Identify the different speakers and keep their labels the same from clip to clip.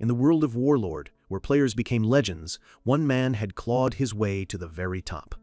Speaker 1: In the world of Warlord, where players became legends, one man had clawed his way to the very top.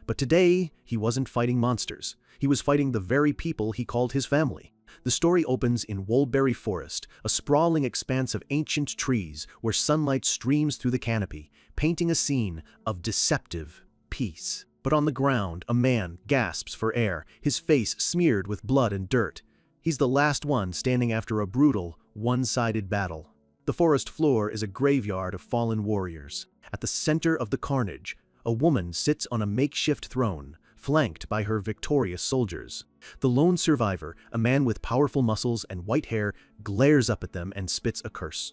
Speaker 1: But today, he wasn't fighting monsters. He was fighting the very people he called his family. The story opens in Woldberry Forest, a sprawling expanse of ancient trees where sunlight streams through the canopy, painting a scene of deceptive peace. But on the ground, a man gasps for air, his face smeared with blood and dirt. He's the last one standing after a brutal, one-sided battle. The forest floor is a graveyard of fallen warriors. At the center of the carnage, a woman sits on a makeshift throne, flanked by her victorious soldiers. The lone survivor, a man with powerful muscles and white hair, glares up at them and spits a curse.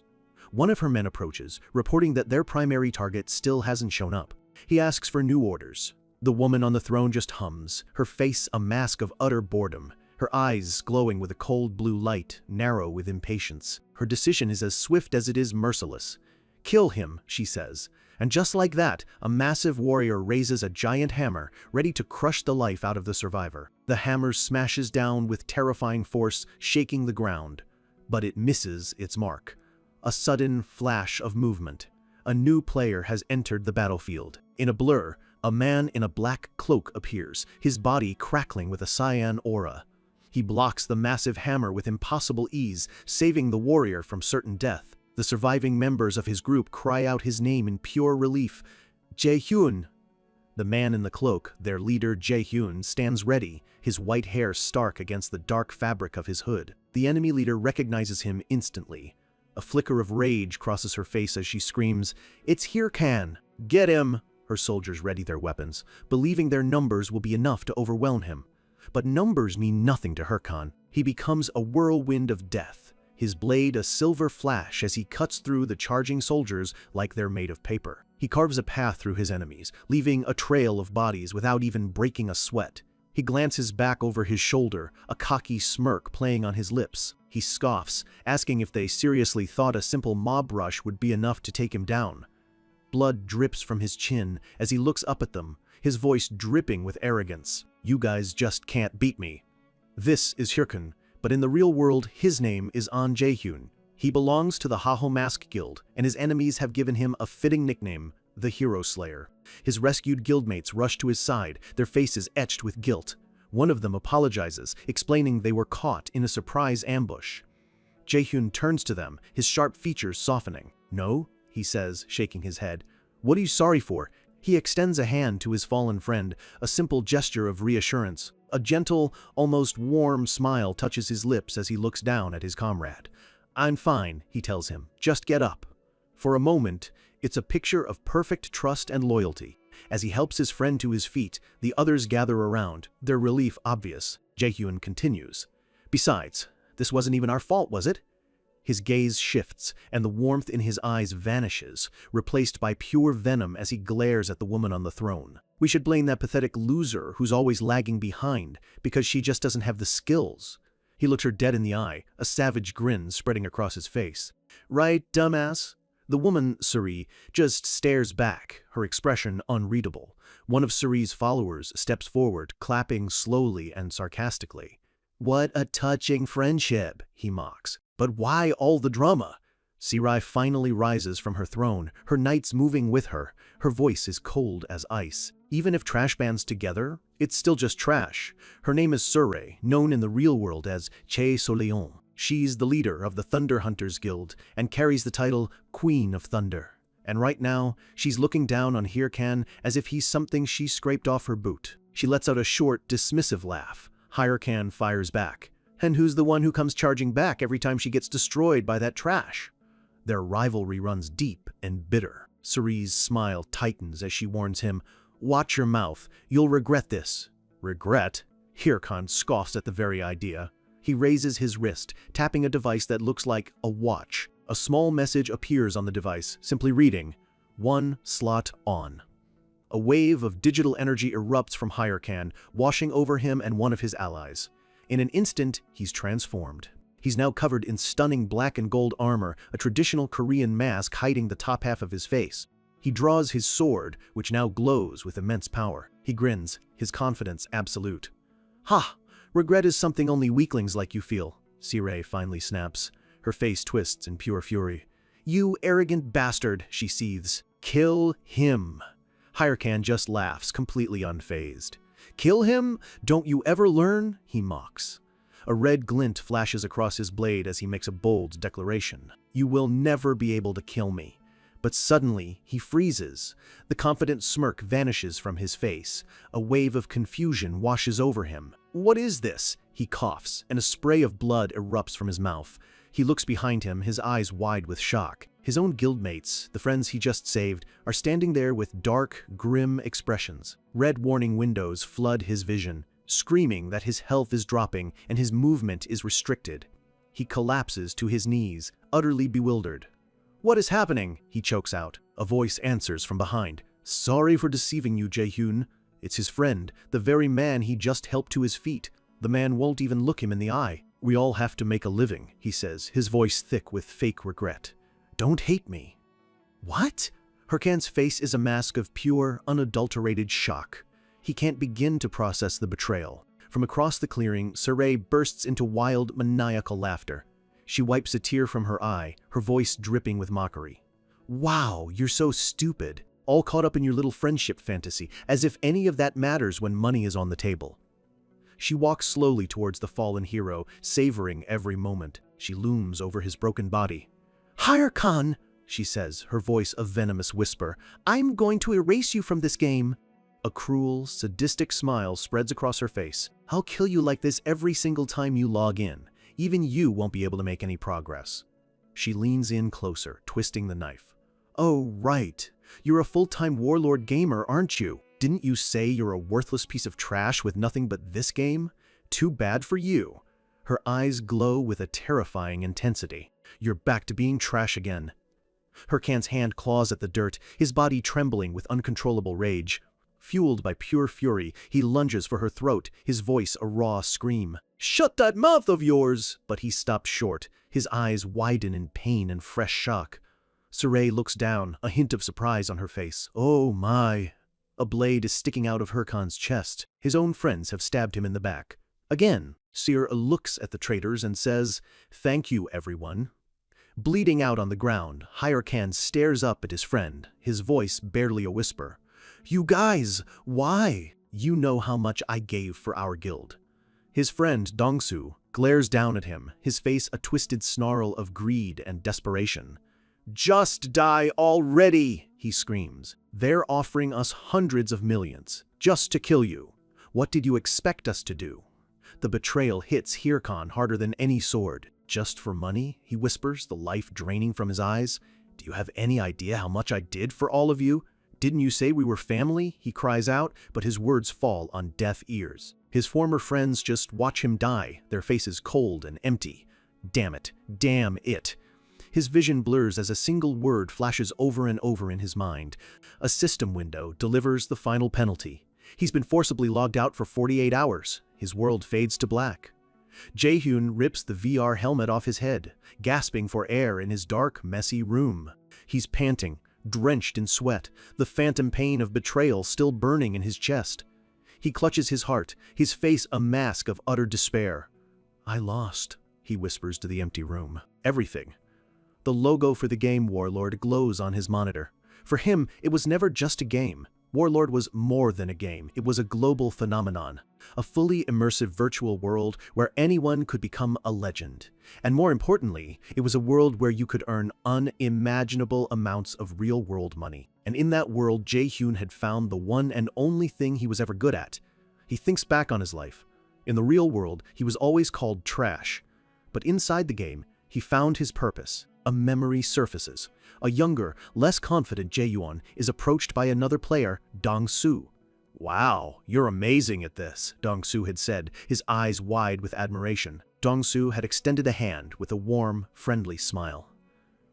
Speaker 1: One of her men approaches, reporting that their primary target still hasn't shown up. He asks for new orders. The woman on the throne just hums, her face a mask of utter boredom, her eyes glowing with a cold blue light, narrow with impatience. Her decision is as swift as it is merciless. "Kill him," she says. And just like that, a massive warrior raises a giant hammer, ready to crush the life out of the survivor. The hammer smashes down with terrifying force, shaking the ground. But it misses its mark. A sudden flash of movement. A new player has entered the battlefield. In a blur, a man in a black cloak appears, his body crackling with a cyan aura. He blocks the massive hammer with impossible ease, saving the warrior from certain death. The surviving members of his group cry out his name in pure relief. Jae-hyun! The man in the cloak, their leader Jae-hyun, stands ready, his white hair stark against the dark fabric of his hood. The enemy leader recognizes him instantly. A flicker of rage crosses her face as she screams, "It's Hirkan! Get him!" Her soldiers ready their weapons, believing their numbers will be enough to overwhelm him. But numbers mean nothing to Hirkan. He becomes a whirlwind of death, his blade a silver flash as he cuts through the charging soldiers like they're made of paper. He carves a path through his enemies, leaving a trail of bodies without even breaking a sweat. He glances back over his shoulder, a cocky smirk playing on his lips. He scoffs, asking if they seriously thought a simple mob rush would be enough to take him down. Blood drips from his chin as he looks up at them, his voice dripping with arrogance. "You guys just can't beat me." This is Hirkan, but in the real world, his name is An Jae-hyun. He belongs to the Haho Mask Guild, and his enemies have given him a fitting nickname, the Hero Slayer. His rescued guildmates rush to his side, their faces etched with guilt. One of them apologizes, explaining they were caught in a surprise ambush. Jae-hyun turns to them, his sharp features softening. "No," he says, shaking his head. "What are you sorry for?" He extends a hand to his fallen friend, a simple gesture of reassurance. A gentle, almost warm smile touches his lips as he looks down at his comrade. "I'm fine," he tells him. "Just get up." For a moment, it's a picture of perfect trust and loyalty. As he helps his friend to his feet, the others gather around, their relief obvious. Jae-hyun continues. "Besides, this wasn't even our fault, was it?" His gaze shifts, and the warmth in his eyes vanishes, replaced by pure venom as he glares at the woman on the throne. "We should blame that pathetic loser who's always lagging behind, because she just doesn't have the skills." He looks her dead in the eye, a savage grin spreading across his face. "Right, dumbass?" The woman, Suri, just stares back, her expression unreadable. One of Suri's followers steps forward, clapping slowly and sarcastically. "What a touching friendship," he mocks. "But why all the drama?" Sirai finally rises from her throne, her knights moving with her. Her voice is cold as ice. Even if trash bands together, it's still just trash. Her name is Sure, known in the real world as Che Soleon. She's the leader of the Thunder Hunters Guild and carries the title Queen of Thunder. And right now, she's looking down on Hirkan as if he's something she scraped off her boot. She lets out a short, dismissive laugh. Hirkan fires back. "And who's the one who comes charging back every time she gets destroyed by that trash?" Their rivalry runs deep and bitter. Cerise's smile tightens as she warns him, "Watch your mouth. You'll regret this." "Regret?" Hirkan scoffs at the very idea. He raises his wrist, tapping a device that looks like a watch. A small message appears on the device, simply reading, "1 slot on." A wave of digital energy erupts from Hirkan, washing over him and one of his allies. In an instant, he's transformed. He's now covered in stunning black and gold armor, a traditional Korean mask hiding the top half of his face. He draws his sword, which now glows with immense power. He grins, his confidence absolute. "Ha! Regret is something only weaklings like you feel," Sirei finally snaps. Her face twists in pure fury. "You arrogant bastard," she seethes. "Kill him." Hyrcan just laughs, completely unfazed. "Kill him? Don't you ever learn?" he mocks. A red glint flashes across his blade as he makes a bold declaration. "You will never be able to kill me." But suddenly, he freezes. The confident smirk vanishes from his face. A wave of confusion washes over him. "What is this?" He coughs, and a spray of blood erupts from his mouth. He looks behind him, his eyes wide with shock. His own guildmates, the friends he just saved, are standing there with dark, grim expressions. Red warning windows flood his vision, screaming that his health is dropping and his movement is restricted. He collapses to his knees, utterly bewildered. "What is happening?" he chokes out. A voice answers from behind. "Sorry for deceiving you, Jae-hyun." It's his friend, the very man he just helped to his feet. The man won't even look him in the eye. "We all have to make a living," he says, his voice thick with fake regret. "Don't hate me." "What?" Hyrcan's face is a mask of pure, unadulterated shock. He can't begin to process the betrayal. From across the clearing, Saray bursts into wild, maniacal laughter. She wipes a tear from her eye, her voice dripping with mockery. "Wow, you're so stupid. All caught up in your little friendship fantasy, as if any of that matters when money is on the table." She walks slowly towards the fallen hero, savoring every moment. She looms over his broken body. "Hyrcan," she says, her voice a venomous whisper, "I'm going to erase you from this game." A cruel, sadistic smile spreads across her face. "I'll kill you like this every single time you log in. Even you won't be able to make any progress." She leans in closer, twisting the knife. "Oh, right. You're a full-time warlord gamer, aren't you? Didn't you say you're a worthless piece of trash with nothing but this game? Too bad for you." Her eyes glow with a terrifying intensity. "You're back to being trash again." Hyrcan's hand claws at the dirt, his body trembling with uncontrollable rage. Fueled by pure fury, he lunges for her throat, his voice a raw scream. "Shut that mouth of yours!" But he stops short. His eyes widen in pain and fresh shock. Saray looks down, a hint of surprise on her face. "Oh my." A blade is sticking out of Hyrcan's chest. His own friends have stabbed him in the back. Again, Seer looks at the traitors and says, "Thank you, everyone." Bleeding out on the ground, Hyrcan stares up at his friend, his voice barely a whisper. "You guys, why? You know how much I gave for our guild." His friend, Dongsu, glares down at him, his face a twisted snarl of greed and desperation. "Just die already," he screams. "They're offering us hundreds of millions, just to kill you. What did you expect us to do?" The betrayal hits Hyrcan harder than any sword. "Just for money?" he whispers, the life draining from his eyes. "Do you have any idea how much I did for all of you? Didn't you say we were family?" he cries out, but his words fall on deaf ears. His former friends just watch him die, their faces cold and empty. Damn it. Damn it. His vision blurs as a single word flashes over and over in his mind. A system window delivers the final penalty. He's been forcibly logged out for 48 hours. His world fades to black. Jae-hyun rips the VR helmet off his head, gasping for air in his dark, messy room. He's panting, drenched in sweat, the phantom pain of betrayal still burning in his chest. He clutches his heart, his face a mask of utter despair. "I lost," he whispers to the empty room. "Everything." The logo for the game Warlord glows on his monitor. For him, it was never just a game. Warlord was more than a game. It was a global phenomenon. A fully immersive virtual world where anyone could become a legend. And more importantly, it was a world where you could earn unimaginable amounts of real-world money. And in that world, Jae-hyun had found the one and only thing he was ever good at. He thinks back on his life. In the real world, he was always called trash. But inside the game, he found his purpose. A memory surfaces. A younger, less confident Jae-hyun is approached by another player, Dong-su. "Wow, you're amazing at this," Dong-su had said, his eyes wide with admiration. Dong-su had extended a hand with a warm, friendly smile.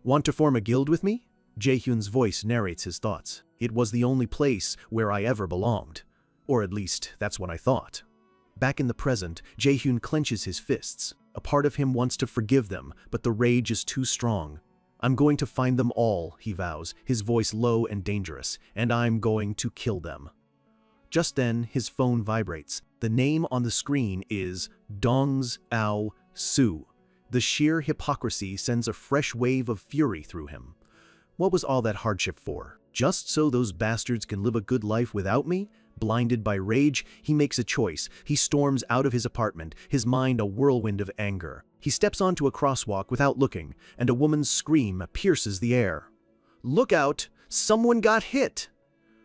Speaker 1: "Want to form a guild with me?" Jae-hyun's voice narrates his thoughts. "It was the only place where I ever belonged. Or at least, that's what I thought." Back in the present, Jae-hyun clenches his fists. A part of him wants to forgive them, but the rage is too strong. "I'm going to find them all," he vows, his voice low and dangerous, "and I'm going to kill them." Just then, his phone vibrates. The name on the screen is Dong's Ao Su. The sheer hypocrisy sends a fresh wave of fury through him. What was all that hardship for? Just so those bastards can live a good life without me? Blinded by rage, he makes a choice. He storms out of his apartment, his mind a whirlwind of anger. He steps onto a crosswalk without looking, and a woman's scream pierces the air. "Look out! Someone got hit!"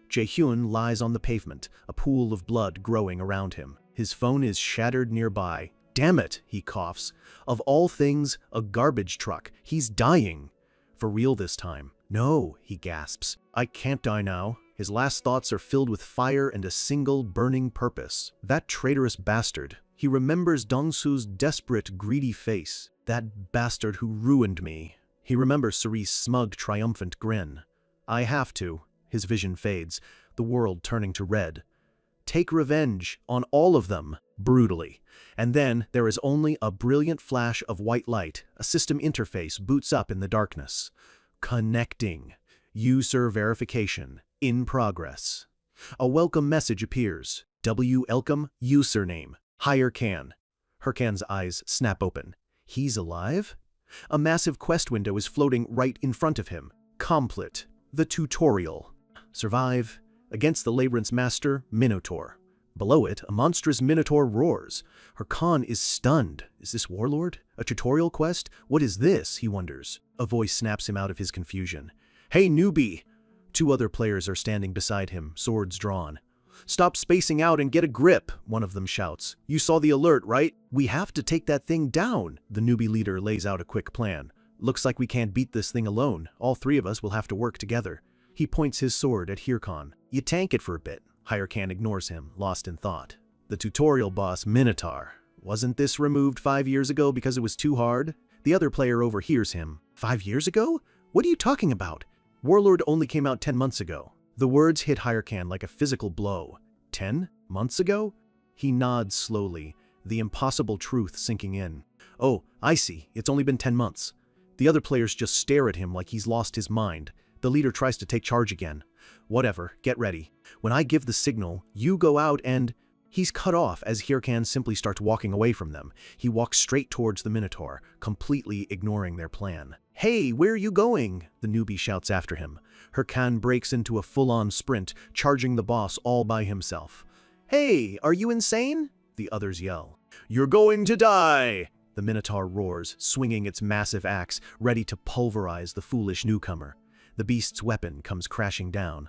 Speaker 1: Jae-hyun lies on the pavement, a pool of blood growing around him. His phone is shattered nearby. "Damn it," he coughs. Of all things, a garbage truck. He's dying. For real this time. "No," he gasps. "I can't die now." His last thoughts are filled with fire and a single burning purpose. That traitorous bastard. He remembers Dong-su's desperate, greedy face. That bastard who ruined me. He remembers Suri's smug, triumphant grin. "I have to." His vision fades, the world turning to red. Take revenge on all of them, brutally. And then there is only a brilliant flash of white light. A system interface boots up in the darkness. Connecting. User verification. In progress. A welcome message appears. Welcome, username. Hire Can. Hercan's eyes snap open. He's alive? A massive quest window is floating right in front of him. Complete. The tutorial. Survive. Against the labyrinth's master, Minotaur. Below it, a monstrous Minotaur roars. Hercan is stunned. Is this Warlord? A tutorial quest? What is this? He wonders. A voice snaps him out of his confusion. "Hey, newbie!" Two other players are standing beside him, swords drawn. "Stop spacing out and get a grip," one of them shouts. "You saw the alert, right? We have to take that thing down." The newbie leader lays out a quick plan. "Looks like we can't beat this thing alone. All three of us will have to work together." He points his sword at Hirkan. "You tank it for a bit." Hirkan ignores him, lost in thought. The tutorial boss, Minotaur. Wasn't this removed 5 years ago because it was too hard? The other player overhears him. 5 years ago? What are you talking about? Warlord only came out 10 months ago. The words hit Hirkan like a physical blow. 10 months ago? He nods slowly, the impossible truth sinking in. "Oh, I see. It's only been 10 months. The other players just stare at him like he's lost his mind. The leader tries to take charge again. "Whatever, get ready. When I give the signal, you go out and—" He's cut off as Hirkan simply starts walking away from them. He walks straight towards the Minotaur, completely ignoring their plan. "Hey, where are you going?" the newbie shouts after him. Hirkan breaks into a full-on sprint, charging the boss all by himself. "Hey, are you insane?" the others yell. "You're going to die!" the Minotaur roars, swinging its massive axe, ready to pulverize the foolish newcomer. The beast's weapon comes crashing down.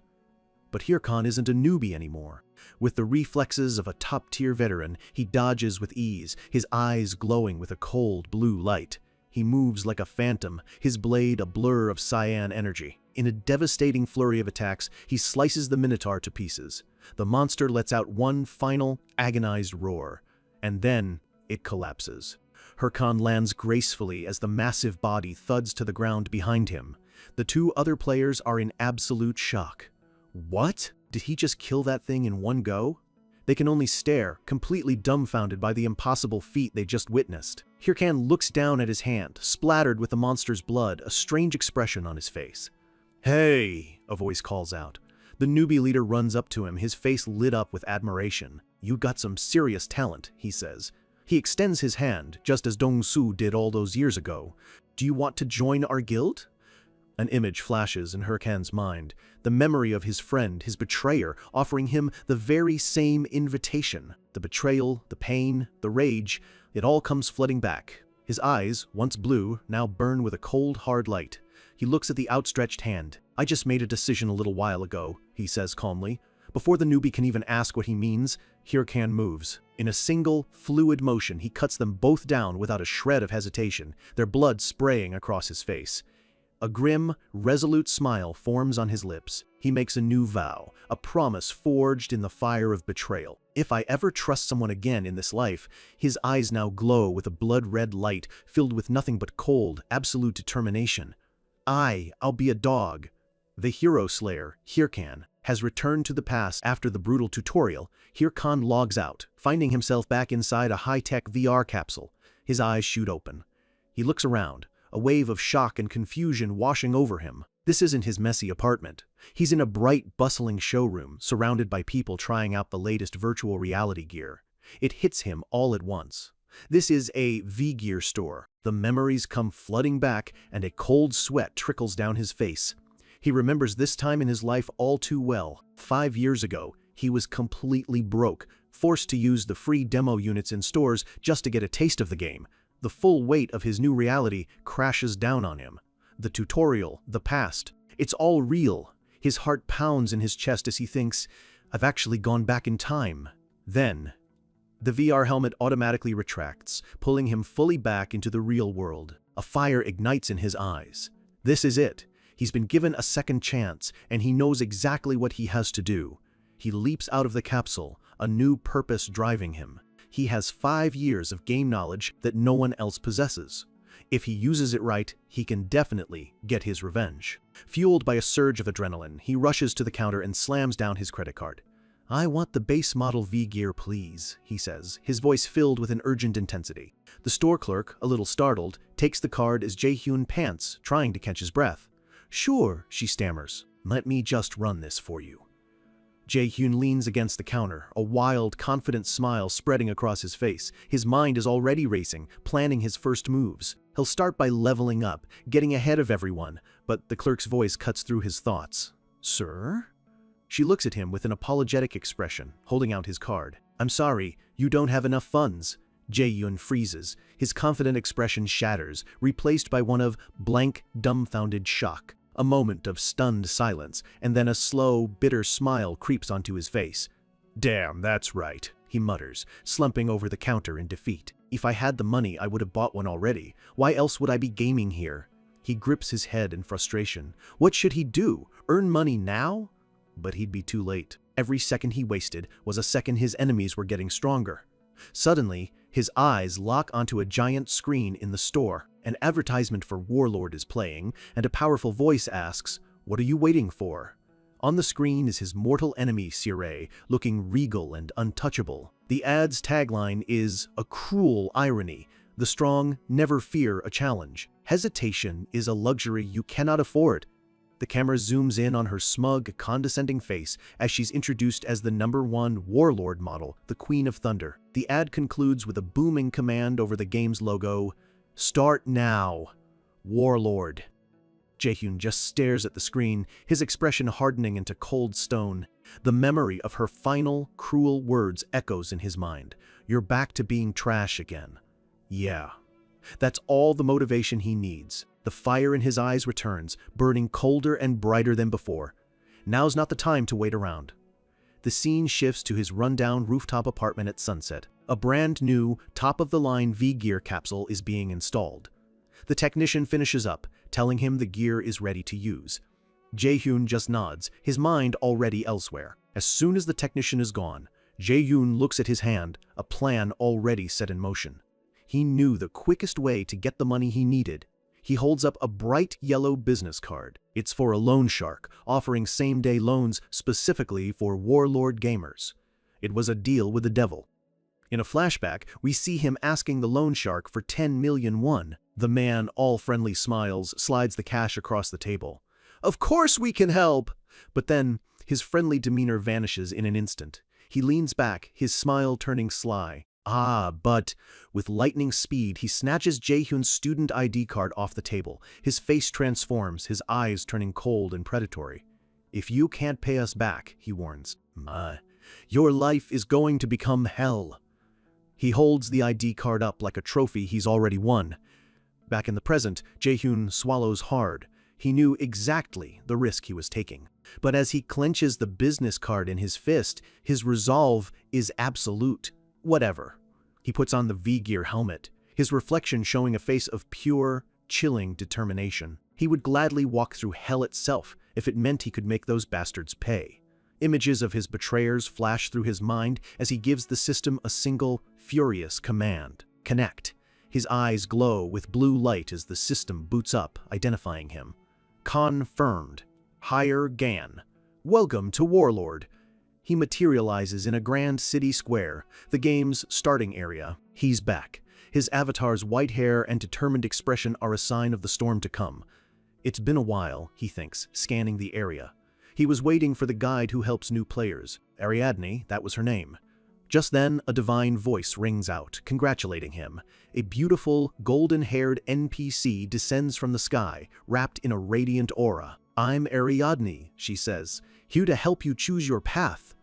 Speaker 1: But Hirkan isn't a newbie anymore. With the reflexes of a top-tier veteran, he dodges with ease, his eyes glowing with a cold blue light. He moves like a phantom, his blade a blur of cyan energy. In a devastating flurry of attacks, he slices the Minotaur to pieces. The monster lets out one final, agonized roar, and then it collapses. Hirkan lands gracefully as the massive body thuds to the ground behind him. The two other players are in absolute shock. What? Did he just kill that thing in one go? They can only stare, completely dumbfounded by the impossible feat they just witnessed. Hirkan looks down at his hand, splattered with the monster's blood, a strange expression on his face. "Hey!" a voice calls out. The newbie leader runs up to him, his face lit up with admiration. "You got some serious talent," he says. He extends his hand, just as Dong-su did all those years ago. "Do you want to join our guild?" An image flashes in Hirkan's mind, the memory of his friend, his betrayer, offering him the very same invitation. The betrayal, the pain, the rage, it all comes flooding back. His eyes, once blue, now burn with a cold, hard light. He looks at the outstretched hand. "I just made a decision a little while ago," he says calmly. Before the newbie can even ask what he means, Hirkan moves. In a single, fluid motion, he cuts them both down without a shred of hesitation, their blood spraying across his face. A grim, resolute smile forms on his lips. He makes a new vow, a promise forged in the fire of betrayal. "If I ever trust someone again in this life," his eyes now glow with a blood-red light filled with nothing but cold, absolute determination. "I'll be a dog." The hero slayer, Hirkan, has returned to the past after the brutal tutorial. Hirkan logs out, finding himself back inside a high-tech VR capsule. His eyes shoot open. He looks around, a wave of shock and confusion washing over him. This isn't his messy apartment. He's in a bright, bustling showroom, surrounded by people trying out the latest virtual reality gear. It hits him all at once. This is a V-Gear store. The memories come flooding back, and a cold sweat trickles down his face. He remembers this time in his life all too well. 5 years ago, he was completely broke, forced to use the free demo units in stores just to get a taste of the game. The full weight of his new reality crashes down on him. The tutorial, the past, it's all real. His heart pounds in his chest as he thinks, I've actually gone back in time. Then, the VR helmet automatically retracts, pulling him fully back into the real world. A fire ignites in his eyes. This is it. He's been given a second chance, and he knows exactly what he has to do. He leaps out of the capsule, a new purpose driving him. He has 5 years of game knowledge that no one else possesses. If he uses it right, he can definitely get his revenge. Fueled by a surge of adrenaline, he rushes to the counter and slams down his credit card. "I want the base model V-Gear, please," he says, his voice filled with an urgent intensity. The store clerk, a little startled, takes the card as Jae-hyun pants, trying to catch his breath. "Sure," she stammers. "Let me just run this for you." Jae-hyun leans against the counter, a wild, confident smile spreading across his face. His mind is already racing, planning his first moves. He'll start by leveling up, getting ahead of everyone, but the clerk's voice cuts through his thoughts. "Sir?" She looks at him with an apologetic expression, holding out his card. "I'm sorry, you don't have enough funds." Jae-hyun freezes. His confident expression shatters, replaced by one of blank, dumbfounded shock. A moment of stunned silence, and then a slow, bitter smile creeps onto his face. "Damn, that's right," he mutters, slumping over the counter in defeat. "If I had the money, I would have bought one already. Why else would I be gaming here?" He grips his head in frustration. What should he do? Earn money now? But he'd be too late. Every second he wasted was a second his enemies were getting stronger. Suddenly, his eyes lock onto a giant screen in the store. An advertisement for Warlord is playing, and a powerful voice asks, "What are you waiting for?" On the screen is his mortal enemy, Sirei, looking regal and untouchable. The ad's tagline is a cruel irony. The strong never fear a challenge. Hesitation is a luxury you cannot afford. The camera zooms in on her smug, condescending face as she's introduced as the #1 Warlord model, the Queen of Thunder. The ad concludes with a booming command over the game's logo, "Start now, Warlord." Jae-hyun just stares at the screen, his expression hardening into cold stone. The memory of her final, cruel words echoes in his mind. "You're back to being trash again." Yeah. That's all the motivation he needs. The fire in his eyes returns, burning colder and brighter than before. Now's not the time to wait around. The scene shifts to his rundown rooftop apartment at sunset. A brand new, top-of-the-line V-Gear capsule is being installed. The technician finishes up, telling him the gear is ready to use. Jae-hyun just nods, his mind already elsewhere. As soon as the technician is gone, Jae-hyun looks at his hand, a plan already set in motion. He knew the quickest way to get the money he needed. He holds up a bright yellow business card. It's for a loan shark, offering same-day loans specifically for Warlord gamers. It was a deal with the devil. In a flashback, we see him asking the loan shark for 10 million won. The man, all friendly smiles, slides the cash across the table. "Of course we can help!" But then, his friendly demeanor vanishes in an instant. He leans back, his smile turning sly. But with lightning speed, he snatches Jae-hyun's student ID card off the table. His face transforms, his eyes turning cold and predatory. "If you can't pay us back," he warns, "your life is going to become hell." He holds the ID card up like a trophy he's already won. Back in the present, Jae-hyun swallows hard. He knew exactly the risk he was taking. But as he clenches the business card in his fist, his resolve is absolute. Whatever. He puts on the V-Gear helmet, his reflection showing a face of pure, chilling determination. He would gladly walk through hell itself if it meant he could make those bastards pay. Images of his betrayers flash through his mind as he gives the system a single, furious command. Connect. His eyes glow with blue light as the system boots up, identifying him. Confirmed. Hire Gan. Welcome to Warlord. He materializes in a grand city square, the game's starting area. He's back. His avatar's white hair and determined expression are a sign of the storm to come. It's been a while, he thinks, scanning the area. He was waiting for the guide who helps new players. Ariadne, that was her name. Just then, a divine voice rings out, congratulating him. A beautiful, golden-haired NPC descends from the sky, wrapped in a radiant aura. "I'm Ariadne," she says, "here to help you choose your path."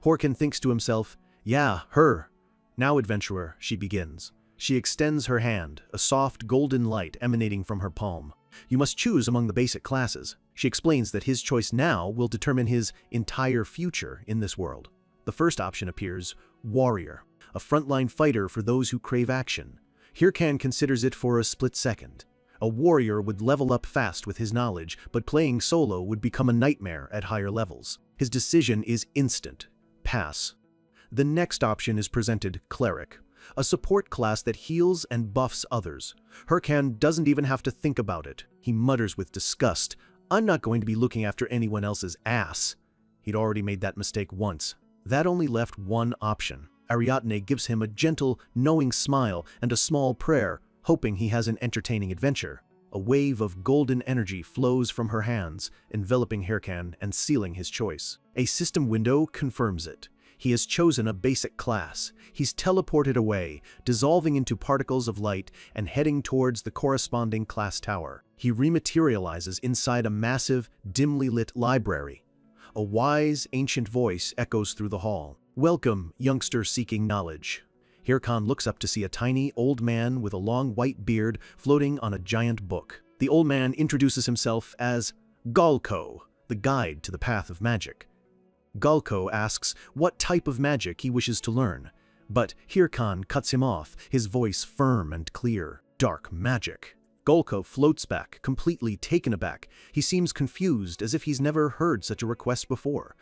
Speaker 1: Horkin thinks to himself, "Yeah, her." "Now, adventurer," she begins. She extends her hand, a soft golden light emanating from her palm. "You must choose among the basic classes." She explains that his choice now will determine his entire future in this world. The first option appears: warrior, a frontline fighter for those who crave action. Hirkan considers it for a split second. A warrior would level up fast with his knowledge, but playing solo would become a nightmare at higher levels. His decision is instant: pass. The next option is presented: cleric, a support class that heals and buffs others. Hirkan doesn't even have to think about it. He mutters with disgust, "I'm not going to be looking after anyone else's ass." He'd already made that mistake once. That only left one option. Ariadne gives him a gentle, knowing smile and a small prayer, hoping he has an entertaining adventure. A wave of golden energy flows from her hands, enveloping Hirkan and sealing his choice. A system window confirms it. He has chosen a basic class. He's teleported away, dissolving into particles of light and heading towards the corresponding class tower. He rematerializes inside a massive, dimly lit library. A wise, ancient voice echoes through the hall. "Welcome, youngster seeking knowledge." Hirkan looks up to see a tiny, old man with a long white beard floating on a giant book. The old man introduces himself as Galko, the guide to the path of magic. Galko asks what type of magic he wishes to learn, but Hirkan cuts him off, his voice firm and clear. "Dark magic." Galko floats back, completely taken aback. He seems confused, as if he's never heard such a request before.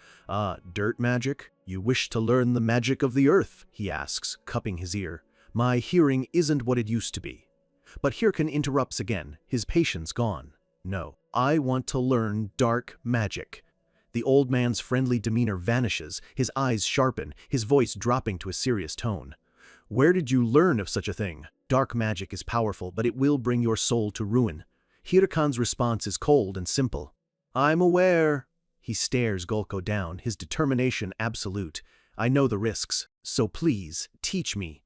Speaker 1: Dirt magic? You wish to learn the magic of the earth?" he asks, cupping his ear. "My hearing isn't what it used to be." But Hirkan interrupts again, his patience gone. "No, I want to learn dark magic." The old man's friendly demeanor vanishes, his eyes sharpen, his voice dropping to a serious tone. "Where did you learn of such a thing? Dark magic is powerful, but it will bring your soul to ruin." Hirkan's response is cold and simple. "I'm aware." He stares Galko down, his determination absolute. "I know the risks, so please, teach me."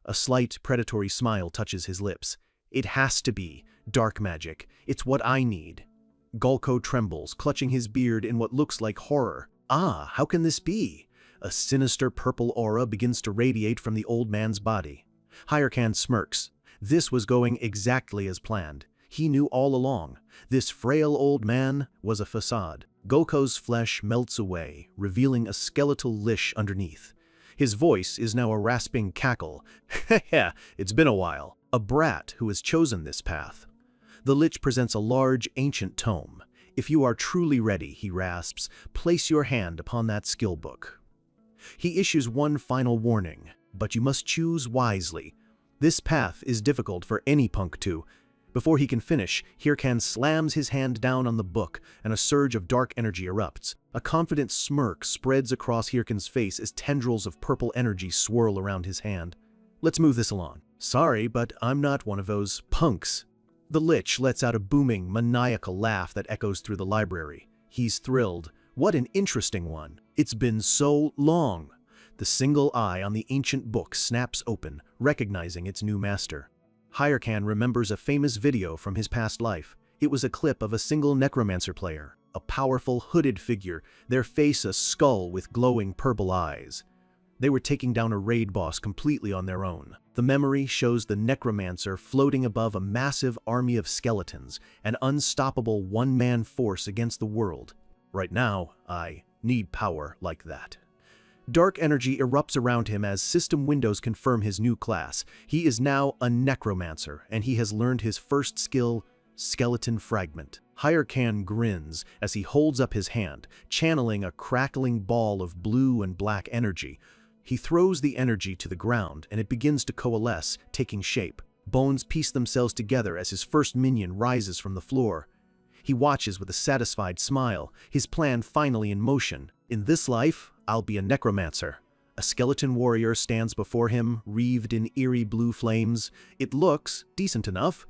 Speaker 1: A slight, predatory smile touches his lips. "It has to be dark magic. It's what I need." Galko trembles, clutching his beard in what looks like horror. How can this be? A sinister purple aura begins to radiate from the old man's body. Hirkan smirks. This was going exactly as planned. He knew all along. This frail old man was a facade. Galko's flesh melts away, revealing a skeletal lich underneath. His voice is now a rasping cackle. "Heh, it's been a while." A brat who has chosen this path. The lich presents a large, ancient tome. "If you are truly ready," he rasps, "place your hand upon that skill book." He issues one final warning, but you must choose wisely. This path is difficult for any punk to. Before he can finish, Hirkan slams his hand down on the book, and a surge of dark energy erupts. A confident smirk spreads across Hirkan's face as tendrils of purple energy swirl around his hand. "Let's move this along." "Sorry, but I'm not one of those punks." The lich lets out a booming, maniacal laugh that echoes through the library. He's thrilled. What an interesting one. It's been so long. The single eye on the ancient book snaps open, recognizing its new master. Hirkan remembers a famous video from his past life. It was a clip of a single necromancer player, a powerful hooded figure, their face a skull with glowing purple eyes. They were taking down a raid boss completely on their own. The memory shows the necromancer floating above a massive army of skeletons, an unstoppable one-man force against the world. Right now, I need power like that. Dark energy erupts around him as system windows confirm his new class. He is now a necromancer, and he has learned his first skill, Skeleton Fragment. Hirkan grins as he holds up his hand, channeling a crackling ball of blue and black energy. He throws the energy to the ground, and it begins to coalesce, taking shape. Bones piece themselves together as his first minion rises from the floor. He watches with a satisfied smile, his plan finally in motion. "In this life, I'll be a necromancer." A skeleton warrior stands before him, wreathed in eerie blue flames. "It looks decent enough."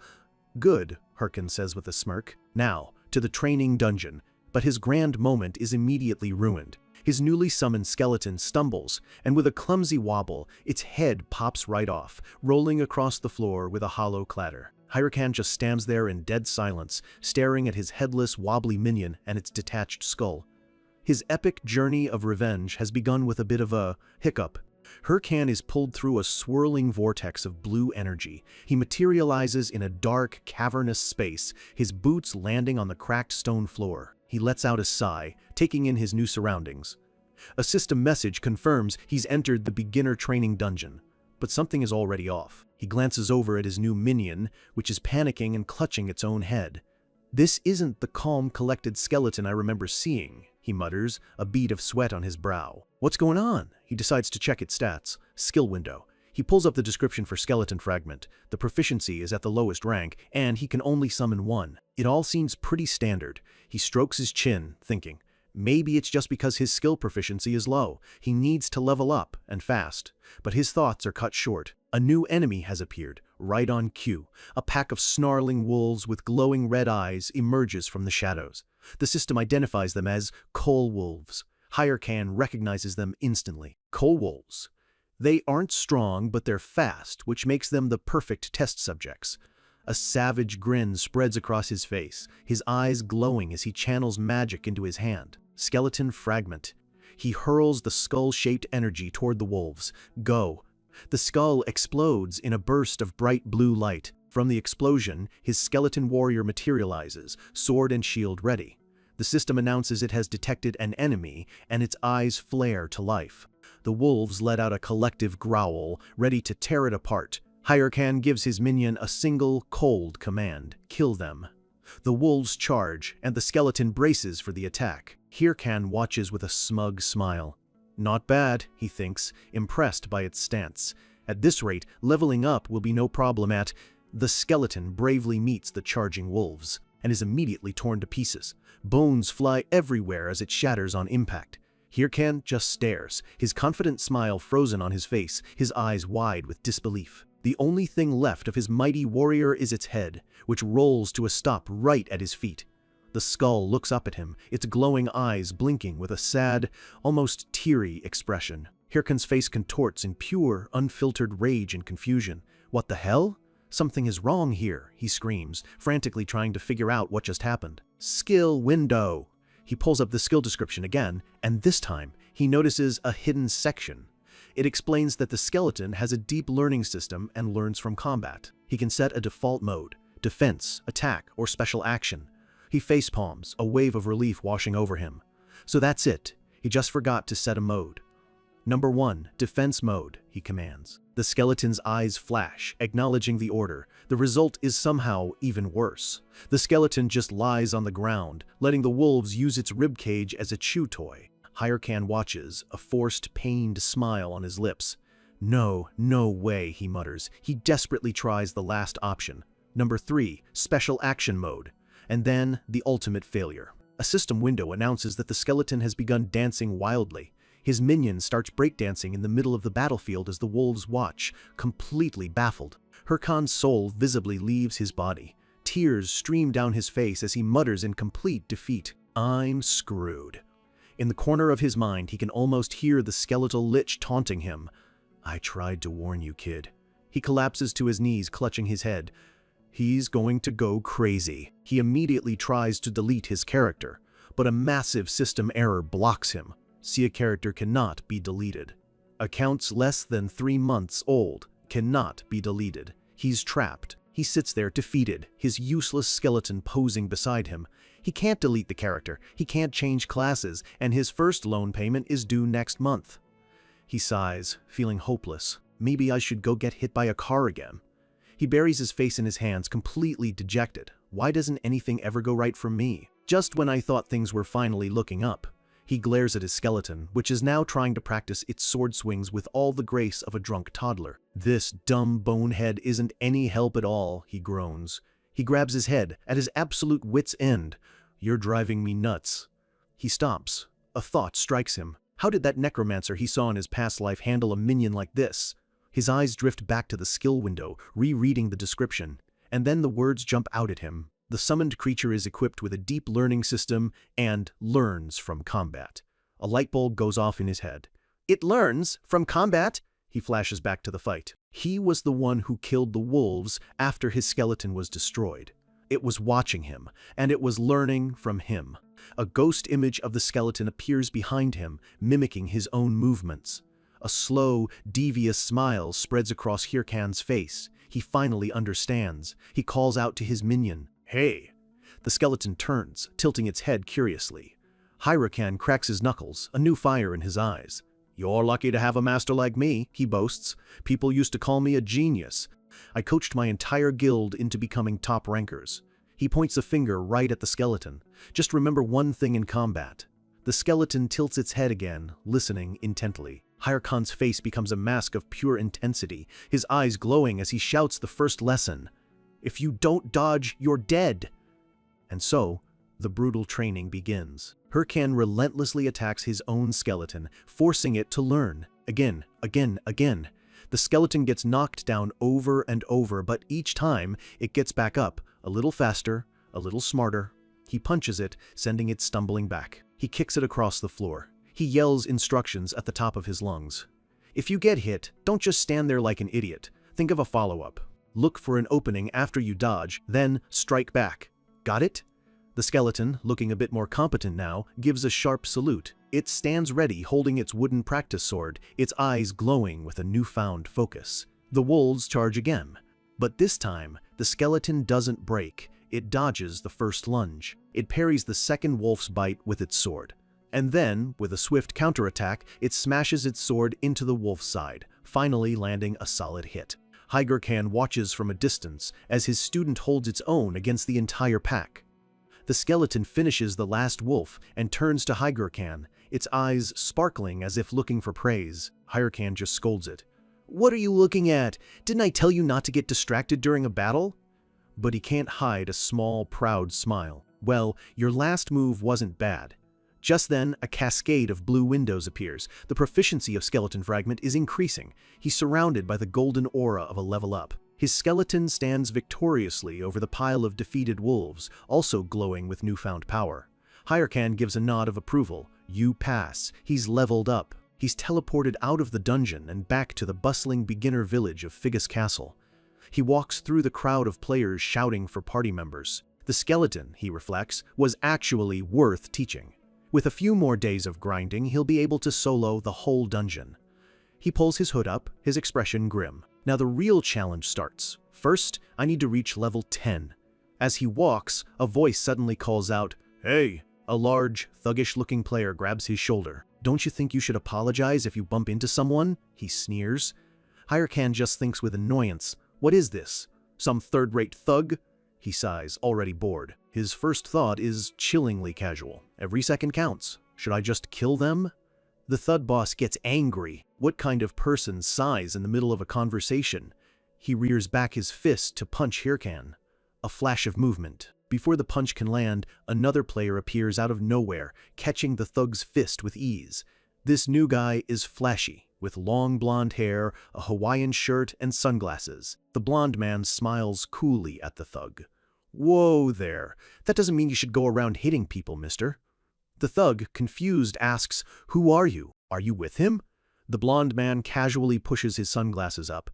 Speaker 1: "Good," Hirkan says with a smirk. "Now, to the training dungeon." But his grand moment is immediately ruined. His newly summoned skeleton stumbles, and with a clumsy wobble, its head pops right off, rolling across the floor with a hollow clatter. Hyrule just stands there in dead silence, staring at his headless, wobbly minion and its detached skull. His epic journey of revenge has begun with a bit of a hiccup. Hyrule is pulled through a swirling vortex of blue energy. He materializes in a dark, cavernous space, his boots landing on the cracked stone floor. He lets out a sigh, taking in his new surroundings. A system message confirms he's entered the beginner training dungeon. But something is already off. He glances over at his new minion, which is panicking and clutching its own head. "This isn't the calm, collected skeleton I remember seeing," he mutters, a bead of sweat on his brow. "What's going on?" He decides to check its stats. Skill window. He pulls up the description for skeleton fragment. The proficiency is at the lowest rank, and he can only summon one. It all seems pretty standard. He strokes his chin, thinking, maybe it's just because his skill proficiency is low. He needs to level up, and fast. But his thoughts are cut short. A new enemy has appeared, right on cue. A pack of snarling wolves with glowing red eyes emerges from the shadows. The system identifies them as coal wolves. Hyrule recognizes them instantly. Coal wolves. They aren't strong, but they're fast, which makes them the perfect test subjects. A savage grin spreads across his face, his eyes glowing as he channels magic into his hand. Skeleton fragment. He hurls the skull-shaped energy toward the wolves. Go. The skull explodes in a burst of bright blue light. From the explosion, his skeleton warrior materializes, sword and shield ready. The system announces it has detected an enemy, and its eyes flare to life. The wolves let out a collective growl, ready to tear it apart. Hyrule gives his minion a single, cold command: kill them. The wolves charge, and the skeleton braces for the attack. Hyrule watches with a smug smile. Not bad, he thinks, impressed by its stance. At this rate, leveling up will be no problem at... The skeleton bravely meets the charging wolves, and is immediately torn to pieces. Bones fly everywhere as it shatters on impact. Hyrule just stares, his confident smile frozen on his face, his eyes wide with disbelief. The only thing left of his mighty warrior is its head, which rolls to a stop right at his feet. The skull looks up at him, its glowing eyes blinking with a sad, almost teary expression. Hyrule's face contorts in pure, unfiltered rage and confusion. What the hell? Something is wrong here, he screams, frantically trying to figure out what just happened. Skill window. He pulls up the skill description again, and this time, he notices a hidden section. It explains that the skeleton has a deep learning system and learns from combat. He can set a default mode: defense, attack, or special action. He facepalms, a wave of relief washing over him. So that's it. He just forgot to set a mode. Number 1, defense mode, he commands. The skeleton's eyes flash, acknowledging the order. The result is somehow even worse. The skeleton just lies on the ground, letting the wolves use its ribcage as a chew toy. Hyrule watches, a forced, pained smile on his lips. No way, he mutters. He desperately tries the last option. Number 3, special action mode. And then, the ultimate failure. A system window announces that the skeleton has begun dancing wildly. His minion starts breakdancing in the middle of the battlefield as the wolves watch, completely baffled. Hyrule's soul visibly leaves his body. Tears stream down his face as he mutters in complete defeat. I'm screwed. In the corner of his mind, he can almost hear the skeletal lich taunting him. I tried to warn you, kid. He collapses to his knees, clutching his head. He's going to go crazy. He immediately tries to delete his character, but a massive system error blocks him. See, a character cannot be deleted. Accounts less than 3 months old cannot be deleted. He's trapped. He sits there defeated, his useless skeleton posing beside him. He can't delete the character, he can't change classes, and his first loan payment is due next month. He sighs, feeling hopeless. Maybe I should go get hit by a car again. He buries his face in his hands, completely dejected. Why doesn't anything ever go right for me? Just when I thought things were finally looking up. He glares at his skeleton, which is now trying to practice its sword swings with all the grace of a drunk toddler. This dumb bonehead isn't any help at all, he groans. He grabs his head, at his absolute wit's end. You're driving me nuts. He stops. A thought strikes him. How did that necromancer he saw in his past life handle a minion like this? His eyes drift back to the skill window, rereading the description. And then the words jump out at him. The summoned creature is equipped with a deep learning system and learns from combat. A light bulb goes off in his head. It learns from combat. He flashes back to the fight. He was the one who killed the wolves after his skeleton was destroyed. It was watching him, and it was learning from him. A ghost image of the skeleton appears behind him, mimicking his own movements. A slow, devious smile spreads across Hirkan's face. He finally understands. He calls out to his minion, "Hey!" The skeleton turns, tilting its head curiously. Hirkan cracks his knuckles, a new fire in his eyes. "You're lucky to have a master like me," he boasts. "People used to call me a genius. I coached my entire guild into becoming top rankers." He points a finger right at the skeleton. "Just remember one thing in combat." The skeleton tilts its head again, listening intently. Hirkan's face becomes a mask of pure intensity, his eyes glowing as he shouts the first lesson. "If you don't dodge, you're dead." And so, the brutal training begins. Hirkan relentlessly attacks his own skeleton, forcing it to learn. Again. The skeleton gets knocked down over and over, but each time it gets back up, a little faster, a little smarter. He punches it, sending it stumbling back. He kicks it across the floor. He yells instructions at the top of his lungs. "If you get hit, don't just stand there like an idiot. Think of a follow-up. Look for an opening after you dodge, then strike back. Got it?" The skeleton, looking a bit more competent now, gives a sharp salute. It stands ready, holding its wooden practice sword, its eyes glowing with a newfound focus. The wolves charge again. But this time, the skeleton doesn't break. It dodges the first lunge. It parries the second wolf's bite with its sword. And then, with a swift counterattack, it smashes its sword into the wolf's side, finally landing a solid hit. Hirkan watches from a distance as his student holds its own against the entire pack. The skeleton finishes the last wolf and turns to Hirkan, its eyes sparkling as if looking for praise. Hirkan just scolds it. "What are you looking at? Didn't I tell you not to get distracted during a battle?" But he can't hide a small, proud smile. "Well, your last move wasn't bad." Just then, a cascade of blue windows appears. The proficiency of Skeleton Fragment is increasing. He's surrounded by the golden aura of a level up. His skeleton stands victoriously over the pile of defeated wolves, also glowing with newfound power. Hirkan gives a nod of approval. "You pass." He's leveled up. He's teleported out of the dungeon and back to the bustling beginner village of Figus Castle. He walks through the crowd of players shouting for party members. The skeleton, he reflects, was actually worth teaching. With a few more days of grinding, he'll be able to solo the whole dungeon. He pulls his hood up, his expression grim. Now the real challenge starts. First, I need to reach level 10. As he walks, a voice suddenly calls out, "Hey!" A large, thuggish-looking player grabs his shoulder. "Don't you think you should apologize if you bump into someone?" He sneers. Hirkan just thinks with annoyance, "What is this? Some third-rate thug?" He sighs, already bored. His first thought is chillingly casual. Every second counts. Should I just kill them? The thud boss gets angry. What kind of person sighs in the middle of a conversation? He rears back his fist to punch Hirkan. A flash of movement. Before the punch can land, another player appears out of nowhere, catching the thug's fist with ease. This new guy is flashy, with long blonde hair, a Hawaiian shirt, and sunglasses. The blonde man smiles coolly at the thug. "Whoa there, that doesn't mean you should go around hitting people, mister." The thug, confused, asks, "Who are you? Are you with him?" The blonde man casually pushes his sunglasses up.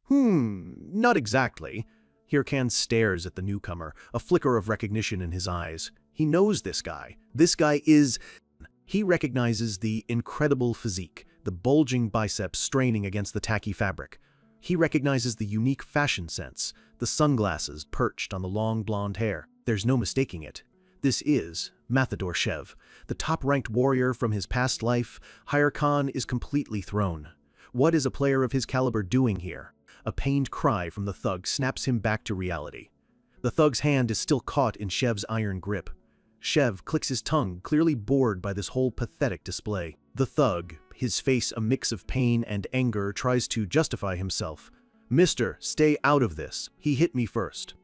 Speaker 1: Not exactly." Hirkan stares at the newcomer, a flicker of recognition in his eyes. He knows this guy. This guy is... He recognizes the incredible physique, the bulging biceps straining against the tacky fabric. He recognizes the unique fashion sense, the sunglasses perched on the long blonde hair. There's no mistaking it. This is Mathador Shev, the top-ranked warrior from his past life. Hirkan is completely thrown. What is a player of his caliber doing here? A pained cry from the thug snaps him back to reality. The thug's hand is still caught in Shev's iron grip. Shev clicks his tongue, clearly bored by this whole pathetic display. The thug, his face a mix of pain and anger, tries to justify himself. "Mister, stay out of this. He hit me first."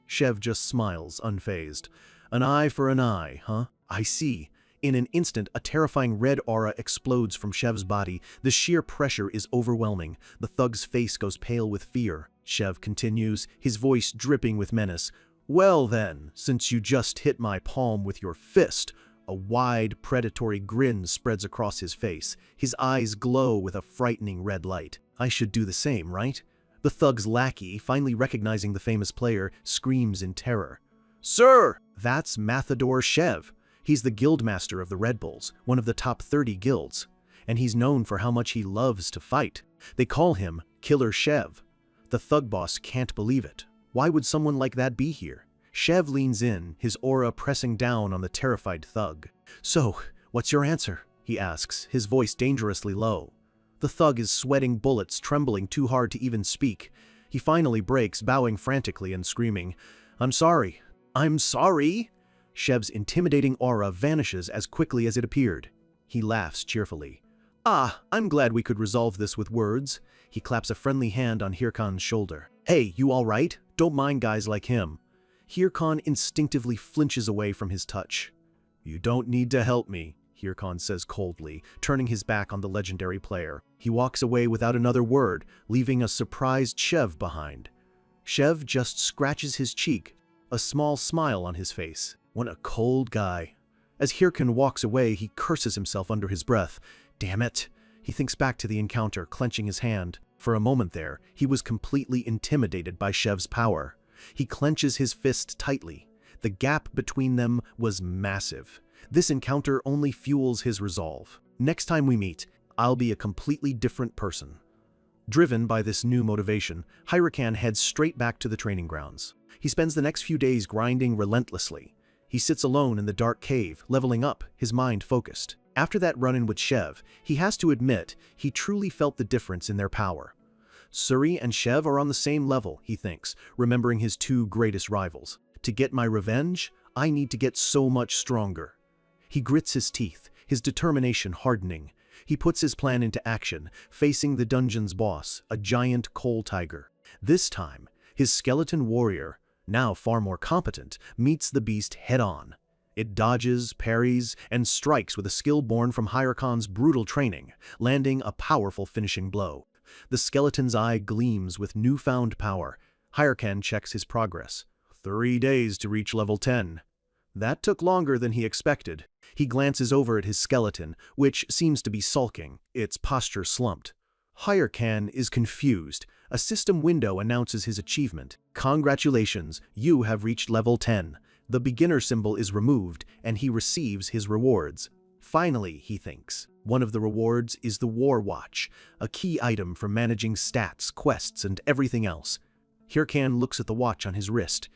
Speaker 1: Shev just smiles, unfazed. "An eye for an eye, huh? I see." In an instant, a terrifying red aura explodes from Shev's body. The sheer pressure is overwhelming. The thug's face goes pale with fear. Shev continues, his voice dripping with menace. "Well then, since you just hit my palm with your fist, A wide, predatory grin spreads across his face. His eyes glow with a frightening red light. I should do the same, right? The thug's lackey, finally recognizing the famous player, screams in terror. Sir! That's Mathador Shev. He's the guildmaster of the Red Bulls, one of the top 30 guilds. And he's known for how much he loves to fight. They call him Killer Shev. The thug boss can't believe it. Why would someone like that be here? Shev leans in, his aura pressing down on the terrified thug. So, what's your answer? He asks, his voice dangerously low. The thug is sweating bullets, trembling too hard to even speak. He finally breaks, bowing frantically and screaming, I'm sorry. I'm sorry? Shev's intimidating aura vanishes as quickly as it appeared. He laughs cheerfully. Ah, I'm glad we could resolve this with words. He claps a friendly hand on Hirkan's shoulder. Hey, you all right? Don't mind guys like him. Hirkan instinctively flinches away from his touch. You don't need to help me, Hirkan says coldly, turning his back on the legendary player. He walks away without another word, leaving a surprised Shev behind. Shev just scratches his cheek, a small smile on his face. What a cold guy. As Hirkan walks away, he curses himself under his breath. Damn it. He thinks back to the encounter, clenching his hand. For a moment there, he was completely intimidated by Shev's power. He clenches his fist tightly. The gap between them was massive. This encounter only fuels his resolve. Next time we meet, I'll be a completely different person. Driven by this new motivation, Hirkan heads straight back to the training grounds. He spends the next few days grinding relentlessly. He sits alone in the dark cave, leveling up, his mind focused. After that run-in with Shev, he has to admit he truly felt the difference in their power. Suri and Shev are on the same level, he thinks, remembering his two greatest rivals. To get my revenge, I need to get so much stronger. He grits his teeth, his determination hardening. He puts his plan into action, facing the dungeon's boss, a giant coal tiger. This time, his skeleton warrior, now far more competent, meets the beast head-on. It dodges, parries, and strikes with a skill born from Hirkan's brutal training, landing a powerful finishing blow. The skeleton's eye gleams with newfound power. Hirkan checks his progress. 3 days to reach level 10. That took longer than he expected. He glances over at his skeleton, which seems to be sulking, its posture slumped. Hirkan is confused. A system window announces his achievement. Congratulations, you have reached level 10. The beginner symbol is removed, and he receives his rewards. Finally, he thinks. One of the rewards is the War Watch, a key item for managing stats, quests, and everything else. Hirkan looks at the watch on his wrist.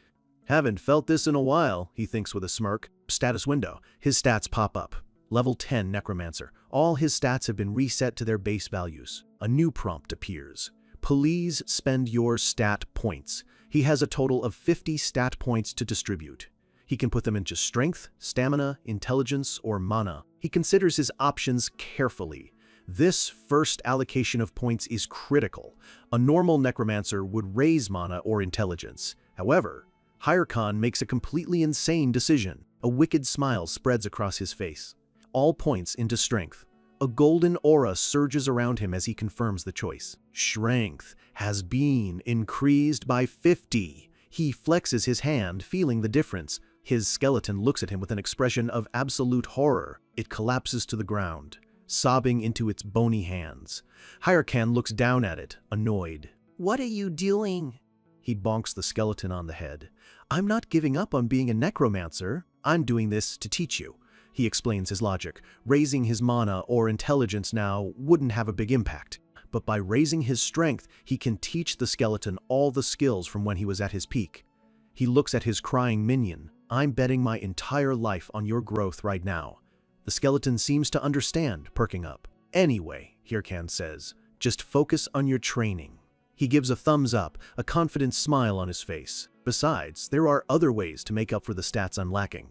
Speaker 1: Haven't felt this in a while, he thinks with a smirk. Status window. His stats pop up. Level 10 Necromancer. All his stats have been reset to their base values. A new prompt appears. Please spend your stat points. He has a total of 50 stat points to distribute. He can put them into strength, stamina, intelligence, or mana. He considers his options carefully. This first allocation of points is critical. A normal necromancer would raise mana or intelligence. However, Hirkan makes a completely insane decision. A wicked smile spreads across his face. All points into strength. A golden aura surges around him as he confirms the choice. Strength has been increased by 50. He flexes his hand, feeling the difference. His skeleton looks at him with an expression of absolute horror. It collapses to the ground, sobbing into its bony hands. Hirkan looks down at it, annoyed. What are you doing? He bonks the skeleton on the head. I'm not giving up on being a necromancer. I'm doing this to teach you. He explains his logic. Raising his mana or intelligence now wouldn't have a big impact. But by raising his strength, he can teach the skeleton all the skills from when he was at his peak. He looks at his crying minion. I'm betting my entire life on your growth right now. The skeleton seems to understand, perking up. Anyway, Hirkan says, just focus on your training. He gives a thumbs up, a confident smile on his face. Besides, there are other ways to make up for the stats I'm lacking.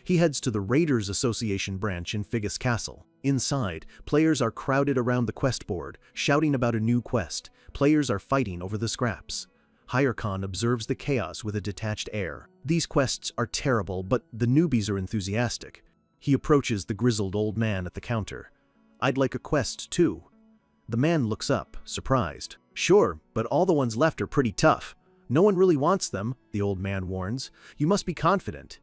Speaker 1: He heads to the Raiders Association branch in Figus Castle. Inside, players are crowded around the quest board, shouting about a new quest. Players are fighting over the scraps. Hirkan observes the chaos with a detached air. These quests are terrible, but the newbies are enthusiastic. He approaches the grizzled old man at the counter. I'd like a quest, too. The man looks up, surprised. Sure, but all the ones left are pretty tough. No one really wants them, the old man warns. You must be confident.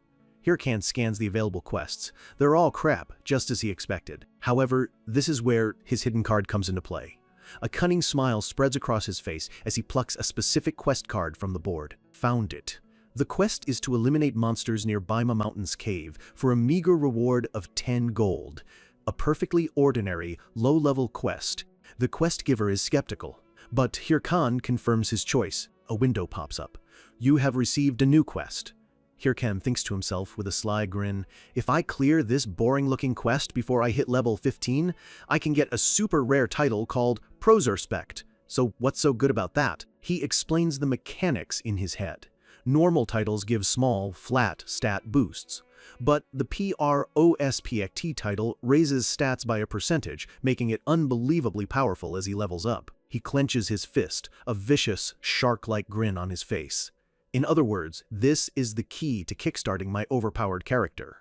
Speaker 1: Hirkan scans the available quests. They're all crap, just as he expected. However, this is where his hidden card comes into play. A cunning smile spreads across his face as he plucks a specific quest card from the board. Found it. The quest is to eliminate monsters near Bima Mountain's cave for a meager reward of 10 gold. A perfectly ordinary, low-level quest. The quest giver is skeptical, but Hirkan confirms his choice. A window pops up. You have received a new quest. Hirkan thinks to himself with a sly grin, if I clear this boring-looking quest before I hit level 15, I can get a super rare title called Protagonist. So what's so good about that? He explains the mechanics in his head. Normal titles give small, flat stat boosts, but the Prospect title raises stats by a percentage, making it unbelievably powerful as he levels up. He clenches his fist, a vicious, shark-like grin on his face. In other words, this is the key to kickstarting my overpowered character.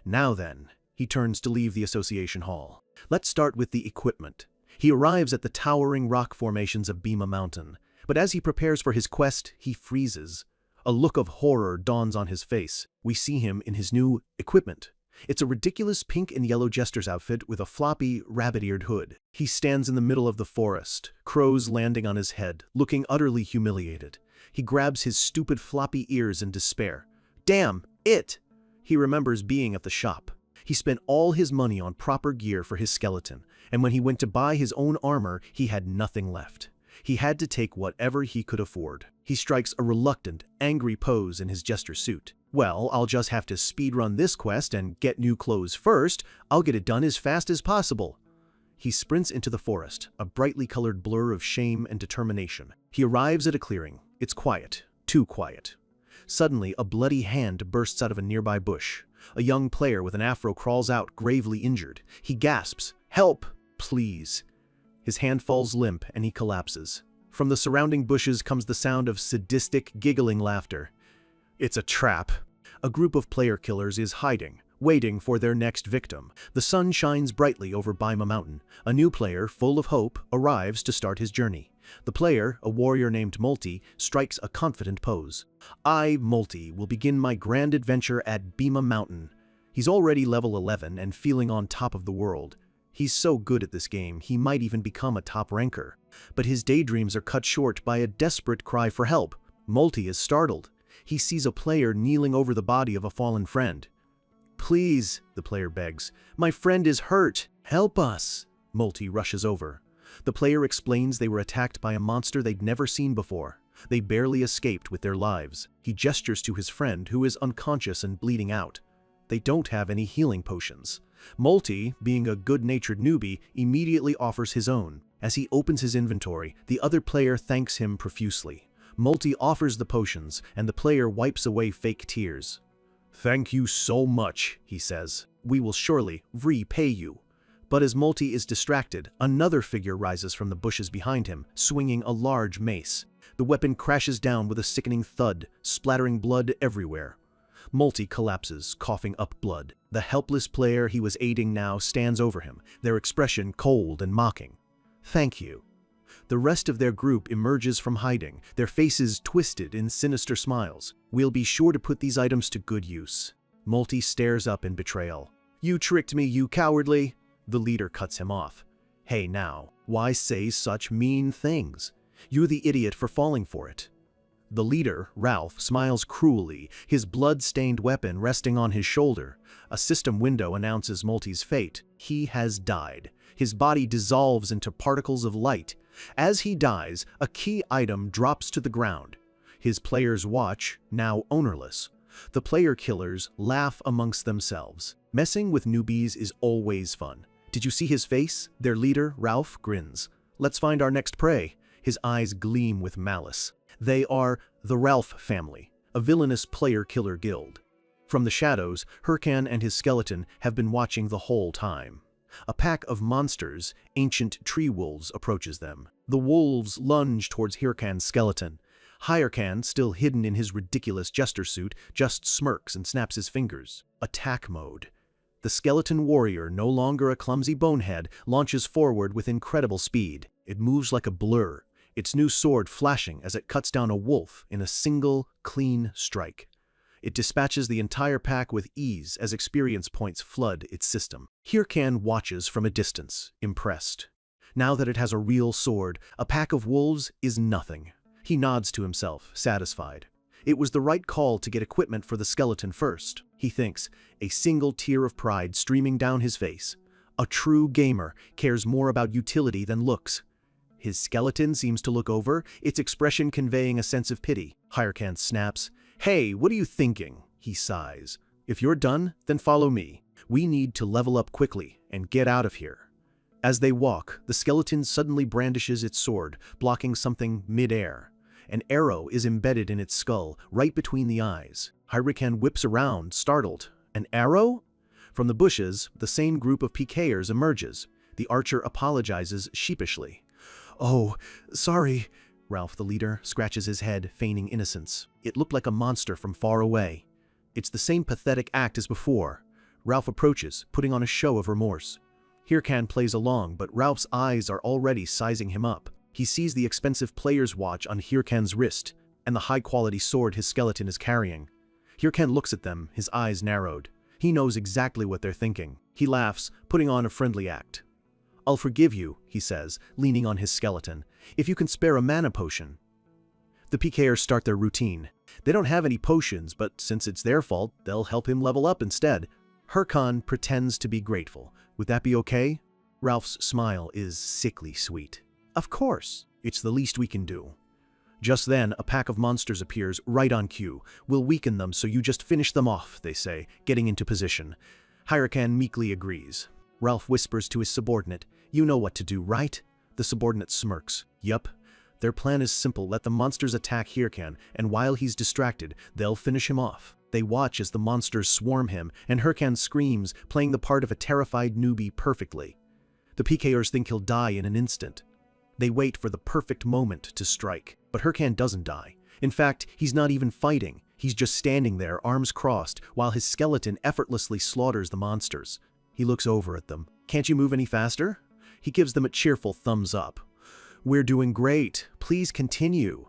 Speaker 1: Now then, he turns to leave the association hall. Let's start with the equipment. He arrives at the towering rock formations of Bima Mountain, but as he prepares for his quest, he freezes. A look of horror dawns on his face. We see him in his new equipment. It's a ridiculous pink and yellow jester's outfit with a floppy, rabbit-eared hood. He stands in the middle of the forest, crows landing on his head, looking utterly humiliated. He grabs his stupid floppy ears in despair. Damn, it! He remembers being at the shop. He spent all his money on proper gear for his skeleton, and when he went to buy his own armor, he had nothing left. He had to take whatever he could afford. He strikes a reluctant, angry pose in his jester suit. Well, I'll just have to speedrun this quest and get new clothes first. I'll get it done as fast as possible. He sprints into the forest, a brightly colored blur of shame and determination. He arrives at a clearing. It's quiet. Too quiet. Suddenly, a bloody hand bursts out of a nearby bush. A young player with an afro crawls out, gravely injured. He gasps, "Help, please." His hand falls limp and he collapses. From the surrounding bushes comes the sound of sadistic, giggling laughter. It's a trap. A group of player killers is hiding, waiting for their next victim. The sun shines brightly over Bima Mountain. A new player, full of hope, arrives to start his journey. The player, a warrior named Multi, strikes a confident pose. I, Multi, will begin my grand adventure at Bima Mountain. He's already level 11 and feeling on top of the world. He's so good at this game, he might even become a top ranker. But his daydreams are cut short by a desperate cry for help. Multi is startled. He sees a player kneeling over the body of a fallen friend. Please, the player begs. My friend is hurt. Help us. Multi rushes over. The player explains they were attacked by a monster they'd never seen before. They barely escaped with their lives. He gestures to his friend, who is unconscious and bleeding out. They don't have any healing potions. Multi, being a good-natured newbie, immediately offers his own. As he opens his inventory, the other player thanks him profusely. Multi offers the potions, and the player wipes away fake tears. Thank you so much, he says. We will surely repay you. But as Multi is distracted, another figure rises from the bushes behind him, swinging a large mace. The weapon crashes down with a sickening thud, splattering blood everywhere. Multi collapses, coughing up blood. The helpless player he was aiding now stands over him, their expression cold and mocking. Thank you. The rest of their group emerges from hiding, their faces twisted in sinister smiles. We'll be sure to put these items to good use. Multi stares up in betrayal. You tricked me, you cowardly! The leader cuts him off. Hey now, why say such mean things? You're the idiot for falling for it. The leader, Ralph, smiles cruelly, his blood-stained weapon resting on his shoulder. A system window announces Multi's fate. He has died. His body dissolves into particles of light. As he dies, a key item drops to the ground. His players watch, now ownerless. The player killers laugh amongst themselves. Messing with newbies is always fun. Did you see his face? Their leader, Ralph, grins. Let's find our next prey. His eyes gleam with malice. They are the Ralph family, a villainous player-killer guild. From the shadows, Hirkan and his skeleton have been watching the whole time. A pack of monsters, ancient tree wolves, approaches them. The wolves lunge towards Hirkan's skeleton. Hirkan, still hidden in his ridiculous jester suit, just smirks and snaps his fingers. Attack mode. The skeleton warrior, no longer a clumsy bonehead, launches forward with incredible speed. It moves like a blur, its new sword flashing as it cuts down a wolf in a single, clean strike. It dispatches the entire pack with ease as experience points flood its system. Hirkan watches from a distance, impressed. Now that it has a real sword, a pack of wolves is nothing. He nods to himself, satisfied. It was the right call to get equipment for the skeleton first, he thinks, a single tear of pride streaming down his face. A true gamer cares more about utility than looks. His skeleton seems to look over, its expression conveying a sense of pity. Hirkan snaps. "Hey, what are you thinking?" he sighs. "If you're done, then follow me. We need to level up quickly and get out of here." As they walk, the skeleton suddenly brandishes its sword, blocking something mid-air. An arrow is embedded in its skull, right between the eyes. Hirkan whips around, startled. "An arrow?" From the bushes, the same group of PKers emerges. The archer apologizes sheepishly. "Oh, sorry." Ralph, the leader, scratches his head, feigning innocence. It looked like a monster from far away. It's the same pathetic act as before. Ralph approaches, putting on a show of remorse. Hirkan plays along, but Ralph's eyes are already sizing him up. He sees the expensive player's watch on Hirkan's wrist, and the high-quality sword his skeleton is carrying. Hirkan looks at them, his eyes narrowed. He knows exactly what they're thinking. He laughs, putting on a friendly act. "I'll forgive you," he says, leaning on his skeleton, "if you can spare a mana potion." The PKers start their routine. They don't have any potions, but since it's their fault, they'll help him level up instead. Hirkan pretends to be grateful. "Would that be okay?" Ralph's smile is sickly sweet. "Of course. It's the least we can do." Just then, a pack of monsters appears right on cue. "We'll weaken them, so you just finish them off," they say, getting into position. Hirkan meekly agrees. Ralph whispers to his subordinate, "You know what to do, right?" The subordinate smirks. "Yup. Their plan is simple. Let the monsters attack Hirkan, and while he's distracted, they'll finish him off." They watch as the monsters swarm him, and Hirkan screams, playing the part of a terrified newbie perfectly. The PKers think he'll die in an instant. They wait for the perfect moment to strike, but Hirkan doesn't die. In fact, he's not even fighting. He's just standing there, arms crossed, while his skeleton effortlessly slaughters the monsters. He looks over at them. "Can't you move any faster?" He gives them a cheerful thumbs up. "We're doing great. Please continue."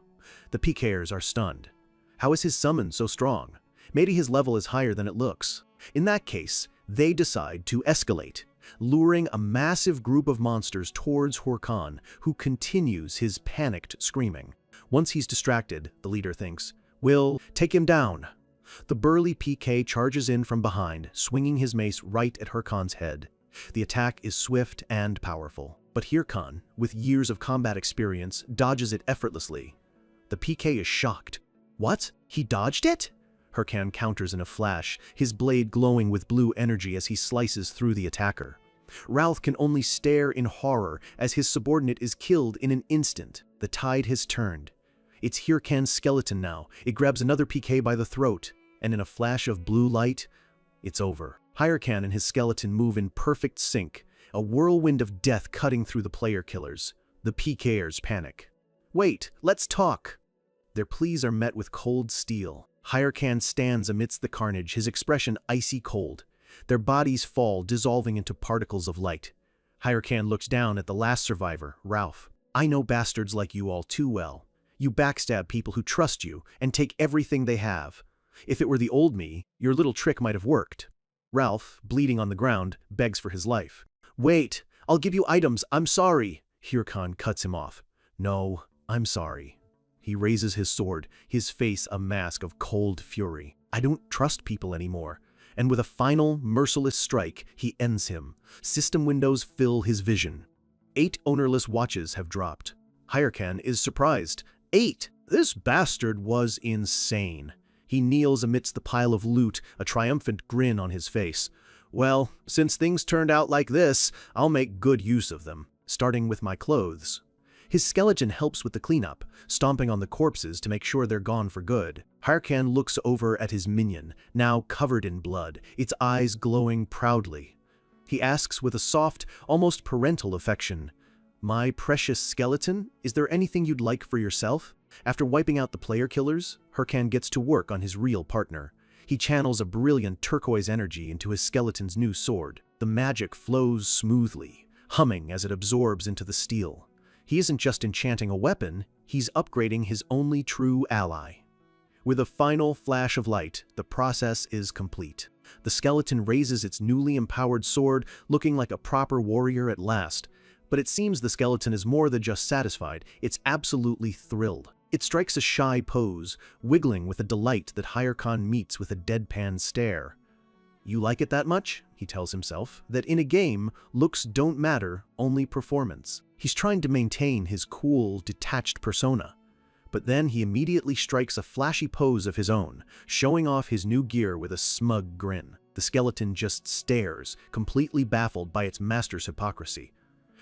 Speaker 1: The PKers are stunned. How is his summon so strong? Maybe his level is higher than it looks. In that case, they decide to escalate, luring a massive group of monsters towards Hirkan, who continues his panicked screaming. Once he's distracted, the leader thinks, "We'll take him down." The burly PK charges in from behind, swinging his mace right at Hirkan's head. The attack is swift and powerful, but Hirkan, with years of combat experience, dodges it effortlessly. The PK is shocked. "What? He dodged it?" Hirkan counters in a flash, his blade glowing with blue energy as he slices through the attacker. Ralph can only stare in horror as his subordinate is killed in an instant. The tide has turned. It's Hirkan's skeleton now. It grabs another PK by the throat, and in a flash of blue light, it's over. Hirkan and his skeleton move in perfect sync, a whirlwind of death cutting through the player killers. The PKers panic. "Wait, let's talk." Their pleas are met with cold steel. Hirkan stands amidst the carnage, his expression icy cold. Their bodies fall, dissolving into particles of light. Hirkan looks down at the last survivor, Ralph. "I know bastards like you all too well. You backstab people who trust you and take everything they have. If it were the old me, your little trick might have worked." Ralph, bleeding on the ground, begs for his life. "Wait, I'll give you items, I'm sorry." Hirkan cuts him off. "No, I'm sorry." He raises his sword, his face a mask of cold fury. "I don't trust people anymore." And with a final, merciless strike, he ends him. System windows fill his vision. 8 ownerless watches have dropped. Hirkan is surprised. 8! This bastard was insane. He kneels amidst the pile of loot, a triumphant grin on his face. "Well, since things turned out like this, I'll make good use of them, starting with my clothes." His skeleton helps with the cleanup, stomping on the corpses to make sure they're gone for good. Hirkan looks over at his minion, now covered in blood, its eyes glowing proudly. He asks with a soft, almost parental affection, "My precious skeleton, is there anything you'd like for yourself?" After wiping out the player killers, Hirkan gets to work on his real partner. He channels a brilliant turquoise energy into his skeleton's new sword. The magic flows smoothly, humming as it absorbs into the steel. He isn't just enchanting a weapon, he's upgrading his only true ally. With a final flash of light, the process is complete. The skeleton raises its newly empowered sword, looking like a proper warrior at last. But it seems the skeleton is more than just satisfied, it's absolutely thrilled. It strikes a shy pose, wiggling with a delight that Hirakan meets with a deadpan stare. You like it that much? He tells himself that in a game, looks don't matter, only performance. He's trying to maintain his cool, detached persona. But then he immediately strikes a flashy pose of his own, showing off his new gear with a smug grin. The skeleton just stares, completely baffled by its master's hypocrisy.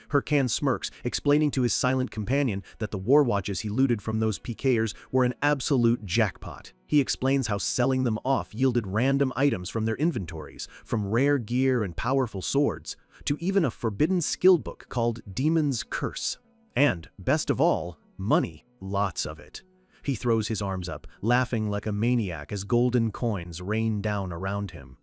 Speaker 1: Hirakan smirks, explaining to his silent companion that the war watches he looted from those PKers were an absolute jackpot. He explains how selling them off yielded random items from their inventories, from rare gear and powerful swords, to even a forbidden skill book called Demon's Curse. And, best of all, money. Lots of it. He throws his arms up, laughing like a maniac as golden coins rain down around him.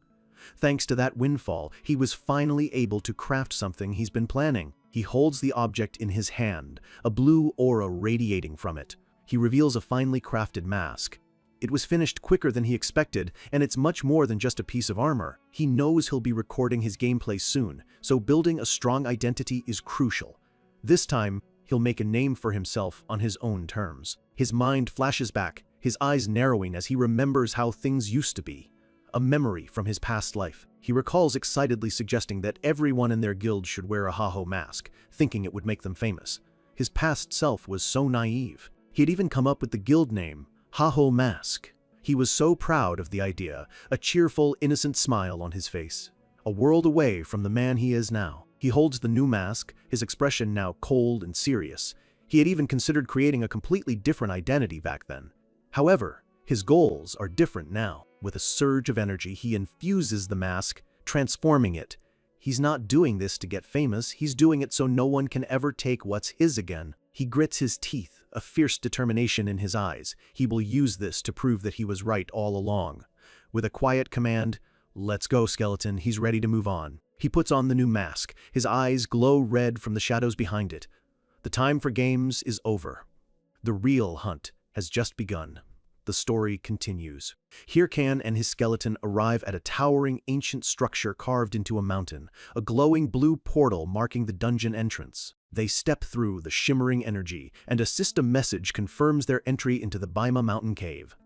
Speaker 1: Thanks to that windfall, he was finally able to craft something he's been planning. He holds the object in his hand, a blue aura radiating from it. He reveals a finely crafted mask. It was finished quicker than he expected, and it's much more than just a piece of armor. He knows he'll be recording his gameplay soon, so building a strong identity is crucial. This time, he'll make a name for himself on his own terms. His mind flashes back, his eyes narrowing as he remembers how things used to be. A memory from his past life. He recalls excitedly suggesting that everyone in their guild should wear a Haho mask, thinking it would make them famous. His past self was so naive. He had even come up with the guild name, Haho Mask. He was so proud of the idea, a cheerful, innocent smile on his face. A world away from the man he is now. He holds the new mask, his expression now cold and serious. He had even considered creating a completely different identity back then. However, his goals are different now. With a surge of energy, he infuses the mask, transforming it. He's not doing this to get famous, he's doing it so no one can ever take what's his again. He grits his teeth, a fierce determination in his eyes. He will use this to prove that he was right all along. With a quiet command, "Let's go, skeleton," he's ready to move on. He puts on the new mask. His eyes glow red from the shadows behind it. The time for games is over. The real hunt has just begun. The story continues. Hirakan and his skeleton arrive at a towering ancient structure carved into a mountain, a glowing blue portal marking the dungeon entrance. They step through the shimmering energy, and a system message confirms their entry into the Baima mountain cave.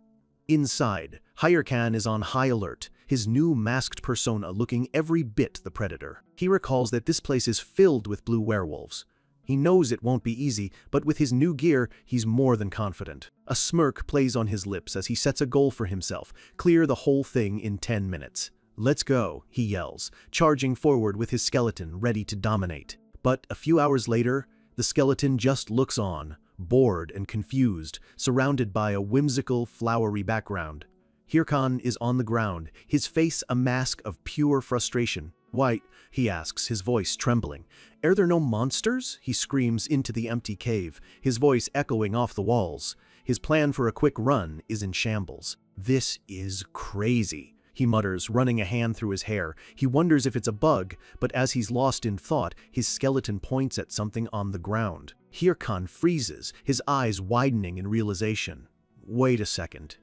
Speaker 1: Inside, Hirakan is on high alert, his new masked persona looking every bit the predator. He recalls that this place is filled with blue werewolves. He knows it won't be easy, but with his new gear, he's more than confident. A smirk plays on his lips as he sets a goal for himself, clear the whole thing in 10 minutes. "Let's go," he yells, charging forward with his skeleton ready to dominate. But a few hours later, the skeleton just looks on, bored and confused, surrounded by a whimsical, flowery background. Hirakan is on the ground, his face a mask of pure frustration. "Why?" he asks, his voice trembling. "Are there no monsters?" he screams into the empty cave, his voice echoing off the walls. His plan for a quick run is in shambles. "This is crazy," he mutters, running a hand through his hair. He wonders if it's a bug, but as he's lost in thought, his skeleton points at something on the ground. Hirakan freezes, his eyes widening in realization. Wait a second.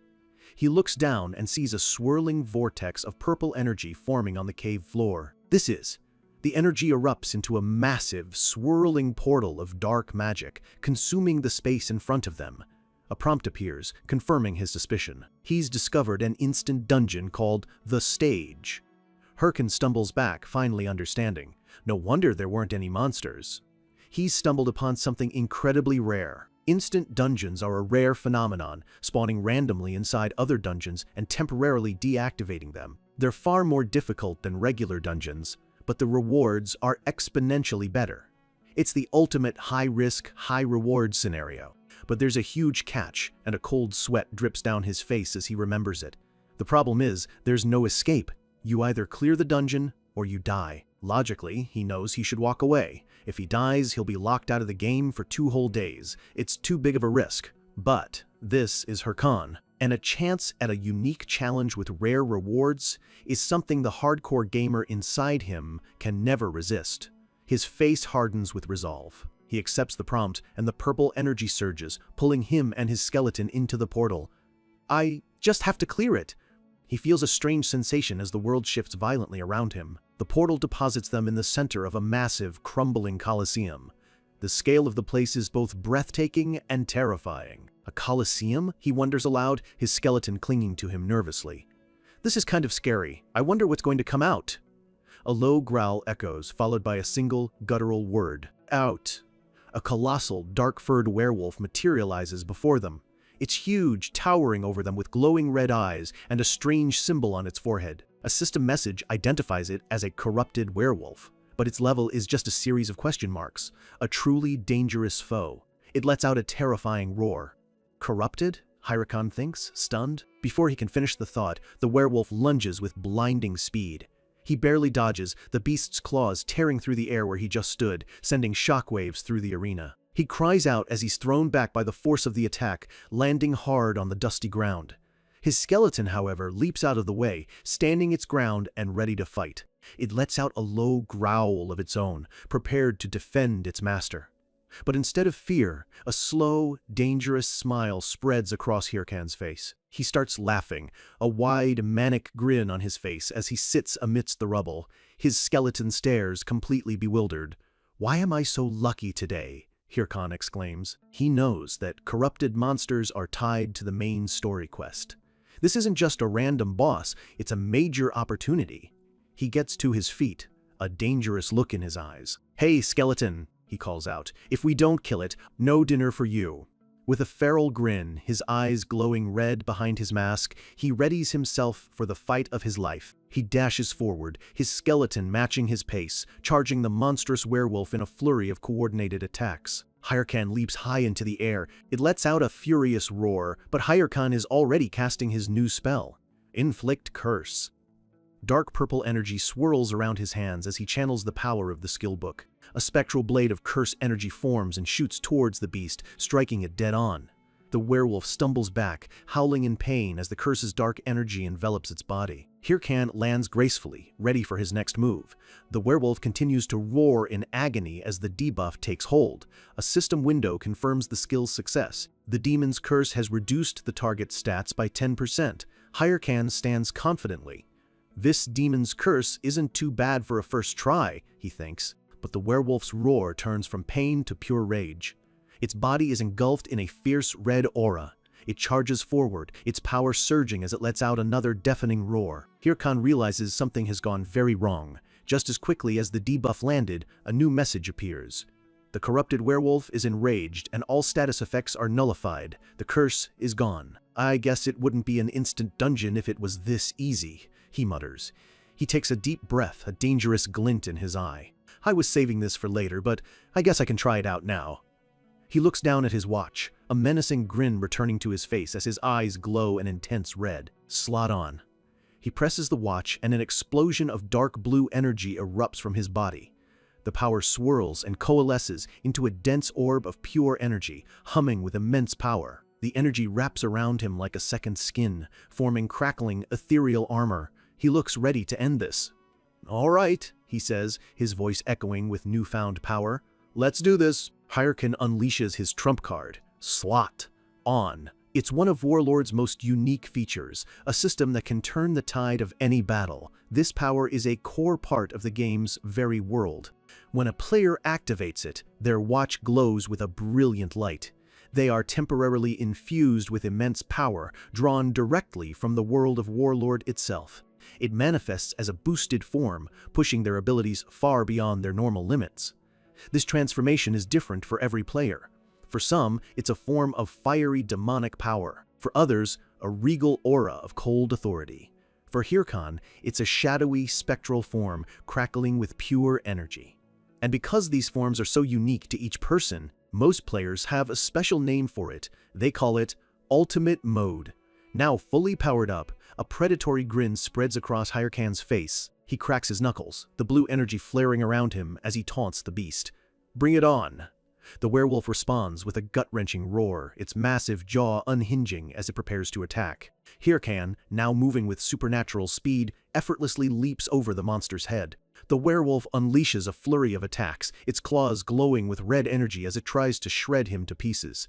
Speaker 1: He looks down and sees a swirling vortex of purple energy forming on the cave floor. The energy erupts into a massive, swirling portal of dark magic, consuming the space in front of them. A prompt appears, confirming his suspicion. He's discovered an instant dungeon called The Stage. Hirakan stumbles back, finally understanding. No wonder there weren't any monsters. He's stumbled upon something incredibly rare. Instant dungeons are a rare phenomenon, spawning randomly inside other dungeons and temporarily deactivating them. They're far more difficult than regular dungeons, but the rewards are exponentially better. It's the ultimate high-risk, high-reward scenario. But there's a huge catch, and a cold sweat drips down his face as he remembers it. The problem is, there's no escape. You either clear the dungeon, or you die. Logically, he knows he should walk away. If he dies, he'll be locked out of the game for 2 whole days. It's too big of a risk. But this is Hirakan, and a chance at a unique challenge with rare rewards is something the hardcore gamer inside him can never resist. His face hardens with resolve. He accepts the prompt, and the purple energy surges, pulling him and his skeleton into the portal. I just have to clear it. He feels a strange sensation as the world shifts violently around him. The portal deposits them in the center of a massive, crumbling coliseum. The scale of the place is both breathtaking and terrifying. A coliseum? He wonders aloud, his skeleton clinging to him nervously. This is kind of scary. I wonder what's going to come out. A low growl echoes, followed by a single, guttural word. Out. A colossal, dark-furred werewolf materializes before them. It's huge, towering over them with glowing red eyes and a strange symbol on its forehead. A system message identifies it as a corrupted werewolf, but its level is just a series of question marks. A truly dangerous foe. It lets out a terrifying roar. Corrupted? Hyrule thinks, stunned. Before he can finish the thought, the werewolf lunges with blinding speed. He barely dodges, the beast's claws tearing through the air where he just stood, sending shockwaves through the arena. He cries out as he's thrown back by the force of the attack, landing hard on the dusty ground. His skeleton, however, leaps out of the way, standing its ground and ready to fight. It lets out a low growl of its own, prepared to defend its master. But instead of fear, a slow, dangerous smile spreads across Hirkan's face. He starts laughing, a wide, manic grin on his face as he sits amidst the rubble. His skeleton stares, completely bewildered. "Why am I so lucky today?" Hirkan exclaims. He knows that corrupted monsters are tied to the main story quest. This isn't just a random boss, it's a major opportunity. He gets to his feet, a dangerous look in his eyes. "Hey, skeleton," he calls out. "If we don't kill it, no dinner for you." With a feral grin, his eyes glowing red behind his mask, he readies himself for the fight of his life. He dashes forward, his skeleton matching his pace, charging the monstrous werewolf in a flurry of coordinated attacks. Hirkan leaps high into the air. It lets out a furious roar, but Hirkan is already casting his new spell. Inflict Curse. Dark purple energy swirls around his hands as he channels the power of the skill book. A spectral blade of curse energy forms and shoots towards the beast, striking it dead on. The werewolf stumbles back, howling in pain as the curse's dark energy envelops its body. Hirkan lands gracefully, ready for his next move. The werewolf continues to roar in agony as the debuff takes hold. A system window confirms the skill's success. The demon's curse has reduced the target's stats by 10%. Hirkan stands confidently. This demon's curse isn't too bad for a first try, he thinks, but the werewolf's roar turns from pain to pure rage. Its body is engulfed in a fierce red aura. It charges forward, its power surging as it lets out another deafening roar. Hirkan realizes something has gone very wrong. Just as quickly as the debuff landed, a new message appears. The corrupted werewolf is enraged and all status effects are nullified. The curse is gone. "I guess it wouldn't be an instant dungeon if it was this easy," he mutters. He takes a deep breath, a dangerous glint in his eye. "I was saving this for later, but I guess I can try it out now." He looks down at his watch, a menacing grin returning to his face as his eyes glow an intense red. Slot on. He presses the watch and an explosion of dark blue energy erupts from his body. The power swirls and coalesces into a dense orb of pure energy, humming with immense power. The energy wraps around him like a second skin, forming crackling, ethereal armor. He looks ready to end this. "All right," he says, his voice echoing with newfound power. "Let's do this." Hirkan unleashes his trump card, Slot On. It's one of Warlord's most unique features, a system that can turn the tide of any battle. This power is a core part of the game's very world. When a player activates it, their watch glows with a brilliant light. They are temporarily infused with immense power, drawn directly from the world of Warlord itself. It manifests as a boosted form, pushing their abilities far beyond their normal limits. This transformation is different for every player. For some, it's a form of fiery demonic power. For others, a regal aura of cold authority. For Hirkan, it's a shadowy, spectral form, crackling with pure energy. And because these forms are so unique to each person, most players have a special name for it. They call it Ultimate Mode. Now fully powered up, a predatory grin spreads across Hirkan's face. He cracks his knuckles, the blue energy flaring around him as he taunts the beast. "Bring it on!" The werewolf responds with a gut-wrenching roar, its massive jaw unhinging as it prepares to attack. Hirkan, now moving with supernatural speed, effortlessly leaps over the monster's head. The werewolf unleashes a flurry of attacks, its claws glowing with red energy as it tries to shred him to pieces.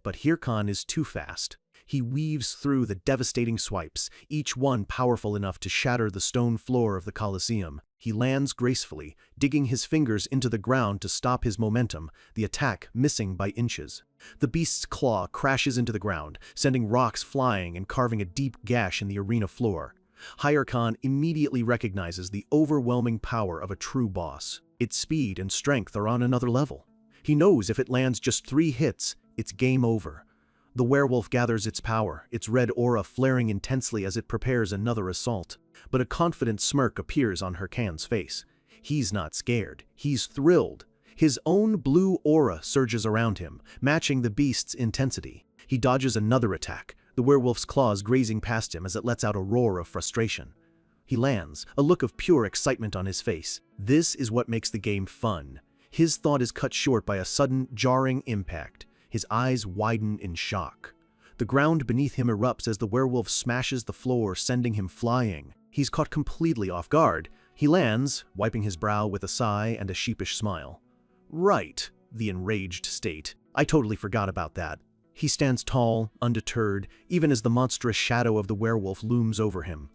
Speaker 1: But Hirkan is too fast. He weaves through the devastating swipes, each one powerful enough to shatter the stone floor of the Colosseum. He lands gracefully, digging his fingers into the ground to stop his momentum, the attack missing by inches. The beast's claw crashes into the ground, sending rocks flying and carving a deep gash in the arena floor. Khan immediately recognizes the overwhelming power of a true boss. Its speed and strength are on another level. He knows if it lands just 3 hits, it's game over. The werewolf gathers its power, its red aura flaring intensely as it prepares another assault. But a confident smirk appears on Khan's face. He's not scared, he's thrilled. His own blue aura surges around him, matching the beast's intensity. He dodges another attack, the werewolf's claws grazing past him as it lets out a roar of frustration. He lands, a look of pure excitement on his face. This is what makes the game fun. His thought is cut short by a sudden, jarring impact. His eyes widen in shock. The ground beneath him erupts as the werewolf smashes the floor, sending him flying. He's caught completely off guard. He lands, wiping his brow with a sigh and a sheepish smile. Right, the enraged state. I totally forgot about that. He stands tall, undeterred, even as the monstrous shadow of the werewolf looms over him.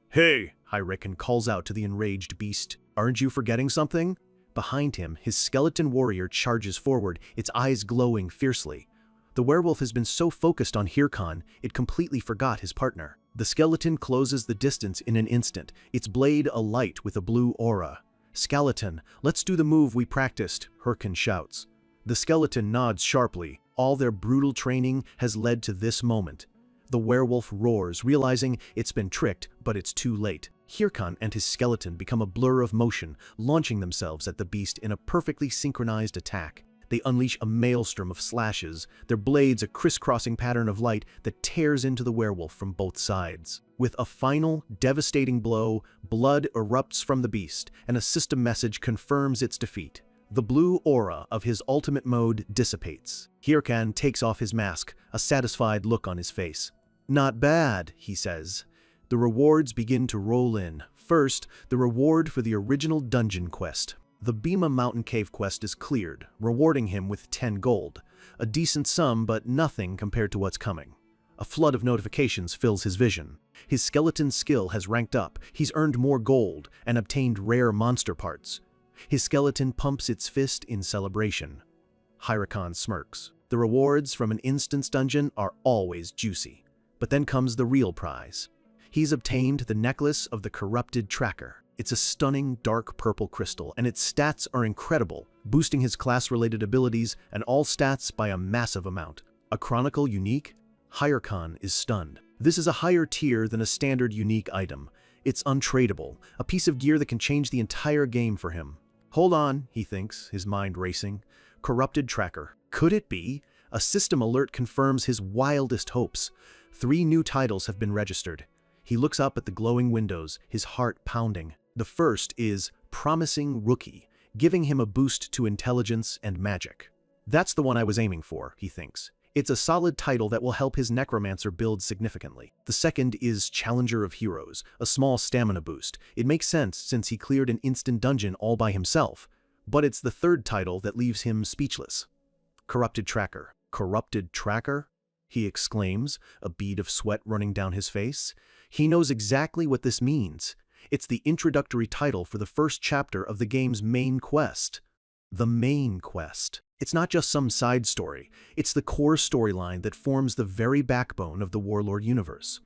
Speaker 1: Hey, Hyreken calls out to the enraged beast. Aren't you forgetting something? Behind him, his skeleton warrior charges forward, its eyes glowing fiercely. The werewolf has been so focused on Khan, it completely forgot his partner. The skeleton closes the distance in an instant, its blade alight with a blue aura. Skeleton, let's do the move we practiced, Khan shouts. The skeleton nods sharply. All their brutal training has led to this moment. The werewolf roars, realizing it's been tricked, but it's too late. Khan and his skeleton become a blur of motion, launching themselves at the beast in a perfectly synchronized attack. They unleash a maelstrom of slashes, their blades a crisscrossing pattern of light that tears into the werewolf from both sides. With a final, devastating blow, blood erupts from the beast, and a system message confirms its defeat. The blue aura of his ultimate mode dissipates. Khan takes off his mask, a satisfied look on his face. Not bad, he says. The rewards begin to roll in. First, the reward for the original dungeon quest. The Bhima Mountain Cave quest is cleared, rewarding him with 10 gold. A decent sum, but nothing compared to what's coming. A flood of notifications fills his vision. His skeleton skill has ranked up, he's earned more gold, and obtained rare monster parts. His skeleton pumps its fist in celebration. Khan smirks. The rewards from an instance dungeon are always juicy. But then comes the real prize. He's obtained the necklace of the corrupted tracker. It's a stunning dark purple crystal, and its stats are incredible, boosting his class-related abilities and all stats by a massive amount. A chronicle unique? Khan is stunned. This is a higher tier than a standard unique item. It's untradeable, a piece of gear that can change the entire game for him. Hold on, he thinks, his mind racing. Corrupted tracker. Could it be? A system alert confirms his wildest hopes. 3 new titles have been registered. He looks up at the glowing windows, his heart pounding. The first is Promising Rookie, giving him a boost to intelligence and magic. That's the one I was aiming for, he thinks. It's a solid title that will help his necromancer build significantly. The second is Challenger of Heroes, a small stamina boost. It makes sense since he cleared an instant dungeon all by himself. But it's the third title that leaves him speechless. Corrupted Tracker. Corrupted Tracker? He exclaims, a bead of sweat running down his face. He knows exactly what this means. It's the introductory title for the first chapter of the game's main quest. The main quest. It's not just some side story, it's the core storyline that forms the very backbone of the Warlord universe.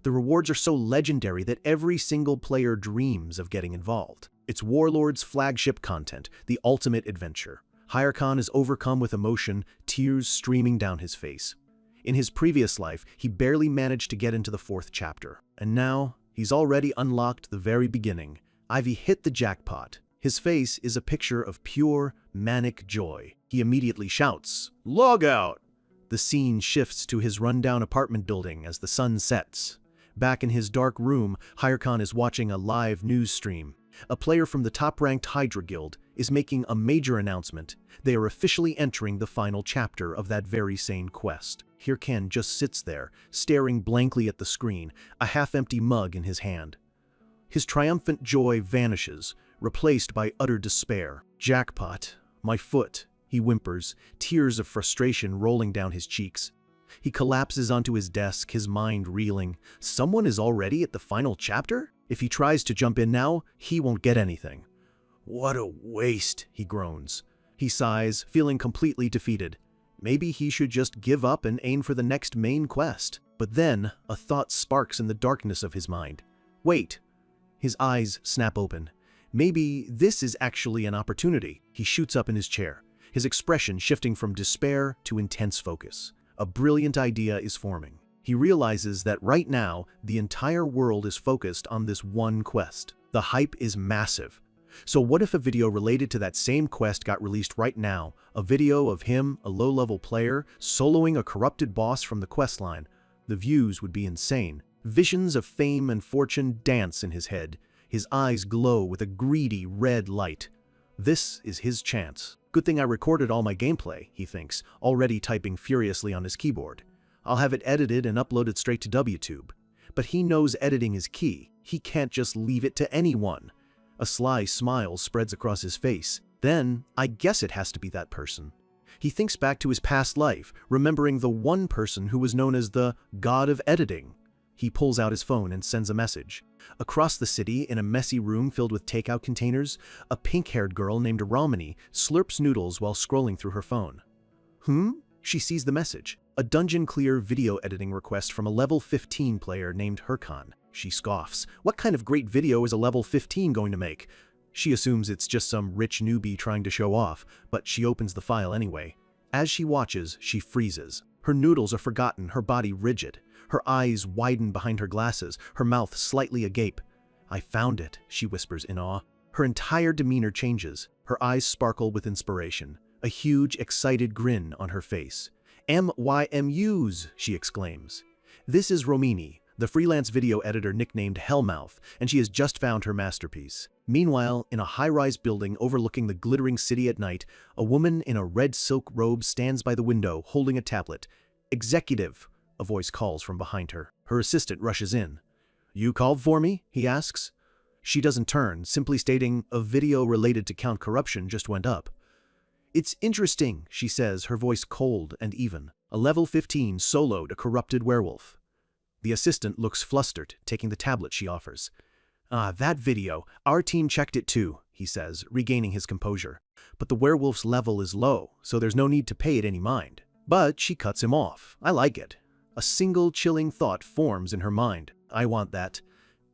Speaker 1: The rewards are so legendary that every single player dreams of getting involved. It's Warlord's flagship content, the ultimate adventure. Khan is overcome with emotion, tears streaming down his face. In his previous life, he barely managed to get into the 4th chapter. And now, he's already unlocked the very beginning. Ivy hit the jackpot. His face is a picture of pure, manic joy. He immediately shouts, "Log out!" The scene shifts to his rundown apartment building as the sun sets. Back in his dark room, Khan is watching a live news stream. A player from the top-ranked Hydra Guild is making a major announcement. They are officially entering the final chapter of that very sane quest. Khan just sits there, staring blankly at the screen, a half-empty mug in his hand. His triumphant joy vanishes, replaced by utter despair. Jackpot, my foot, he whimpers, tears of frustration rolling down his cheeks. He collapses onto his desk, his mind reeling. Someone is already at the final chapter? If he tries to jump in now, he won't get anything. What a waste, he groans. He sighs, feeling completely defeated. Maybe he should just give up and aim for the next main quest. But then, a thought sparks in the darkness of his mind. Wait. His eyes snap open. Maybe this is actually an opportunity. He shoots up in his chair, his expression shifting from despair to intense focus. A brilliant idea is forming. He realizes that right now, the entire world is focused on this one quest. The hype is massive. So what if a video related to that same quest got released right now? A video of him, a low-level player, soloing a corrupted boss from the questline. The views would be insane. Visions of fame and fortune dance in his head. His eyes glow with a greedy red light. This is his chance. Good thing I recorded all my gameplay, he thinks, already typing furiously on his keyboard. I'll have it edited and uploaded straight to WTube. But he knows editing is key. He can't just leave it to anyone. A sly smile spreads across his face. Then, I guess it has to be that person. He thinks back to his past life, remembering the one person who was known as the God of Editing. He pulls out his phone and sends a message. Across the city, in a messy room filled with takeout containers, a pink-haired girl named Romani slurps noodles while scrolling through her phone. She sees the message. A dungeon-clear video editing request from a level 15 player named Herkan. She scoffs. What kind of great video is a level 15 going to make? She assumes it's just some rich newbie trying to show off, but she opens the file anyway. As she watches, she freezes. Her noodles are forgotten, her body rigid. Her eyes widen behind her glasses, her mouth slightly agape. I found it, she whispers in awe. Her entire demeanor changes. Her eyes sparkle with inspiration. A huge, excited grin on her face. MYMUs, she exclaims. This is Romini, the freelance video editor nicknamed Hellmouth, and she has just found her masterpiece. Meanwhile, in a high-rise building overlooking the glittering city at night, a woman in a red silk robe stands by the window, holding a tablet. Executive, a voice calls from behind her. Her assistant rushes in. You called for me? He asks. She doesn't turn, simply stating a video related to Count Corruption just went up. It's interesting, she says, her voice cold and even. A level 15 soloed a corrupted werewolf. The assistant looks flustered, taking the tablet she offers. That video. Our team checked it too, he says, regaining his composure. But the werewolf's level is low, so there's no need to pay it any mind. But she cuts him off. I like it. A single chilling thought forms in her mind. I want that.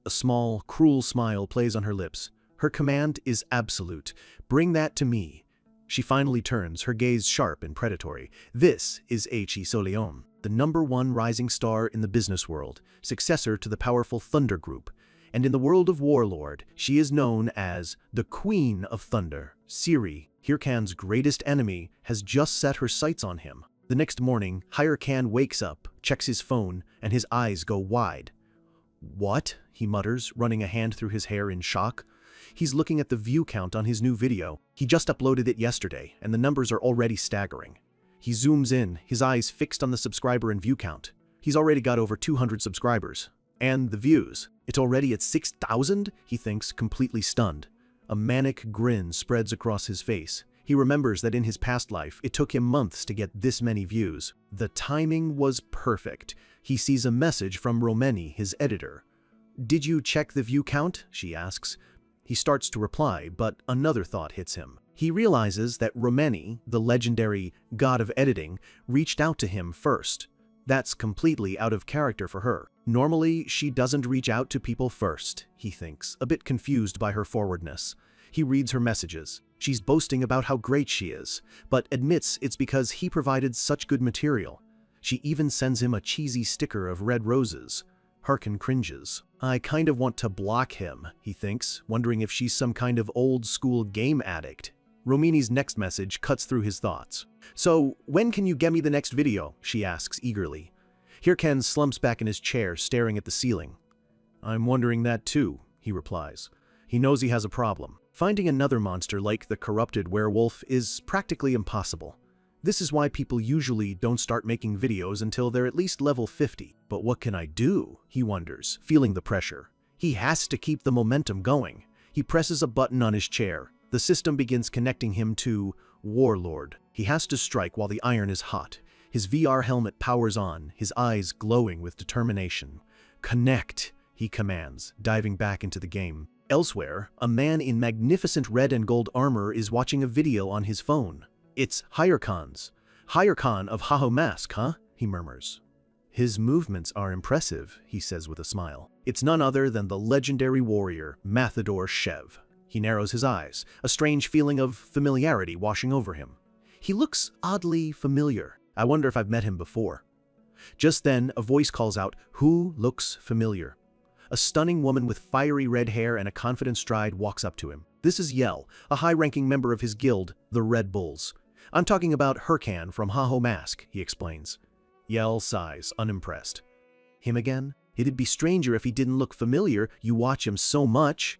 Speaker 1: A small, cruel smile plays on her lips. Her command is absolute. Bring that to me. She finally turns, her gaze sharp and predatory. This is H.E. Soleon, the #1 rising star in the business world, successor to the powerful Thunder Group. And in the world of Warlord, she is known as the Queen of Thunder. Siri, Hirkan's greatest enemy, has just set her sights on him. The next morning, Hirkan wakes up, checks his phone, and his eyes go wide. What? He mutters, running a hand through his hair in shock. He's looking at the view count on his new video. He just uploaded it yesterday, and the numbers are already staggering. He zooms in, his eyes fixed on the subscriber and view count. He's already got over 200 subscribers. And the views. It's already at 6,000, he thinks, completely stunned. A manic grin spreads across his face. He remembers that in his past life, it took him months to get this many views. The timing was perfect. He sees a message from Romeni, his editor. Did you check the view count? She asks. He starts to reply, but another thought hits him. He realizes that Romeni, the legendary God of Editing, reached out to him first. That's completely out of character for her. Normally, she doesn't reach out to people first, he thinks, a bit confused by her forwardness. He reads her messages. She's boasting about how great she is, but admits it's because he provided such good material. She even sends him a cheesy sticker of red roses. Harkin cringes. I kind of want to block him, he thinks, wondering if she's some kind of old-school game addict. Romini's next message cuts through his thoughts. So, when can you get me the next video? She asks eagerly. Hirkan slumps back in his chair, staring at the ceiling. I'm wondering that too, he replies. He knows he has a problem. Finding another monster like the corrupted werewolf is practically impossible. This is why people usually don't start making videos until they're at least level 50. But what can I do? He wonders, feeling the pressure. He has to keep the momentum going. He presses a button on his chair. The system begins connecting him to Warlord. He has to strike while the iron is hot. His VR helmet powers on, his eyes glowing with determination. "Connect," he commands, diving back into the game. Elsewhere, a man in magnificent red and gold armor is watching a video on his phone. "It's Hierokan's. Hierokan of Haho Mask, huh?" he murmurs. "His movements are impressive," he says with a smile. "It's none other than the legendary warrior, Mathador Shev." He narrows his eyes, a strange feeling of familiarity washing over him. He looks oddly familiar. I wonder if I've met him before. Just then, a voice calls out, "Who looks familiar?" A stunning woman with fiery red hair and a confident stride walks up to him. This is Yell, a high-ranking member of his guild, the Red Bulls. "I'm talking about Hyrcan from Haho Mask," he explains. Yell sighs, unimpressed. "Him again? It'd be stranger if he didn't look familiar. You watch him so much."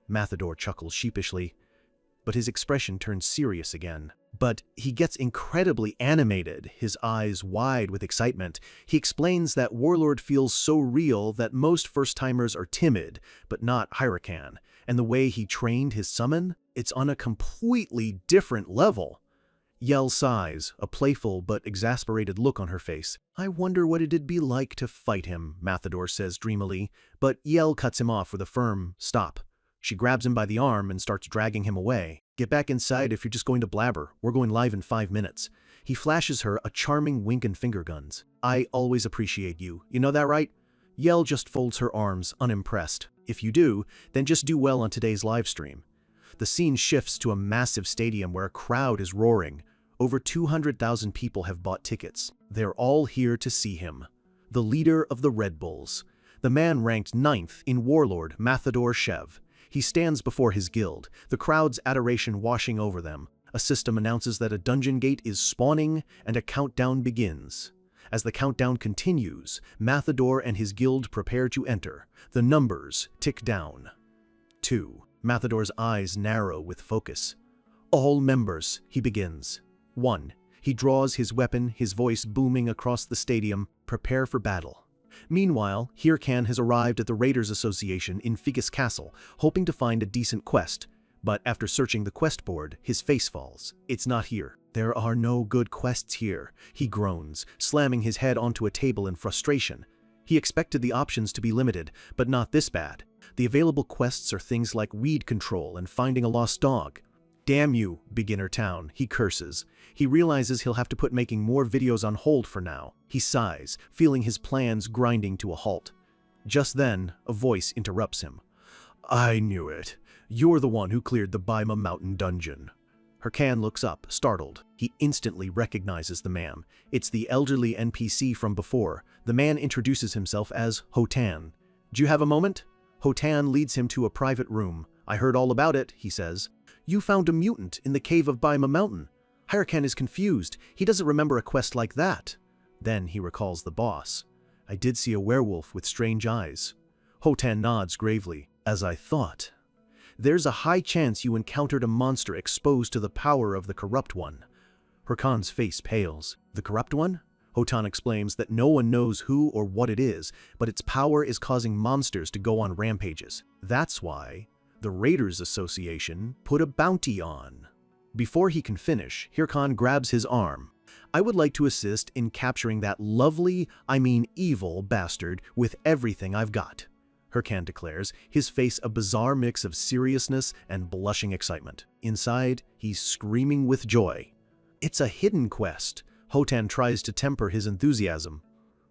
Speaker 1: Mathador chuckles sheepishly, but his expression turns serious again. But he gets incredibly animated, his eyes wide with excitement. He explains that Warlord feels so real that most first-timers are timid, but not Hyrcan. And the way he trained his summon, it's on a completely different level. Yell sighs, a playful but exasperated look on her face. "I wonder what it'd be like to fight him," Mathador says dreamily, but Yell cuts him off with a firm stop. She grabs him by the arm and starts dragging him away. "Get back inside if you're just going to blabber. We're going live in 5 minutes. He flashes her a charming wink and finger guns. "I always appreciate you. You know that, right?" Yell just folds her arms, unimpressed. "If you do, then just do well on today's live stream." The scene shifts to a massive stadium where a crowd is roaring. Over 200,000 people have bought tickets. They're all here to see him. The leader of the Red Bulls. The man ranked 9th in Warlord, Mathador Shev. He stands before his guild, the crowd's adoration washing over them. A system announces that a dungeon gate is spawning and a countdown begins. As the countdown continues, Mathador and his guild prepare to enter. The numbers tick down. 2. Mathador's eyes narrow with focus. "All members," he begins. 1. He draws his weapon, his voice booming across the stadium. "Prepare for battle." Meanwhile, Hyrcan has arrived at the Raiders Association in Figus Castle, hoping to find a decent quest. But after searching the quest board, his face falls. It's not here. "There are no good quests here," he groans, slamming his head onto a table in frustration. He expected the options to be limited, but not this bad. The available quests are things like weed control and finding a lost dog. "Damn you, beginner town," he curses. He realizes he'll have to put making more videos on hold for now. He sighs, feeling his plans grinding to a halt. Just then, a voice interrupts him. "I knew it. You're the one who cleared the Baima Mountain dungeon." Hyrcan looks up, startled. He instantly recognizes the man. It's the elderly NPC from before. The man introduces himself as Hotan. "Do you have a moment?" Hotan leads him to a private room. "I heard all about it," he says. "You found a mutant in the cave of Baima Mountain." Hyrcan is confused. He doesn't remember a quest like that. Then he recalls the boss. "I did see a werewolf with strange eyes." Hotan nods gravely. "As I thought. There's a high chance you encountered a monster exposed to the power of the Corrupt One." Hyrcan's face pales. "The Corrupt One?" Hotan explains that no one knows who or what it is, but its power is causing monsters to go on rampages. That's why the Raiders Association put a bounty on. Before he can finish, Hyrcan grabs his arm. "I would like to assist in capturing that lovely, evil bastard with everything I've got," Hyrcan declares, his face a bizarre mix of seriousness and blushing excitement. Inside, he's screaming with joy. "It's a hidden quest." Hotan tries to temper his enthusiasm.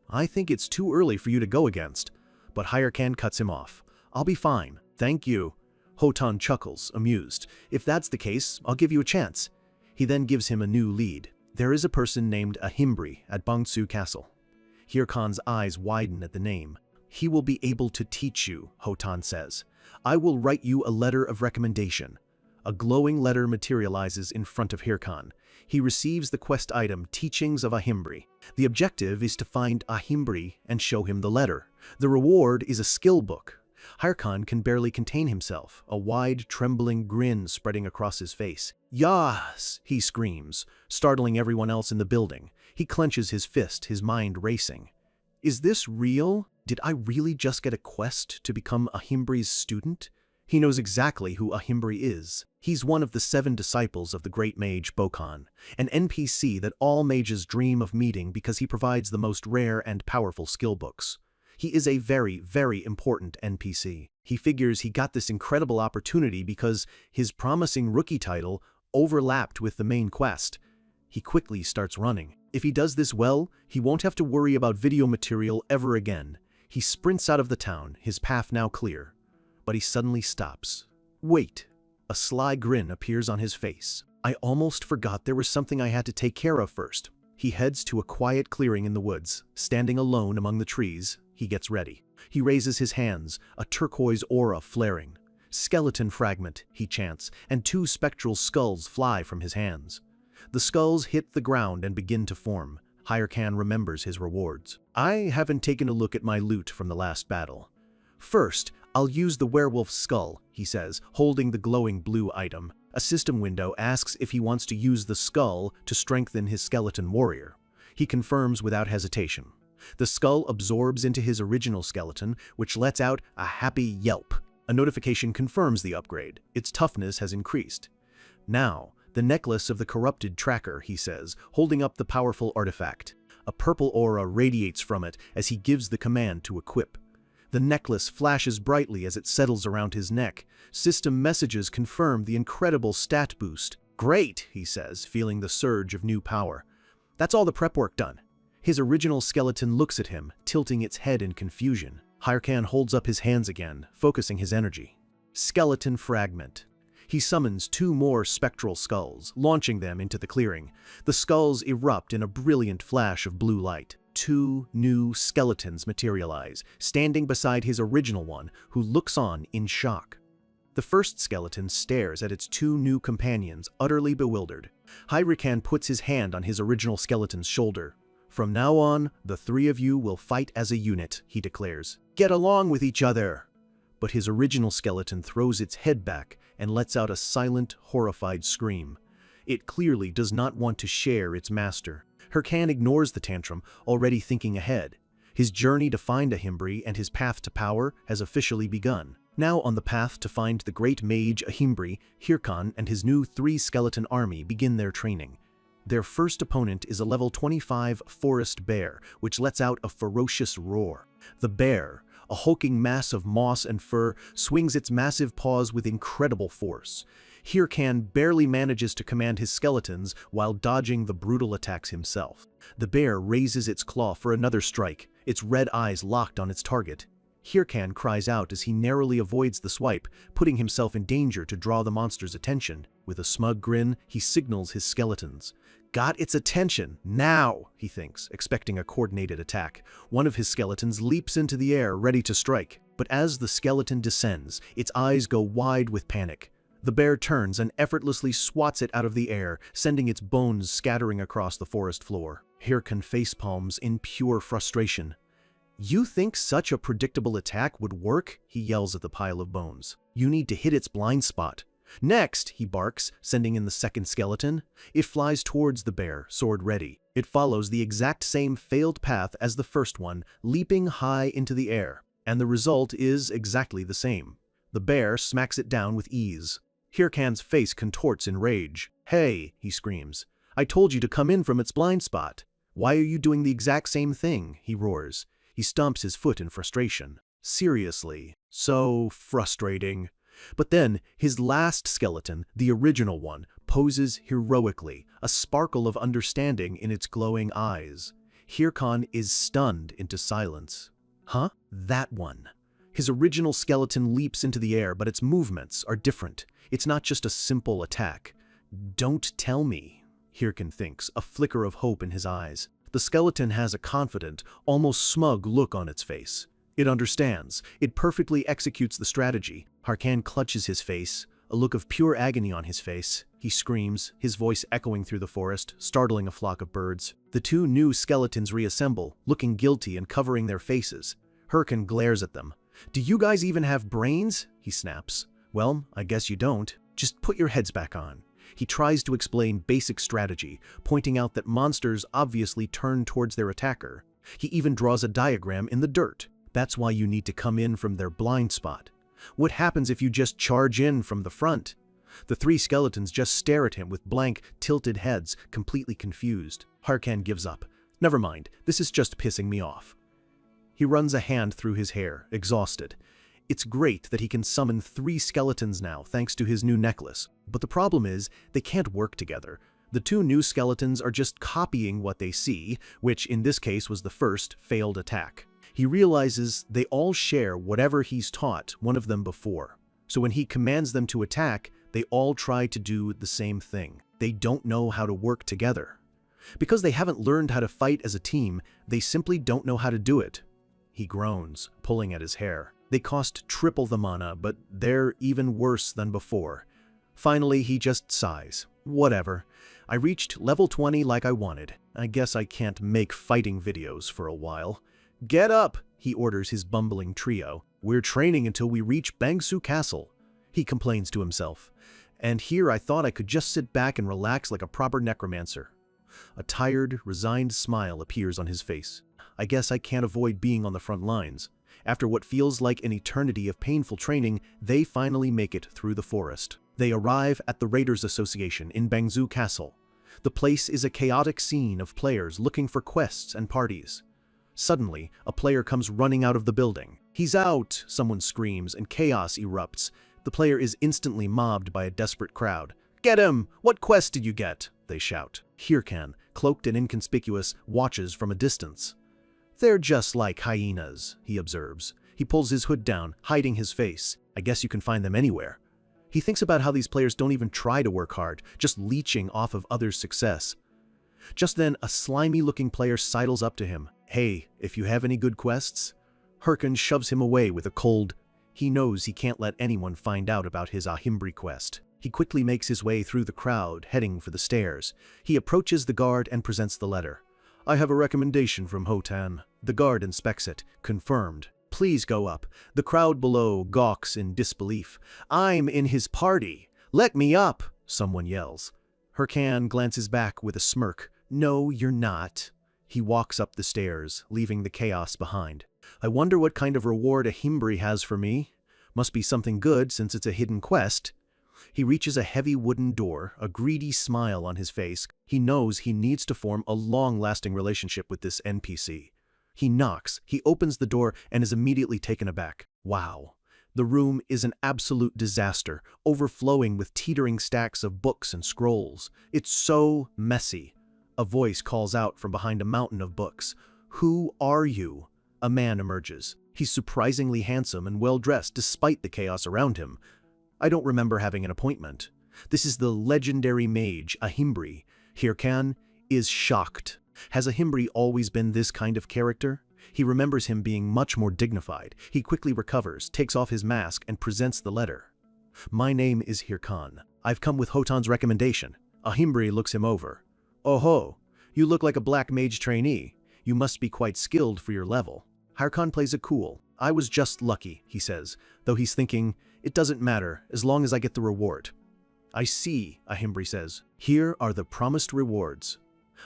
Speaker 1: "I think it's too early for you to go against." But Hyrcan cuts him off. "I'll be fine. Thank you." Hotan chuckles, amused. "If that's the case, I'll give you a chance." He then gives him a new lead. "There is a person named Ahimbri at Bangsu Castle." Hyrcan's eyes widen at the name. "He will be able to teach you," Hotan says. "I will write you a letter of recommendation." A glowing letter materializes in front of Hyrcan. He receives the quest item, Teachings of Ahimbri. The objective is to find Ahimbri and show him the letter. The reward is a skill book. Hyrcan can barely contain himself, a wide, trembling grin spreading across his face. "Yas!" he screams, startling everyone else in the building. He clenches his fist, his mind racing. Is this real? Did I really just get a quest to become Ahimbri's student? He knows exactly who Ahimbri is. He's one of the 7 disciples of the great mage Bokan, an NPC that all mages dream of meeting because he provides the most rare and powerful skill books. He is a very, very important NPC. He figures he got this incredible opportunity because his promising rookie title overlapped with the main quest. He quickly starts running. If he does this well, he won't have to worry about video material ever again. He sprints out of the town, his path now clear. But he suddenly stops. Wait. A sly grin appears on his face. I almost forgot there was something I had to take care of first. He heads to a quiet clearing in the woods. Standing alone among the trees, he gets ready. He raises his hands, a turquoise aura flaring. Skeleton fragment, he chants, and 2 spectral skulls fly from his hands. The skulls hit the ground and begin to form. Hyrcan remembers his rewards. I haven't taken a look at my loot from the last battle. First, I'll use the werewolf's skull, he says, holding the glowing blue item. A system window asks if he wants to use the skull to strengthen his skeleton warrior. He confirms without hesitation. The skull absorbs into his original skeleton, which lets out a happy yelp. A notification confirms the upgrade. Its toughness has increased. Now, the necklace of the corrupted tracker, he says, holding up the powerful artifact. A purple aura radiates from it as he gives the command to equip. The necklace flashes brightly as it settles around his neck. System messages confirm the incredible stat boost. Great, he says, feeling the surge of new power. That's all the prep work done. His original skeleton looks at him, tilting its head in confusion. Hyrcan holds up his hands again, focusing his energy. Skeleton fragment. He summons 2 more spectral skulls, launching them into the clearing. The skulls erupt in a brilliant flash of blue light. 2 new skeletons materialize, standing beside his original one, who looks on in shock. The first skeleton stares at its 2 new companions, utterly bewildered. Hyrcan puts his hand on his original skeleton's shoulder. From now on, the 3 of you will fight as a unit, he declares. Get along with each other! But his original skeleton throws its head back and lets out a silent, horrified scream. It clearly does not want to share its master. Hyrcan ignores the tantrum, already thinking ahead. His journey to find Ahimbri and his path to power has officially begun. Now on the path to find the great mage Ahimbri, Hyrcan and his new 3-skeleton army begin their training. Their first opponent is a level 25 forest bear, which lets out a ferocious roar. The bear, a hulking mass of moss and fur, swings its massive paws with incredible force. Hyrcan barely manages to command his skeletons while dodging the brutal attacks himself. The bear raises its claw for another strike, its red eyes locked on its target. Hyrcan cries out as he narrowly avoids the swipe, putting himself in danger to draw the monster's attention. With a smug grin, he signals his skeletons. Got its attention, now, he thinks, expecting a coordinated attack. One of his skeletons leaps into the air, ready to strike. But as the skeleton descends, its eyes go wide with panic. The bear turns and effortlessly swats it out of the air, sending its bones scattering across the forest floor. Hyrcan facepalms in pure frustration. You think such a predictable attack would work? He yells at the pile of bones. You need to hit its blind spot. Next, he barks, sending in the second skeleton. It flies towards the bear, sword ready. It follows the exact same failed path as the first one, leaping high into the air. And the result is exactly the same. The bear smacks it down with ease. Hyrcan's face contorts in rage. Hey, he screams. I told you to come in from its blind spot. Why are you doing the exact same thing? He roars. He stomps his foot in frustration. Seriously, so frustrating. But then, his last skeleton, the original one, poses heroically, a sparkle of understanding in its glowing eyes. Hyrcan is stunned into silence. Huh? That one. His original skeleton leaps into the air, but its movements are different. It's not just a simple attack. Don't tell me, Hyrcan thinks, a flicker of hope in his eyes. The skeleton has a confident, almost smug look on its face. It understands. It perfectly executes the strategy. Hyrcan clutches his face, a look of pure agony on his face. He screams, his voice echoing through the forest, startling a flock of birds. The 2 new skeletons reassemble, looking guilty and covering their faces. Hyrcan glares at them. Do you guys even have brains? He snaps. Well, I guess you don't. Just put your heads back on. He tries to explain basic strategy, pointing out that monsters obviously turn towards their attacker. He even draws a diagram in the dirt. That's why you need to come in from their blind spot. What happens if you just charge in from the front? The three skeletons just stare at him with blank, tilted heads, completely confused. Harkan gives up. Never mind, this is just pissing me off. He runs a hand through his hair, exhausted. It's great that he can summon 3 skeletons now thanks to his new necklace, but the problem is they can't work together. The 2 new skeletons are just copying what they see, which in this case was the first failed attack. He realizes they all share whatever he's taught one of them before. So when he commands them to attack, they all try to do the same thing. They don't know how to work together. Because they haven't learned how to fight as a team, they simply don't know how to do it. He groans, pulling at his hair. They cost triple the mana, but they're even worse than before. Finally, he just sighs. Whatever. I reached level 20 like I wanted. I guess I can't make fighting videos for a while. Get up, he orders his bumbling trio. We're training until we reach Bangsu Castle, he complains to himself. And here I thought I could just sit back and relax like a proper necromancer. A tired, resigned smile appears on his face. I guess I can't avoid being on the front lines. After what feels like an eternity of painful training, they finally make it through the forest. They arrive at the Raiders Association in Bangsu Castle. The place is a chaotic scene of players looking for quests and parties. Suddenly, a player comes running out of the building. He's out, someone screams, and chaos erupts. The player is instantly mobbed by a desperate crowd. Get him! What quest did you get? They shout. Hirkan, cloaked and inconspicuous, watches from a distance. They're just like hyenas, he observes. He pulls his hood down, hiding his face. I guess you can find them anywhere. He thinks about how these players don't even try to work hard, just leeching off of others' success. Just then, a slimy-looking player sidles up to him. Hey, if you have any good quests? Hirkan shoves him away with a cold. He knows he can't let anyone find out about his Ahimbri quest. He quickly makes his way through the crowd, heading for the stairs. He approaches the guard and presents the letter. I have a recommendation from Hotan. The guard inspects it. Confirmed. Please go up. The crowd below gawks in disbelief. I'm in his party. Let me up, someone yells. Hirkan glances back with a smirk. No, you're not. He walks up the stairs, leaving the chaos behind. I wonder what kind of reward Ahimbri has for me. Must be something good since it's a hidden quest. He reaches a heavy wooden door, a greedy smile on his face. He knows he needs to form a long-lasting relationship with this NPC. He knocks, he opens the door, and is immediately taken aback. Wow. The room is an absolute disaster, overflowing with teetering stacks of books and scrolls. It's so messy. A voice calls out from behind a mountain of books. Who are you? A man emerges. He's surprisingly handsome and well-dressed despite the chaos around him. I don't remember having an appointment. This is the legendary mage, Ahimbri. Hirkan is shocked. Has Ahimbri always been this kind of character? He remembers him being much more dignified. He quickly recovers, takes off his mask, and presents the letter. My name is Hirkan. I've come with Hotan's recommendation. Ahimbri looks him over. Oh-ho, you look like a black mage trainee. You must be quite skilled for your level. Hirkan plays it cool. I was just lucky, he says, though he's thinking, it doesn't matter as long as I get the reward. I see, Ahimbri says. Here are the promised rewards.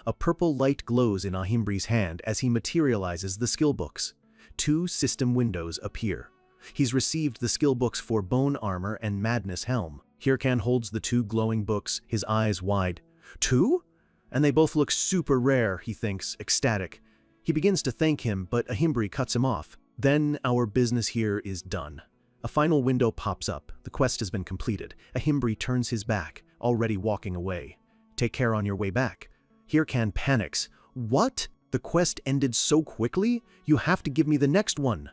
Speaker 1: A purple light glows in Ahimbri's hand as he materializes the skill books. 2 system windows appear. He's received the skill books for Bone Armor and Madness Helm. Hirkan holds the 2 glowing books, his eyes wide. 2? And they both look super rare, he thinks, ecstatic. He begins to thank him, but Ahimbri cuts him off. Then our business here is done. A final window pops up. The quest has been completed. Ahimbri turns his back, already walking away. Take care on your way back. Hirkan panics. What? The quest ended so quickly? You have to give me the next one.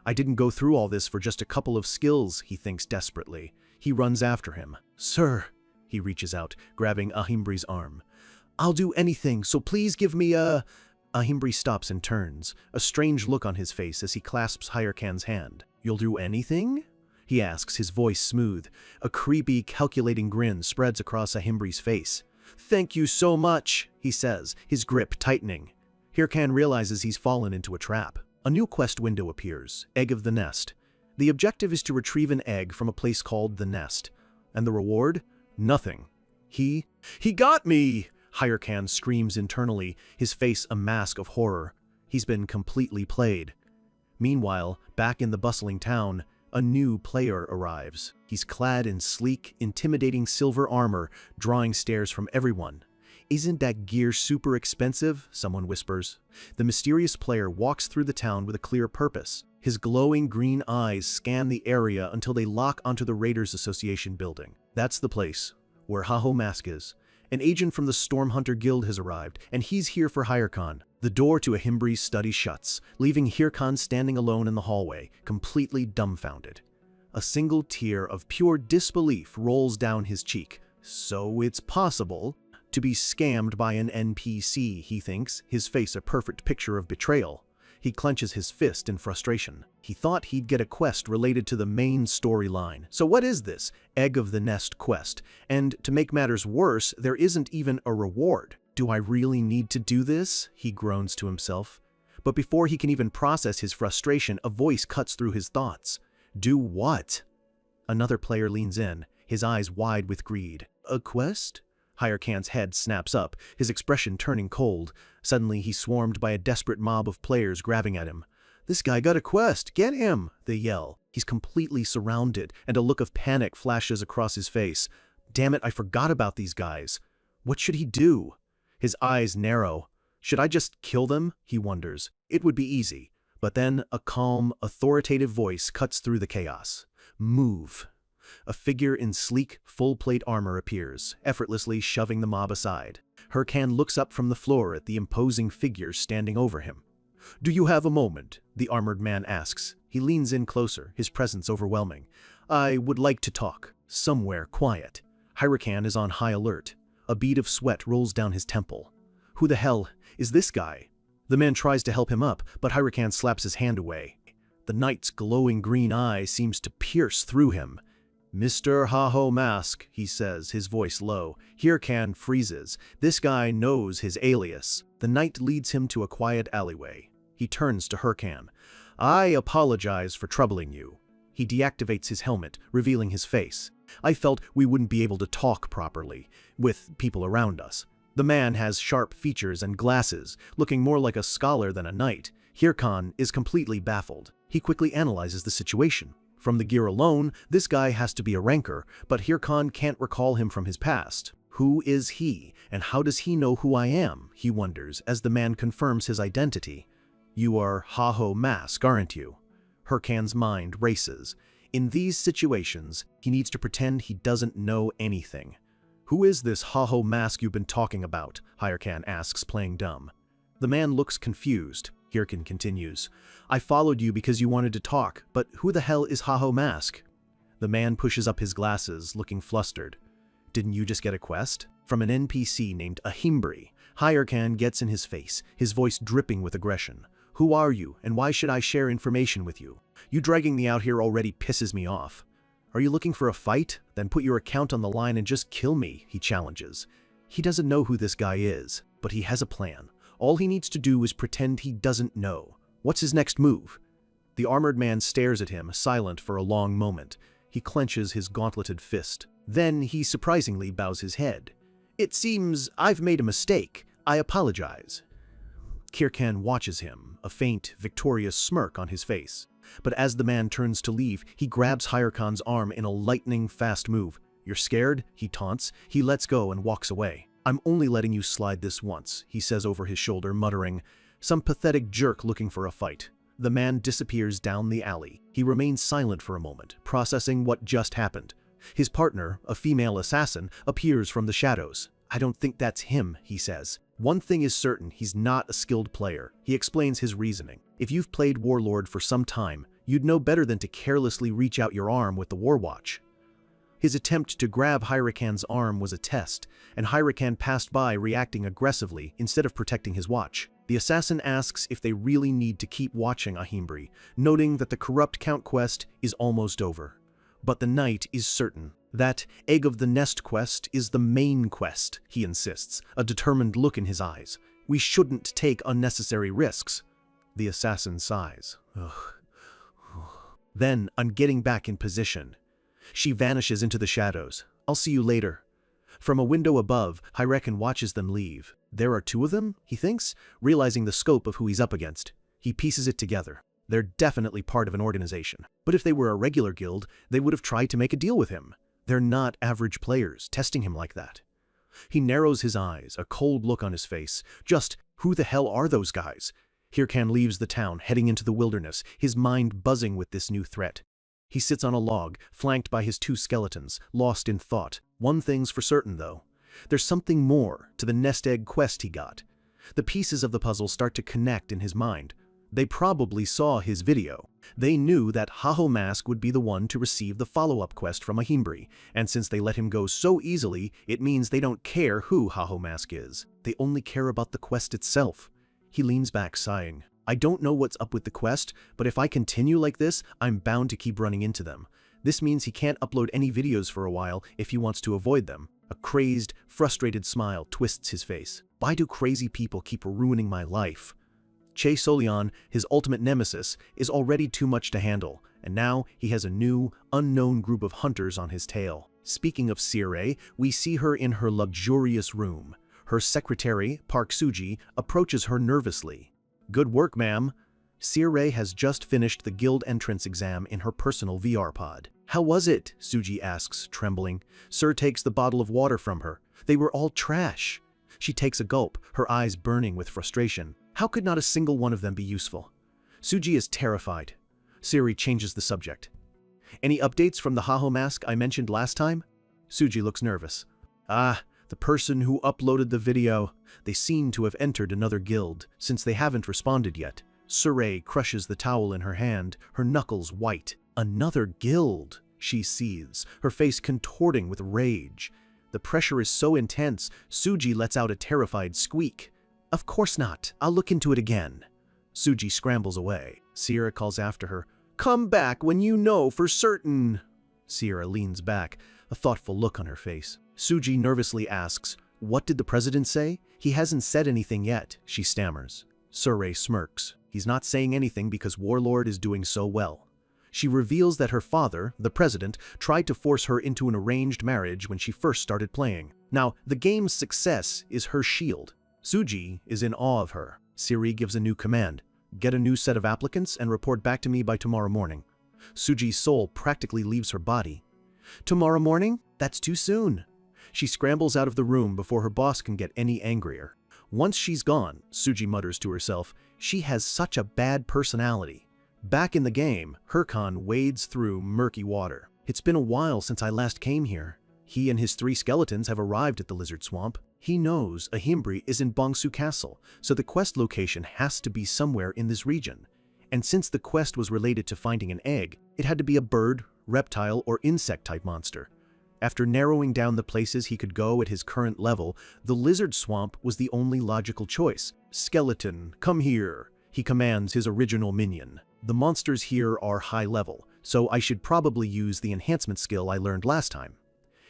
Speaker 1: I didn't go through all this for just a couple of skills, he thinks desperately. He runs after him. Sir, he reaches out, grabbing Ahimbri's arm. I'll do anything, so please give me a... Ahimbri stops and turns, a strange look on his face as he clasps Hirkan's hand. You'll do anything? He asks, his voice smooth. A creepy, calculating grin spreads across Ahimbri's face. Thank you so much, he says, his grip tightening. Hirkan realizes he's fallen into a trap. A new quest window appears, Egg of the Nest. The objective is to retrieve an egg from a place called the Nest. And the reward? Nothing. He got me! Hirkan screams internally, his face a mask of horror. He's been completely played. Meanwhile, back in the bustling town, A new player arrives. He's clad in sleek, intimidating silver armor, drawing stares from everyone. "Isn't that gear super expensive?" someone whispers. The mysterious player walks through the town with a clear purpose. His glowing green eyes scan the area until they lock onto the Raiders Association building. That's the place where Haho Mask is. An agent from the Stormhunter Guild has arrived, and he's here for Hirkan. The door to Ahimbri's study shuts, leaving Hirkan standing alone in the hallway, completely dumbfounded. A single tear of pure disbelief rolls down his cheek. So it's possible to be scammed by an NPC, he thinks, his face a perfect picture of betrayal. He clenches his fist in frustration. He thought he'd get a quest related to the main storyline. So what is this Egg of the Nest quest? And to make matters worse, there isn't even a reward. Do I really need to do this? He groans to himself. But before he can even process his frustration, a voice cuts through his thoughts. Do what? Another player leans in, his eyes wide with greed. A quest? Hirkan's head snaps up, his expression turning cold. Suddenly he's swarmed by a desperate mob of players grabbing at him. "This guy got a quest! Get him!" they yell. He's completely surrounded, and a look of panic flashes across his face. Damn it, I forgot about these guys. What should he do? His eyes narrow. Should I just kill them? He wonders. It would be easy. But then a calm, authoritative voice cuts through the chaos. Move. A figure in sleek, full-plate armor appears, effortlessly shoving the mob aside. Hirkan looks up from the floor at the imposing figure standing over him. "Do you have a moment?" the armored man asks. He leans in closer, his presence overwhelming. "I would like to talk. Somewhere quiet." Hirkan is on high alert. A bead of sweat rolls down his temple. Who the hell is this guy? The man tries to help him up, but Hirkan slaps his hand away. The knight's glowing green eye seems to pierce through him. "Mr. Haho Mask," he says, his voice low. Hirkan freezes. This guy knows his alias. The knight leads him to a quiet alleyway. He turns to Hirkan. "I apologize for troubling you." He deactivates his helmet, revealing his face. "I felt we wouldn't be able to talk properly with people around us." The man has sharp features and glasses, looking more like a scholar than a knight. Hirkan is completely baffled. He quickly analyzes the situation. From the gear alone, this guy has to be a ranker, but Hirkan can't recall him from his past. Who is he, and how does he know who I am? He wonders as the man confirms his identity. "You are Haho Mask, aren't you?" Hirkan's mind races. In these situations, he needs to pretend he doesn't know anything. "Who is this Haho Mask you've been talking about?" Hirkan asks, playing dumb. The man looks confused. Hirkan continues. "I followed you because you wanted to talk, but who the hell is Haho Mask?" The man pushes up his glasses, looking flustered. "Didn't you just get a quest?" From an NPC named Ahimbri. Hirkan gets in his face, his voice dripping with aggression. "Who are you, and why should I share information with you? You dragging me out here already pisses me off." "Are you looking for a fight? Then put your account on the line and just kill me," he challenges. He doesn't know who this guy is, but he has a plan. All he needs to do is pretend he doesn't know. What's his next move? The armored man stares at him, silent for a long moment. He clenches his gauntleted fist. Then he surprisingly bows his head. "It seems I've made a mistake. I apologize." Hirkan watches him, a faint, victorious smirk on his face. But as the man turns to leave, he grabs Hirkan's arm in a lightning-fast move. "You're scared?" he taunts. He lets go and walks away. "I'm only letting you slide this once," he says over his shoulder, muttering, "Some pathetic jerk looking for a fight." The man disappears down the alley. He remains silent for a moment, processing what just happened. His partner, a female assassin, appears from the shadows. "I don't think that's him," he says. "One thing is certain, he's not a skilled player." He explains his reasoning. "If you've played Warlord for some time, you'd know better than to carelessly reach out your arm with the Warwatch." His attempt to grab Hirkan's arm was a test, and Hirkan passed by, reacting aggressively instead of protecting his watch. The assassin asks if they really need to keep watching Ahimbri, noting that the Corrupt Count quest is almost over. But the knight is certain. That Egg of the Nest quest is the main quest, he insists, a determined look in his eyes. "We shouldn't take unnecessary risks." The assassin sighs. Ugh. Then, I'm getting back in position. She vanishes into the shadows. "I'll see you later." From a window above, Hirkan watches them leave. There are two of them, he thinks, realizing the scope of who he's up against. He pieces it together. They're definitely part of an organization. But if they were a regular guild, they would have tried to make a deal with him. They're not average players, testing him like that. He narrows his eyes, a cold look on his face. Just, who the hell are those guys? Hirkan leaves the town, heading into the wilderness, his mind buzzing with this new threat. He sits on a log, flanked by his 2 skeletons, lost in thought. One thing's for certain, though. There's something more to the nest egg quest he got. The pieces of the puzzle start to connect in his mind. They probably saw his video. They knew that Haho Mask would be the one to receive the follow-up quest from Ahimbri, and since they let him go so easily, it means they don't care who Haho Mask is. They only care about the quest itself. He leans back, sighing. I don't know what's up with the quest, but if I continue like this, I'm bound to keep running into them. This means he can't upload any videos for a while if he wants to avoid them. A crazed, frustrated smile twists his face. Why do crazy people keep ruining my life? Che Solian, his ultimate nemesis, is already too much to handle, and now he has a new, unknown group of hunters on his tail. Speaking of Sire, we see her in her luxurious room. Her secretary, Park Suji, approaches her nervously. Good work, ma'am. Sire has just finished the guild entrance exam in her personal VR pod. How was it? Suji asks, trembling. Sir takes the bottle of water from her. They were all trash. She takes a gulp, her eyes burning with frustration. How could not a single one of them be useful? Suji is terrified. Siri changes the subject. Any updates from the Haho Mask I mentioned last time? Suji looks nervous. Ah, the person who uploaded the video. They seem to have entered another guild, since they haven't responded yet. Sure crushes the towel in her hand, her knuckles white. Another guild, she seethes, her face contorting with rage. The pressure is so intense, Suji lets out a terrified squeak. Of course not. I'll look into it again. Suji scrambles away. Sierra calls after her. Come back when you know for certain. Sierra leans back, a thoughtful look on her face. Suji nervously asks, what did the president say? He hasn't said anything yet, she stammers. Surrey smirks. He's not saying anything because Warlord is doing so well. She reveals that her father, the president, tried to force her into an arranged marriage when she first started playing. Now, the game's success is her shield. Suji is in awe of her. Siri gives a new command. Get a new set of applicants and report back to me by tomorrow morning. Suji's soul practically leaves her body. Tomorrow morning? That's too soon. She scrambles out of the room before her boss can get any angrier. Once she's gone, Suji mutters to herself, she has such a bad personality. Back in the game, Hirkan wades through murky water. It's been a while since I last came here. He and his 3 skeletons have arrived at the lizard swamp. He knows Ahimbri is in Bongsu Castle, so the quest location has to be somewhere in this region. And since the quest was related to finding an egg, it had to be a bird, reptile, or insect-type monster. After narrowing down the places he could go at his current level, the lizard swamp was the only logical choice. Skeleton, come here, he commands his original minion. The monsters here are high level, so I should probably use the enhancement skill I learned last time.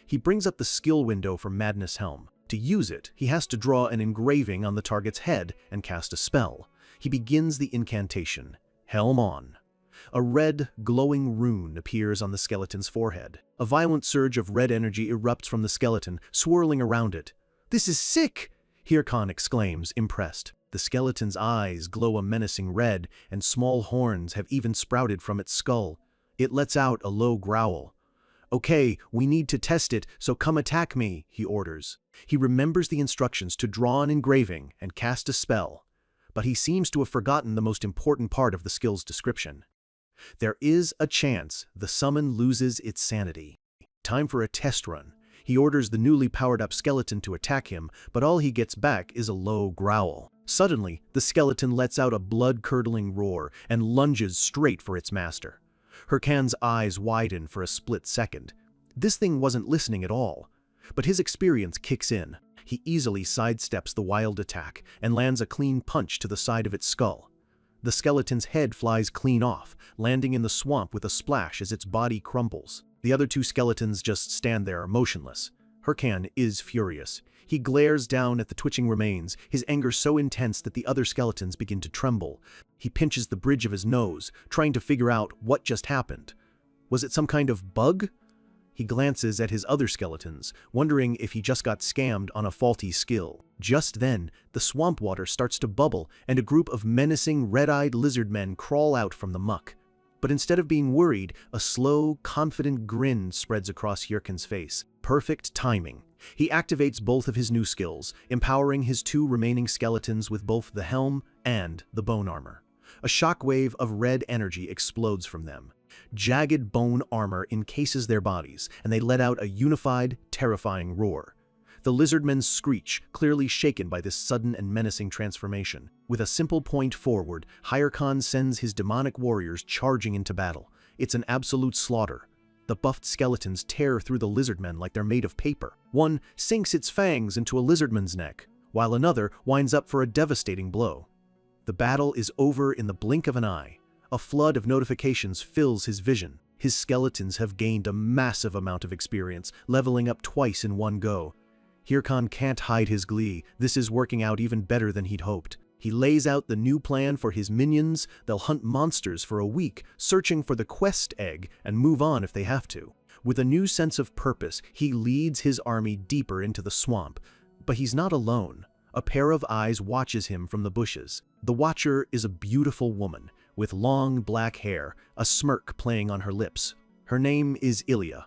Speaker 1: He brings up the skill window for Madness Helm. To use it, he has to draw an engraving on the target's head and cast a spell. He begins the incantation. Helm on. A red, glowing rune appears on the skeleton's forehead. A violent surge of red energy erupts from the skeleton, swirling around it. This is sick! Hirkan exclaims, impressed. The skeleton's eyes glow a menacing red, and small horns have even sprouted from its skull. It lets out a low growl. Okay, we need to test it, so come attack me, he orders. He remembers the instructions to draw an engraving and cast a spell, but he seems to have forgotten the most important part of the skill's description. There is a chance the summon loses its sanity. Time for a test run. He orders the newly powered-up skeleton to attack him, but all he gets back is a low growl. Suddenly, the skeleton lets out a blood-curdling roar and lunges straight for its master. Hirkan's eyes widen for a split second. This thing wasn't listening at all. But his experience kicks in. He easily sidesteps the wild attack and lands a clean punch to the side of its skull. The skeleton's head flies clean off, landing in the swamp with a splash as its body crumbles. The other 2 skeletons just stand there, motionless. Hirkan is furious. He glares down at the twitching remains, his anger so intense that the other skeletons begin to tremble. He pinches the bridge of his nose, trying to figure out what just happened. Was it some kind of bug? He glances at his other skeletons, wondering if he just got scammed on a faulty skill. Just then, the swamp water starts to bubble and a group of menacing red-eyed lizard men crawl out from the muck. But instead of being worried, a slow, confident grin spreads across Hirkan's face. Perfect timing. He activates both of his new skills, empowering his two remaining skeletons with both the helm and the bone armor. A shockwave of red energy explodes from them. Jagged bone armor encases their bodies, and they let out a unified, terrifying roar. The lizardmen screech, clearly shaken by this sudden and menacing transformation. With a simple point forward, Hirkan sends his demonic warriors charging into battle. It's an absolute slaughter. The buffed skeletons tear through the lizardmen like they're made of paper. One sinks its fangs into a lizardman's neck, while another winds up for a devastating blow. The battle is over in the blink of an eye. A flood of notifications fills his vision. His skeletons have gained a massive amount of experience, leveling up twice in one go. Hirkan can't hide his glee. This is working out even better than he'd hoped. He lays out the new plan for his minions. They'll hunt monsters for a week, searching for the quest egg, and move on if they have to. With a new sense of purpose, he leads his army deeper into the swamp. But he's not alone. A pair of eyes watches him from the bushes. The watcher is a beautiful woman, with long black hair, a smirk playing on her lips. Her name is Ilya,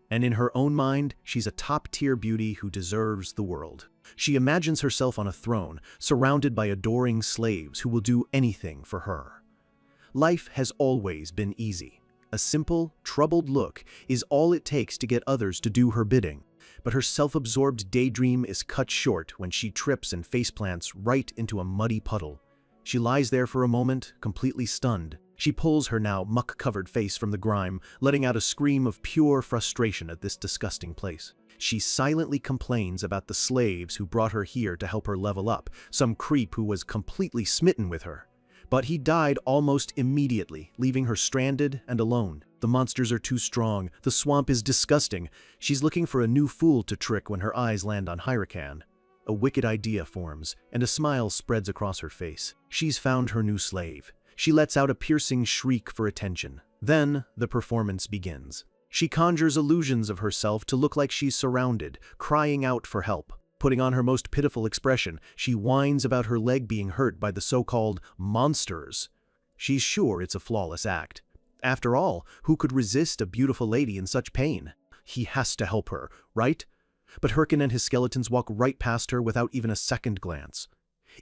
Speaker 1: and in her own mind, she's a top-tier beauty who deserves the world. She imagines herself on a throne, surrounded by adoring slaves who will do anything for her. Life has always been easy. A simple, troubled look is all it takes to get others to do her bidding. But her self-absorbed daydream is cut short when she trips and faceplants right into a muddy puddle. She lies there for a moment, completely stunned. She pulls her now muck-covered face from the grime, letting out a scream of pure frustration at this disgusting place. She silently complains about the slaves who brought her here to help her level up, some creep who was completely smitten with her. But he died almost immediately, leaving her stranded and alone. The monsters are too strong, the swamp is disgusting. She's looking for a new fool to trick when her eyes land on Hirkan. A wicked idea forms, and a smile spreads across her face. She's found her new slave. She lets out a piercing shriek for attention. Then, the performance begins. She conjures illusions of herself to look like she's surrounded, crying out for help. Putting on her most pitiful expression, she whines about her leg being hurt by the so-called monsters. She's sure it's a flawless act. After all, who could resist a beautiful lady in such pain? He has to help her, right? But Hirkan and his skeletons walk right past her without even a second glance.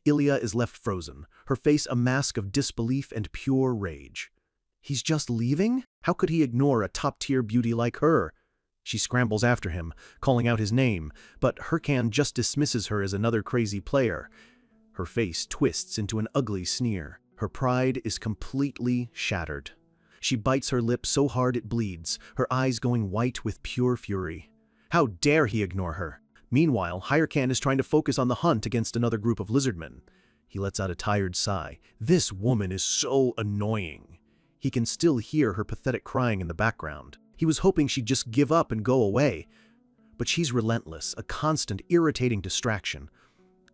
Speaker 1: Ilya is left frozen, her face a mask of disbelief and pure rage. He's just leaving? How could he ignore a top-tier beauty like her? She scrambles after him, calling out his name, but Hirkan just dismisses her as another crazy player. Her face twists into an ugly sneer. Her pride is completely shattered. She bites her lip so hard it bleeds, her eyes going white with pure fury. How dare he ignore her? Meanwhile, Hirkan is trying to focus on the hunt against another group of lizardmen. He lets out a tired sigh. This woman is so annoying. He can still hear her pathetic crying in the background. He was hoping she'd just give up and go away. But she's relentless, a constant, irritating distraction.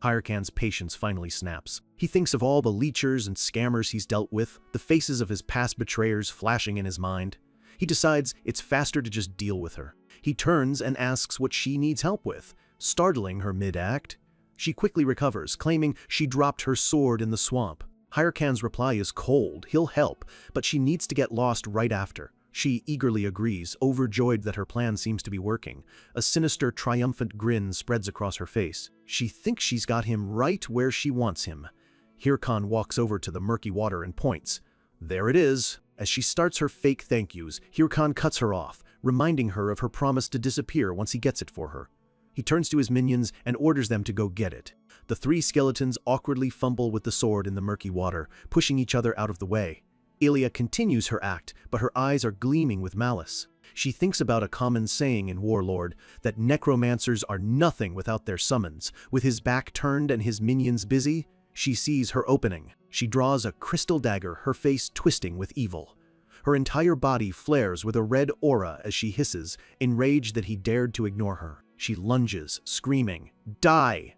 Speaker 1: Hirkan's patience finally snaps. He thinks of all the leechers and scammers he's dealt with, the faces of his past betrayers flashing in his mind. He decides it's faster to just deal with her. He turns and asks what she needs help with, startling her mid-act. She quickly recovers, claiming she dropped her sword in the swamp. Hirkan's reply is cold. He'll help, but she needs to get lost right after. She eagerly agrees, overjoyed that her plan seems to be working. A sinister, triumphant grin spreads across her face. She thinks she's got him right where she wants him. Hirkan walks over to the murky water and points. There it is. As she starts her fake thank yous, Hirkan cuts her off, reminding her of her promise to disappear once he gets it for her. He turns to his minions and orders them to go get it. The three skeletons awkwardly fumble with the sword in the murky water, pushing each other out of the way. Ilya continues her act, but her eyes are gleaming with malice. She thinks about a common saying in Warlord, that necromancers are nothing without their summons. With his back turned and his minions busy, she sees her opening. She draws a crystal dagger, her face twisting with evil. Her entire body flares with a red aura as she hisses, enraged that he dared to ignore her. She lunges, screaming, "Die!"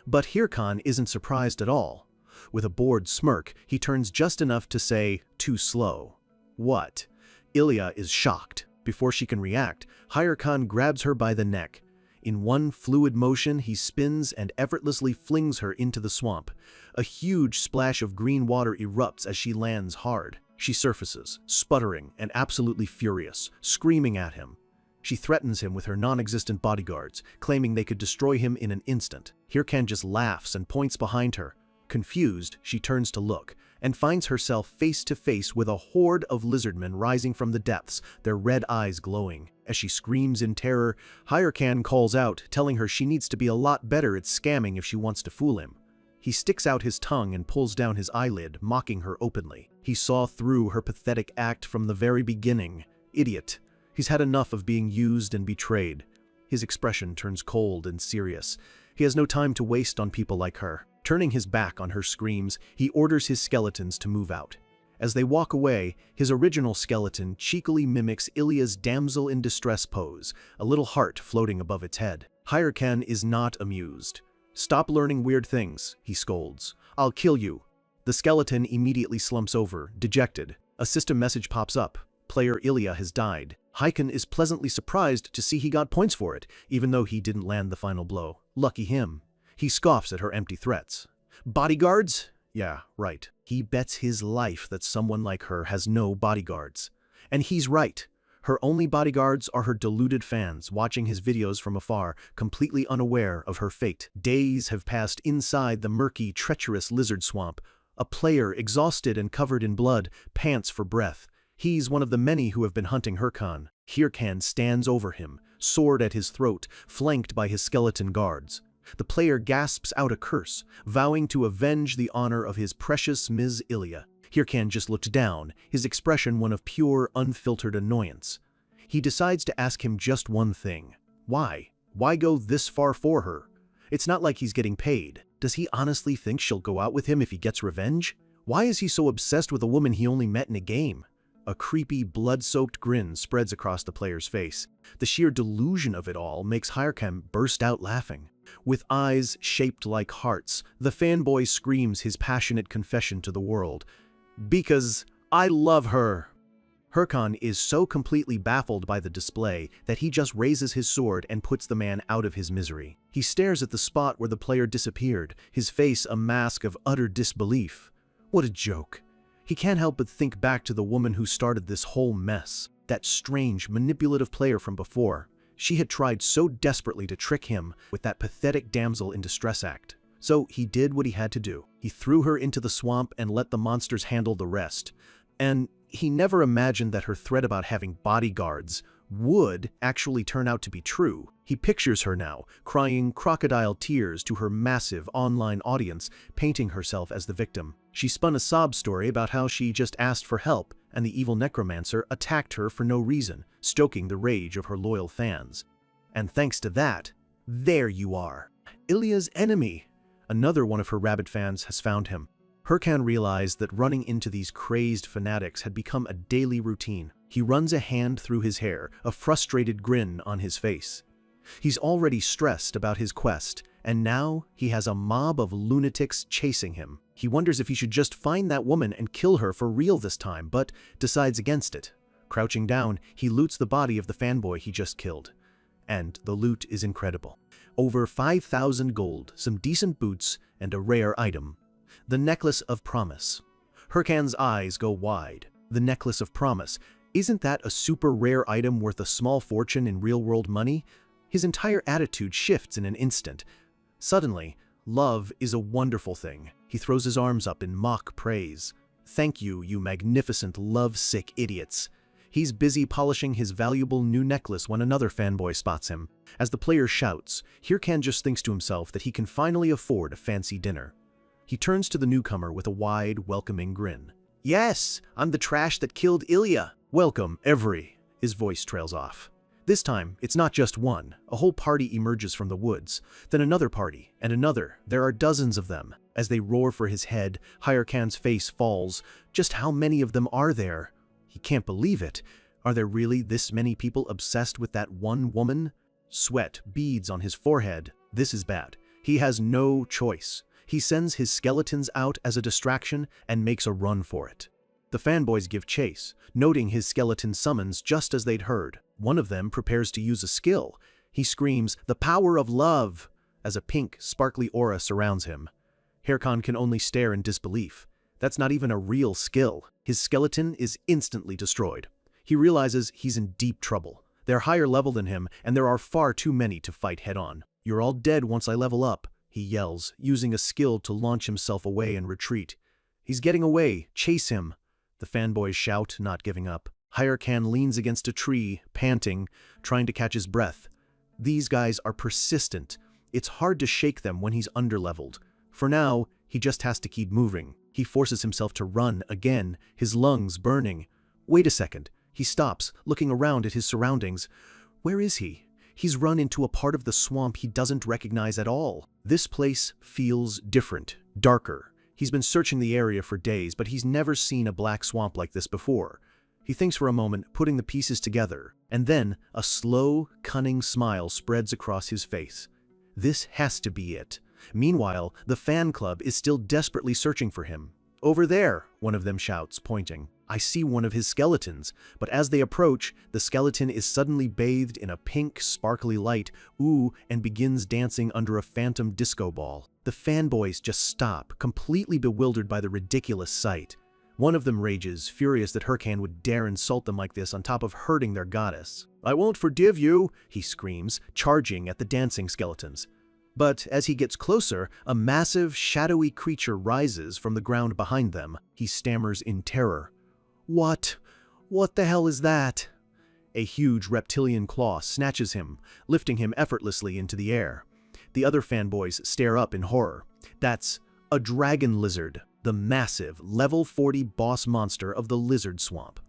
Speaker 1: But Hirkan isn't surprised at all. With a bored smirk, he turns just enough to say, "Too slow." What? Ilya is shocked. Before she can react, Khan grabs her by the neck. In one fluid motion, he spins and effortlessly flings her into the swamp. A huge splash of green water erupts as she lands hard. She surfaces, sputtering and absolutely furious, screaming at him. She threatens him with her non-existent bodyguards, claiming they could destroy him in an instant. Khan just laughs and points behind her. Confused, she turns to look, and finds herself face to face with a horde of lizardmen rising from the depths, their red eyes glowing. As she screams in terror, Khan calls out, telling her she needs to be a lot better at scamming if she wants to fool him. He sticks out his tongue and pulls down his eyelid, mocking her openly. He saw through her pathetic act from the very beginning. Idiot. He's had enough of being used and betrayed. His expression turns cold and serious. He has no time to waste on people like her. Turning his back on her screams, he orders his skeletons to move out. As they walk away, his original skeleton cheekily mimics Ilya's damsel in distress pose, a little heart floating above its head. Khan is not amused. "Stop learning weird things," he scolds. "I'll kill you." The skeleton immediately slumps over, dejected. A system message pops up. Player Ilya has died. Khan is pleasantly surprised to see he got points for it, even though he didn't land the final blow. Lucky him. He scoffs at her empty threats. Bodyguards? Yeah, right. He bets his life that someone like her has no bodyguards. And he's right. Her only bodyguards are her deluded fans watching his videos from afar, completely unaware of her fate. Days have passed inside the murky, treacherous lizard swamp. A player, exhausted and covered in blood, pants for breath. He's one of the many who have been hunting Khan. Khan stands over him, sword at his throat, flanked by his skeleton guards. The player gasps out a curse, vowing to avenge the honor of his precious Ms. Ilya. Khan just looked down, his expression one of pure, unfiltered annoyance. He decides to ask him just one thing. Why? Why go this far for her? It's not like he's getting paid. Does he honestly think she'll go out with him if he gets revenge? Why is he so obsessed with a woman he only met in a game? A creepy, blood-soaked grin spreads across the player's face. The sheer delusion of it all makes Khan burst out laughing. With eyes shaped like hearts, the fanboy screams his passionate confession to the world. "Because I love her." Khan is so completely baffled by the display that he just raises his sword and puts the man out of his misery. He stares at the spot where the player disappeared, his face a mask of utter disbelief. What a joke. He can't help but think back to the woman who started this whole mess, that strange, manipulative player from before. She had tried so desperately to trick him with that pathetic damsel in distress act. So he did what he had to do. He threw her into the swamp and let the monsters handle the rest. And he never imagined that her threat about having bodyguards would actually turn out to be true. He pictures her now, crying crocodile tears to her massive online audience, painting herself as the victim. She spun a sob story about how she just asked for help, and the evil necromancer attacked her for no reason, stoking the rage of her loyal fans. And thanks to that, there you are. Ilya's enemy. Another one of her rabid fans has found him. Khan realized that running into these crazed fanatics had become a daily routine. He runs a hand through his hair, a frustrated grin on his face. He's already stressed about his quest, and now he has a mob of lunatics chasing him. He wonders if he should just find that woman and kill her for real this time, but decides against it. Crouching down, he loots the body of the fanboy he just killed. And the loot is incredible. Over 5,000 gold, some decent boots, and a rare item. The Necklace of Promise. Khan's eyes go wide. The Necklace of Promise. Isn't that a super rare item worth a small fortune in real-world money? His entire attitude shifts in an instant. Suddenly, love is a wonderful thing. He throws his arms up in mock praise. "Thank you, you magnificent love-sick idiots." He's busy polishing his valuable new necklace when another fanboy spots him. As the player shouts, Khan just thinks to himself that he can finally afford a fancy dinner. He turns to the newcomer with a wide, welcoming grin. "Yes, I'm the trash that killed Ilya." "Welcome, every." His voice trails off. This time, it's not just one. A whole party emerges from the woods. Then another party, and another. There are dozens of them. As they roar for his head, Khan's face falls. Just how many of them are there? He can't believe it. Are there really this many people obsessed with that one woman? Sweat beads on his forehead. This is bad. He has no choice. He sends his skeletons out as a distraction and makes a run for it. The fanboys give chase, noting his skeleton summons just as they'd heard. One of them prepares to use a skill. He screams, "The power of love!" as a pink, sparkly aura surrounds him. Harem can only stare in disbelief. That's not even a real skill. His skeleton is instantly destroyed. He realizes he's in deep trouble. They're higher level than him, and there are far too many to fight head-on. "You're all dead once I level up," he yells, using a skill to launch himself away and retreat. "He's getting away! Chase him!" The fanboys shout, not giving up. Harem leans against a tree, panting, trying to catch his breath. These guys are persistent. It's hard to shake them when he's underleveled. For now, he just has to keep moving. He forces himself to run again, his lungs burning. Wait a second. He stops, looking around at his surroundings. Where is he? He's run into a part of the swamp he doesn't recognize at all. This place feels different, darker. He's been searching the area for days, but he's never seen a black swamp like this before. He thinks for a moment, putting the pieces together, and then a slow, cunning smile spreads across his face. This has to be it. Meanwhile, the fan club is still desperately searching for him. "Over there," one of them shouts, pointing. I see one of his skeletons, but as they approach, the skeleton is suddenly bathed in a pink, sparkly light, and begins dancing under a phantom disco ball. The fanboys just stop, completely bewildered by the ridiculous sight. One of them rages, furious that Harem would dare insult them like this on top of hurting their goddess. "I won't forgive you," he screams, charging at the dancing skeletons. But as he gets closer, a massive, shadowy creature rises from the ground behind them. He stammers in terror. What the hell is that?" A huge reptilian claw snatches him, lifting him effortlessly into the air. The other fanboys stare up in horror. That's a dragon lizard, the massive, level 40 boss monster of the lizard swamp.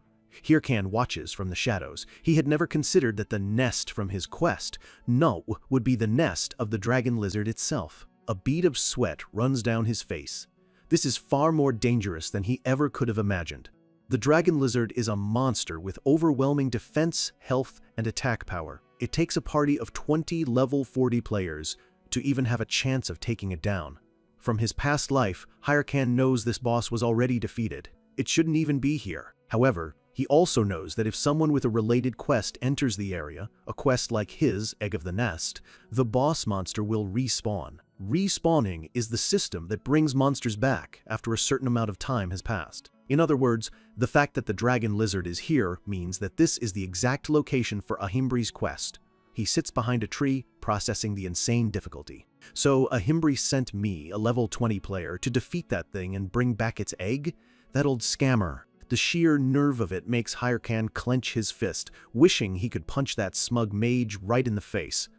Speaker 1: Harem watches from the shadows. He had never considered that the nest from his quest, would be the nest of the dragon lizard itself. A bead of sweat runs down his face. This is far more dangerous than he ever could have imagined. The dragon lizard is a monster with overwhelming defense, health, and attack power. It takes a party of 20 level 40 players to even have a chance of taking it down. From his past life, Harem knows this boss was already defeated. It shouldn't even be here. However, he also knows that if someone with a related quest enters the area, a quest like his, Egg of the Nest, the boss monster will respawn. Respawning is the system that brings monsters back after a certain amount of time has passed. In other words, the fact that the dragon lizard is here means that this is the exact location for Ahimbri's quest. He sits behind a tree, processing the insane difficulty. So Ahimbri sent me, a level 20 player, to defeat that thing and bring back its egg? That old scammer. The sheer nerve of it makes Harem clench his fist, wishing he could punch that smug mage right in the face.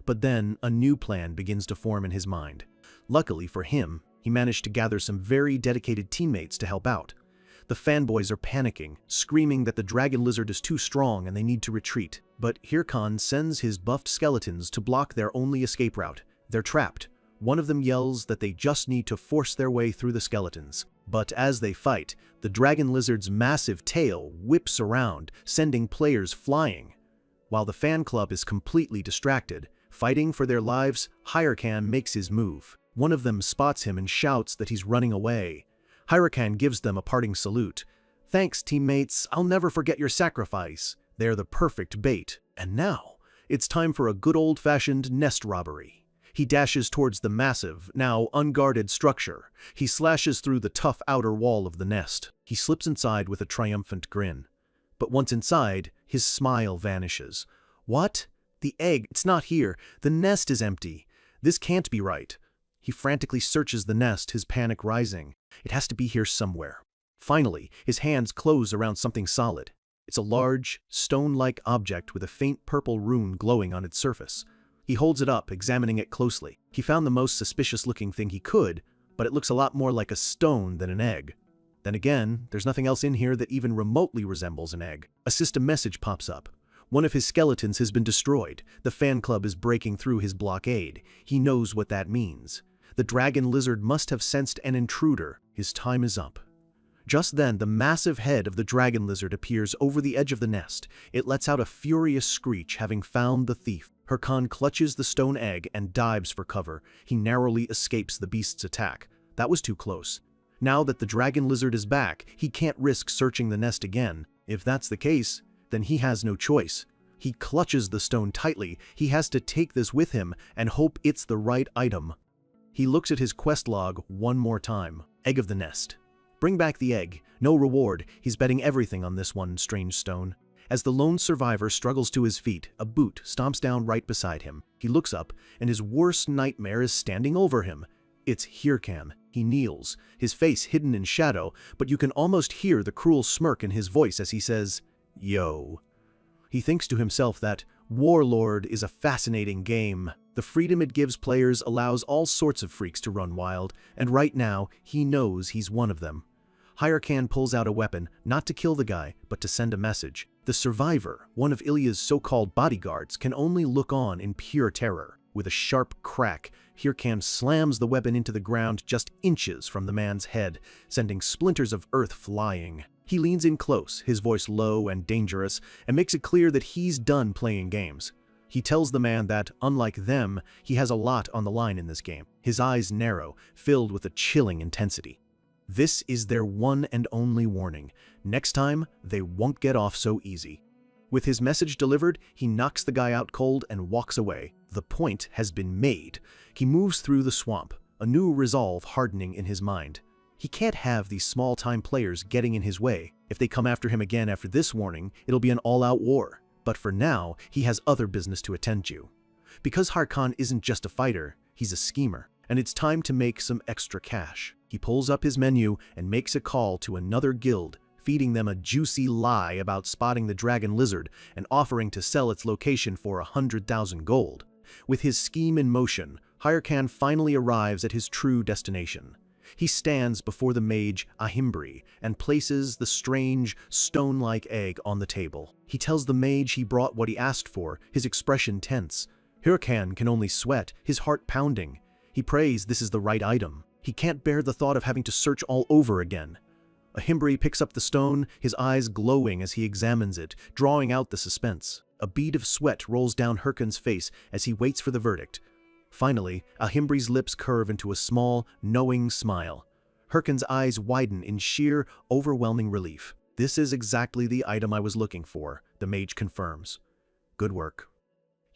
Speaker 1: But then a new plan begins to form in his mind. Luckily for him, he managed to gather some very dedicated teammates to help out. The fanboys are panicking, screaming that the dragon lizard is too strong and they need to retreat. But Harem sends his buffed skeletons to block their only escape route. They're trapped. One of them yells that they just need to force their way through the skeletons. But as they fight, the dragon lizard's massive tail whips around, sending players flying. While the fan club is completely distracted, fighting for their lives, Harem makes his move. One of them spots him and shouts that he's running away. Harem gives them a parting salute. "Thanks, teammates. I'll never forget your sacrifice. They're the perfect bait. And now, it's time for a good old-fashioned nest robbery." He dashes towards the massive, now unguarded structure. He slashes through the tough outer wall of the nest. He slips inside with a triumphant grin. But once inside, his smile vanishes. What? The egg, it's not here. The nest is empty. This can't be right. He frantically searches the nest, his panic rising. It has to be here somewhere. Finally, his hands close around something solid. It's a large, stone-like object with a faint purple rune glowing on its surface. He holds it up, examining it closely. He found the most suspicious-looking thing he could, but it looks a lot more like a stone than an egg. Then again, there's nothing else in here that even remotely resembles an egg. A system message pops up. One of his skeletons has been destroyed. The fan club is breaking through his blockade. He knows what that means. The dragon lizard must have sensed an intruder. His time is up. Just then, the massive head of the dragon lizard appears over the edge of the nest. It lets out a furious screech, having found the thief. Harem clutches the stone egg and dives for cover. He narrowly escapes the beast's attack. That was too close. Now that the dragon lizard is back, he can't risk searching the nest again. If that's the case, then he has no choice. He clutches the stone tightly. He has to take this with him and hope it's the right item. He looks at his quest log one more time. Egg of the nest. Bring back the egg. No reward. He's betting everything on this one strange stone. As the lone survivor struggles to his feet, a boot stomps down right beside him. He looks up, and his worst nightmare is standing over him. It's Hirkan. He kneels, his face hidden in shadow, but you can almost hear the cruel smirk in his voice as he says, "Yo." He thinks to himself that Warlord is a fascinating game. The freedom it gives players allows all sorts of freaks to run wild, and right now, he knows he's one of them. Hirkan pulls out a weapon, not to kill the guy, but to send a message. The survivor, one of Ilya's so-called bodyguards, can only look on in pure terror. With a sharp crack, Hirkan slams the weapon into the ground just inches from the man's head, sending splinters of earth flying. He leans in close, his voice low and dangerous, and makes it clear that he's done playing games. He tells the man that, unlike them, he has a lot on the line in this game. His eyes narrow, filled with a chilling intensity. This is their one and only warning. Next time, they won't get off so easy. With his message delivered, he knocks the guy out cold and walks away. The point has been made. He moves through the swamp, a new resolve hardening in his mind. He can't have these small-time players getting in his way. If they come after him again after this warning, it'll be an all-out war. But for now, he has other business to attend to. Because Hirkan isn't just a fighter, he's a schemer, and it's time to make some extra cash. He pulls up his menu and makes a call to another guild, feeding them a juicy lie about spotting the dragon lizard and offering to sell its location for 100,000 gold. With his scheme in motion, Hirkan finally arrives at his true destination. He stands before the mage Ahimbri and places the strange, stone-like egg on the table. He tells the mage he brought what he asked for, his expression tense. Hirkan can only sweat, his heart pounding. He prays this is the right item. He can't bear the thought of having to search all over again. Ahimbri picks up the stone, his eyes glowing as he examines it, drawing out the suspense. A bead of sweat rolls down Hirkan's face as he waits for the verdict. Finally, Ahimbri's lips curve into a small, knowing smile. Hirkan's eyes widen in sheer, overwhelming relief. This is exactly the item I was looking for, the mage confirms. Good work.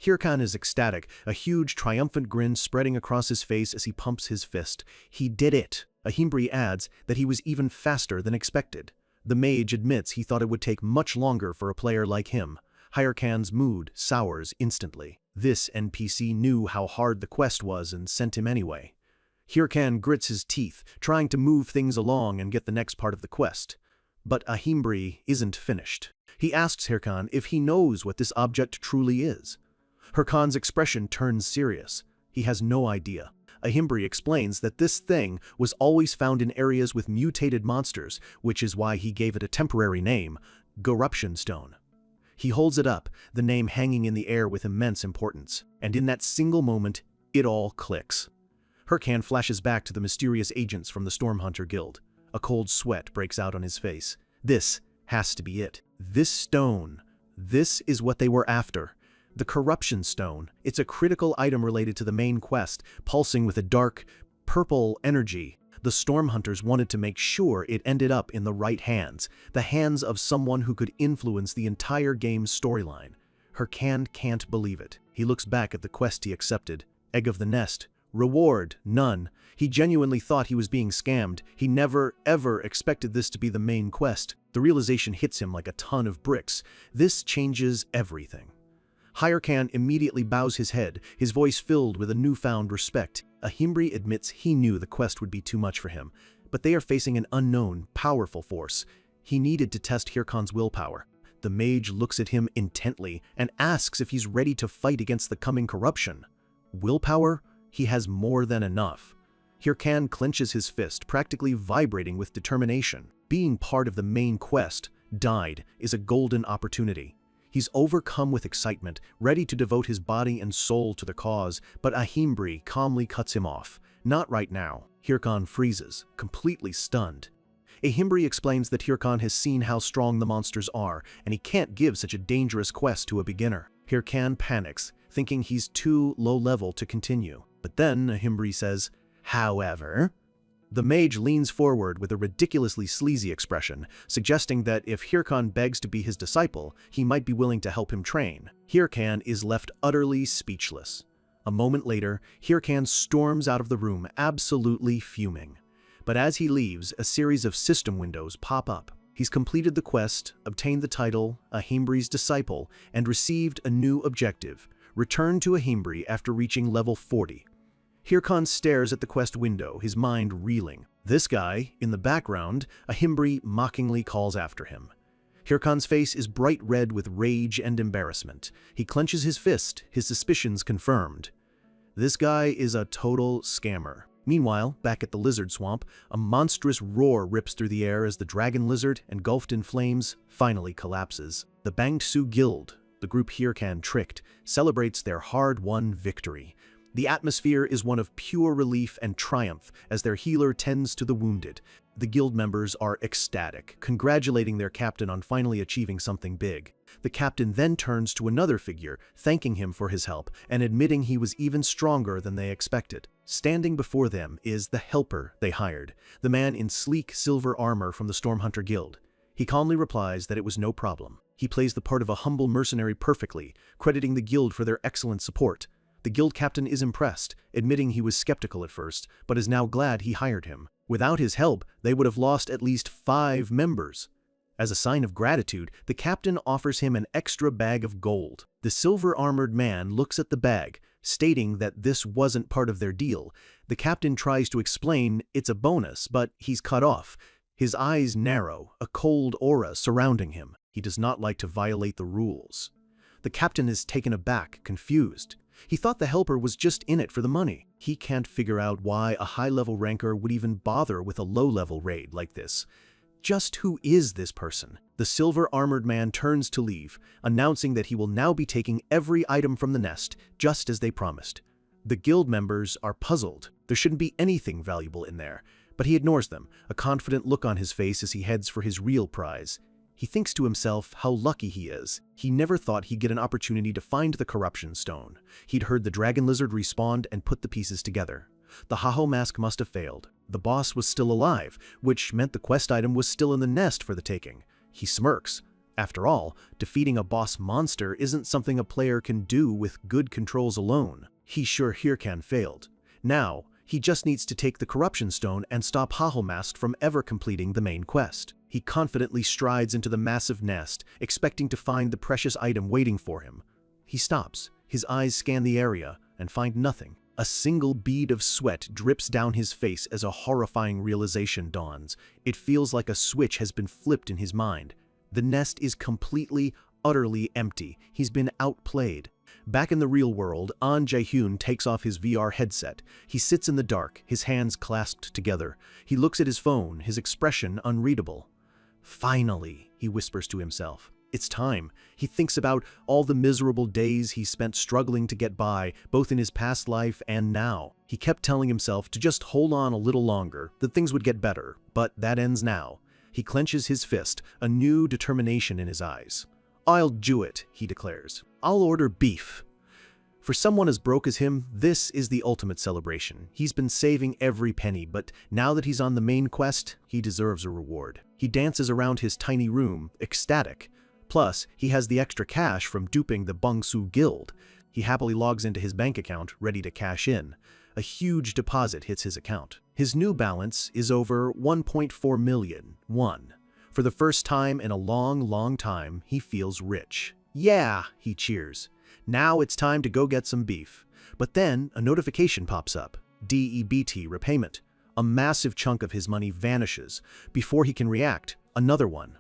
Speaker 1: Hirkan is ecstatic, a huge, triumphant grin spreading across his face as he pumps his fist. He did it! Ahimbri adds that he was even faster than expected. The mage admits he thought it would take much longer for a player like him. Hirkan's mood sours instantly. This NPC knew how hard the quest was and sent him anyway. Hirkan grits his teeth, trying to move things along and get the next part of the quest. But Ahimbri isn't finished. He asks Hirkan if he knows what this object truly is. Hirkan's expression turns serious. He has no idea. Ahimbri explains that this thing was always found in areas with mutated monsters, which is why he gave it a temporary name, Corruption Stone. He holds it up, the name hanging in the air with immense importance. And in that single moment, it all clicks. Hirkan flashes back to the mysterious agents from the Stormhunter Guild. A cold sweat breaks out on his face. This has to be it. This stone. This is what they were after. The Corruption Stone. It's a critical item related to the main quest, pulsing with a dark, purple energy. The Stormhunters wanted to make sure it ended up in the right hands, the hands of someone who could influence the entire game's storyline. Hirkan can't believe it. He looks back at the quest he accepted. Egg of the nest. Reward, none. He genuinely thought he was being scammed. He never, ever expected this to be the main quest. The realization hits him like a ton of bricks. This changes everything. Hirkan immediately bows his head, his voice filled with a newfound respect. Ahimbri admits he knew the quest would be too much for him, but they are facing an unknown, powerful force. He needed to test Hirkan's willpower. The mage looks at him intently and asks if he's ready to fight against the coming corruption. Willpower? He has more than enough. Hirkan clenches his fist, practically vibrating with determination. Being part of the main quest, Died, is a golden opportunity. He's overcome with excitement, ready to devote his body and soul to the cause, but Ahimbri calmly cuts him off. Not right now. Hirkan freezes, completely stunned. Ahimbri explains that Hirkan has seen how strong the monsters are, and he can't give such a dangerous quest to a beginner. Hirkan panics, thinking he's too low level to continue. But then Ahimbri says, "However," The mage leans forward with a ridiculously sleazy expression, suggesting that if Hirkan begs to be his disciple, he might be willing to help him train. Hirkan is left utterly speechless. A moment later, Hirkan storms out of the room, absolutely fuming. But as he leaves, a series of system windows pop up. He's completed the quest, obtained the title, Ahimbri's disciple, and received a new objective: return to Ahimbri after reaching level 40. Hirkan stares at the quest window, his mind reeling. This guy, in the background, Ahimbri mockingly calls after him. Hirkan's face is bright red with rage and embarrassment. He clenches his fist, his suspicions confirmed. This guy is a total scammer. Meanwhile, back at the lizard swamp, a monstrous roar rips through the air as the dragon lizard, engulfed in flames, finally collapses. The Bangtsu Guild, the group Hirkan tricked, celebrates their hard-won victory. The atmosphere is one of pure relief and triumph as their healer tends to the wounded. The guild members are ecstatic, congratulating their captain on finally achieving something big. The captain then turns to another figure, thanking him for his help and admitting he was even stronger than they expected. Standing before them is the helper they hired, the man in sleek silver armor from the Stormhunter Guild. He calmly replies that it was no problem. He plays the part of a humble mercenary perfectly, crediting the guild for their excellent support. The guild captain is impressed, admitting he was skeptical at first, but is now glad he hired him. Without his help, they would have lost at least 5 members. As a sign of gratitude, the captain offers him an extra bag of gold. The silver-armored man looks at the bag, stating that this wasn't part of their deal. The captain tries to explain it's a bonus, but he's cut off. His eyes narrow, a cold aura surrounding him. He does not like to violate the rules. The captain is taken aback, confused. He thought the helper was just in it for the money. He can't figure out why a high-level ranker would even bother with a low-level raid like this. Just who is this person? The silver-armored man turns to leave, announcing that he will now be taking every item from the nest, just as they promised. The guild members are puzzled. There shouldn't be anything valuable in there, but he ignores them, a confident look on his face as he heads for his real prize. He thinks to himself how lucky he is. He never thought he'd get an opportunity to find the corruption stone. He'd heard the dragon lizard respawn and put the pieces together. The Haho mask must have failed. The boss was still alive, which meant the quest item was still in the nest for the taking. He smirks. After all, defeating a boss monster isn't something a player can do with good controls alone. He's sure Hirkan failed. Now, he just needs to take the corruption stone and stop Haho mask from ever completing the main quest. He confidently strides into the massive nest, expecting to find the precious item waiting for him. He stops. His eyes scan the area and find nothing. A single bead of sweat drips down his face as a horrifying realization dawns. It feels like a switch has been flipped in his mind. The nest is completely, utterly empty. He's been outplayed. Back in the real world, An Jae-hyun takes off his VR headset. He sits in the dark, his hands clasped together. He looks at his phone, his expression unreadable. Finally, he whispers to himself. It's time. He thinks about all the miserable days he spent struggling to get by, both in his past life and now. He kept telling himself to just hold on a little longer, that things would get better, but that ends now. He clenches his fist, a new determination in his eyes. "I'll do it," he declares. "I'll order beef." For someone as broke as him, this is the ultimate celebration. He's been saving every penny, but now that he's on the main quest, he deserves a reward. He dances around his tiny room, ecstatic. Plus, he has the extra cash from duping the Bangtsu Guild. He happily logs into his bank account, ready to cash in. A huge deposit hits his account. His new balance is over 1.4 million won. For the first time in a long, long time, he feels rich. "Yeah," he cheers. "Now it's time to go get some beef." But then a notification pops up. DEBT repayment. A massive chunk of his money vanishes. Before he can react, another one.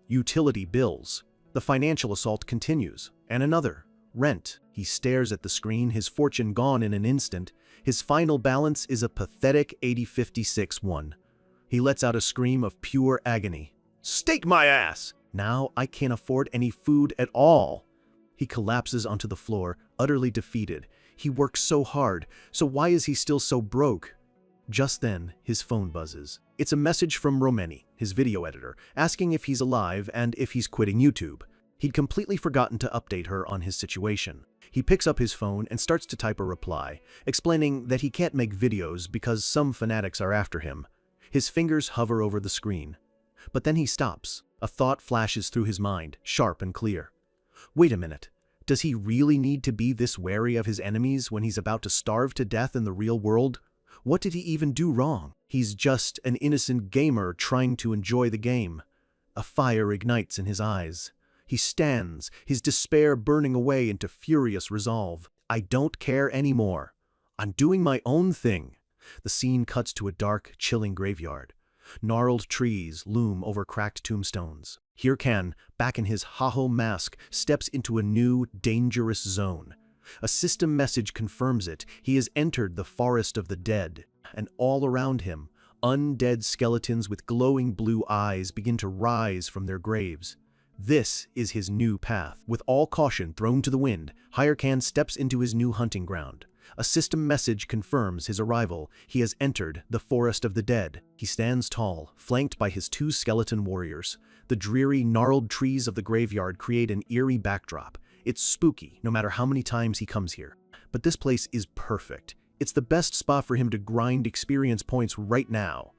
Speaker 1: Utility bills. The financial assault continues. And another. Rent. He stares at the screen, his fortune gone in an instant. His final balance is a pathetic 8056 won. He lets out a scream of pure agony. "Stake my ass! Now I can't afford any food at all." He collapses onto the floor, utterly defeated. He works so hard, so why is he still so broke? Just then, his phone buzzes. It's a message from Romeni, his video editor, asking if he's alive and if he's quitting YouTube. He'd completely forgotten to update her on his situation. He picks up his phone and starts to type a reply, explaining that he can't make videos because some fanatics are after him. His fingers hover over the screen. But then he stops. A thought flashes through his mind, sharp and clear. Wait a minute. Does he really need to be this wary of his enemies when he's about to starve to death in the real world? What did he even do wrong? He's just an innocent gamer trying to enjoy the game. A fire ignites in his eyes. He stands, his despair burning away into furious resolve. I don't care anymore. I'm doing my own thing. The scene cuts to a dark, chilling graveyard. Gnarled trees loom over cracked tombstones. Hirkan, back in his Haho mask, steps into a new, dangerous zone. A system message confirms it. He has entered the forest of the dead, and all around him, undead skeletons with glowing blue eyes begin to rise from their graves. This is his new path. With all caution thrown to the wind, Hirkan steps into his new hunting ground. A system message confirms his arrival. He has entered the forest of the dead. He stands tall, flanked by his two skeleton warriors. The dreary, gnarled trees of the graveyard create an eerie backdrop. It's spooky, no matter how many times he comes here. But this place is perfect. It's the best spot for him to grind experience points right now.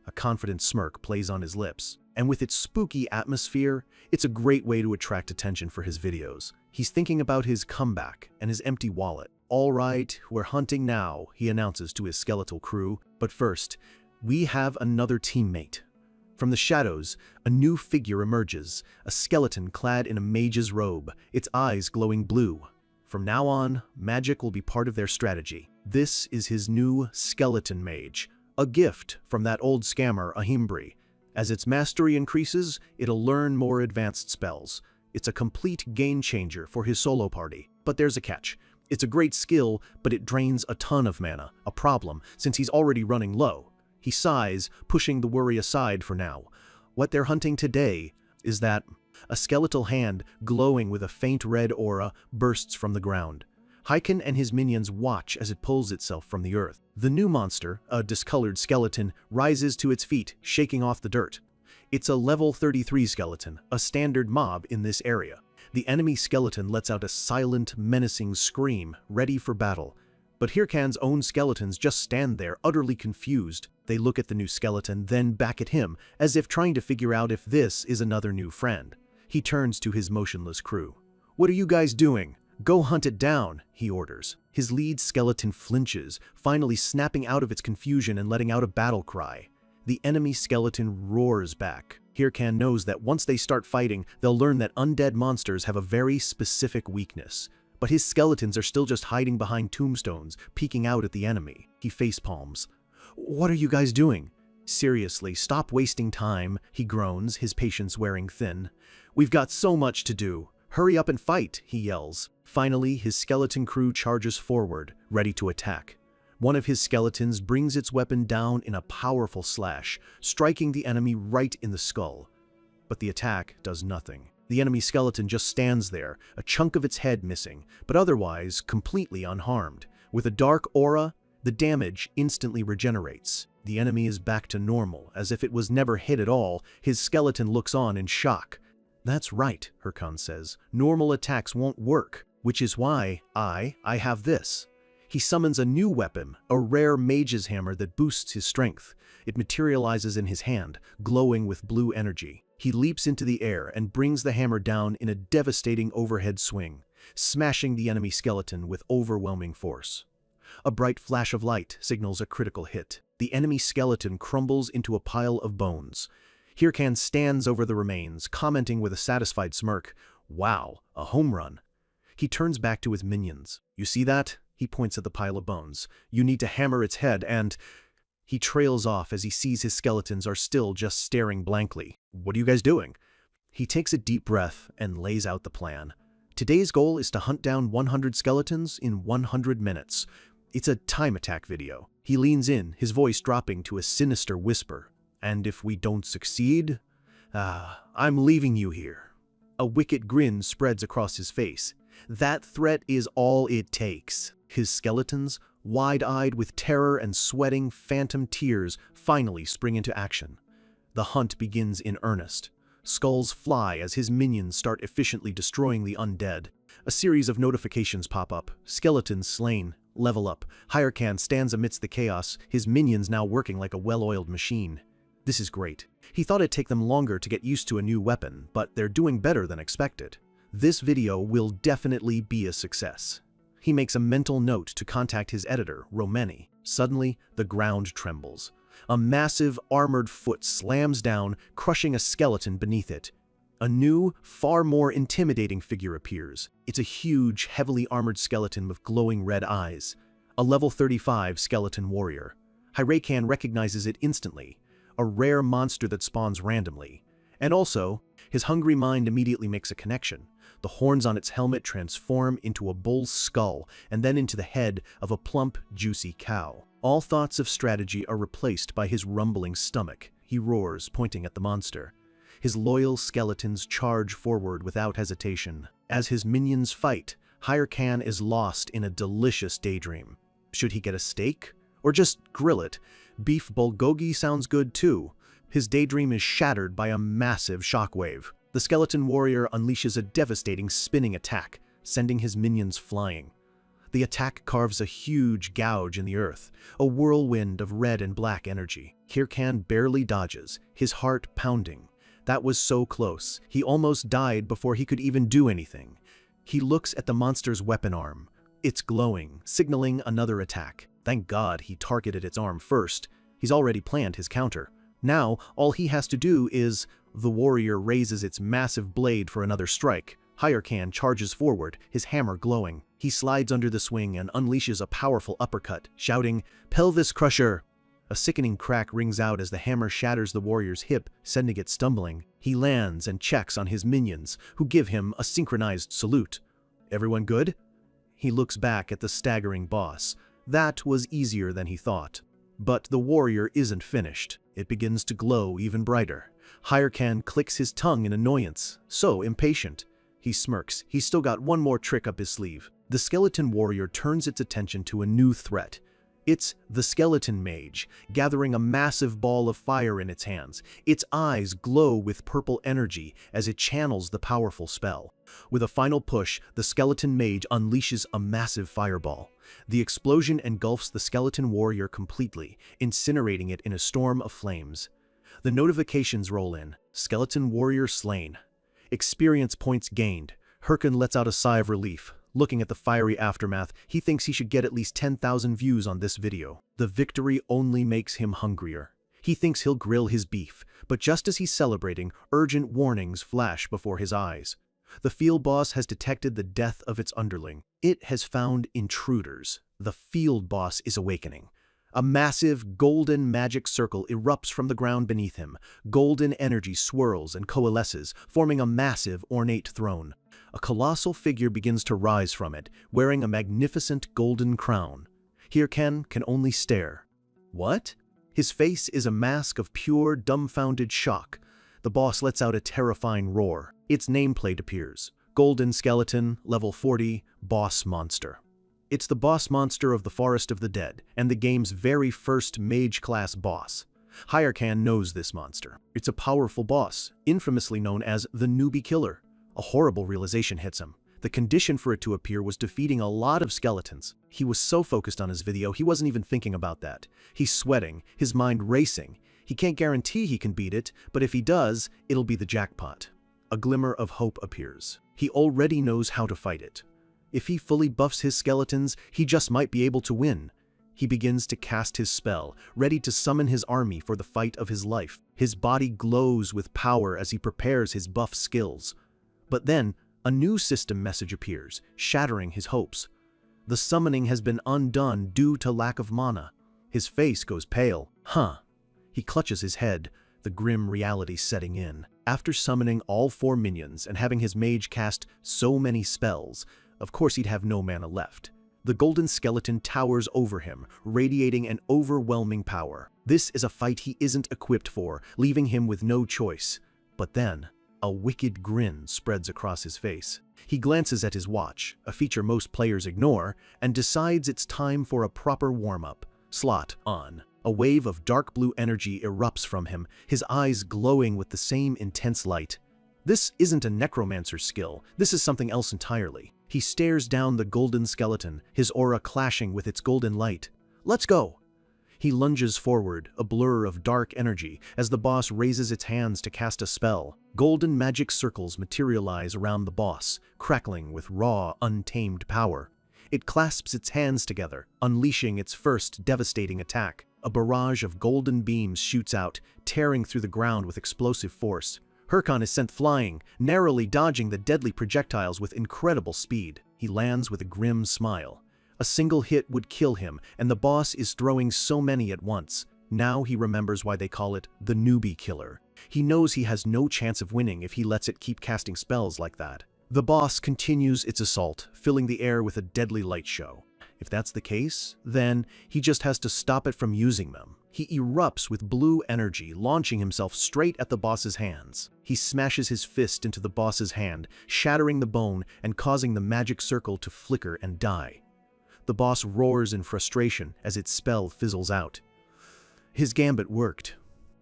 Speaker 1: A confident smirk plays on his lips. And with its spooky atmosphere, it's a great way to attract attention for his videos. He's thinking about his comeback and his empty wallet. All right, we're hunting now, he announces to his skeletal crew. But first, we have another teammate. From the shadows, a new figure emerges, a skeleton clad in a mage's robe, its eyes glowing blue. From now on, magic will be part of their strategy. This is his new skeleton mage, a gift from that old scammer Ahimbri. As its mastery increases, it'll learn more advanced spells. It's a complete game changer for his solo party. But there's a catch. It's a great skill, but it drains a ton of mana, a problem since he's already running low. He sighs, pushing the worry aside for now. What they're hunting today is that a skeletal hand glowing with a faint red aura bursts from the ground. Hyken and his minions watch as it pulls itself from the earth. The new monster, a discolored skeleton, rises to its feet, shaking off the dirt. It's a level 33 skeleton, a standard mob in this area. The enemy skeleton lets out a silent, menacing scream, ready for battle. But Hirkan's own skeletons just stand there, utterly confused. They look at the new skeleton, then back at him, as if trying to figure out if this is another new friend. He turns to his motionless crew. "What are you guys doing? Go hunt it down," he orders. His lead skeleton flinches, finally snapping out of its confusion and letting out a battle cry. The enemy skeleton roars back. Hirkan knows that once they start fighting, they'll learn that undead monsters have a very specific weakness. But his skeletons are still just hiding behind tombstones, peeking out at the enemy. He facepalms. "What are you guys doing? Seriously, stop wasting time," he groans, his patience wearing thin. "We've got so much to do. Hurry up and fight," he yells. Finally, his skeleton crew charges forward, ready to attack. One of his skeletons brings its weapon down in a powerful slash, striking the enemy right in the skull. But the attack does nothing. The enemy skeleton just stands there, a chunk of its head missing, but otherwise completely unharmed. With a dark aura, the damage instantly regenerates. The enemy is back to normal, as if it was never hit at all. His skeleton looks on in shock. "That's right," Hirkan says. "Normal attacks won't work, which is why I have this." He summons a new weapon, a rare mage's hammer that boosts his strength. It materializes in his hand, glowing with blue energy. He leaps into the air and brings the hammer down in a devastating overhead swing, smashing the enemy skeleton with overwhelming force. A bright flash of light signals a critical hit. The enemy skeleton crumbles into a pile of bones. Hirkan stands over the remains, commenting with a satisfied smirk, "Wow, a home run." He turns back to his minions. "You see that?" He points at the pile of bones. "You need to hammer its head and—" He trails off as he sees his skeletons are still just staring blankly. "What are you guys doing?" He takes a deep breath and lays out the plan. Today's goal is to hunt down 100 skeletons in 100 minutes. It's a time attack video. He leans in, his voice dropping to a sinister whisper. "And if we don't succeed, I'm leaving you here." A wicked grin spreads across his face. That threat is all it takes. His skeletons, wide-eyed with terror and sweating phantom tears, finally spring into action. The hunt begins in earnest. Skulls fly as his minions start efficiently destroying the undead. A series of notifications pop up. Skeletons slain. Level up. Hyrcan stands amidst the chaos, his minions now working like a well-oiled machine. This is great. He thought it'd take them longer to get used to a new weapon, but they're doing better than expected. This video will definitely be a success. He makes a mental note to contact his editor, Romeni. Suddenly, the ground trembles. A massive, armored foot slams down, crushing a skeleton beneath it. A new, far more intimidating figure appears. It's a huge, heavily armored skeleton with glowing red eyes. A level 35 skeleton warrior. Hyrcan recognizes it instantly. A rare monster that spawns randomly. And also, his hungry mind immediately makes a connection. The horns on its helmet transform into a bull's skull and then into the head of a plump, juicy cow. All thoughts of strategy are replaced by his rumbling stomach. He roars, pointing at the monster. His loyal skeletons charge forward without hesitation. As his minions fight, Hyrcan is lost in a delicious daydream. Should he get a steak? Or just grill it? Beef bulgogi sounds good too. His daydream is shattered by a massive shockwave. The skeleton warrior unleashes a devastating spinning attack, sending his minions flying. The attack carves a huge gouge in the earth, a whirlwind of red and black energy. Hyrcan barely dodges, his heart pounding. That was so close. He almost died before he could even do anything. He looks at the monster's weapon arm. It's glowing, signaling another attack. Thank God he targeted its arm first. He's already planned his counter. Now, all he has to do is... The warrior raises its massive blade for another strike. Hyrcan charges forward, his hammer glowing. He slides under the swing and unleashes a powerful uppercut, shouting, "Pelvis Crusher!" A sickening crack rings out as the hammer shatters the warrior's hip, sending it stumbling. He lands and checks on his minions, who give him a synchronized salute. Everyone good? He looks back at the staggering boss. That was easier than he thought. But the warrior isn't finished. It begins to glow even brighter. Hyrcan clicks his tongue in annoyance, so impatient. He smirks. He's still got one more trick up his sleeve. The skeleton warrior turns its attention to a new threat. It's the skeleton mage, gathering a massive ball of fire in its hands. Its eyes glow with purple energy as it channels the powerful spell. With a final push, the skeleton mage unleashes a massive fireball. The explosion engulfs the skeleton warrior completely, incinerating it in a storm of flames. The notifications roll in. Skeleton warrior slain. Experience points gained. Hyrcan lets out a sigh of relief. Looking at the fiery aftermath, he thinks he should get at least 10,000 views on this video. The victory only makes him hungrier. He thinks he'll grill his beef, but just as he's celebrating, urgent warnings flash before his eyes. The field boss has detected the death of its underling. It has found intruders. The field boss is awakening. A massive, golden magic circle erupts from the ground beneath him. Golden energy swirls and coalesces, forming a massive, ornate throne. A colossal figure begins to rise from it, wearing a magnificent golden crown. Hyrcan can only stare. What? His face is a mask of pure, dumbfounded shock. The boss lets out a terrifying roar. Its nameplate appears. Golden Skeleton, level 40, Boss Monster. It's the boss monster of the Forest of the Dead, and the game's very first mage-class boss. Hyrcan knows this monster. It's a powerful boss, infamously known as the Newbie Killer. A horrible realization hits him. The condition for it to appear was defeating a lot of skeletons. He was so focused on his video, he wasn't even thinking about that. He's sweating, his mind racing. He can't guarantee he can beat it, but if he does, it'll be the jackpot. A glimmer of hope appears. He already knows how to fight it. If he fully buffs his skeletons, he just might be able to win. He begins to cast his spell, ready to summon his army for the fight of his life. His body glows with power as he prepares his buff skills. But then, a new system message appears, shattering his hopes. The summoning has been undone due to lack of mana. His face goes pale. He clutches his head, the grim reality setting in. After summoning all 4 minions and having his mage cast so many spells, of course he'd have no mana left. The golden skeleton towers over him, radiating an overwhelming power. This is a fight he isn't equipped for, leaving him with no choice. But then, a wicked grin spreads across his face. He glances at his watch, a feature most players ignore, and decides it's time for a proper warm-up. Slot on. A wave of dark blue energy erupts from him, his eyes glowing with the same intense light. This isn't a necromancer's skill, this is something else entirely. He stares down the golden skeleton, his aura clashing with its golden light. "Let's go!" He lunges forward, a blur of dark energy, as the boss raises its hands to cast a spell. Golden magic circles materialize around the boss, crackling with raw, untamed power. It clasps its hands together, unleashing its first devastating attack. A barrage of golden beams shoots out, tearing through the ground with explosive force. Hirkan is sent flying, narrowly dodging the deadly projectiles with incredible speed. He lands with a grim smile. A single hit would kill him, and the boss is throwing so many at once. Now he remembers why they call it the newbie killer. He knows he has no chance of winning if he lets it keep casting spells like that. The boss continues its assault, filling the air with a deadly light show. If that's the case, then he just has to stop it from using them. He erupts with blue energy, launching himself straight at the boss's hands. He smashes his fist into the boss's hand, shattering the bone and causing the magic circle to flicker and die. The boss roars in frustration as its spell fizzles out. His gambit worked.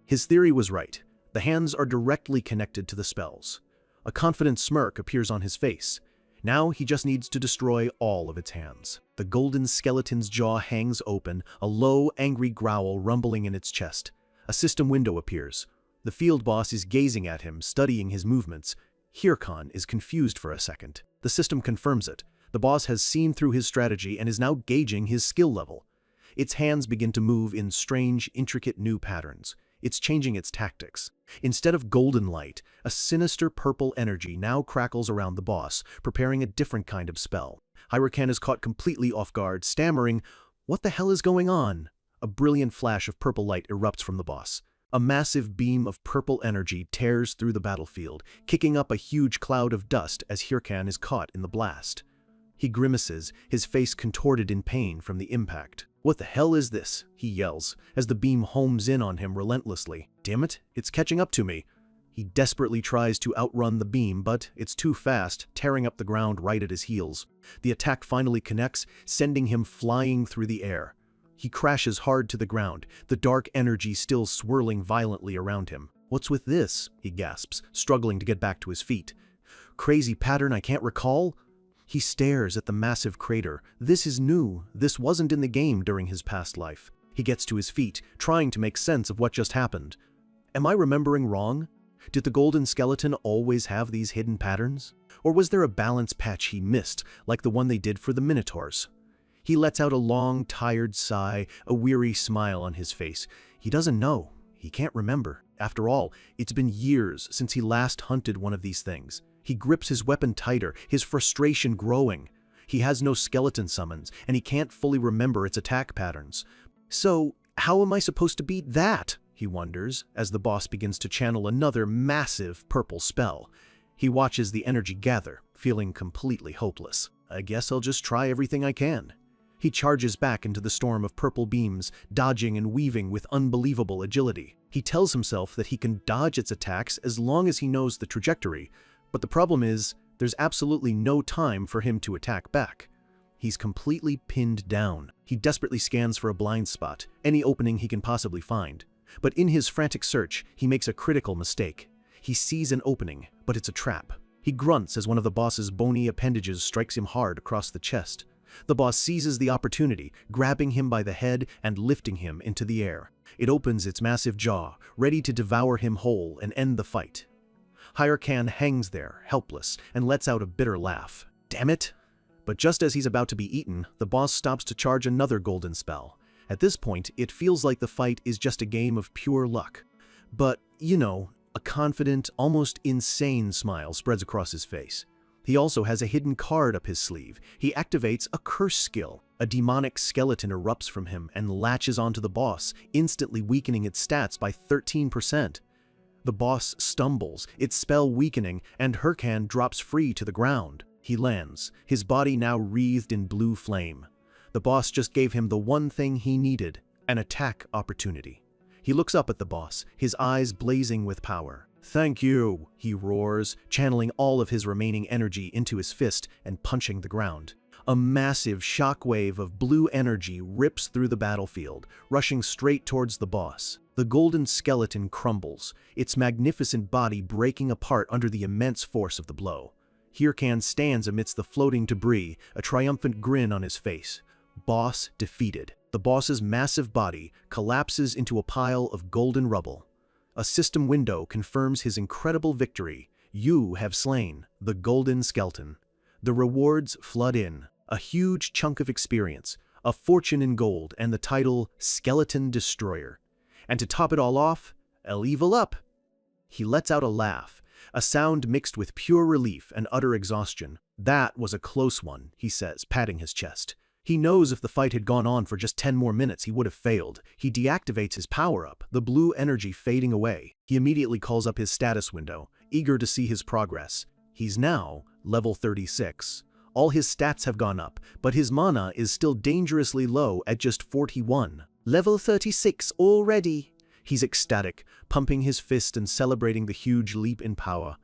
Speaker 1: His theory was right. The hands are directly connected to the spells. A confident smirk appears on his face. Now he just needs to destroy all of its hands. The golden skeleton's jaw hangs open, a low, angry growl rumbling in its chest. A system window appears. The field boss is gazing at him, studying his movements. Hirkan is confused for a second. The system confirms it. The boss has seen through his strategy and is now gauging his skill level. Its hands begin to move in strange, intricate new patterns. It's changing its tactics. Instead of golden light, a sinister purple energy now crackles around the boss, preparing a different kind of spell. Hirkan is caught completely off guard, stammering, "What the hell is going on?" A brilliant flash of purple light erupts from the boss. A massive beam of purple energy tears through the battlefield, kicking up a huge cloud of dust as Hirkan is caught in the blast. He grimaces, his face contorted in pain from the impact. "What the hell is this?" he yells, as the beam homes in on him relentlessly. "Damn it, it's catching up to me." He desperately tries to outrun the beam, but it's too fast, tearing up the ground right at his heels. The attack finally connects, sending him flying through the air. He crashes hard to the ground, the dark energy still swirling violently around him. "What's with this?" he gasps, struggling to get back to his feet. "Crazy pattern I can't recall?" He stares at the massive crater. This is new. This wasn't in the game during his past life. He gets to his feet, trying to make sense of what just happened. Am I remembering wrong? Did the golden skeleton always have these hidden patterns? Or was there a balance patch he missed, like the one they did for the Minotaurs? He lets out a long, tired sigh, a weary smile on his face. He doesn't know. He can't remember. After all, it's been years since he last hunted one of these things. He grips his weapon tighter, his frustration growing. He has no skeleton summons, and he can't fully remember its attack patterns. So, how am I supposed to beat that? He wonders, as the boss begins to channel another massive purple spell. He watches the energy gather, feeling completely hopeless. I guess I'll just try everything I can. He charges back into the storm of purple beams, dodging and weaving with unbelievable agility. He tells himself that he can dodge its attacks as long as he knows the trajectory, but the problem is, there's absolutely no time for him to attack back. He's completely pinned down. He desperately scans for a blind spot, any opening he can possibly find. But in his frantic search, he makes a critical mistake. He sees an opening, but it's a trap. He grunts as one of the boss's bony appendages strikes him hard across the chest. The boss seizes the opportunity, grabbing him by the head and lifting him into the air. It opens its massive jaw, ready to devour him whole and end the fight. Hirkan hangs there, helpless, and lets out a bitter laugh. Damn it! But just as he's about to be eaten, the boss stops to charge another golden spell. At this point, it feels like the fight is just a game of pure luck. But, you know, a confident, almost insane smile spreads across his face. He also has a hidden card up his sleeve. He activates a curse skill. A demonic skeleton erupts from him and latches onto the boss, instantly weakening its stats by 13%. The boss stumbles, its spell weakening, and Hirkan drops free to the ground. He lands, his body now wreathed in blue flame. The boss just gave him the one thing he needed, an attack opportunity. He looks up at the boss, his eyes blazing with power. "Thank you," he roars, channeling all of his remaining energy into his fist and punching the ground. A massive shockwave of blue energy rips through the battlefield, rushing straight towards the boss. The golden skeleton crumbles, its magnificent body breaking apart under the immense force of the blow. Hirkan stands amidst the floating debris, a triumphant grin on his face. Boss defeated. The boss's massive body collapses into a pile of golden rubble. A system window confirms his incredible victory. You have slain the golden skeleton. The rewards flood in. A huge chunk of experience, a fortune in gold, and the title Skeleton Destroyer. And to top it all off, a level up. He lets out a laugh, a sound mixed with pure relief and utter exhaustion. That was a close one, he says, patting his chest. He knows if the fight had gone on for just 10 more minutes, he would have failed. He deactivates his power-up, the blue energy fading away. He immediately calls up his status window, eager to see his progress. He's now level 36. All his stats have gone up, but his mana is still dangerously low at just 41. Level 36 already. He's ecstatic, pumping his fist and celebrating the huge leap in power.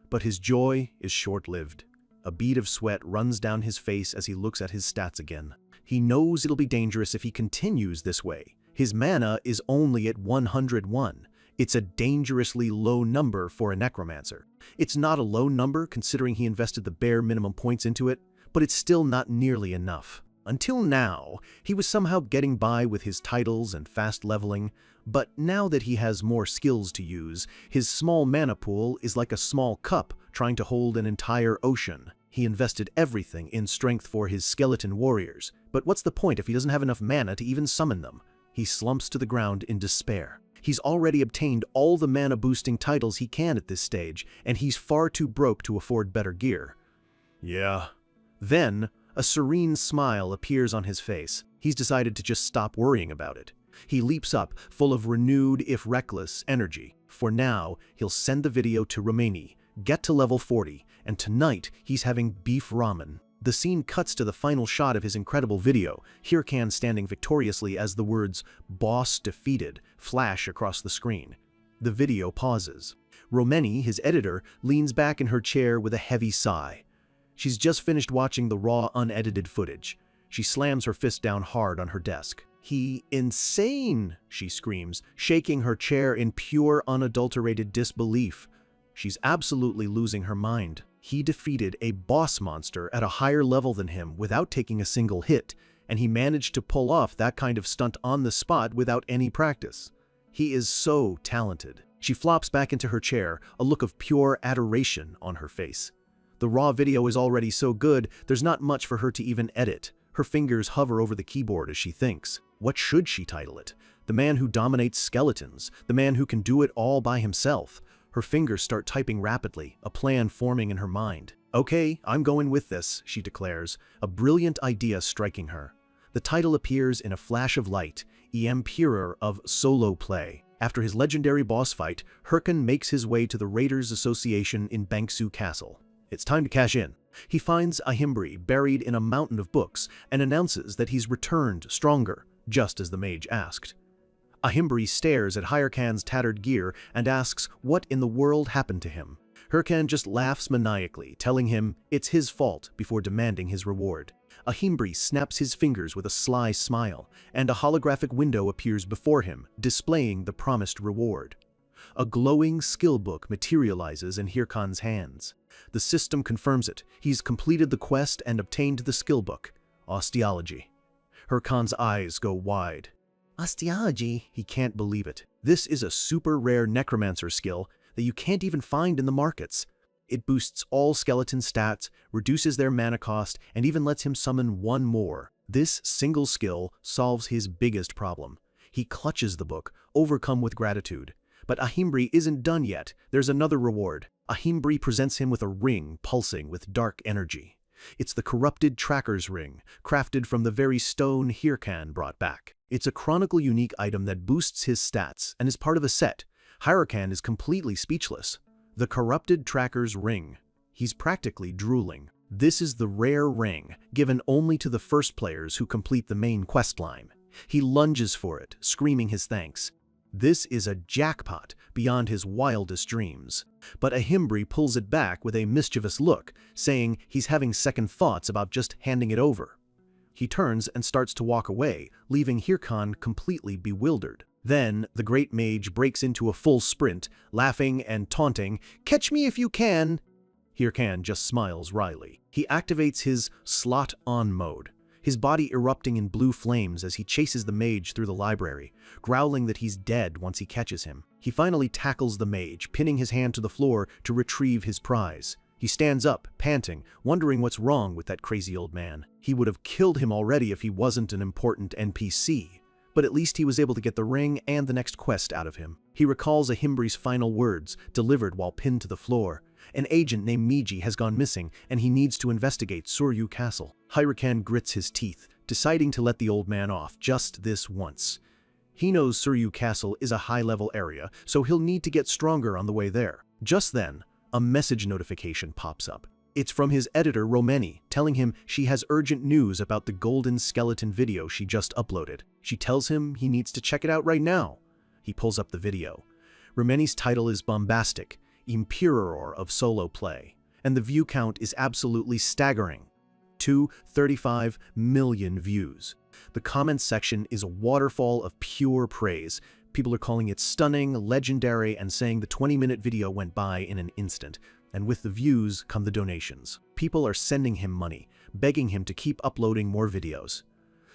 Speaker 1: But his joy is short-lived. A bead of sweat runs down his face as he looks at his stats again. He knows it'll be dangerous if he continues this way. His mana is only at 101. It's a dangerously low number for a necromancer. It's not a low number considering he invested the bare minimum points into it, but it's still not nearly enough. Until now, he was somehow getting by with his titles and fast leveling, but now that he has more skills to use, his small mana pool is like a small cup trying to hold an entire ocean. He invested everything in strength for his skeleton warriors, but what's the point if he doesn't have enough mana to even summon them? He slumps to the ground in despair. He's already obtained all the mana-boosting titles he can at this stage, and he's far too broke to afford better gear. Yeah. Then, a serene smile appears on his face. He's decided to just stop worrying about it. He leaps up, full of renewed, if reckless, energy. For now, he'll send the video to Romani, get to level 40, and tonight he's having beef ramen. The scene cuts to the final shot of his incredible video, Hirkan standing victoriously as the words, "Boss defeated," flash across the screen. The video pauses. Romani, his editor, leans back in her chair with a heavy sigh. She's just finished watching the raw, unedited footage. She slams her fist down hard on her desk. Insane, she screams, shaking her chair in pure, unadulterated disbelief. She's absolutely losing her mind. He defeated a boss monster at a higher level than him without taking a single hit, and he managed to pull off that kind of stunt on the spot without any practice. He is so talented. She flops back into her chair, a look of pure adoration on her face. The raw video is already so good, there's not much for her to even edit. Her fingers hover over the keyboard as she thinks. What should she title it? The man who dominates skeletons, the man who can do it all by himself. Her fingers start typing rapidly, a plan forming in her mind. Okay, I'm going with this, she declares, a brilliant idea striking her. The title appears in a flash of light, Emperor of Solo Play. After his legendary boss fight, Hirkan makes his way to the Raiders Association in Bangsu Castle. It's time to cash in. He finds Ahimbri buried in a mountain of books and announces that he's returned stronger, just as the mage asked. Ahimbri stares at Hirkan's tattered gear and asks what in the world happened to him. Hirkan just laughs maniacally, telling him it's his fault before demanding his reward. Ahimbri snaps his fingers with a sly smile, and a holographic window appears before him, displaying the promised reward. A glowing skill book materializes in Hirkan's hands. The system confirms it. He's completed the quest and obtained the skill book, Osteology. Hirkan's eyes go wide. Osteology? He can't believe it. This is a super rare necromancer skill that you can't even find in the markets. It boosts all skeleton stats, reduces their mana cost, and even lets him summon one more. This single skill solves his biggest problem. He clutches the book, overcome with gratitude. But Ahimbri isn't done yet. There's another reward. Ahimbri presents him with a ring pulsing with dark energy. It's the Corrupted Tracker's Ring, crafted from the very stone Hirkan brought back. It's a chronicle unique item that boosts his stats and is part of a set. Hirkan is completely speechless. The Corrupted Tracker's Ring. He's practically drooling. This is the rare ring, given only to the first players who complete the main questline. He lunges for it, screaming his thanks. This is a jackpot beyond his wildest dreams. But Ahimbri pulls it back with a mischievous look, saying he's having second thoughts about just handing it over. He turns and starts to walk away, leaving Hirkan completely bewildered. Then, the great mage breaks into a full sprint, laughing and taunting, "Catch me if you can!" Hirkan just smiles wryly. He activates his slot-on mode, his body erupting in blue flames as he chases the mage through the library, growling that he's dead once he catches him. He finally tackles the mage, pinning his hand to the floor to retrieve his prize. He stands up, panting, wondering what's wrong with that crazy old man. He would have killed him already if he wasn't an important NPC, but at least he was able to get the ring and the next quest out of him. He recalls Ahimbri's final words, delivered while pinned to the floor. An agent named Miji has gone missing, and he needs to investigate Suryu Castle. Hirkan grits his teeth, deciding to let the old man off just this once. He knows Suryu Castle is a high-level area, so he'll need to get stronger on the way there. Just then, a message notification pops up. It's from his editor, Romeni, telling him she has urgent news about the golden skeleton video she just uploaded. She tells him he needs to check it out right now. He pulls up the video. Romeni's title is bombastic, Emperor of Solo Play, and the view count is absolutely staggering. 235 million views. The comments section is a waterfall of pure praise. People are calling it stunning, legendary, and saying the 20-minute video went by in an instant. And with the views come the donations. People are sending him money, begging him to keep uploading more videos.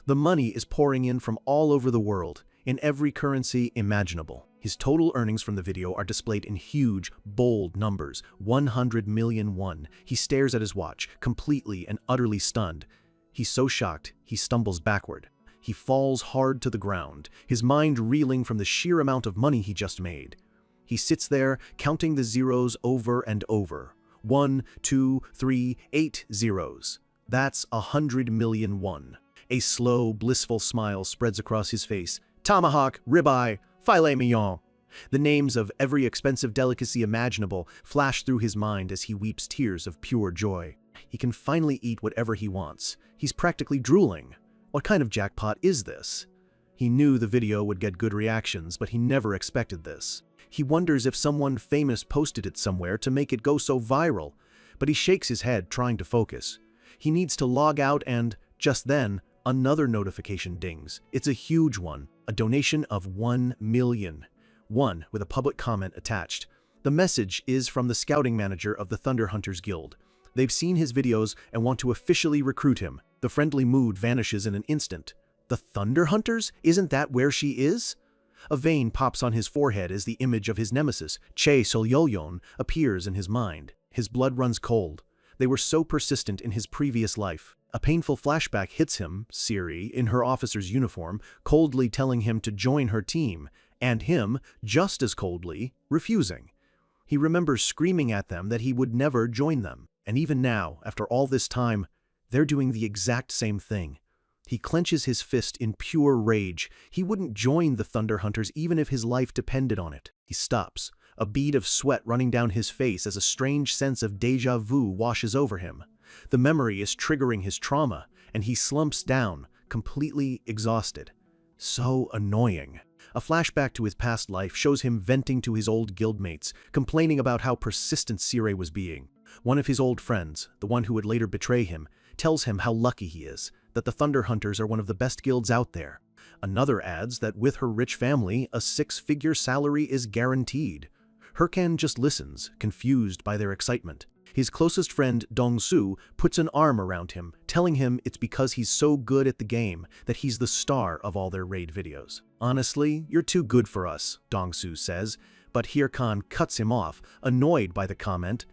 Speaker 1: The money is pouring in from all over the world, in every currency imaginable. His total earnings from the video are displayed in huge, bold numbers, 100 million won. He stares at his watch, completely and utterly stunned. He's so shocked, he stumbles backward. He falls hard to the ground, his mind reeling from the sheer amount of money he just made. He sits there, counting the zeros over and over. 1, 2, 3, 8 zeros. That's 100 million won. A slow, blissful smile spreads across his face. Tomahawk, ribeye, filet mignon. The names of every expensive delicacy imaginable flash through his mind as he weeps tears of pure joy. He can finally eat whatever he wants. He's practically drooling. What kind of jackpot is this? He knew the video would get good reactions, but he never expected this. He wonders if someone famous posted it somewhere to make it go so viral, but he shakes his head trying to focus. He needs to log out and, just then, another notification dings. It's a huge one, a donation of 1 million. One with a public comment attached. The message is from the scouting manager of the Thunder Hunters Guild. They've seen his videos and want to officially recruit him. The friendly mood vanishes in an instant. The Thunder Hunters? Isn't that where she is? A vein pops on his forehead as the image of his nemesis, Che Solyoyon, appears in his mind. His blood runs cold. They were so persistent in his previous life. A painful flashback hits him, Siri, in her officer's uniform, coldly telling him to join her team, and him, just as coldly, refusing. He remembers screaming at them that he would never join them. And even now, after all this time, they're doing the exact same thing. He clenches his fist in pure rage. He wouldn't join the Thunder Hunters even if his life depended on it. He stops, a bead of sweat running down his face as a strange sense of déjà vu washes over him. The memory is triggering his trauma, and he slumps down, completely exhausted. So annoying. A flashback to his past life shows him venting to his old guildmates, complaining about how persistent Sire was being. One of his old friends, the one who would later betray him, tells him how lucky he is, that the Thunder Hunters are one of the best guilds out there. Another adds that with her rich family, a 6-figure salary is guaranteed. Hirkan just listens, confused by their excitement. His closest friend, Dong-su, puts an arm around him, telling him it's because he's so good at the game that he's the star of all their raid videos. Honestly, you're too good for us, Dong-su says, but Hirkan cuts him off, annoyed by the comment.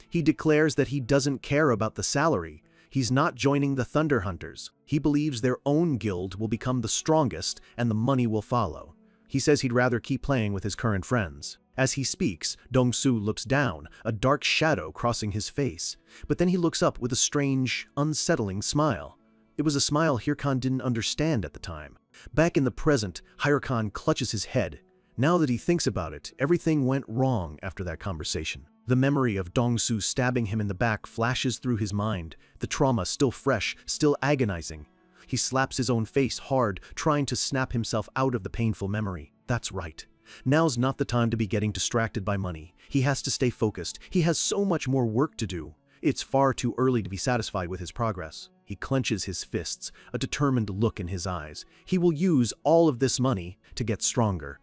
Speaker 1: He declares that he doesn't care about the salary. He's not joining the Thunder Hunters. He believes their own guild will become the strongest and the money will follow. He says he'd rather keep playing with his current friends. As he speaks, Dong-su looks down, a dark shadow crossing his face. But then he looks up with a strange, unsettling smile. It was a smile Hirkan didn't understand at the time. Back in the present, Hirkan clutches his head. Now that he thinks about it, everything went wrong after that conversation. The memory of Dong-su stabbing him in the back flashes through his mind, the trauma still fresh, still agonizing. He slaps his own face hard, trying to snap himself out of the painful memory. That's right. Now's not the time to be getting distracted by money. He has to stay focused. He has so much more work to do. It's far too early to be satisfied with his progress. He clenches his fists, a determined look in his eyes. He will use all of this money to get stronger.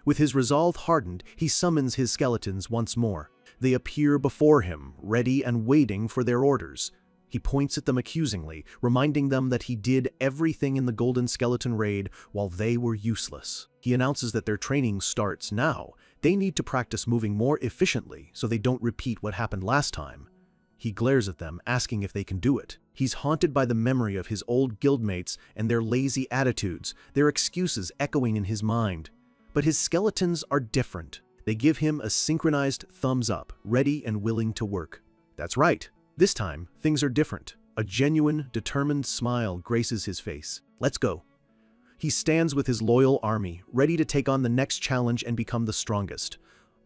Speaker 1: With his resolve hardened, he summons his skeletons once more. They appear before him, ready and waiting for their orders. He points at them accusingly, reminding them that he did everything in the Golden Skeleton raid while they were useless. He announces that their training starts now. They need to practice moving more efficiently so they don't repeat what happened last time. He glares at them, asking if they can do it. He's haunted by the memory of his old guildmates and their lazy attitudes, their excuses echoing in his mind. But his skeletons are different. They give him a synchronized thumbs up, ready and willing to work. That's right. This time, things are different. A genuine, determined smile graces his face. Let's go. He stands with his loyal army, ready to take on the next challenge and become the strongest.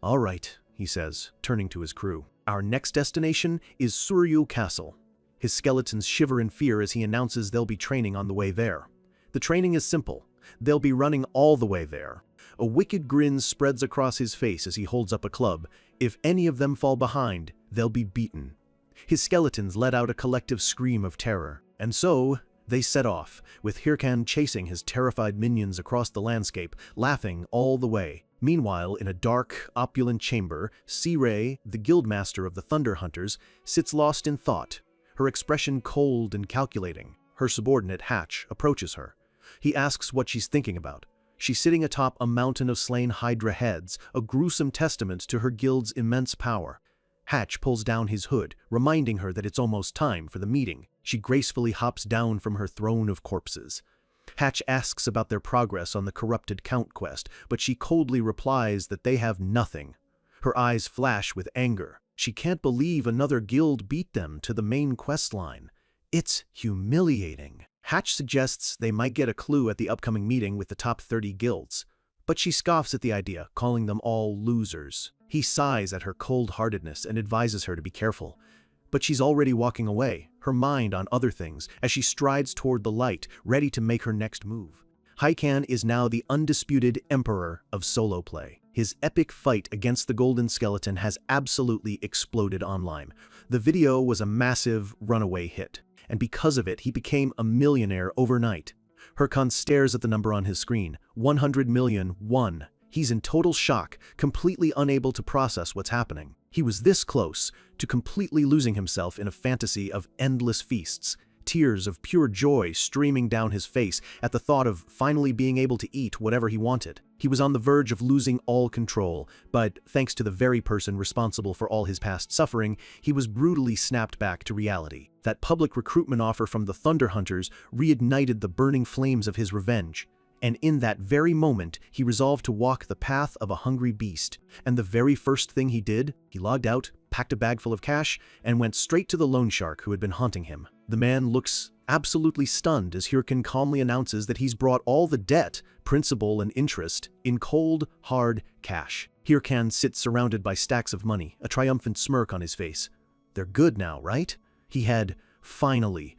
Speaker 1: All right, he says, turning to his crew. Our next destination is Suryu Castle. His skeletons shiver in fear as he announces they'll be training on the way there. The training is simple. They'll be running all the way there. A wicked grin spreads across his face as he holds up a club. If any of them fall behind, they'll be beaten. His skeletons let out a collective scream of terror. And so, they set off, with Hirkan chasing his terrified minions across the landscape, laughing all the way. Meanwhile, in a dark, opulent chamber, C-Ray, the guildmaster of the Thunder Hunters, sits lost in thought, her expression cold and calculating. Her subordinate, Hatch, approaches her. He asks what she's thinking about. She's sitting atop a mountain of slain Hydra heads, a gruesome testament to her guild's immense power. Hatch pulls down his hood, reminding her that it's almost time for the meeting. She gracefully hops down from her throne of corpses. Hatch asks about their progress on the corrupted Count quest, but she coldly replies that they have nothing. Her eyes flash with anger. She can't believe another guild beat them to the main quest line. It's humiliating. Hatch suggests they might get a clue at the upcoming meeting with the top 30 guilds, but she scoffs at the idea, calling them all losers. He sighs at her cold-heartedness and advises her to be careful. But she's already walking away, her mind on other things, as she strides toward the light, ready to make her next move. Hirkan is now the undisputed emperor of solo play. His epic fight against the Golden Skeleton has absolutely exploded online. The video was a massive runaway hit, and because of it, he became a millionaire overnight. Hirkan stares at the number on his screen, 100 million won. He's in total shock, completely unable to process what's happening. He was this close to completely losing himself in a fantasy of endless feasts, tears of pure joy streaming down his face at the thought of finally being able to eat whatever he wanted. He was on the verge of losing all control, but thanks to the very person responsible for all his past suffering, he was brutally snapped back to reality. That public recruitment offer from the Thunder Hunters reignited the burning flames of his revenge. And in that very moment, he resolved to walk the path of a hungry beast. And the very first thing he did, he logged out, packed a bag full of cash, and went straight to the loan shark who had been haunting him. The man looks absolutely stunned as Hirkan calmly announces that he's brought all the debt, principal and interest, in cold, hard cash. Hirkan sits surrounded by stacks of money, a triumphant smirk on his face. They're good now, right? He had finally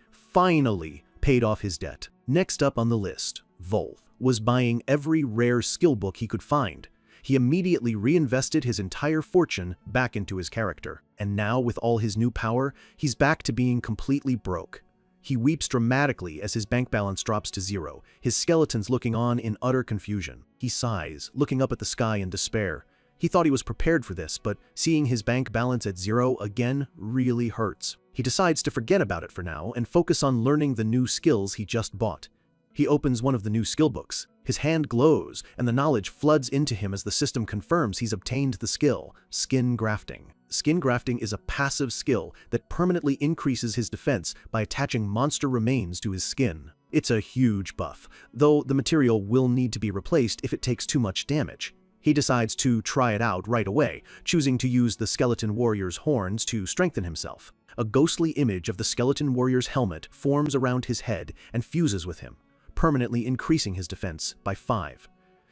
Speaker 1: paid off his debt. Next up on the list, Volf was buying every rare skill book he could find. He immediately reinvested his entire fortune back into his character. And now, with all his new power, he's back to being completely broke. He weeps dramatically as his bank balance drops to zero, his skeletons looking on in utter confusion. He sighs, looking up at the sky in despair. He thought he was prepared for this, but seeing his bank balance at zero again really hurts. He decides to forget about it for now and focus on learning the new skills he just bought. He opens one of the new skill books. His hand glows, and the knowledge floods into him as the system confirms he's obtained the skill, skin grafting. Skin grafting is a passive skill that permanently increases his defense by attaching monster remains to his skin. It's a huge buff, though the material will need to be replaced if it takes too much damage. He decides to try it out right away, choosing to use the skeleton warrior's horns to strengthen himself. A ghostly image of the skeleton warrior's helmet forms around his head and fuses with him, permanently increasing his defense by 5.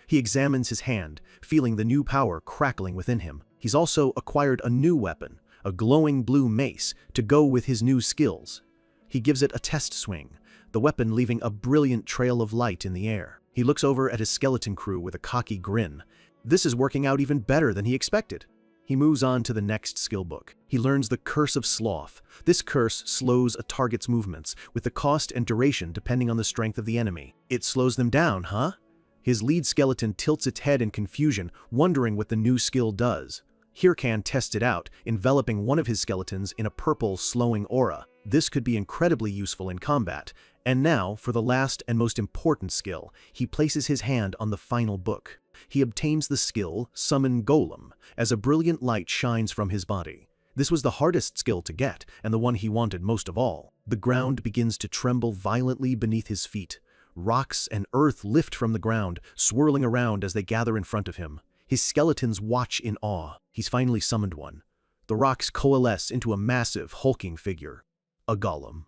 Speaker 1: He examines his hand, feeling the new power crackling within him. He's also acquired a new weapon, a glowing blue mace, to go with his new skills. He gives it a test swing, the weapon leaving a brilliant trail of light in the air. He looks over at his skeleton crew with a cocky grin. This is working out even better than he expected. He moves on to the next skill book. He learns the Curse of Sloth. This curse slows a target's movements, with the cost and duration depending on the strength of the enemy. It slows them down, huh? His lead skeleton tilts its head in confusion, wondering what the new skill does. Hirkan tests it out, enveloping one of his skeletons in a purple, slowing aura. This could be incredibly useful in combat. And now, for the last and most important skill, he places his hand on the final book. He obtains the skill, Summon Golem, as a brilliant light shines from his body. This was the hardest skill to get, and the one he wanted most of all. The ground begins to tremble violently beneath his feet. Rocks and earth lift from the ground, swirling around as they gather in front of him. His skeletons watch in awe. He's finally summoned one. The rocks coalesce into a massive, hulking figure. A golem.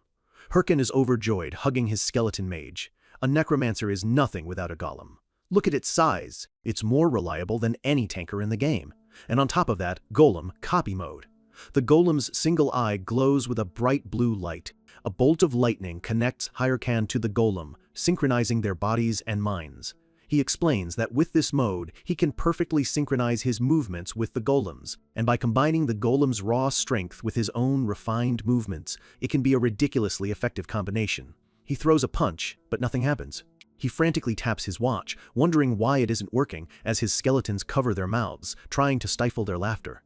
Speaker 1: Hirkan is overjoyed, hugging his skeleton mage. A necromancer is nothing without a golem. Look at its size. It's more reliable than any tanker in the game. And on top of that, golem copy mode. The golem's single eye glows with a bright blue light. A bolt of lightning connects Hirkan to the golem, synchronizing their bodies and minds. He explains that with this mode, he can perfectly synchronize his movements with the golem's, and by combining the golem's raw strength with his own refined movements, it can be a ridiculously effective combination. He throws a punch, but nothing happens. He frantically taps his watch, wondering why it isn't working, as his skeletons cover their mouths, trying to stifle their laughter.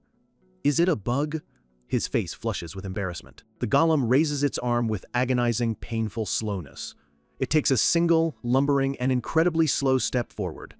Speaker 1: Is it a bug? His face flushes with embarrassment. The golem raises its arm with agonizing, painful slowness. It takes a single, lumbering, and incredibly slow step forward.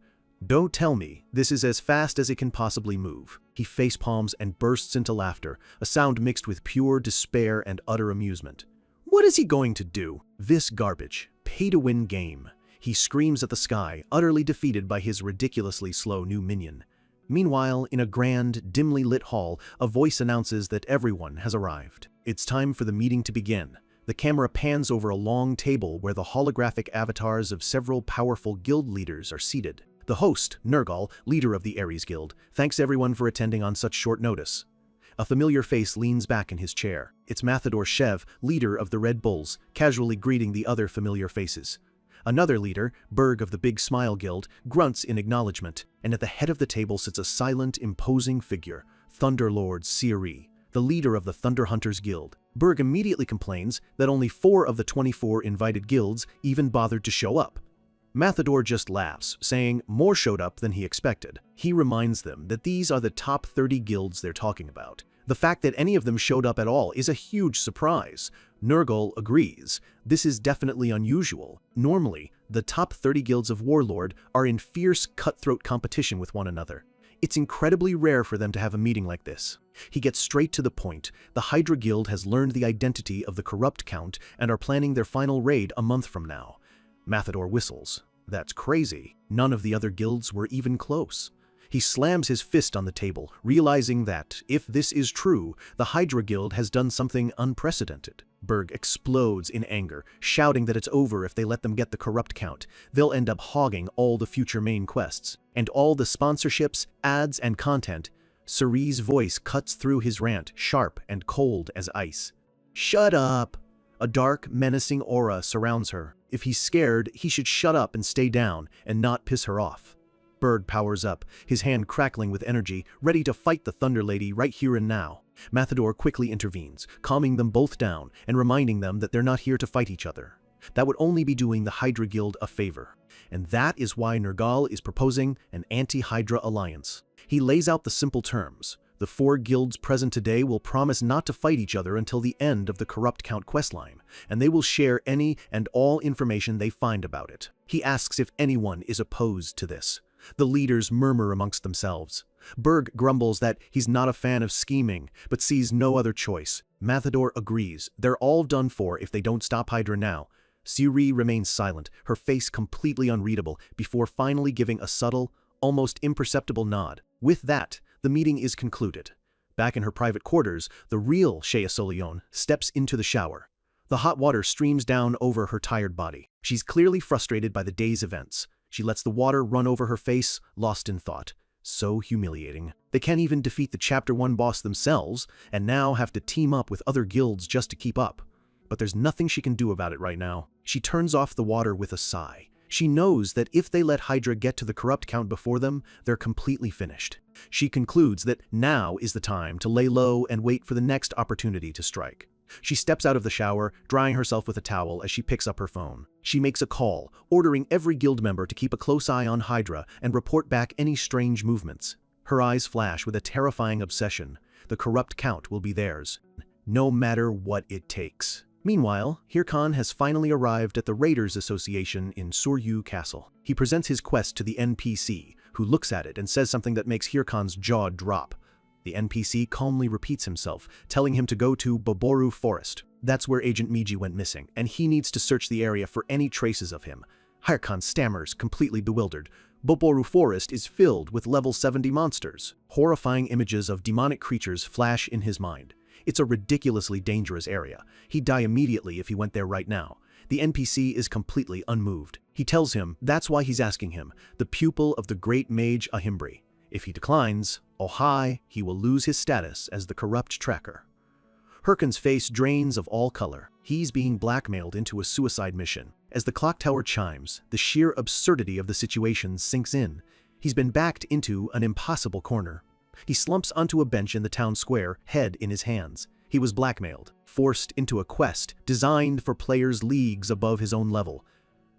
Speaker 1: Don't tell me this is as fast as it can possibly move. He facepalms and bursts into laughter, a sound mixed with pure despair and utter amusement. What is he going to do? This garbage, pay-to-win game. He screams at the sky, utterly defeated by his ridiculously slow new minion. Meanwhile, in a grand, dimly lit hall, a voice announces that everyone has arrived. It's time for the meeting to begin. The camera pans over a long table where the holographic avatars of several powerful guild leaders are seated. The host, Nergal, leader of the Ares Guild, thanks everyone for attending on such short notice. A familiar face leans back in his chair. It's Mathador Shev, leader of the Red Bulls, casually greeting the other familiar faces. Another leader, Berg of the Big Smile Guild, grunts in acknowledgement, and at the head of the table sits a silent, imposing figure, Thunderlord Siri, the leader of the Thunder Hunters Guild. Berg immediately complains that only 4 of the 24 invited guilds even bothered to show up. Mathador just laughs, saying more showed up than he expected. He reminds them that these are the top 30 guilds they're talking about. The fact that any of them showed up at all is a huge surprise. Nergal agrees. This is definitely unusual. Normally, the top 30 guilds of Warlord are in fierce, cutthroat competition with one another. It's incredibly rare for them to have a meeting like this. He gets straight to the point. The Hydra Guild has learned the identity of the Corrupt Count and are planning their final raid a month from now. Mathador whistles. That's crazy. None of the other guilds were even close. He slams his fist on the table, realizing that, if this is true, the Hydra Guild has done something unprecedented. Berg explodes in anger, shouting that it's over if they let them get the Corrupt Count. They'll end up hogging all the future main quests, and all the sponsorships, ads, and content. Cerise's voice cuts through his rant, sharp and cold as ice. Shut up! A dark, menacing aura surrounds her. If he's scared, he should shut up and stay down, and not piss her off. Berg powers up, his hand crackling with energy, ready to fight the Thunder Lady right here and now. Mathador quickly intervenes, calming them both down and reminding them that they're not here to fight each other. That would only be doing the Hydra Guild a favor. And that is why Nergal is proposing an anti-Hydra alliance. He lays out the simple terms. The 4 guilds present today will promise not to fight each other until the end of the Corrupt Count questline, and they will share any and all information they find about it. He asks if anyone is opposed to this. The leaders murmur amongst themselves. Berg grumbles that he's not a fan of scheming, but sees no other choice. Mathador agrees. They're all done for if they don't stop Hydra now. Siri remains silent, her face completely unreadable, before finally giving a subtle, almost imperceptible nod. With that, the meeting is concluded. Back in her private quarters, the real Shea Solion steps into the shower. The hot water streams down over her tired body. She's clearly frustrated by the day's events. She lets the water run over her face, lost in thought. So humiliating. They can't even defeat the Chapter 1 boss themselves, and now have to team up with other guilds just to keep up. But there's nothing she can do about it right now. She turns off the water with a sigh. She knows that if they let Hydra get to the Corrupt Count before them, they're completely finished. She concludes that now is the time to lay low and wait for the next opportunity to strike. She steps out of the shower, drying herself with a towel as she picks up her phone. She makes a call, ordering every guild member to keep a close eye on Hydra and report back any strange movements. Her eyes flash with a terrifying obsession. The corrupt count will be theirs, no matter what it takes. Meanwhile, Hirkan has finally arrived at the Raiders Association in Suryu Castle. He presents his quest to the NPC, who looks at it and says something that makes Hirkan's jaw drop. The NPC calmly repeats himself, telling him to go to Boboru Forest. That's where Agent Miji went missing, and he needs to search the area for any traces of him. Hirkan stammers, completely bewildered. Boboru Forest is filled with level 70 monsters. Horrifying images of demonic creatures flash in his mind. It's a ridiculously dangerous area. He'd die immediately if he went there right now. The NPC is completely unmoved. He tells him that's why he's asking him, the pupil of the great mage Ahimbri. If he declines, oh hi, he will lose his status as the corrupt tracker. Hirkan's face drains of all color. He's being blackmailed into a suicide mission. As the clock tower chimes, the sheer absurdity of the situation sinks in. He's been backed into an impossible corner. He slumps onto a bench in the town square, head in his hands. He was blackmailed, forced into a quest designed for players leagues above his own level.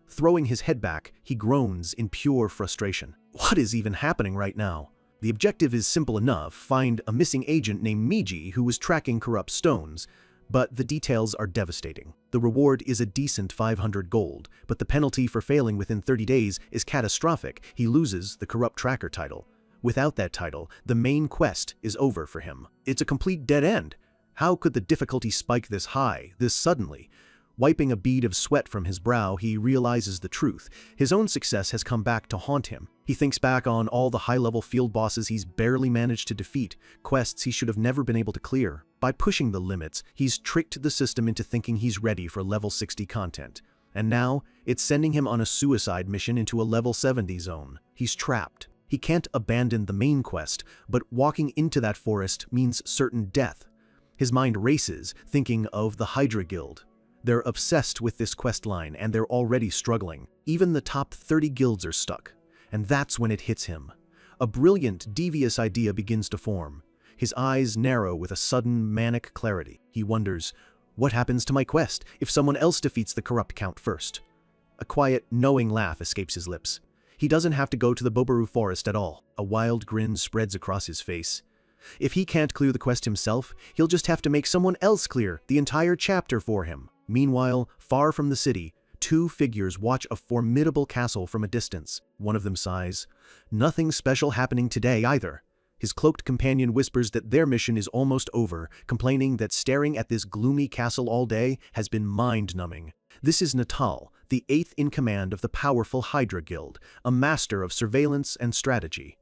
Speaker 1: Throwing his head back, he groans in pure frustration. What is even happening right now? The objective is simple enough: find a missing agent named Miji who was tracking corrupt stones. But the details are devastating. The reward is a decent 500 gold, but the penalty for failing within 30 days is catastrophic. He loses the corrupt tracker title. Without that title, the main quest is over for him. It's a complete dead end. How could the difficulty spike this high, this suddenly? Wiping a bead of sweat from his brow, he realizes the truth. His own success has come back to haunt him. He thinks back on all the high-level field bosses he's barely managed to defeat, quests he should have never been able to clear. By pushing the limits, he's tricked the system into thinking he's ready for level 60 content. And now, it's sending him on a suicide mission into a level 70 zone. He's trapped. He can't abandon the main quest, but walking into that forest means certain death. His mind races, thinking of the Hydra Guild. They're obsessed with this quest line, and they're already struggling. Even the top 30 guilds are stuck. And that's when it hits him. A brilliant, devious idea begins to form. His eyes narrow with a sudden, manic clarity. He wonders, what happens to my quest if someone else defeats the corrupt count first? A quiet, knowing laugh escapes his lips. He doesn't have to go to the Boboru Forest at all. A wild grin spreads across his face. If he can't clear the quest himself, he'll just have to make someone else clear the entire chapter for him. Meanwhile, far from the city, two figures watch a formidable castle from a distance. One of them sighs. Nothing special happening today either. His cloaked companion whispers that their mission is almost over, complaining that staring at this gloomy castle all day has been mind-numbing. This is Natal, the 8th in command of the powerful Hydra Guild, a master of surveillance and strategy.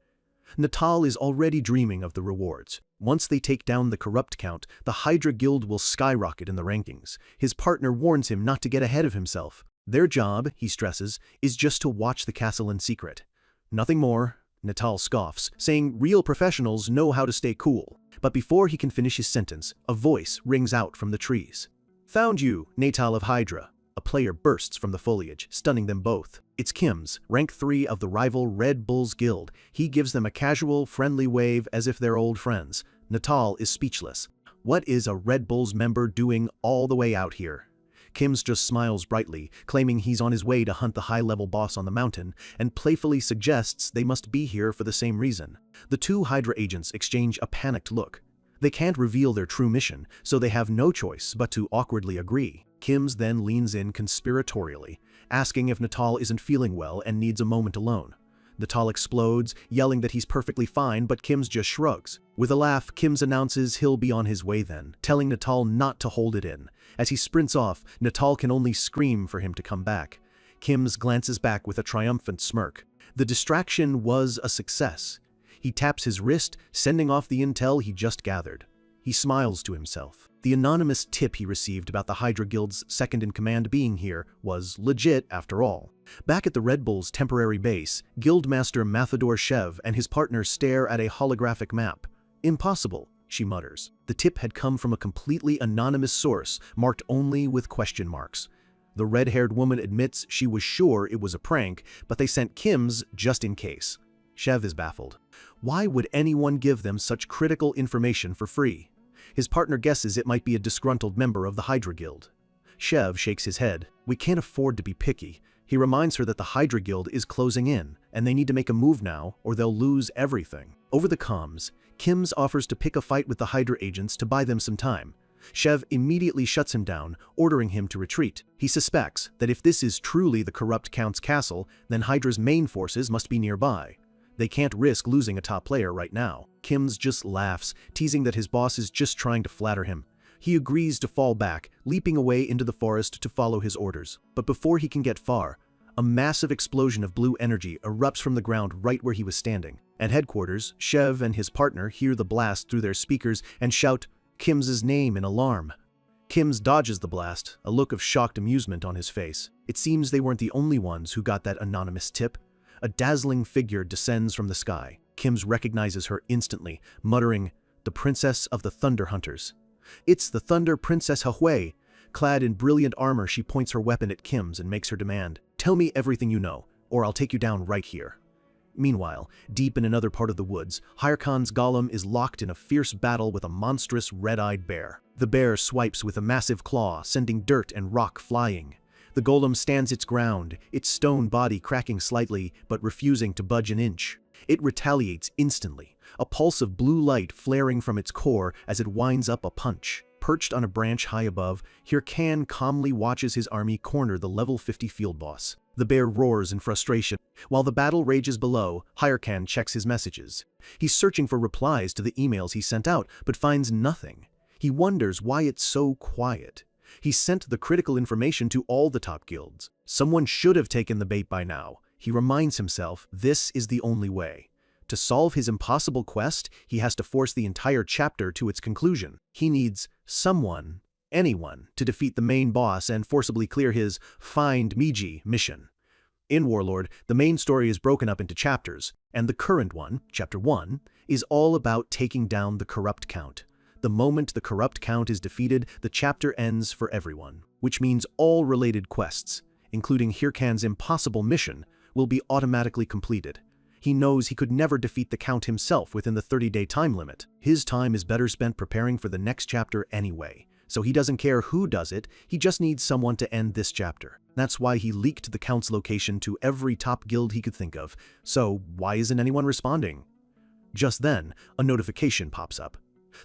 Speaker 1: Natal is already dreaming of the rewards. Once they take down the corrupt count, the Hydra Guild will skyrocket in the rankings. His partner warns him not to get ahead of himself. Their job, he stresses, is just to watch the castle in secret. Nothing more. Natal scoffs, saying real professionals know how to stay cool. But before he can finish his sentence, a voice rings out from the trees. Found you, Natal of Hydra. A player bursts from the foliage, stunning them both. It's Kim's, rank 3 of the rival Red Bulls Guild. He gives them a casual, friendly wave as if they're old friends. Natal is speechless. What is a Red Bulls member doing all the way out here? Kim's just smiles brightly, claiming he's on his way to hunt the high-level boss on the mountain, and playfully suggests they must be here for the same reason. The two Hydra agents exchange a panicked look. They can't reveal their true mission, so they have no choice but to awkwardly agree. Kim's then leans in conspiratorially, asking if Natal isn't feeling well and needs a moment alone. Natal explodes, yelling that he's perfectly fine, but Kim's just shrugs. With a laugh, Kim's announces he'll be on his way then, telling Natal not to hold it in. As he sprints off, Natal can only scream for him to come back. Kim's glances back with a triumphant smirk. The distraction was a success. He taps his wrist, sending off the intel he just gathered. He smiles to himself. The anonymous tip he received about the Hydra Guild's second-in-command being here was legit after all. Back at the Red Bulls' temporary base, Guildmaster Mathador Shev and his partner stare at a holographic map. Impossible, she mutters. The tip had come from a completely anonymous source, marked only with question marks. The red-haired woman admits she was sure it was a prank, but they sent Kim's just in case. Shev is baffled. Why would anyone give them such critical information for free? His partner guesses it might be a disgruntled member of the Hydra Guild. Shev shakes his head. We can't afford to be picky. He reminds her that the Hydra Guild is closing in, and they need to make a move now, or they'll lose everything. Over the comms, Kim's offers to pick a fight with the Hydra agents to buy them some time. Shev immediately shuts him down, ordering him to retreat. He suspects that if this is truly the corrupt Count's castle, then Hydra's main forces must be nearby. They can't risk losing a top player right now. Kim's just laughs, teasing that his boss is just trying to flatter him. He agrees to fall back, leaping away into the forest to follow his orders. But before he can get far, a massive explosion of blue energy erupts from the ground right where he was standing. At headquarters, Shev and his partner hear the blast through their speakers and shout Kim's name in alarm. Kims dodges the blast, a look of shocked amusement on his face. It seems they weren't the only ones who got that anonymous tip. A dazzling figure descends from the sky. Kims recognizes her instantly, muttering, "The Princess of the Thunder Hunters." It's the Thunder Princess Hui. Clad in brilliant armor, she points her weapon at Kim's and makes her demand, "Tell me everything you know, or I'll take you down right here." Meanwhile, deep in another part of the woods, Hirkan's golem is locked in a fierce battle with a monstrous red-eyed bear. The bear swipes with a massive claw, sending dirt and rock flying. The golem stands its ground, its stone body cracking slightly, but refusing to budge an inch. It retaliates instantly, a pulse of blue light flaring from its core as it winds up a punch. Perched on a branch high above, Hirkan calmly watches his army corner the level 50 field boss. The bear roars in frustration. While the battle rages below, Hirkan checks his messages. He's searching for replies to the emails he sent out, but finds nothing. He wonders why it's so quiet. He sent the critical information to all the top guilds. Someone should have taken the bait by now. He reminds himself this is the only way. To solve his impossible quest, he has to force the entire chapter to its conclusion. He needs someone, anyone, to defeat the main boss and forcibly clear his Find Miji mission. In Warlord, the main story is broken up into chapters, and the current one, Chapter 1, is all about taking down the corrupt Count. The moment the corrupt Count is defeated, the chapter ends for everyone, which means all related quests, including Hirkan's impossible mission, will be automatically completed. He knows he could never defeat the Count himself within the 30-day time limit. His time is better spent preparing for the next chapter anyway, so he doesn't care who does it, he just needs someone to end this chapter. That's why he leaked the Count's location to every top guild he could think of. So why isn't anyone responding? Just then, a notification pops up.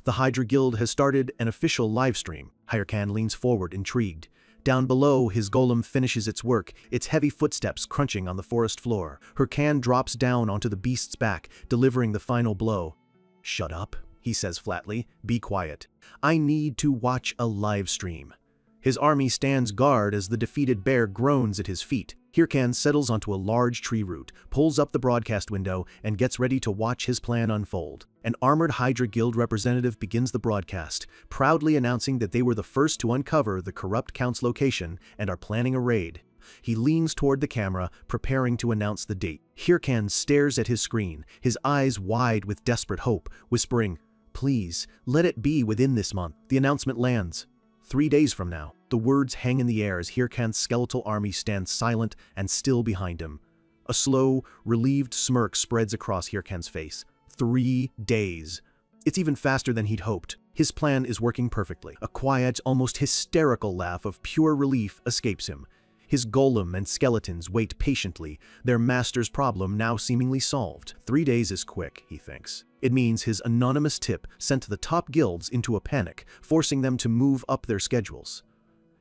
Speaker 1: The Hydra Guild has started an official livestream. Hirkan leans forward, intrigued. Down below, his golem finishes its work, its heavy footsteps crunching on the forest floor. Hirkan drops down onto the beast's back, delivering the final blow. "Shut up," he says flatly. "Be quiet. I need to watch a live stream." His army stands guard as the defeated bear groans at his feet. Hirkan settles onto a large tree root, pulls up the broadcast window, and gets ready to watch his plan unfold. An armored Hydra Guild representative begins the broadcast, proudly announcing that they were the first to uncover the corrupt Count's location and are planning a raid. He leans toward the camera, preparing to announce the date. Hirkan stares at his screen, his eyes wide with desperate hope, whispering, "Please, let it be within this month." The announcement lands. 3 days from now. The words hang in the air as Hirkan's skeletal army stands silent and still behind him. A slow, relieved smirk spreads across Hirkan's face. 3 days. It's even faster than he'd hoped. His plan is working perfectly. A quiet, almost hysterical laugh of pure relief escapes him. His golem and skeletons wait patiently, their master's problem now seemingly solved. 3 days is quick, he thinks. It means his anonymous tip sent the top guilds into a panic, forcing them to move up their schedules.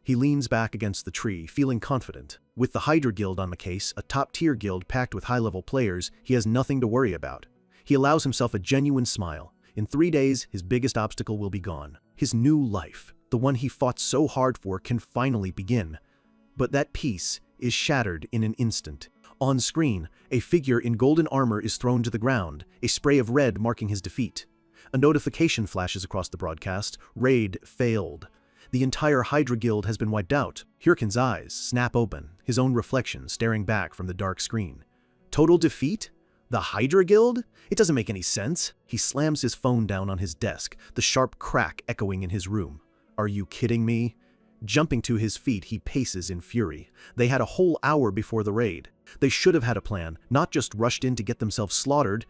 Speaker 1: He leans back against the tree, feeling confident. With the Hydra Guild on the case, a top-tier guild packed with high-level players, he has nothing to worry about. He allows himself a genuine smile. In 3 days, his biggest obstacle will be gone. His new life, the one he fought so hard for, can finally begin. But that peace is shattered in an instant. On screen, a figure in golden armor is thrown to the ground, a spray of red marking his defeat. A notification flashes across the broadcast. Raid failed. The entire Hydra Guild has been wiped out. Hirkan's eyes snap open, his own reflection staring back from the dark screen. Total defeat? The Hydra Guild? It doesn't make any sense. He slams his phone down on his desk, the sharp crack echoing in his room. Are you kidding me? Jumping to his feet, he paces in fury. They had a whole hour before the raid. They should have had a plan, not just rushed in to get themselves slaughtered.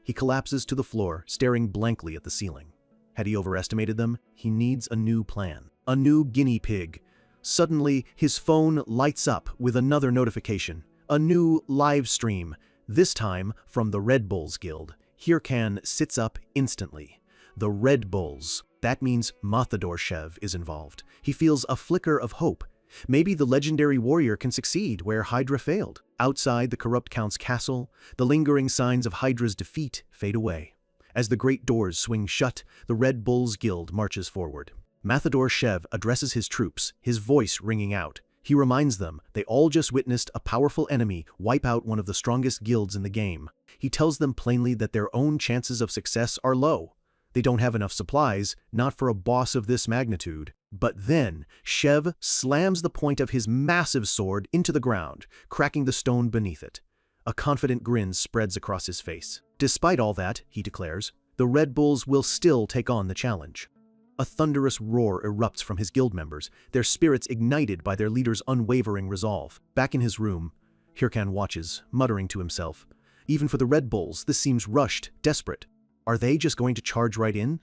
Speaker 1: He collapses to the floor, staring blankly at the ceiling. Had he overestimated them? He needs a new plan. A new guinea pig. Suddenly, his phone lights up with another notification. A new live stream, this time from the Red Bulls Guild. Hirkan sits up instantly. The Red Bulls. That means Mathador-Shev is involved. He feels a flicker of hope. Maybe the legendary warrior can succeed where Hydra failed. Outside the corrupt Count's castle, the lingering signs of Hydra's defeat fade away. As the great doors swing shut, the Red Bulls Guild marches forward. Mathador-Shev addresses his troops, his voice ringing out. He reminds them they all just witnessed a powerful enemy wipe out one of the strongest guilds in the game. He tells them plainly that their own chances of success are low. They don't have enough supplies, not for a boss of this magnitude. But then, Shev slams the point of his massive sword into the ground, cracking the stone beneath it. A confident grin spreads across his face. Despite all that, he declares, the Red Bulls will still take on the challenge. A thunderous roar erupts from his guild members, their spirits ignited by their leader's unwavering resolve. Back in his room, Hirkan watches, muttering to himself. Even for the Red Bulls, this seems rushed, desperate. Are they just going to charge right in?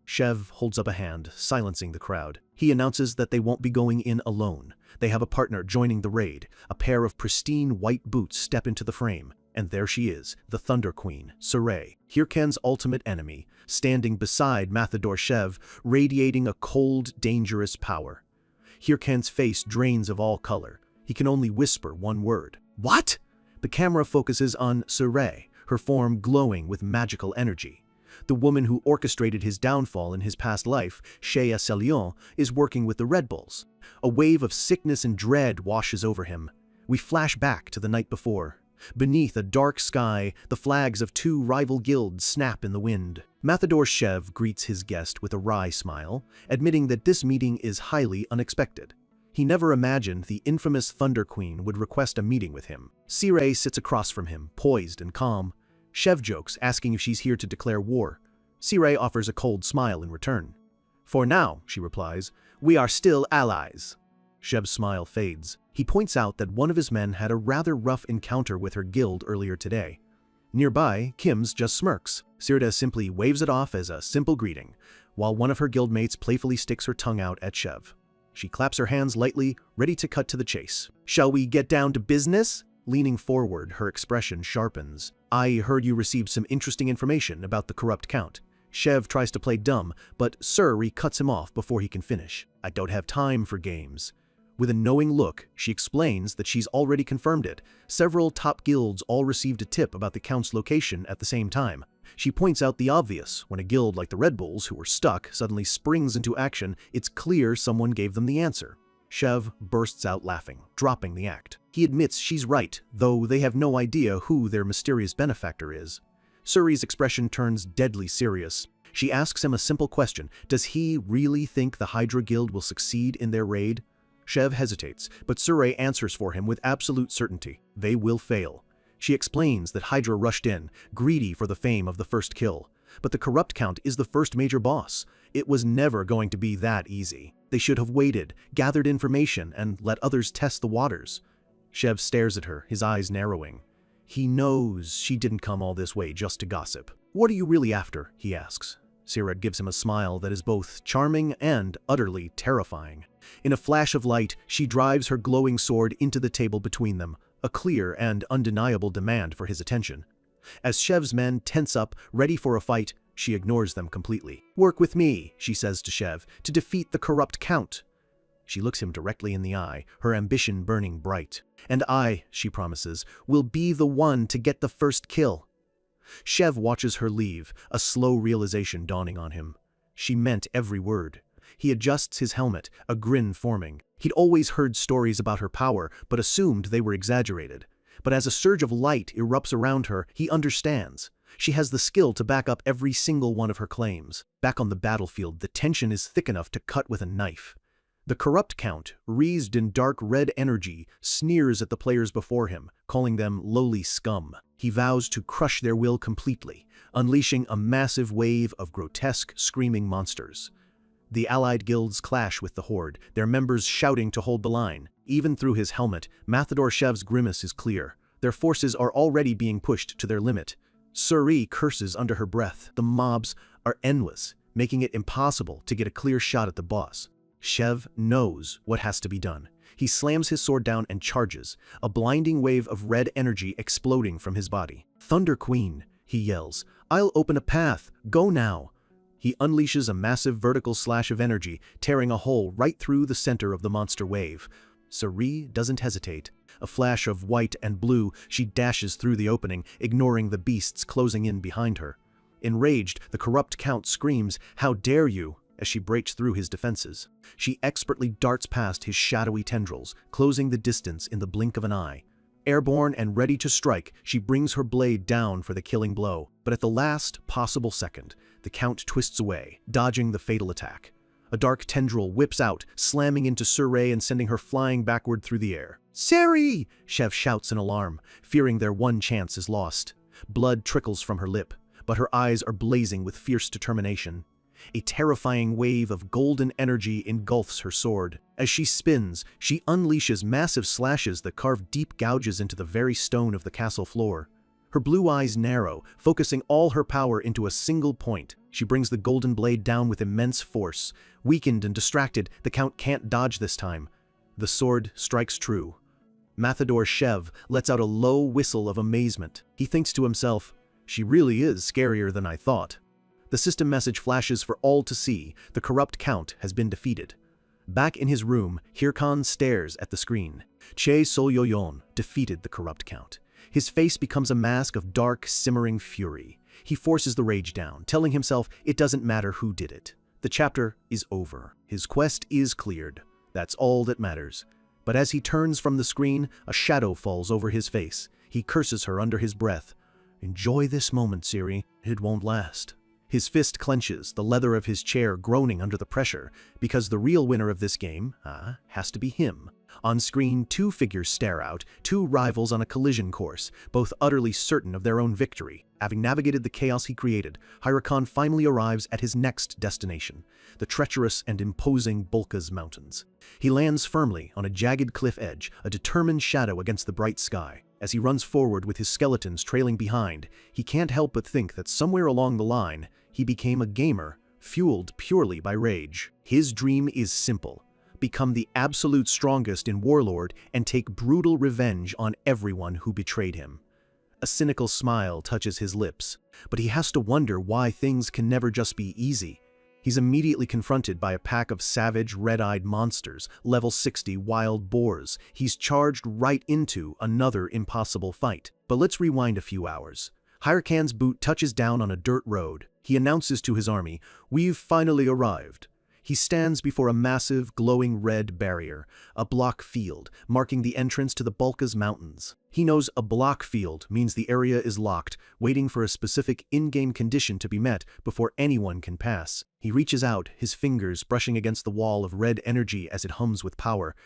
Speaker 1: Shev holds up a hand, silencing the crowd. He announces that they won't be going in alone. They have a partner joining the raid. A pair of pristine white boots step into the frame. And there she is, the Thunder Queen, Saray, Hirkan's ultimate enemy, standing beside Mathador-Shev, radiating a cold, dangerous power. Hirkan's face drains of all color. He can only whisper one word. What? The camera focuses on Saray, her form glowing with magical energy. The woman who orchestrated his downfall in his past life, Shea Celion, is working with the Red Bulls. A wave of sickness and dread washes over him. We flash back to the night before. Beneath a dark sky, the flags of two rival guilds snap in the wind. Mathador-Shev greets his guest with a wry smile, admitting that this meeting is highly unexpected. He never imagined the infamous Thunder Queen would request a meeting with him. Saray sits across from him, poised and calm. Shev jokes, asking if she's here to declare war. Saray offers a cold smile in return. For now, she replies, we are still allies. Shev's smile fades. He points out that one of his men had a rather rough encounter with her guild earlier today. Nearby, Kim's just smirks. Sirda simply waves it off as a simple greeting, while one of her guildmates playfully sticks her tongue out at Shev. She claps her hands lightly, ready to cut to the chase. Shall we get down to business? Leaning forward, her expression sharpens. I heard you received some interesting information about the corrupt Count. Shev tries to play dumb, but Suri cuts him off before he can finish. I don't have time for games. With a knowing look, she explains that she's already confirmed it. Several top guilds all received a tip about the Count's location at the same time. She points out the obvious. When a guild like the Red Bulls, who were stuck, suddenly springs into action, it's clear someone gave them the answer. Shev bursts out laughing, dropping the act. He admits she's right, though they have no idea who their mysterious benefactor is. Suri's expression turns deadly serious. She asks him a simple question. Does he really think the Hydra Guild will succeed in their raid? Shev hesitates, but Saray answers for him with absolute certainty. They will fail. She explains that Hydra rushed in, greedy for the fame of the first kill. But the corrupt Count is the first major boss. It was never going to be that easy. They should have waited, gathered information, and let others test the waters. Shev stares at her, his eyes narrowing. He knows she didn't come all this way just to gossip. What are you really after? He asks. Sirat gives him a smile that is both charming and utterly terrifying. In a flash of light, she drives her glowing sword into the table between them, a clear and undeniable demand for his attention. As Shev's men tense up, ready for a fight, she ignores them completely. Work with me, she says to Shev, to defeat the corrupt Count. She looks him directly in the eye, her ambition burning bright. And I, she promises, will be the one to get the first kill. Shev watches her leave, a slow realization dawning on him. She meant every word. He adjusts his helmet, a grin forming. He'd always heard stories about her power, but assumed they were exaggerated. But as a surge of light erupts around her, he understands. She has the skill to back up every single one of her claims. Back on the battlefield, the tension is thick enough to cut with a knife. The corrupt Count, wreathed in dark red energy, sneers at the players before him, calling them lowly scum. He vows to crush their will completely, unleashing a massive wave of grotesque, screaming monsters. The allied guilds clash with the horde, their members shouting to hold the line. Even through his helmet, Mathador-Shev's grimace is clear. Their forces are already being pushed to their limit. Suri curses under her breath. The mobs are endless, making it impossible to get a clear shot at the boss. Shev knows what has to be done. He slams his sword down and charges, a blinding wave of red energy exploding from his body. "Thunder Queen," he yells. "I'll open a path. Go now." He unleashes a massive vertical slash of energy, tearing a hole right through the center of the monster wave. Sari doesn't hesitate. A flash of white and blue, she dashes through the opening, ignoring the beasts closing in behind her. Enraged, the corrupt Count screams, "How dare you!" as she breaks through his defenses. She expertly darts past his shadowy tendrils, closing the distance in the blink of an eye. Airborne and ready to strike, she brings her blade down for the killing blow. But at the last possible second, the Count twists away, dodging the fatal attack. A dark tendril whips out, slamming into Surrey and sending her flying backward through the air. "Sari!" Shev shouts in alarm, fearing their one chance is lost. Blood trickles from her lip, but her eyes are blazing with fierce determination. A terrifying wave of golden energy engulfs her sword. As she spins, she unleashes massive slashes that carve deep gouges into the very stone of the castle floor. Her blue eyes narrow, focusing all her power into a single point. She brings the golden blade down with immense force. Weakened and distracted, the Count can't dodge this time. The sword strikes true. Mathador Shev lets out a low whistle of amazement. He thinks to himself, "She really is scarier than I thought." The system message flashes for all to see. The corrupt Count has been defeated. Back in his room, Hirkan stares at the screen. Che Solyoyon defeated the corrupt Count. His face becomes a mask of dark, simmering fury. He forces the rage down, telling himself it doesn't matter who did it. The chapter is over. His quest is cleared. That's all that matters. But as he turns from the screen, a shadow falls over his face. He curses her under his breath. "Enjoy this moment, Siri. It won't last." His fist clenches, the leather of his chair groaning under the pressure, because the real winner of this game, has to be him. On screen, two figures stare out, two rivals on a collision course, both utterly certain of their own victory. Having navigated the chaos he created, Hirkan finally arrives at his next destination, the treacherous and imposing Bolka's Mountains. He lands firmly on a jagged cliff edge, a determined shadow against the bright sky. As he runs forward with his skeletons trailing behind, he can't help but think that somewhere along the line, he became a gamer, fueled purely by rage. His dream is simple: become the absolute strongest in Warlord and take brutal revenge on everyone who betrayed him. A cynical smile touches his lips, but he has to wonder why things can never just be easy. He's immediately confronted by a pack of savage, red-eyed monsters, level 60 wild boars. He's charged right into another impossible fight. But let's rewind a few hours. Hirkan's boot touches down on a dirt road. He announces to his army, "We've finally arrived." He stands before a massive, glowing red barrier, a block field, marking the entrance to the Bolka's Mountains. He knows a block field means the area is locked, waiting for a specific in-game condition to be met before anyone can pass. He reaches out, his fingers brushing against the wall of red energy as it hums with power.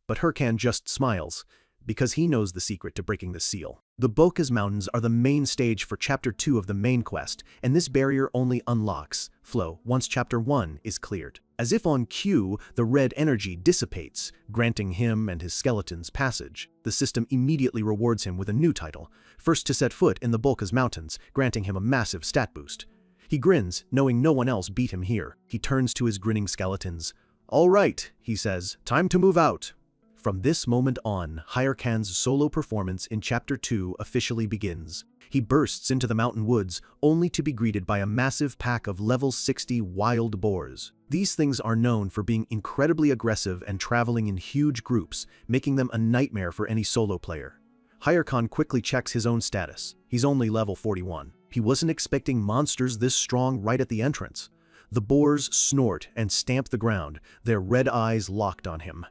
Speaker 1: But Hirkan just smiles, because he knows the secret to breaking the seal. The Bolka's Mountains are the main stage for Chapter 2 of the main quest, and this barrier only unlocks flow once Chapter 1 is cleared. As if on cue, the red energy dissipates, granting him and his skeletons passage. The system immediately rewards him with a new title, first to set foot in the Bolka's Mountains, granting him a massive stat boost. He grins, knowing no one else beat him here. He turns to his grinning skeletons. "All right," he says, "time to move out." From this moment on, Hirkan's solo performance in Chapter 2 officially begins. He bursts into the mountain woods, only to be greeted by a massive pack of level 60 wild boars. These things are known for being incredibly aggressive and traveling in huge groups, making them a nightmare for any solo player. Hirkan quickly checks his own status. He's only level 41. He wasn't expecting monsters this strong right at the entrance. The boars snort and stamp the ground, their red eyes locked on him.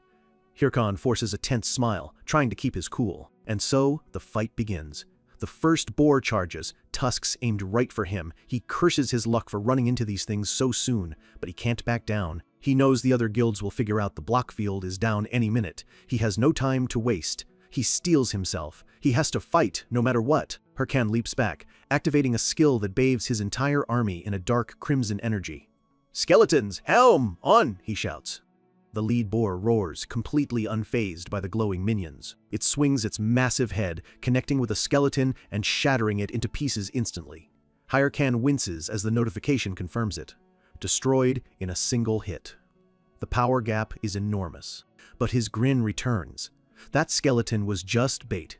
Speaker 1: Hirkan forces a tense smile, trying to keep his cool. And so, the fight begins. The first boar charges, tusks aimed right for him. He curses his luck for running into these things so soon, but he can't back down. He knows the other guilds will figure out the block field is down any minute. He has no time to waste. He steels himself. He has to fight, no matter what. Hirkan leaps back, activating a skill that bathes his entire army in a dark crimson energy. "Skeletons, helm, on!" he shouts. The lead boar roars, completely unfazed by the glowing minions. It swings its massive head, connecting with a skeleton and shattering it into pieces instantly. Hirkan winces as the notification confirms it. Destroyed in a single hit. The power gap is enormous. But his grin returns. That skeleton was just bait.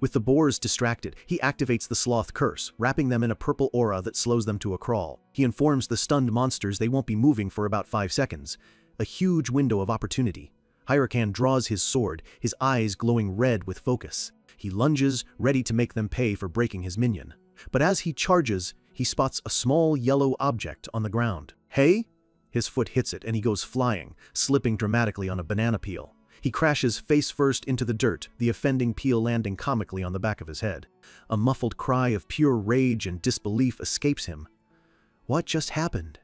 Speaker 1: With the boars distracted, he activates the sloth curse, wrapping them in a purple aura that slows them to a crawl. He informs the stunned monsters they won't be moving for about 5 seconds. A huge window of opportunity. Hyrule draws his sword, his eyes glowing red with focus. He lunges, ready to make them pay for breaking his minion. But as he charges, he spots a small yellow object on the ground. Hey? His foot hits it and he goes flying, slipping dramatically on a banana peel. He crashes face first into the dirt, the offending peel landing comically on the back of his head. A muffled cry of pure rage and disbelief escapes him. What just happened?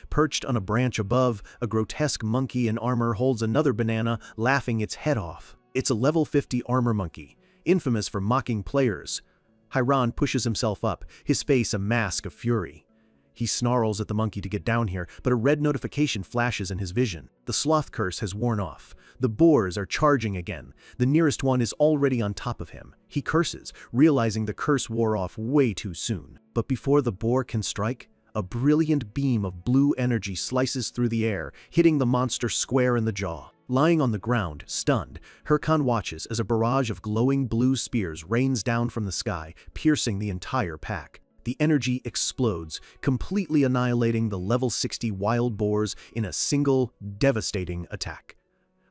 Speaker 1: Perched on a branch above, a grotesque monkey in armor holds another banana, laughing its head off. It's a level 50 armor monkey, infamous for mocking players. Hyrule pushes himself up, his face a mask of fury. He snarls at the monkey to get down here, but a red notification flashes in his vision. The sloth curse has worn off. The boars are charging again. The nearest one is already on top of him. He curses, realizing the curse wore off way too soon. But before the boar can strike, a brilliant beam of blue energy slices through the air, hitting the monster square in the jaw. Lying on the ground, stunned, Hyrule watches as a barrage of glowing blue spears rains down from the sky, piercing the entire pack. The energy explodes, completely annihilating the level 60 wild boars in a single, devastating attack.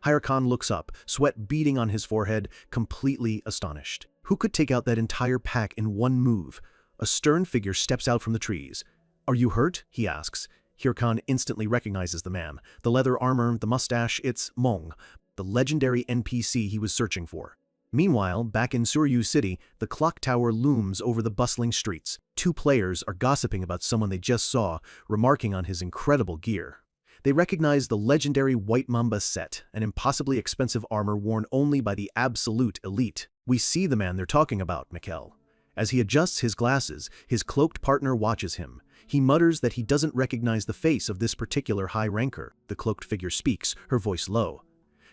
Speaker 1: Hyrule looks up, sweat beading on his forehead, completely astonished. Who could take out that entire pack in one move? A stern figure steps out from the trees. "Are you hurt?" he asks. Hyrule instantly recognizes the man. The leather armor, the mustache, it's Mong, the legendary NPC he was searching for. Meanwhile, back in Suryu City, the clock tower looms over the bustling streets. 2 players are gossiping about someone they just saw, remarking on his incredible gear. They recognize the legendary White Mamba set, an impossibly expensive armor worn only by the absolute elite. We see the man they're talking about, Mikkel. As he adjusts his glasses, his cloaked partner watches him. He mutters that he doesn't recognize the face of this particular high ranker. The cloaked figure speaks, her voice low.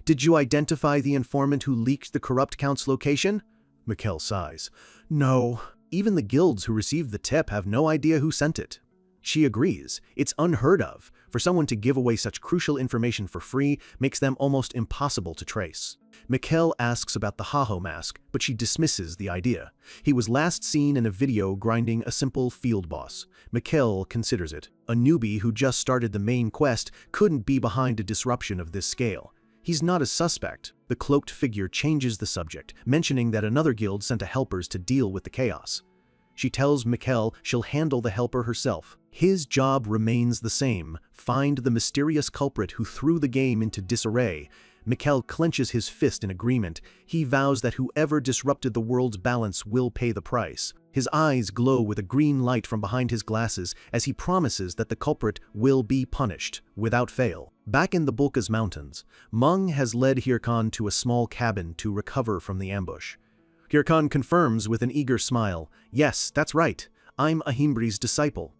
Speaker 1: "Did you identify the informant who leaked the corrupt count's location?" Mikkel sighs. "No. Even the guilds who received the tip have no idea who sent it." She agrees. It's unheard of. For someone to give away such crucial information for free makes them almost impossible to trace. Mikkel asks about the Haho mask, but she dismisses the idea. He was last seen in a video grinding a simple field boss. Mikkel considers it. A newbie who just started the main quest couldn't be behind a disruption of this scale. He's not a suspect. The cloaked figure changes the subject, mentioning that another guild sent a helpers to deal with the chaos. She tells Mikkel she'll handle the helper herself. His job remains the same: find the mysterious culprit who threw the game into disarray. Mikkel clenches his fist in agreement. He vows that whoever disrupted the world's balance will pay the price. His eyes glow with a green light from behind his glasses as he promises that the culprit will be punished, without fail. Back in the Bulka's mountains, Mung has led Hyrule to a small cabin to recover from the ambush. Hyrule confirms with an eager smile, "Yes, that's right. I'm Ahimbri's disciple."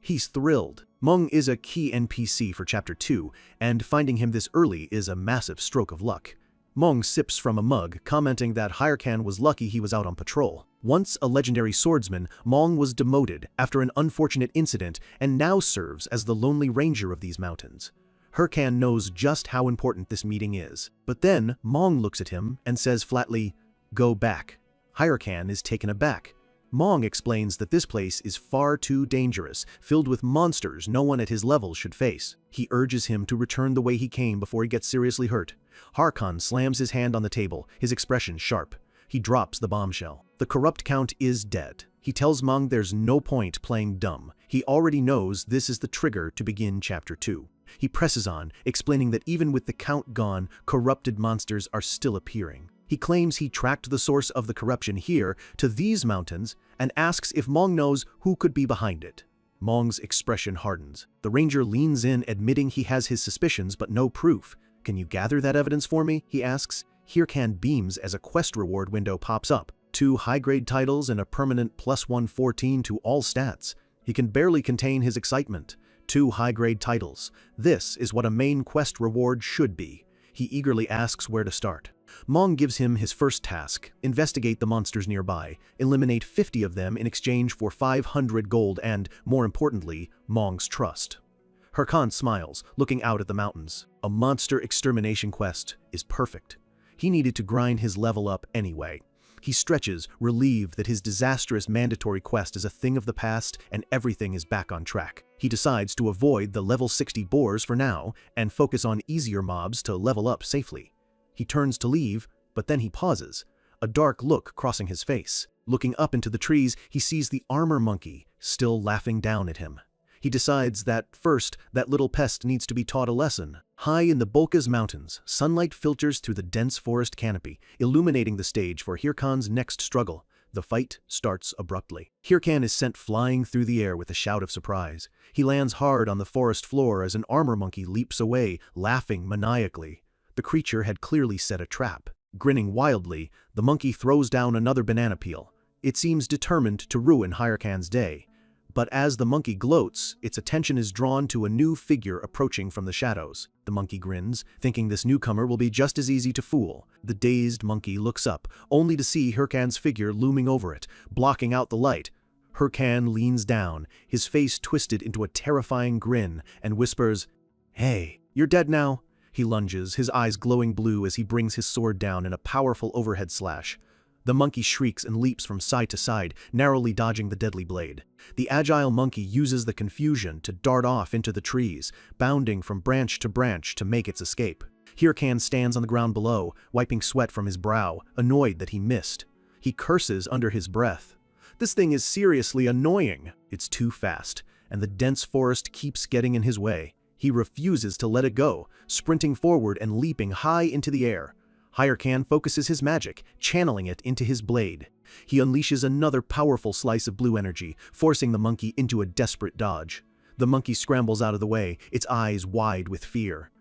Speaker 1: He's thrilled. Mung is a key NPC for Chapter 2, and finding him this early is a massive stroke of luck. Mung sips from a mug, commenting that Hyrule was lucky he was out on patrol. Once a legendary swordsman, Mung was demoted after an unfortunate incident and now serves as the lonely ranger of these mountains. Hyrule knows just how important this meeting is. But then, Mung looks at him and says flatly, "Go back." Hyrule is taken aback. Mong explains that this place is far too dangerous, filled with monsters no one at his level should face. He urges him to return the way he came before he gets seriously hurt. Harkon slams his hand on the table, his expression sharp. He drops the bombshell. The corrupt count is dead. He tells Mong there's no point playing dumb. He already knows this is the trigger to begin Chapter 2. He presses on, explaining that even with the count gone, corrupted monsters are still appearing. He claims he tracked the source of the corruption here, to these mountains, and asks if Mong knows who could be behind it. Mong's expression hardens. The ranger leans in, admitting he has his suspicions but no proof. "Can you gather that evidence for me?" he asks. Hyrule beams as a quest reward window pops up. 2 high-grade titles and a permanent +114 to all stats. He can barely contain his excitement. 2 high-grade titles. This is what a main quest reward should be. He eagerly asks where to start. Mong gives him his first task: investigate the monsters nearby, eliminate 50 of them in exchange for 500 gold and, more importantly, Mong's trust. Hirkan smiles, looking out at the mountains. A monster extermination quest is perfect. He needed to grind his level up anyway. He stretches, relieved that his disastrous mandatory quest is a thing of the past and everything is back on track. He decides to avoid the level 60 boars for now and focus on easier mobs to level up safely. He turns to leave, but then he pauses, a dark look crossing his face. Looking up into the trees, he sees the armor monkey, still laughing down at him. He decides that first, that little pest needs to be taught a lesson. High in the Bolkas Mountains, sunlight filters through the dense forest canopy, illuminating the stage for Hirkan's next struggle. The fight starts abruptly. Hirkan is sent flying through the air with a shout of surprise. He lands hard on the forest floor as an armor monkey leaps away, laughing maniacally. The creature had clearly set a trap. Grinning wildly, the monkey throws down another banana peel. It seems determined to ruin Hirkan's day. But as the monkey gloats, its attention is drawn to a new figure approaching from the shadows. The monkey grins, thinking this newcomer will be just as easy to fool. The dazed monkey looks up, only to see Hirkan's figure looming over it, blocking out the light. Hirkan leans down, his face twisted into a terrifying grin, and whispers, "Hey, you're dead now." He lunges, his eyes glowing blue as he brings his sword down in a powerful overhead slash. The monkey shrieks and leaps from side to side, narrowly dodging the deadly blade. The agile monkey uses the confusion to dart off into the trees, bounding from branch to make its escape. Hirkan stands on the ground below, wiping sweat from his brow, annoyed that he missed. He curses under his breath. This thing is seriously annoying. It's too fast, and the dense forest keeps getting in his way. He refuses to let it go, sprinting forward and leaping high into the air. Hirkan focuses his magic, channeling it into his blade. He unleashes another powerful slice of blue energy, forcing the monkey into a desperate dodge. The monkey scrambles out of the way, its eyes wide with fear.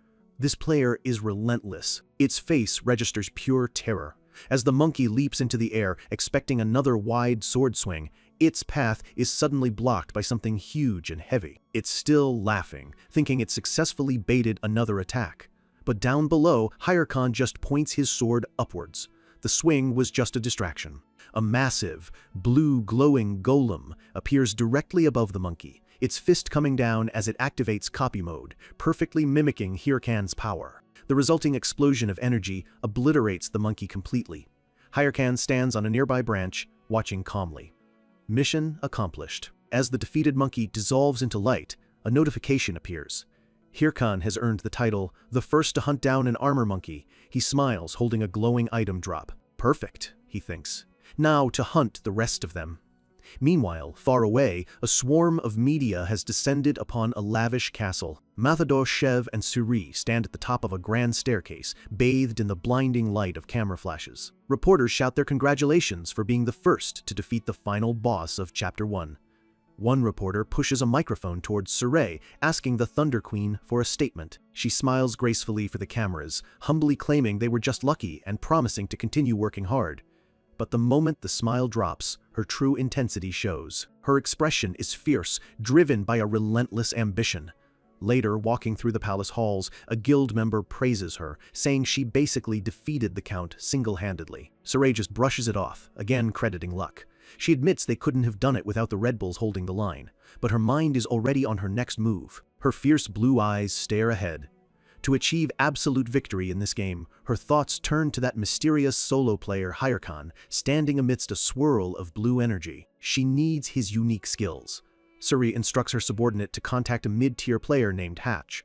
Speaker 1: This player is relentless. Its face registers pure terror. As the monkey leaps into the air, expecting another wide sword swing, its path is suddenly blocked by something huge and heavy. It's still laughing, thinking it successfully baited another attack. But down below, Hirkan just points his sword upwards. The swing was just a distraction. A massive, blue glowing golem appears directly above the monkey, its fist coming down as it activates copy mode, perfectly mimicking Hirkan's power. The resulting explosion of energy obliterates the monkey completely. Hirkan stands on a nearby branch, watching calmly. Mission accomplished. As the defeated monkey dissolves into light, a notification appears. Hirkan has earned the title, the first to hunt down an armor monkey. He smiles, holding a glowing item drop. Perfect, he thinks. Now to hunt the rest of them. Meanwhile, far away, a swarm of media has descended upon a lavish castle. Matador, Shev, and Suri stand at the top of a grand staircase, bathed in the blinding light of camera flashes. Reporters shout their congratulations for being the first to defeat the final boss of Chapter 1. One reporter pushes a microphone towards Surrey, asking the Thunder Queen for a statement. She smiles gracefully for the cameras, humbly claiming they were just lucky and promising to continue working hard. But the moment the smile drops, her true intensity shows. Her expression is fierce, driven by a relentless ambition. Later, walking through the palace halls, a guild member praises her, saying she basically defeated the Count single-handedly. Surrey just brushes it off, again crediting luck. She admits they couldn't have done it without the Red Bulls holding the line, but her mind is already on her next move. Her fierce blue eyes stare ahead. To achieve absolute victory in this game, her thoughts turn to that mysterious solo player Hirkan, standing amidst a swirl of blue energy. She needs his unique skills. Suri instructs her subordinate to contact a mid-tier player named Hatch.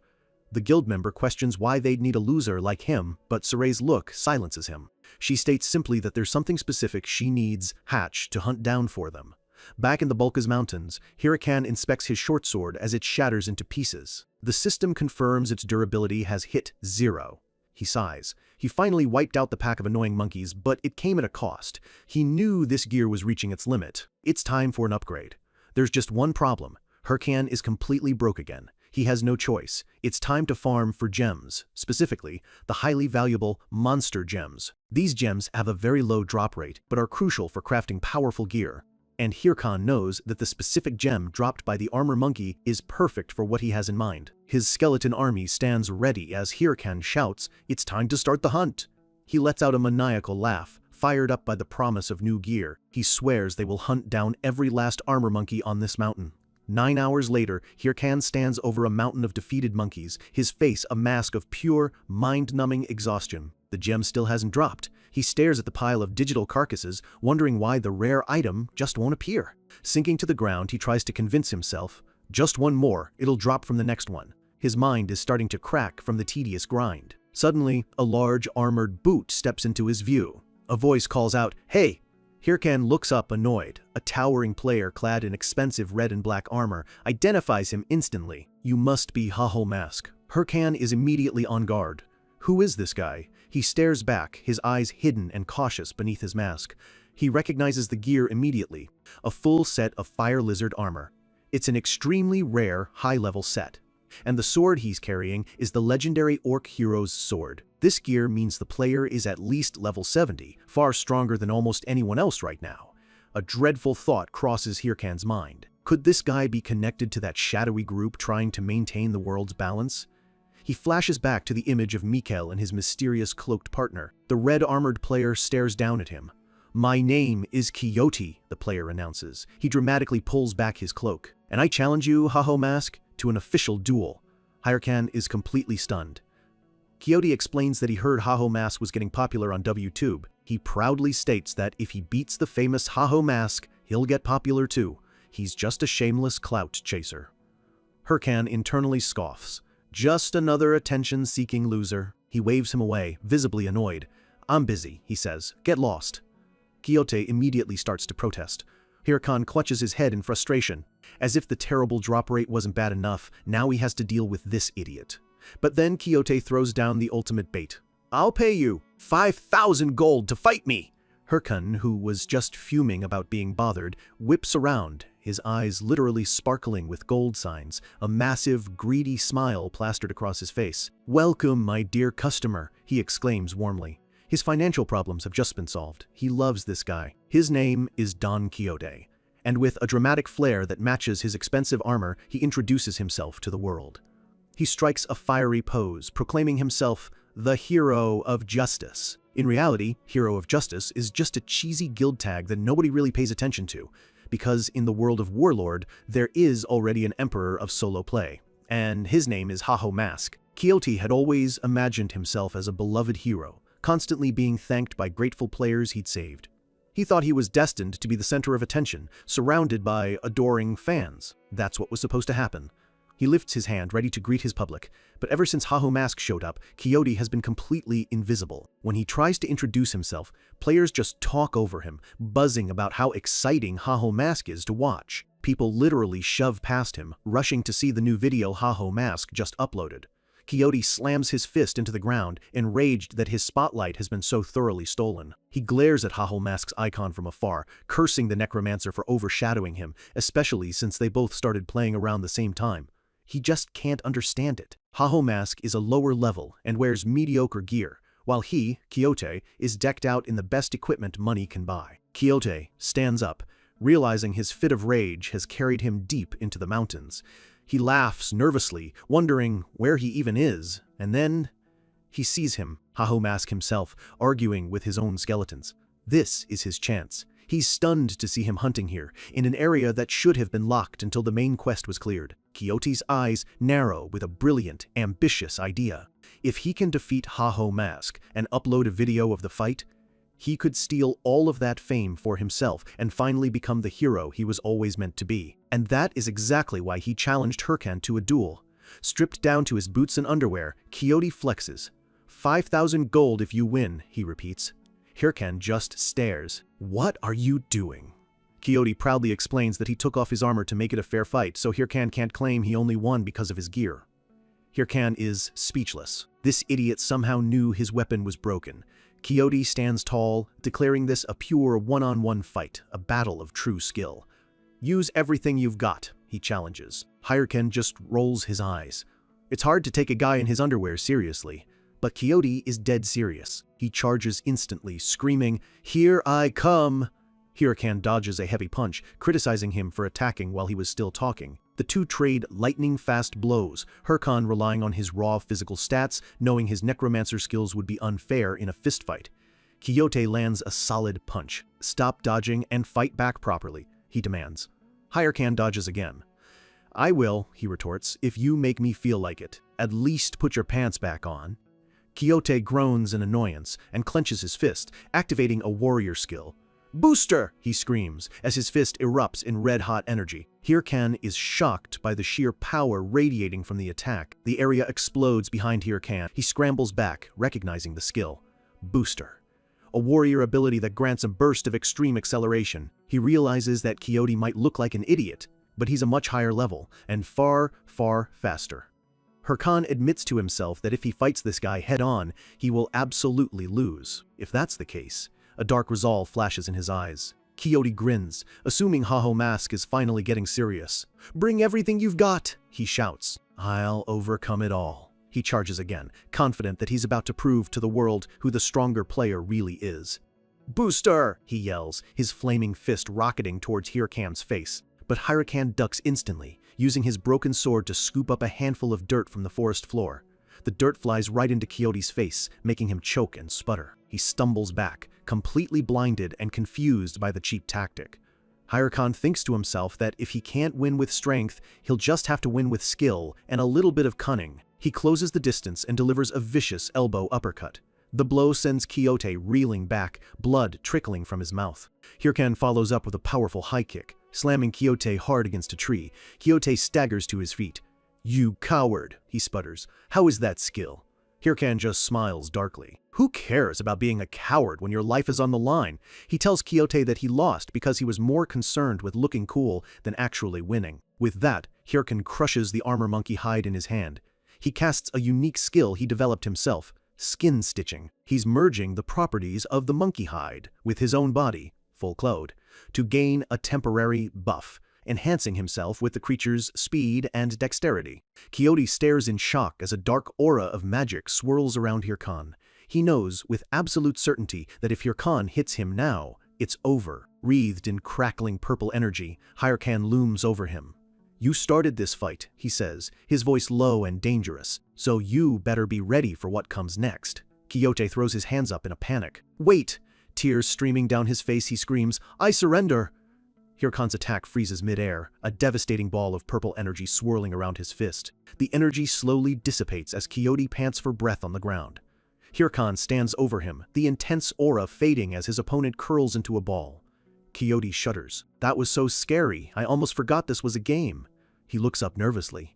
Speaker 1: The guild member questions why they'd need a loser like him, but Suray's look silences him. She states simply that there's something specific she needs Hatch to hunt down for them. Back in the Bolkas Mountains, Hirkan inspects his short sword as it shatters into pieces. The system confirms its durability has hit 0. He sighs. He finally wiped out the pack of annoying monkeys, but it came at a cost. He knew this gear was reaching its limit. It's time for an upgrade. There's just one problem. Hirkan is completely broke again. He has no choice. It's time to farm for gems, specifically the highly valuable monster gems. These gems have a very low drop rate, but are crucial for crafting powerful gear. And Hirkan knows that the specific gem dropped by the armor monkey is perfect for what he has in mind. His skeleton army stands ready as Hirkan shouts, "It's time to start the hunt." He lets out a maniacal laugh, fired up by the promise of new gear. He swears they will hunt down every last armor monkey on this mountain. 9 hours later, Hirkan stands over a mountain of defeated monkeys, his face a mask of pure, mind-numbing exhaustion. The gem still hasn't dropped. He stares at the pile of digital carcasses, wondering why the rare item just won't appear. Sinking to the ground, he tries to convince himself, just one more, it'll drop from the next one. His mind is starting to crack from the tedious grind. Suddenly, a large armored boot steps into his view. A voice calls out, "Hey!" Hirkan looks up annoyed. A towering player clad in expensive red and black armor identifies him instantly. "You must be Haho Mask." Hirkan is immediately on guard. Who is this guy? He stares back, his eyes hidden and cautious beneath his mask. He recognizes the gear immediately. A full set of fire lizard armor. It's an extremely rare, high-level set. And the sword he's carrying is the legendary orc hero's sword. This gear means the player is at least level 70, far stronger than almost anyone else right now. A dreadful thought crosses Hirkan's mind. Could this guy be connected to that shadowy group trying to maintain the world's balance? He flashes back to the image of Mikkel and his mysterious cloaked partner. The red-armored player stares down at him. "My name is Quixote," the player announces. He dramatically pulls back his cloak. "And I challenge you, Haho Mask, to an official duel." Hirkan is completely stunned. Quixote explains that he heard Haho Mask was getting popular on WTube. He proudly states that if he beats the famous Haho Mask, he'll get popular too. He's just a shameless clout chaser. Hirkan internally scoffs. Just another attention-seeking loser. He waves him away, visibly annoyed. "I'm busy," he says. "Get lost." Quixote immediately starts to protest. Hirkan clutches his head in frustration. As if the terrible drop rate wasn't bad enough, now he has to deal with this idiot. But then Quixote throws down the ultimate bait. "I'll pay you 5,000 gold to fight me!" Hirkan, who was just fuming about being bothered, whips around, his eyes literally sparkling with gold signs, a massive, greedy smile plastered across his face. "Welcome, my dear customer," he exclaims warmly. His financial problems have just been solved. He loves this guy. His name is Don Quixote. And with a dramatic flair that matches his expensive armor, he introduces himself to the world. He strikes a fiery pose, proclaiming himself the Hero of Justice. In reality, Hero of Justice is just a cheesy guild tag that nobody really pays attention to, because in the world of Warlord, there is already an emperor of solo play, and his name is Haho Mask. Quixote had always imagined himself as a beloved hero, constantly being thanked by grateful players he'd saved. He thought he was destined to be the center of attention, surrounded by adoring fans. That's what was supposed to happen. He lifts his hand, ready to greet his public, but ever since Haho Mask showed up, Quixote has been completely invisible. When he tries to introduce himself, players just talk over him, buzzing about how exciting Haho Mask is to watch. People literally shove past him, rushing to see the new video Haho Mask just uploaded. Quixote slams his fist into the ground, enraged that his spotlight has been so thoroughly stolen. He glares at Haho Mask's icon from afar, cursing the necromancer for overshadowing him, especially since they both started playing around the same time. He just can't understand it. Haho Mask is a lower level and wears mediocre gear, while he, Quixote, is decked out in the best equipment money can buy. Quixote stands up, realizing his fit of rage has carried him deep into the mountains. He laughs nervously, wondering where he even is, and then he sees him, Haho Mask himself, arguing with his own skeletons. This is his chance. He's stunned to see him hunting here, in an area that should have been locked until the main quest was cleared. Quixote's eyes narrow with a brilliant, ambitious idea. If he can defeat Haho Mask and upload a video of the fight, he could steal all of that fame for himself and finally become the hero he was always meant to be. And that is exactly why he challenged Hirkan to a duel. Stripped down to his boots and underwear, Quixote flexes. 5,000 gold if you win, he repeats. Hirkan just stares. What are you doing? Quixote proudly explains that he took off his armor to make it a fair fight, so Hirkan can't claim he only won because of his gear. Hirkan is speechless. This idiot somehow knew his weapon was broken. Quixote stands tall, declaring this a pure one-on-one fight, a battle of true skill. Use everything you've got, he challenges. Hirkan just rolls his eyes. It's hard to take a guy in his underwear seriously. But Quixote is dead serious. He charges instantly, screaming, "Here I come!" Hirkan dodges a heavy punch, criticizing him for attacking while he was still talking. The two trade lightning-fast blows, Hirkan relying on his raw physical stats, knowing his necromancer skills would be unfair in a fistfight. Quixote lands a solid punch. "Stop dodging and fight back properly," he demands. Hirkan dodges again. I will, he retorts, if you make me feel like it. At least put your pants back on. Quixote groans in annoyance and clenches his fist, activating a warrior skill. Booster! He screams as his fist erupts in red-hot energy. Hirkan is shocked by the sheer power radiating from the attack. The area explodes behind Hirkan. He scrambles back, recognizing the skill. Booster. A warrior ability that grants a burst of extreme acceleration. He realizes that Quixote might look like an idiot, but he's a much higher level, and far, far faster. Hirkan admits to himself that if he fights this guy head-on, he will absolutely lose. If that's the case, a dark resolve flashes in his eyes. Quixote grins, assuming Haho Mask is finally getting serious. Bring everything you've got, he shouts. I'll overcome it all. He charges again, confident that he's about to prove to the world who the stronger player really is. Booster, he yells, his flaming fist rocketing towards Hirkan's face. But Hirkan ducks instantly, using his broken sword to scoop up a handful of dirt from the forest floor. The dirt flies right into Quixote's face, making him choke and sputter. He stumbles back, completely blinded and confused by the cheap tactic. Hirkan thinks to himself that if he can't win with strength, he'll just have to win with skill and a little bit of cunning. He closes the distance and delivers a vicious elbow uppercut. The blow sends Quixote reeling back, blood trickling from his mouth. Hirkan follows up with a powerful high kick, slamming Quixote hard against a tree. Quixote staggers to his feet. You coward, he sputters. How is that skill? Hirkan just smiles darkly. Who cares about being a coward when your life is on the line? He tells Quixote that he lost because he was more concerned with looking cool than actually winning. With that, Hirkan crushes the armor monkey hide in his hand. He casts a unique skill he developed himself, skin stitching. He's merging the properties of the monkey hide with his own body, full clothed, to gain a temporary buff, enhancing himself with the creature's speed and dexterity. Quixote stares in shock as a dark aura of magic swirls around Hirkan. He knows with absolute certainty that if Hirkan hits him now, it's over. Wreathed in crackling purple energy, Hirkan looms over him. You started this fight, he says, his voice low and dangerous, so you better be ready for what comes next. Quixote throws his hands up in a panic. Wait! Tears streaming down his face, he screams, I surrender! Hirkan's attack freezes midair, a devastating ball of purple energy swirling around his fist. The energy slowly dissipates as Quixote pants for breath on the ground. Hirkan stands over him, the intense aura fading as his opponent curls into a ball. Quixote shudders. That was so scary, I almost forgot this was a game. He looks up nervously.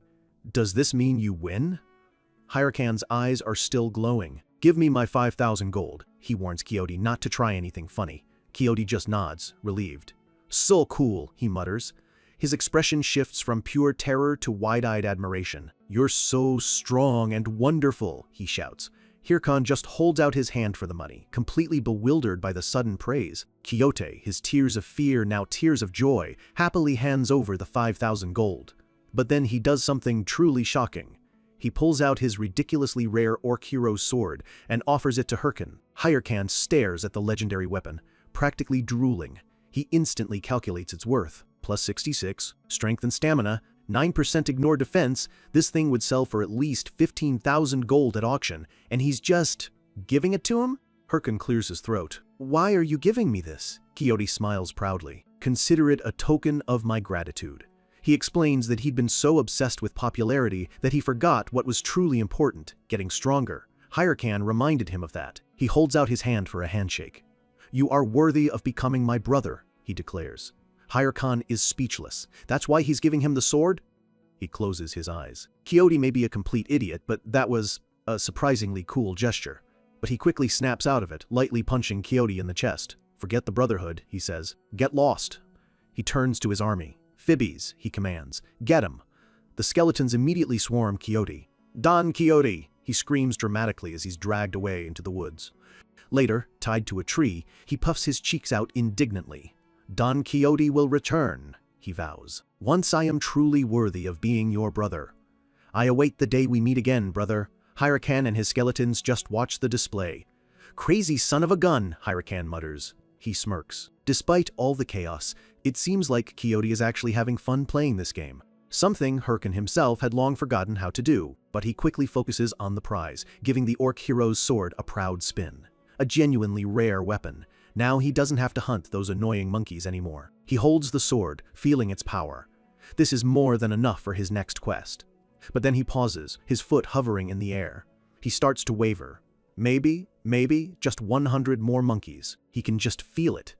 Speaker 1: Does this mean you win? Hirkan's eyes are still glowing. Give me my 5,000 gold, he warns Quixote not to try anything funny. Quixote just nods, relieved. So cool, he mutters. His expression shifts from pure terror to wide-eyed admiration. You're so strong and wonderful, he shouts. Hirkan just holds out his hand for the money, completely bewildered by the sudden praise. Quixote, his tears of fear now tears of joy, happily hands over the 5,000 gold. But then he does something truly shocking. He pulls out his ridiculously rare Orc Hero's sword and offers it to Hirkan stares at the legendary weapon, practically drooling. He instantly calculates its worth. Plus 66, strength and stamina, 9% ignore defense, this thing would sell for at least 15,000 gold at auction, and he's just giving it to him? Hirkan clears his throat. Why are you giving me this? Quixote smiles proudly. Consider it a token of my gratitude. He explains that he'd been so obsessed with popularity that he forgot what was truly important, getting stronger. Hirkan reminded him of that. He holds out his hand for a handshake. You are worthy of becoming my brother, he declares. Hirkan is speechless. That's why he's giving him the sword? He closes his eyes. Quixote may be a complete idiot, but that was a surprisingly cool gesture. But he quickly snaps out of it, lightly punching Quixote in the chest. Forget the brotherhood, he says. Get lost. He turns to his army. Fibbies, he commands. Get him. The skeletons immediately swarm Quixote. Don Quixote, he screams dramatically as he's dragged away into the woods. Later, tied to a tree, he puffs his cheeks out indignantly. Don Quixote will return, he vows. Once I am truly worthy of being your brother. I await the day we meet again, brother. Hirkan and his skeletons just watch the display. Crazy son of a gun, Hirkan mutters. He smirks. Despite all the chaos, it seems like Quixote is actually having fun playing this game. Something Hirkan himself had long forgotten how to do, but he quickly focuses on the prize, giving the Orc Hero's sword a proud spin. A genuinely rare weapon. Now he doesn't have to hunt those annoying monkeys anymore. He holds the sword, feeling its power. This is more than enough for his next quest. But then he pauses, his foot hovering in the air. He starts to waver. Maybe, just 100 more monkeys. He can just feel it.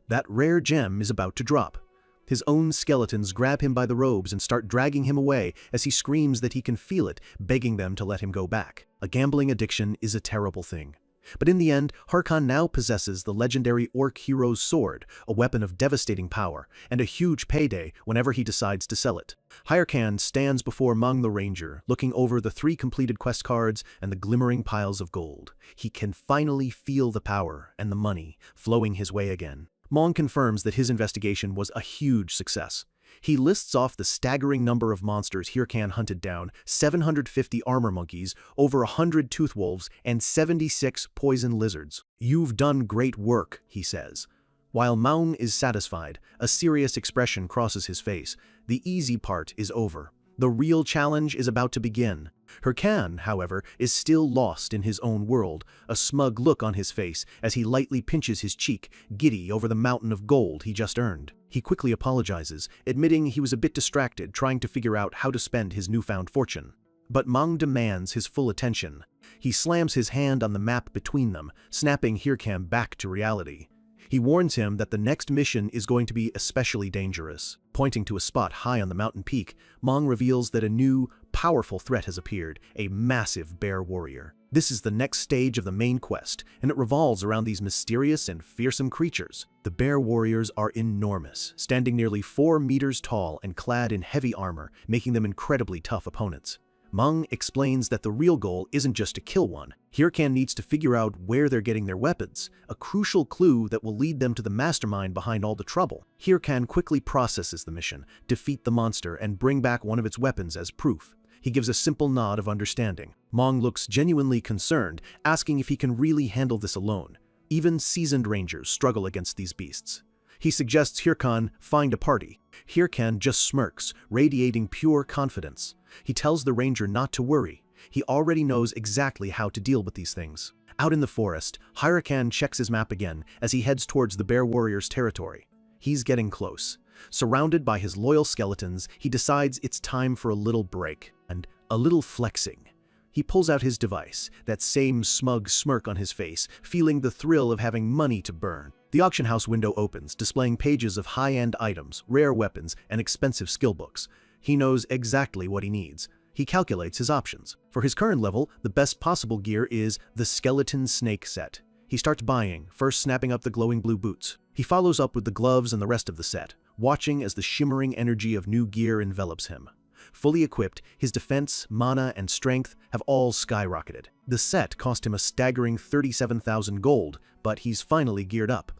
Speaker 1: That rare gem is about to drop. His own skeletons grab him by the robes and start dragging him away as he screams that he can feel it, begging them to let him go back. A gambling addiction is a terrible thing. But in the end, Harem now possesses the legendary orc hero's sword, a weapon of devastating power, and a huge payday whenever he decides to sell it. Harem stands before Mung the Ranger, looking over the 3 completed quest cards and the glimmering piles of gold. He can finally feel the power and the money flowing his way again. Mung confirms that his investigation was a huge success. He lists off the staggering number of monsters Harem hunted down: 750 armor monkeys, over 100 tooth wolves, and 76 poison lizards. "You've done great work," he says. While Mung is satisfied, a serious expression crosses his face. The easy part is over. The real challenge is about to begin. Harem, however, is still lost in his own world, a smug look on his face as he lightly pinches his cheek, giddy over the mountain of gold he just earned. He quickly apologizes, admitting he was a bit distracted trying to figure out how to spend his newfound fortune. But Mung demands his full attention. He slams his hand on the map between them, snapping Harem back to reality. He warns him that the next mission is going to be especially dangerous. Pointing to a spot high on the mountain peak, Mung reveals that a new, powerful threat has appeared, a massive bear warrior. This is the next stage of the main quest, and it revolves around these mysterious and fearsome creatures. The bear warriors are enormous, standing nearly 4 meters tall and clad in heavy armor, making them incredibly tough opponents. Mung explains that the real goal isn't just to kill one. Harem needs to figure out where they're getting their weapons, a crucial clue that will lead them to the mastermind behind all the trouble. Harem quickly processes the mission, defeat the monster, and bring back one of its weapons as proof. He gives a simple nod of understanding. Mung looks genuinely concerned, asking if he can really handle this alone. Even seasoned rangers struggle against these beasts. He suggests Harem find a party. Harem just smirks, radiating pure confidence. He tells the ranger not to worry. He already knows exactly how to deal with these things. Out in the forest, Harem checks his map again as he heads towards the bear warrior's territory. He's getting close. Surrounded by his loyal skeletons, he decides it's time for a little break and a little flexing. He pulls out his device, that same smug smirk on his face, feeling the thrill of having money to burn. The auction house window opens, displaying pages of high-end items, rare weapons, and expensive skill books. He knows exactly what he needs. He calculates his options. For his current level, the best possible gear is the Skeleton Snake set. He starts buying, first snapping up the glowing blue boots. He follows up with the gloves and the rest of the set, watching as the shimmering energy of new gear envelops him. Fully equipped, his defense, mana, and strength have all skyrocketed. The set cost him a staggering 37,000 gold, but he's finally geared up.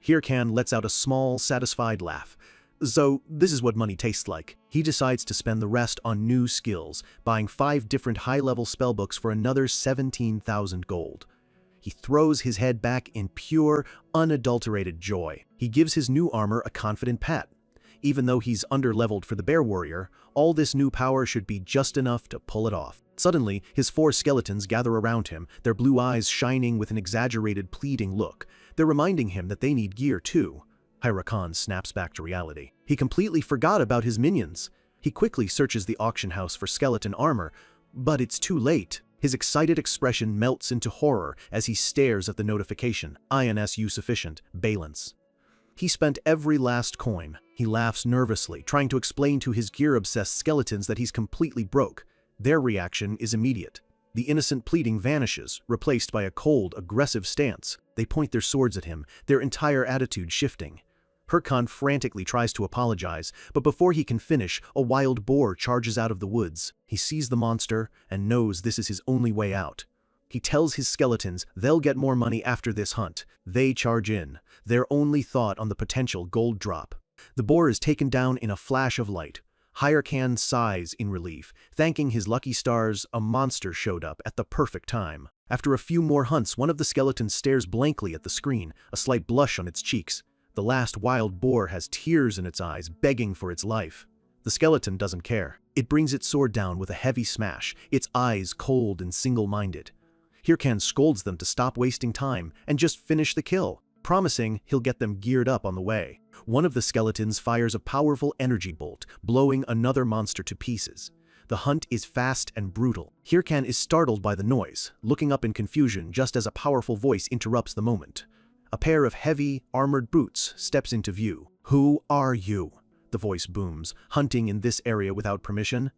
Speaker 1: Harem lets out a small, satisfied laugh. So, this is what money tastes like. He decides to spend the rest on new skills, buying 5 different high-level spellbooks for another 17,000 gold. He throws his head back in pure, unadulterated joy. He gives his new armor a confident pat. Even though he's under-leveled for the bear warrior, all this new power should be just enough to pull it off. Suddenly, his 4 skeletons gather around him, their blue eyes shining with an exaggerated, pleading look. They're reminding him that they need gear too. Harem snaps back to reality. He completely forgot about his minions. He quickly searches the auction house for skeleton armor, but it's too late. His excited expression melts into horror as he stares at the notification. INSU sufficient, balance. He spent every last coin. He laughs nervously, trying to explain to his gear-obsessed skeletons that he's completely broke. Their reaction is immediate. The innocent pleading vanishes, replaced by a cold, aggressive stance. They point their swords at him, their entire attitude shifting. Harem frantically tries to apologize, but before he can finish, a wild boar charges out of the woods. He sees the monster and knows this is his only way out. He tells his skeletons they'll get more money after this hunt. They charge in, their only thought on the potential gold drop. The boar is taken down in a flash of light. Harem sighs in relief, thanking his lucky stars a monster showed up at the perfect time. After a few more hunts, one of the skeletons stares blankly at the screen, a slight blush on its cheeks. The last wild boar has tears in its eyes, begging for its life. The skeleton doesn't care. It brings its sword down with a heavy smash, its eyes cold and single-minded. Harem scolds them to stop wasting time and just finish the kill. promising he'll get them geared up on the way. One of the skeletons fires a powerful energy bolt, blowing another monster to pieces. The hunt is fast and brutal. Hirkan is startled by the noise, looking up in confusion just as a powerful voice interrupts the moment. A pair of heavy, armored boots steps into view. "Who are you?" the voice booms, hunting in this area without permission.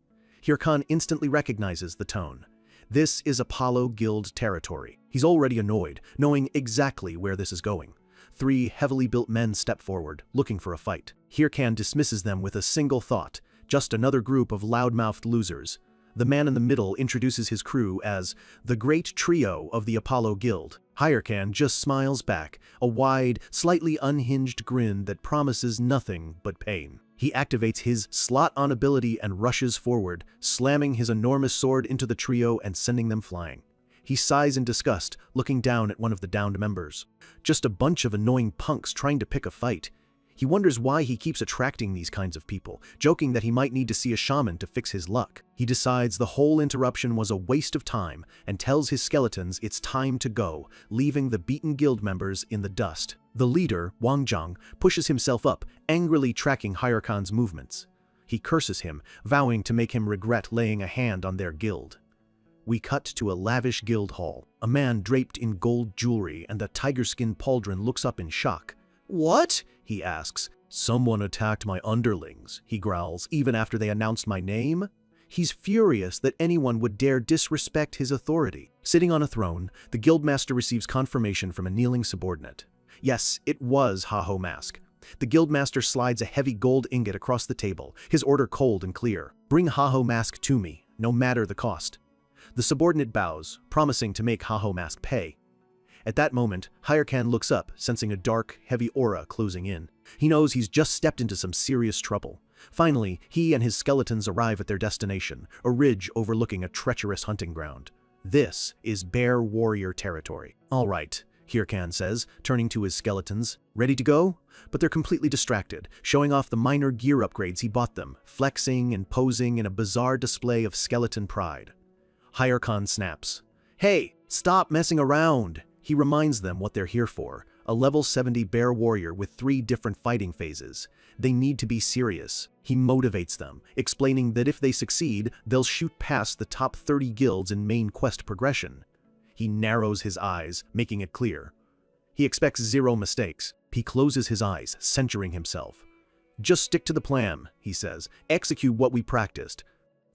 Speaker 1: Hirkan instantly recognizes the tone. This is Apollo Guild territory. He's already annoyed, knowing exactly where this is going. 3 heavily built men step forward, looking for a fight. Hirkan dismisses them with a single thought: just another group of loud-mouthed losers. The man in the middle introduces his crew as the Great Trio of the Apollo Guild. Hirkan just smiles back, a wide, slightly unhinged grin that promises nothing but pain. He activates his slot-on ability and rushes forward, slamming his enormous sword into the trio and sending them flying. He sighs in disgust, looking down at one of the downed members. Just a bunch of annoying punks trying to pick a fight. He wonders why he keeps attracting these kinds of people, joking that he might need to see a shaman to fix his luck. He decides the whole interruption was a waste of time and tells his skeletons it's time to go, leaving the beaten guild members in the dust. The leader, Wang Zhang, pushes himself up, angrily tracking Hirkan's movements. He curses him, vowing to make him regret laying a hand on their guild. We cut to a lavish guild hall. A man draped in gold jewelry and a tiger-skin pauldron looks up in shock. "What?" he asks. "Someone attacked my underlings," he growls, even after they announced my name. He's furious that anyone would dare disrespect his authority. Sitting on a throne, the guildmaster receives confirmation from a kneeling subordinate. Yes, it was Haho Mask. The guildmaster slides a heavy gold ingot across the table, his order cold and clear. "Bring Haho Mask to me, no matter the cost." The subordinate bows, promising to make Haho Mask pay. At that moment, Hirkan looks up, sensing a dark, heavy aura closing in. He knows he's just stepped into some serious trouble. Finally, he and his skeletons arrive at their destination, a ridge overlooking a treacherous hunting ground. This is Bear Warrior territory. "All right," Hirkan says, turning to his skeletons. "Ready to go?" But they're completely distracted, showing off the minor gear upgrades he bought them, flexing and posing in a bizarre display of skeleton pride. Hirkan snaps. "Hey, stop messing around!" He reminds them what they're here for, a level 70 bear warrior with 3 different fighting phases. They need to be serious. He motivates them, explaining that if they succeed, they'll shoot past the top 30 guilds in main quest progression. He narrows his eyes, making it clear. He expects 0 mistakes. He closes his eyes, censuring himself. "Just stick to the plan," he says. "Execute what we practiced."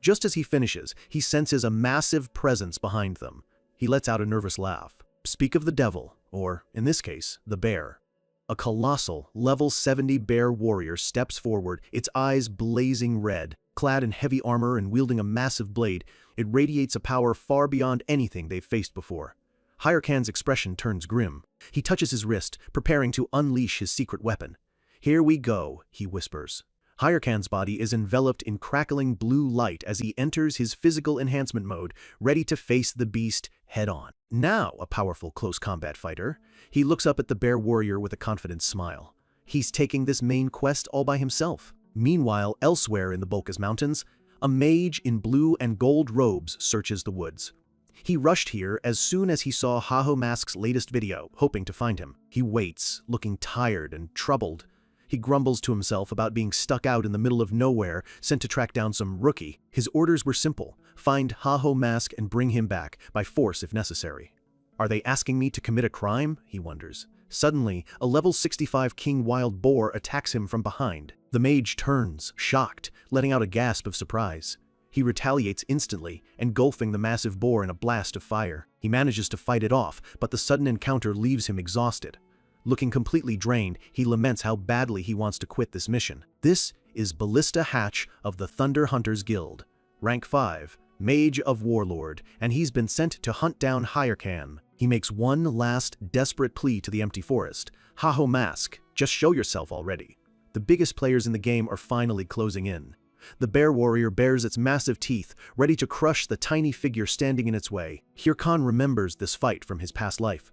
Speaker 1: Just as he finishes, he senses a massive presence behind them. He lets out a nervous laugh. Speak of the devil, or, in this case, the bear. A colossal, level 70 bear warrior steps forward, its eyes blazing red. Clad in heavy armor and wielding a massive blade, it radiates a power far beyond anything they've faced before. Hirkan's expression turns grim. He touches his wrist, preparing to unleash his secret weapon. "Here we go," he whispers. Hirkan's body is enveloped in crackling blue light as he enters his physical enhancement mode, ready to face the beast head-on. Now a powerful close combat fighter, he looks up at the bear warrior with a confident smile. He's taking this main quest all by himself. Meanwhile, elsewhere in the Bolkas Mountains, a mage in blue and gold robes searches the woods. He rushed here as soon as he saw Haho Mask's latest video, hoping to find him. He waits, looking tired and troubled. He grumbles to himself about being stuck out in the middle of nowhere, sent to track down some rookie. His orders were simple: find Haho Mask and bring him back, by force if necessary. Are they asking me to commit a crime? He wonders. Suddenly, a level 65 king wild boar attacks him from behind. The mage turns, shocked, letting out a gasp of surprise. He retaliates instantly, engulfing the massive boar in a blast of fire. He manages to fight it off, but the sudden encounter leaves him exhausted. Looking completely drained, he laments how badly he wants to quit this mission. This is Ballista Hatch of the Thunder Hunters Guild. Rank 5, Mage of Warlord, and he's been sent to hunt down Hirkan. He makes one last desperate plea to the empty forest. "Haho Mask, just show yourself already." The biggest players in the game are finally closing in. The bear warrior bares its massive teeth, ready to crush the tiny figure standing in its way. Hirkan remembers this fight from his past life.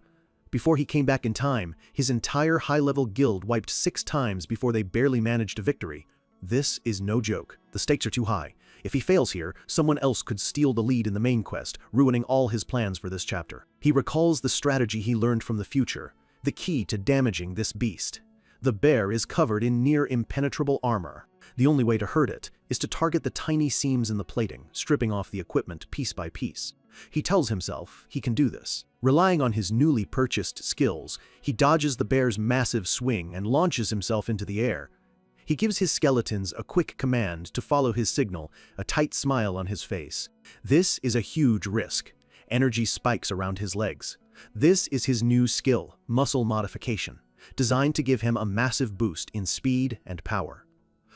Speaker 1: Before he came back in time, his entire high-level guild wiped 6 times before they barely managed a victory. This is no joke. The stakes are too high. If he fails here, someone else could steal the lead in the main quest, ruining all his plans for this chapter. He recalls the strategy he learned from the future. the key to damaging this beast. The bear is covered in near impenetrable armor. The only way to hurt it is to target the tiny seams in the plating, stripping off the equipment piece by piece. He tells himself he can do this. Relying on his newly purchased skills, he dodges the bear's massive swing and launches himself into the air. He gives his skeletons a quick command to follow his signal, a tight smile on his face. This is a huge risk. Energy spikes around his legs. This is his new skill, muscle modification, designed to give him a massive boost in speed and power.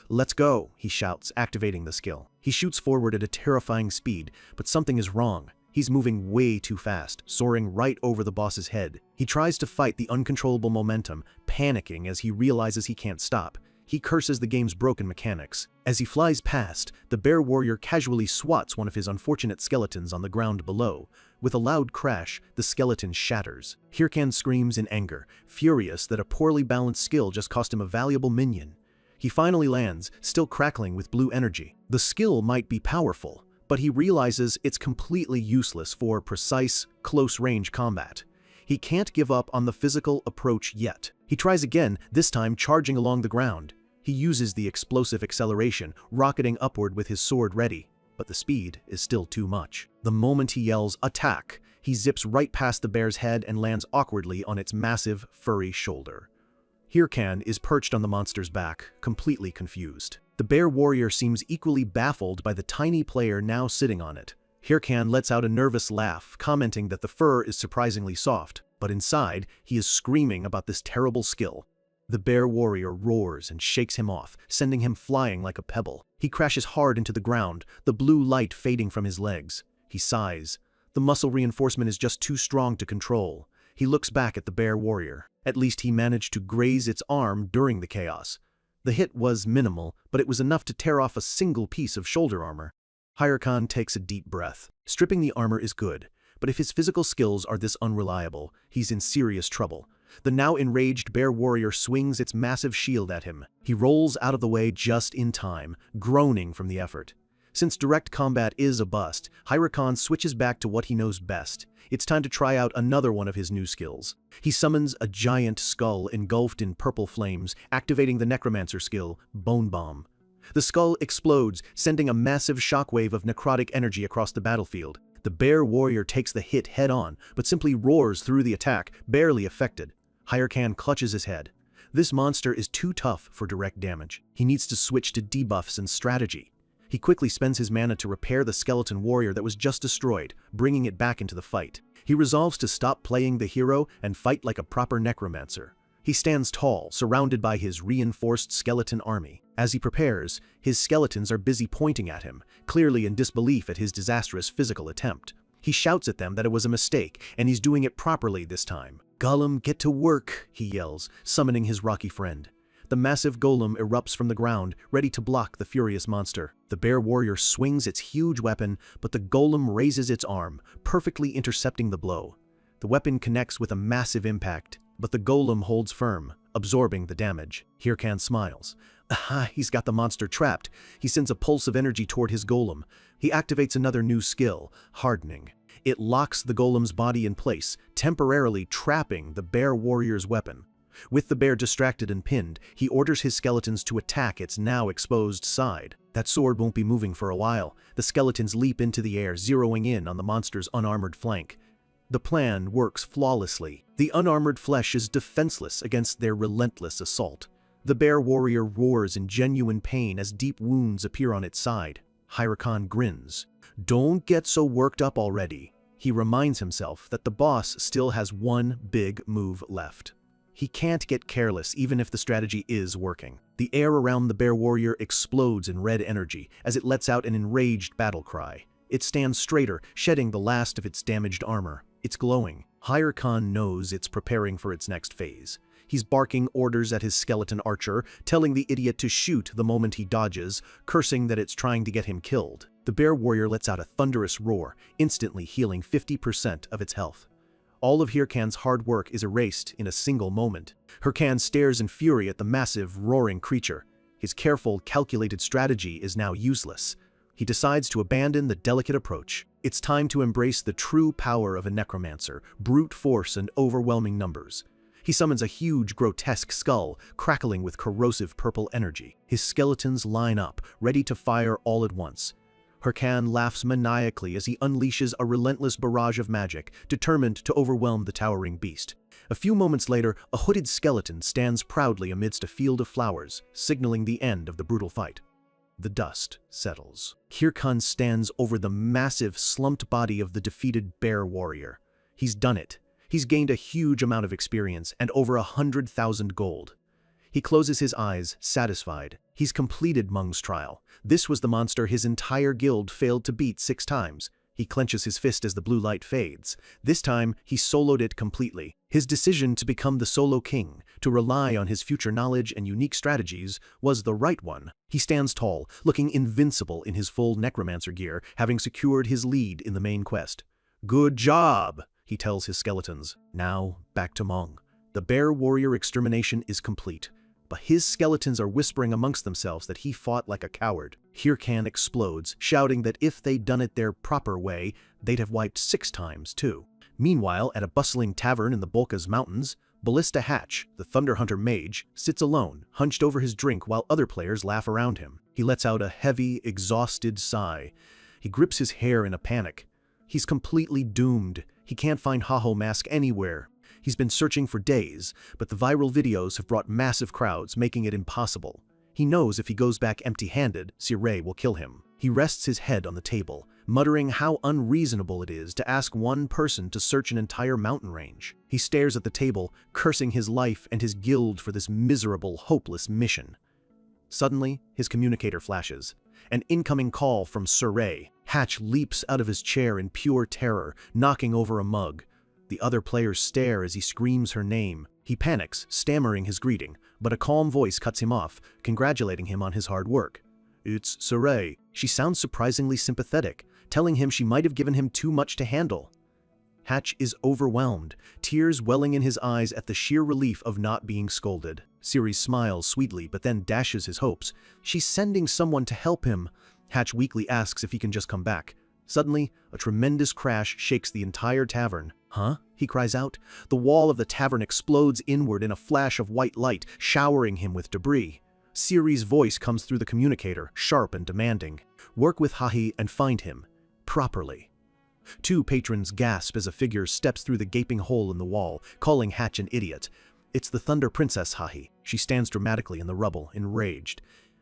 Speaker 1: "Let's go," he shouts, activating the skill. He shoots forward at a terrifying speed, but something is wrong. He's moving way too fast, soaring right over the boss's head. He tries to fight the uncontrollable momentum, panicking as he realizes he can't stop. He curses the game's broken mechanics. As he flies past, the bear warrior casually swats one of his unfortunate skeletons on the ground below. With a loud crash, the skeleton shatters. Hirkan screams in anger, furious that a poorly balanced skill just cost him a valuable minion. He finally lands, still crackling with blue energy. The skill might be powerful, but he realizes it's completely useless for precise, close-range combat. He can't give up on the physical approach yet. He tries again, this time charging along the ground. He uses the explosive acceleration, rocketing upward with his sword ready, but the speed is still too much. The moment he yells, "Attack!" he zips right past the bear's head and lands awkwardly on its massive, furry shoulder. Hirkan is perched on the monster's back, completely confused. The bear warrior seems equally baffled by the tiny player now sitting on it. Hirkan lets out a nervous laugh, commenting that the fur is surprisingly soft, but inside, he is screaming about this terrible skill. The bear warrior roars and shakes him off, sending him flying like a pebble. He crashes hard into the ground, the blue light fading from his legs. He sighs. The muscle reinforcement is just too strong to control. He looks back at the bear warrior. At least he managed to graze its arm during the chaos. The hit was minimal, but it was enough to tear off a single piece of shoulder armor. Hirkan takes a deep breath. Stripping the armor is good, but if his physical skills are this unreliable, he's in serious trouble. The now enraged bear warrior swings its massive shield at him. He rolls out of the way just in time, groaning from the effort. Since direct combat is a bust, Hirkan switches back to what he knows best. It's time to try out another one of his new skills. He summons a giant skull engulfed in purple flames, activating the necromancer skill, Bone Bomb. The skull explodes, sending a massive shockwave of necrotic energy across the battlefield. The bear warrior takes the hit head-on, but simply roars through the attack, barely affected. Hirkan clutches his head. This monster is too tough for direct damage. He needs to switch to debuffs and strategy. He quickly spends his mana to repair the skeleton warrior that was just destroyed, bringing it back into the fight. He resolves to stop playing the hero and fight like a proper necromancer. He stands tall, surrounded by his reinforced skeleton army. As he prepares, his skeletons are busy pointing at him, clearly in disbelief at his disastrous physical attempt. He shouts at them that it was a mistake, and he's doing it properly this time. "Golem, get to work," he yells, summoning his rocky friend. The massive golem erupts from the ground, ready to block the furious monster. The bear warrior swings its huge weapon, but the golem raises its arm, perfectly intercepting the blow. The weapon connects with a massive impact, but the golem holds firm, absorbing the damage. Hirkan smiles. Aha, he's got the monster trapped. He sends a pulse of energy toward his golem. He activates another new skill, Hardening. It locks the golem's body in place, temporarily trapping the bear warrior's weapon. With the bear distracted and pinned, he orders his skeletons to attack its now exposed side. That sword won't be moving for a while. The skeletons leap into the air, zeroing in on the monster's unarmored flank. The plan works flawlessly. The unarmored flesh is defenseless against their relentless assault. The bear warrior roars in genuine pain as deep wounds appear on its side. Hirkan grins. Don't get so worked up already. He reminds himself that the boss still has one big move left. He can't get careless even if the strategy is working. The air around the bear warrior explodes in red energy as it lets out an enraged battle cry. It stands straighter, shedding the last of its damaged armor. It's glowing. Hirkan knows it's preparing for its next phase. He's barking orders at his skeleton archer, telling the idiot to shoot the moment he dodges, cursing that it's trying to get him killed. The bear warrior lets out a thunderous roar, instantly healing 50% of its health. All of Hirkan's hard work is erased in a single moment. Hirkan stares in fury at the massive, roaring creature. His careful, calculated strategy is now useless. He decides to abandon the delicate approach. It's time to embrace the true power of a necromancer, brute force and overwhelming numbers. He summons a huge, grotesque skull, crackling with corrosive purple energy. His skeletons line up, ready to fire all at once. Hircan laughs maniacally as he unleashes a relentless barrage of magic, determined to overwhelm the towering beast. A few moments later, a hooded skeleton stands proudly amidst a field of flowers, signaling the end of the brutal fight. The dust settles. Hircan stands over the massive, slumped body of the defeated bear warrior. He's done it. He's gained a huge amount of experience and over 100,000 gold. He closes his eyes, satisfied. He's completed Mung's trial. This was the monster his entire guild failed to beat 6 times. He clenches his fist as the blue light fades. This time, he soloed it completely. His decision to become the solo king, to rely on his future knowledge and unique strategies, was the right one. He stands tall, looking invincible in his full necromancer gear, having secured his lead in the main quest. "Good job," he tells his skeletons. Now, back to Mung. The bear warrior extermination is complete, but his skeletons are whispering amongst themselves that he fought like a coward. Hircan explodes, shouting that if they'd done it their proper way, they'd have wiped 6 times too. Meanwhile, at a bustling tavern in the Bolka's mountains, Ballista Hatch, the Thunder Hunter mage, sits alone, hunched over his drink while other players laugh around him. He lets out a heavy, exhausted sigh. He grips his hair in a panic. He's completely doomed. He can't find Haho Mask anywhere. He's been searching for days, but the viral videos have brought massive crowds, making it impossible. He knows if he goes back empty-handed, Sirei will kill him. He rests his head on the table, muttering how unreasonable it is to ask one person to search an entire mountain range. He stares at the table, cursing his life and his guild for this miserable, hopeless mission. Suddenly, his communicator flashes. An incoming call from Sirei. Hatch leaps out of his chair in pure terror, knocking over a mug. The other players stare as he screams her name. He panics, stammering his greeting, but a calm voice cuts him off, congratulating him on his hard work. "It's Sirei." She sounds surprisingly sympathetic, telling him she might have given him too much to handle. Hatch is overwhelmed, tears welling in his eyes at the sheer relief of not being scolded. Siri smiles sweetly, but then dashes his hopes. She's sending someone to help him. Hatch weakly asks if he can just come back. Suddenly, a tremendous crash shakes the entire tavern. "Huh?" he cries out. The wall of the tavern explodes inward in a flash of white light, showering him with debris. Siri's voice comes through the communicator, sharp and demanding. "Work with Hahi and find him. Properly." 2 patrons gasp as a figure steps through the gaping hole in the wall, calling Hatch an idiot. It's the Thunder Princess Hahi. She stands dramatically in the rubble, enraged.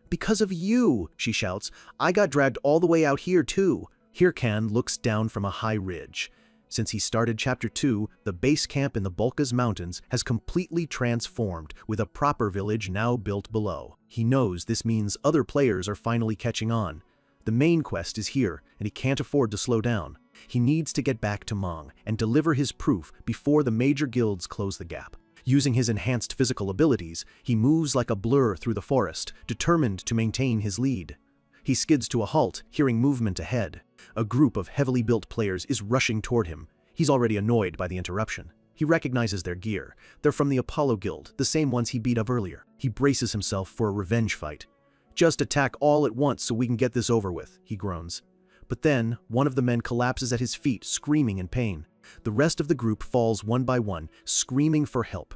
Speaker 1: "Because of you," she shouts. "I got dragged all the way out here too." Hircan looks down from a high ridge. Since he started Chapter 2, the base camp in the Bolka's mountains has completely transformed, with a proper village now built below. He knows this means other players are finally catching on. The main quest is here, and he can't afford to slow down. He needs to get back to Mung and deliver his proof before the major guilds close the gap. Using his enhanced physical abilities, he moves like a blur through the forest, determined to maintain his lead. He skids to a halt, hearing movement ahead. A group of heavily built players is rushing toward him. He's already annoyed by the interruption. He recognizes their gear. They're from the Apollo Guild, the same ones he beat up earlier. He braces himself for a revenge fight. "Just attack all at once so we can get this over with," he groans. But then, one of the men collapses at his feet, screaming in pain. The rest of the group falls one by one, screaming for help.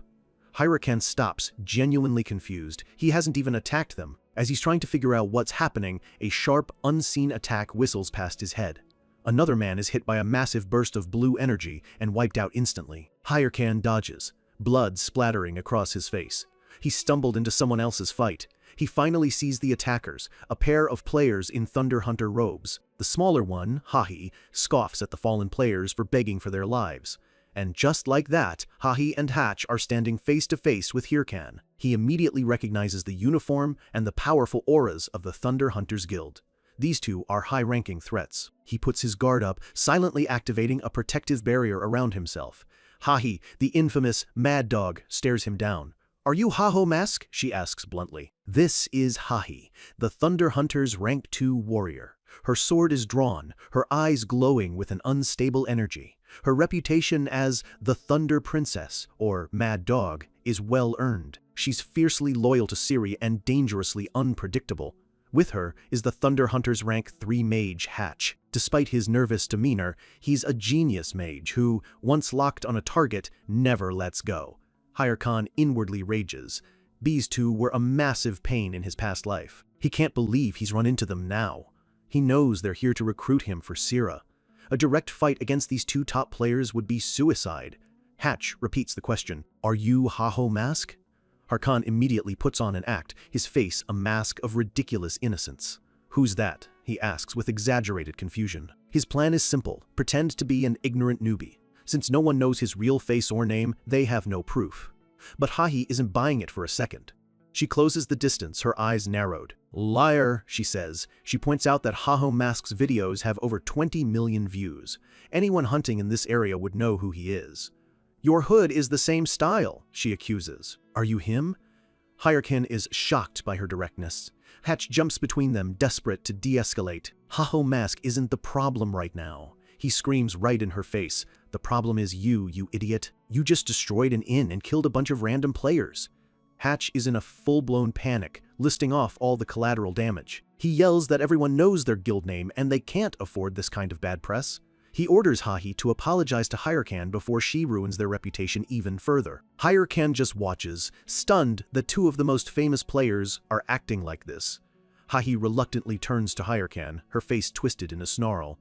Speaker 1: Hircan stops, genuinely confused. He hasn't even attacked them. As he's trying to figure out what's happening, a sharp, unseen attack whistles past his head. Another man is hit by a massive burst of blue energy and wiped out instantly. Hircan dodges, blood splattering across his face. He stumbled into someone else's fight. He finally sees the attackers, a pair of players in Thunder Hunter robes. The smaller one, Hahi, scoffs at the fallen players for begging for their lives. And just like that, Hahi and Hatch are standing face to face with Hircan. He immediately recognizes the uniform and the powerful auras of the Thunder Hunters Guild. These two are high-ranking threats. He puts his guard up, silently activating a protective barrier around himself. Hahi, the infamous Mad Dog, stares him down. "Are you Haho Mask?" she asks bluntly. This is Hahi, the Thunder Hunter's Rank 2 warrior. Her sword is drawn, her eyes glowing with an unstable energy. Her reputation as the Thunder Princess, or Mad Dog, is well earned. She's fiercely loyal to Siri and dangerously unpredictable. With her is the Thunder Hunter's Rank 3 mage Hatch. Despite his nervous demeanor, he's a genius mage who, once locked on a target, never lets go. Hirkan inwardly rages. These two were a massive pain in his past life. He can't believe he's run into them now. He knows they're here to recruit him for Sira. A direct fight against these two top players would be suicide. Hatch repeats the question, "Are you Haho Mask?" Harkan immediately puts on an act, his face a mask of ridiculous innocence. "Who's that?" he asks with exaggerated confusion. His plan is simple, pretend to be an ignorant newbie. Since no one knows his real face or name, they have no proof. But Hahi isn't buying it for a second. She closes the distance, her eyes narrowed. "Liar," she says. She points out that Haho Mask's videos have over 20 million views. Anyone hunting in this area would know who he is. "Your hood is the same style," she accuses. "Are you him?" Hirkan is shocked by her directness. Hatch jumps between them, desperate to de-escalate. "Haho Mask isn't the problem right now." He screams right in her face. "The problem is you, you idiot. You just destroyed an inn and killed a bunch of random players." Hatch is in a full-blown panic, listing off all the collateral damage. He yells that everyone knows their guild name and they can't afford this kind of bad press. He orders Hahi to apologize to Hirkan before she ruins their reputation even further. Hirkan just watches, stunned that two of the most famous players are acting like this. Hahi reluctantly turns to Hirkan, her face twisted in a snarl.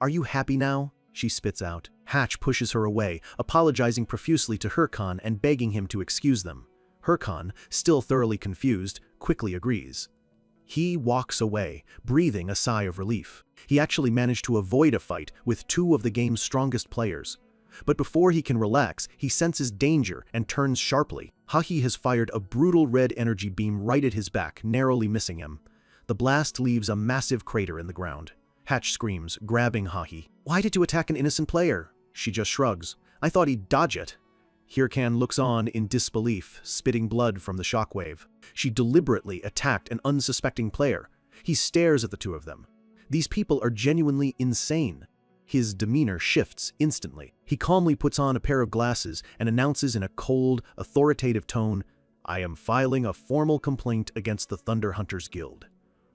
Speaker 1: "Are you happy now?" she spits out. Hatch pushes her away, apologizing profusely to Hirkan and begging him to excuse them. Hirkan, still thoroughly confused, quickly agrees. He walks away, breathing a sigh of relief. He actually managed to avoid a fight with two of the game's strongest players. But before he can relax, he senses danger and turns sharply. Hahi has fired a brutal red energy beam right at his back, narrowly missing him. The blast leaves a massive crater in the ground. Hatch screams, grabbing Hahi. "Why did you attack an innocent player?" She just shrugs. "I thought he'd dodge it." Hirkan looks on in disbelief, spitting blood from the shockwave. She deliberately attacked an unsuspecting player. He stares at the two of them. These people are genuinely insane. His demeanor shifts instantly. He calmly puts on a pair of glasses and announces in a cold, authoritative tone, "I am filing a formal complaint against the Thunder Hunters Guild."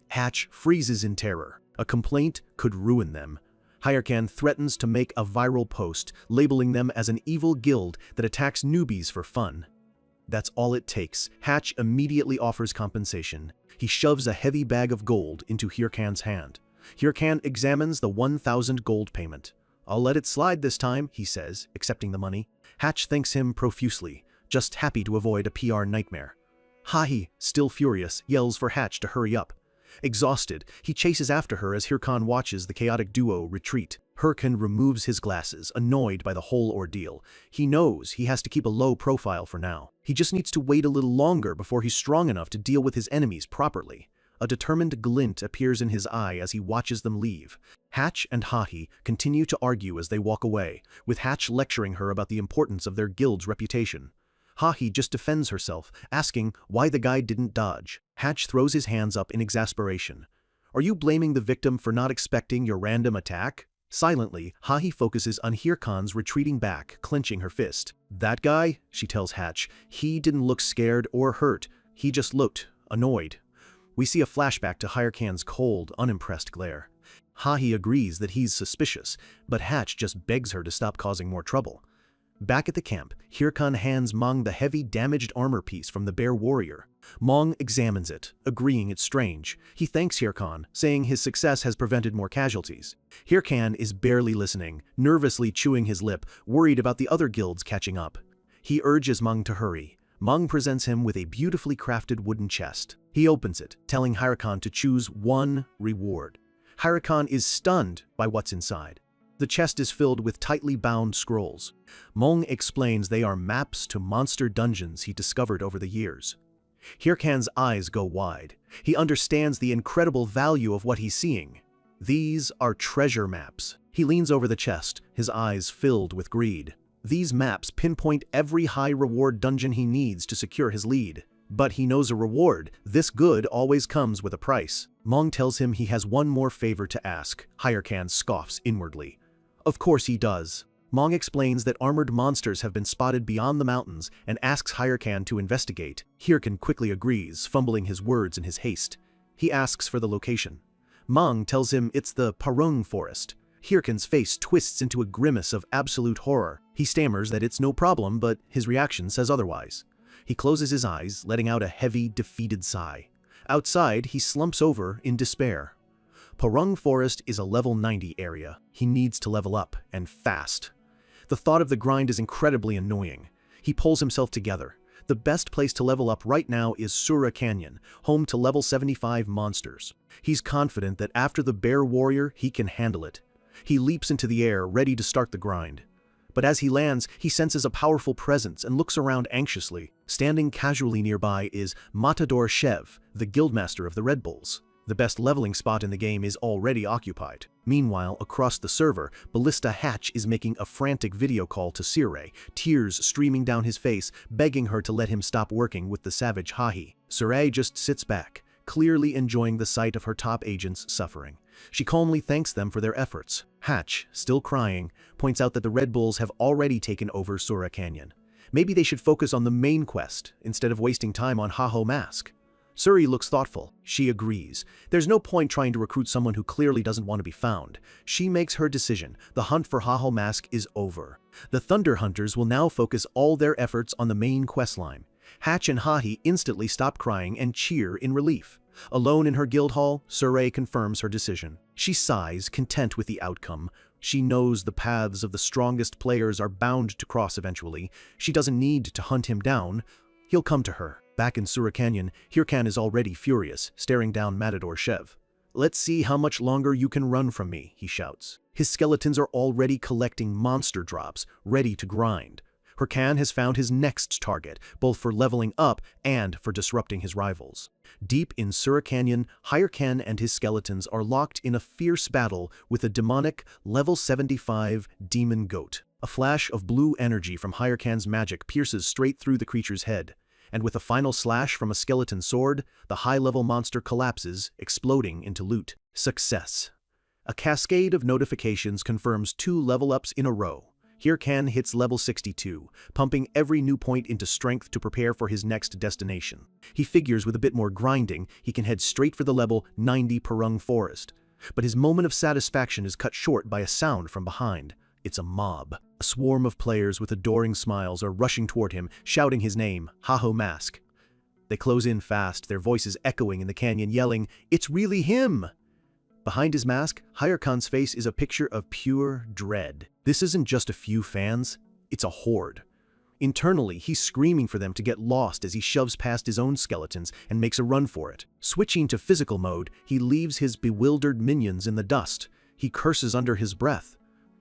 Speaker 1: Hatch freezes in terror. A complaint could ruin them. Hirkan threatens to make a viral post, labeling them as an evil guild that attacks newbies for fun. That's all it takes. Hatch immediately offers compensation. He shoves a heavy bag of gold into Hirkan's hand. Hirkan examines the 1,000 gold payment. "I'll let it slide this time," he says, accepting the money. Hatch thanks him profusely, just happy to avoid a PR nightmare. Hahi, still furious, yells for Hatch to hurry up. Exhausted, he chases after her as Hirkan watches the chaotic duo retreat. Hirkan removes his glasses, annoyed by the whole ordeal. He knows he has to keep a low profile for now. He just needs to wait a little longer before he's strong enough to deal with his enemies properly. A determined glint appears in his eye as he watches them leave. Hatch and Hahi continue to argue as they walk away, with Hatch lecturing her about the importance of their guild's reputation. Hahi just defends herself, asking why the guy didn't dodge. Hatch throws his hands up in exasperation. "Are you blaming the victim for not expecting your random attack?" Silently, Hahi focuses on Hirkan's retreating back, clenching her fist. "That guy," she tells Hatch, "he didn't look scared or hurt. He just looked annoyed." We see a flashback to Hirkan's cold, unimpressed glare. Hahi agrees that he's suspicious, but Hatch just begs her to stop causing more trouble. Back at the camp, Hirkan hands Mong the heavy, damaged armor piece from the bear warrior. Mong examines it, agreeing it's strange. He thanks Hirkan, saying his success has prevented more casualties. Hirkan is barely listening, nervously chewing his lip, worried about the other guilds catching up. He urges Mong to hurry. Mong presents him with a beautifully crafted wooden chest. He opens it, telling Hirkan to choose one reward. Hirkan is stunned by what's inside. The chest is filled with tightly bound scrolls. Mong explains they are maps to monster dungeons he discovered over the years. Hirkan's eyes go wide. He understands the incredible value of what he's seeing. These are treasure maps. He leans over the chest, his eyes filled with greed. These maps pinpoint every high-reward dungeon he needs to secure his lead. But he knows a reward. This good always comes with a price. Mong tells him he has one more favor to ask. Hirkan scoffs inwardly. Of course he does. Mong explains that armored monsters have been spotted beyond the mountains and asks Hirkan to investigate. Hirkan quickly agrees, fumbling his words in his haste. He asks for the location. Mong tells him it's the Parung forest. Hirkan's face twists into a grimace of absolute horror. He stammers that it's no problem, but his reaction says otherwise. He closes his eyes, letting out a heavy, defeated sigh. Outside, he slumps over in despair. Porung Forest is a level 90 area. He needs to level up, and fast. The thought of the grind is incredibly annoying. He pulls himself together. The best place to level up right now is Sura Canyon, home to level 75 monsters. He's confident that after the Bear Warrior, he can handle it. He leaps into the air, ready to start the grind. But as he lands, he senses a powerful presence and looks around anxiously. Standing casually nearby is Matador Shev, the guildmaster of the Red Bulls. The best leveling spot in the game is already occupied. Meanwhile, across the server, Ballista Hatch is making a frantic video call to Sirei, tears streaming down his face, begging her to let him stop working with the savage Hahi. Sirei just sits back, clearly enjoying the sight of her top agents suffering. She calmly thanks them for their efforts. Hatch, still crying, points out that the Red Bulls have already taken over Sura Canyon. Maybe they should focus on the main quest, instead of wasting time on Haho Mask. Suri looks thoughtful. She agrees. There's no point trying to recruit someone who clearly doesn't want to be found. She makes her decision. The hunt for Haho Mask is over. The Thunder Hunters will now focus all their efforts on the main questline. Hatch and Hahi instantly stop crying and cheer in relief. Alone in her guild hall, Suri confirms her decision. She sighs, content with the outcome. She knows the paths of the strongest players are bound to cross eventually. She doesn't need to hunt him down. He'll come to her. Back in Sura Canyon, Hirkan is already furious, staring down Matador Shev. "Let's see how much longer you can run from me," he shouts. His skeletons are already collecting monster drops, ready to grind. Hirkan has found his next target, both for leveling up and for disrupting his rivals. Deep in Sura Canyon, Hirkan and his skeletons are locked in a fierce battle with a demonic, level 75 demon goat. A flash of blue energy from Hirkan's magic pierces straight through the creature's head. And with a final slash from a skeleton sword, the high-level monster collapses, exploding into loot. Success. A cascade of notifications confirms 2 level-ups in a row. Hirkan hits level 62, pumping every new point into strength to prepare for his next destination. He figures with a bit more grinding, he can head straight for the level 90 Porung Forest. But his moment of satisfaction is cut short by a sound from behind. It's a mob. A swarm of players with adoring smiles are rushing toward him, shouting his name, Haho Mask. They close in fast, their voices echoing in the canyon, yelling, "It's really him!" Behind his mask, Hirkan's face is a picture of pure dread. This isn't just a few fans, it's a horde. Internally, he's screaming for them to get lost as he shoves past his own skeletons and makes a run for it. Switching to physical mode, he leaves his bewildered minions in the dust. He curses under his breath.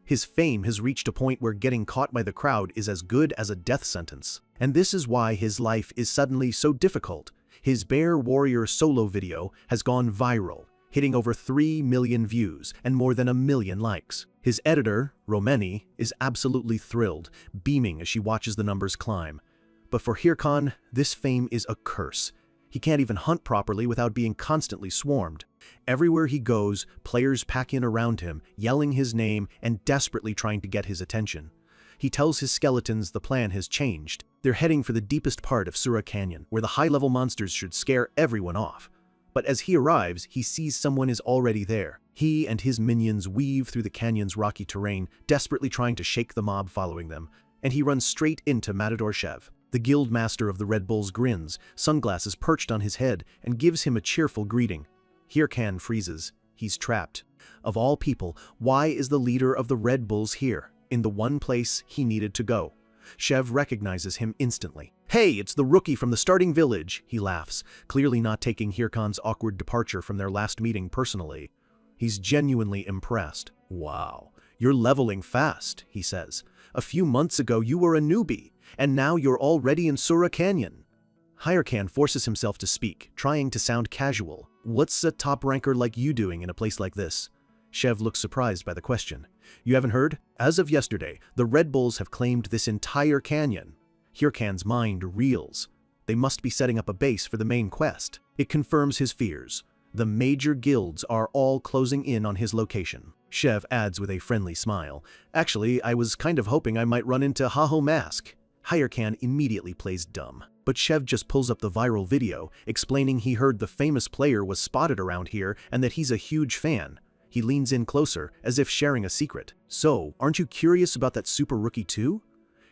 Speaker 1: His fame has reached a point where getting caught by the crowd is as good as a death sentence. And this is why his life is suddenly so difficult. His Bear Warrior solo video has gone viral, hitting over 3 million views and more than 1 million likes. His editor, Romeni, is absolutely thrilled, beaming as she watches the numbers climb. But for Hirkan, this fame is a curse. He can't even hunt properly without being constantly swarmed. Everywhere he goes, players pack in around him, yelling his name and desperately trying to get his attention. He tells his skeletons the plan has changed. They're heading for the deepest part of Sura Canyon, where the high-level monsters should scare everyone off. But as he arrives, he sees someone is already there. He and his minions weave through the canyon's rocky terrain, desperately trying to shake the mob following them, and he runs straight into Matador Shev. The guild master of the Red Bulls grins, sunglasses perched on his head, and gives him a cheerful greeting. Hirkan freezes. He's trapped. Of all people, why is the leader of the Red Bulls here, in the one place he needed to go? Shev recognizes him instantly. "Hey, it's the rookie from the starting village," he laughs, clearly not taking Hirkan's awkward departure from their last meeting personally. He's genuinely impressed. "Wow, you're leveling fast," he says. "A few months ago you were a newbie, and now you're already in Sura Canyon." Hirkan forces himself to speak, trying to sound casual. "What's a top ranker like you doing in a place like this?" Shev looks surprised by the question. "You haven't heard? As of yesterday, the Red Bulls have claimed this entire canyon." Hirkan's mind reels. They must be setting up a base for the main quest. It confirms his fears. The major guilds are all closing in on his location. Shev adds with a friendly smile, "Actually, I was kind of hoping I might run into Haho Mask." Hirkan immediately plays dumb. But Shev just pulls up the viral video, explaining he heard the famous player was spotted around here and that he's a huge fan. He leans in closer, as if sharing a secret. "So, aren't you curious about that super rookie too?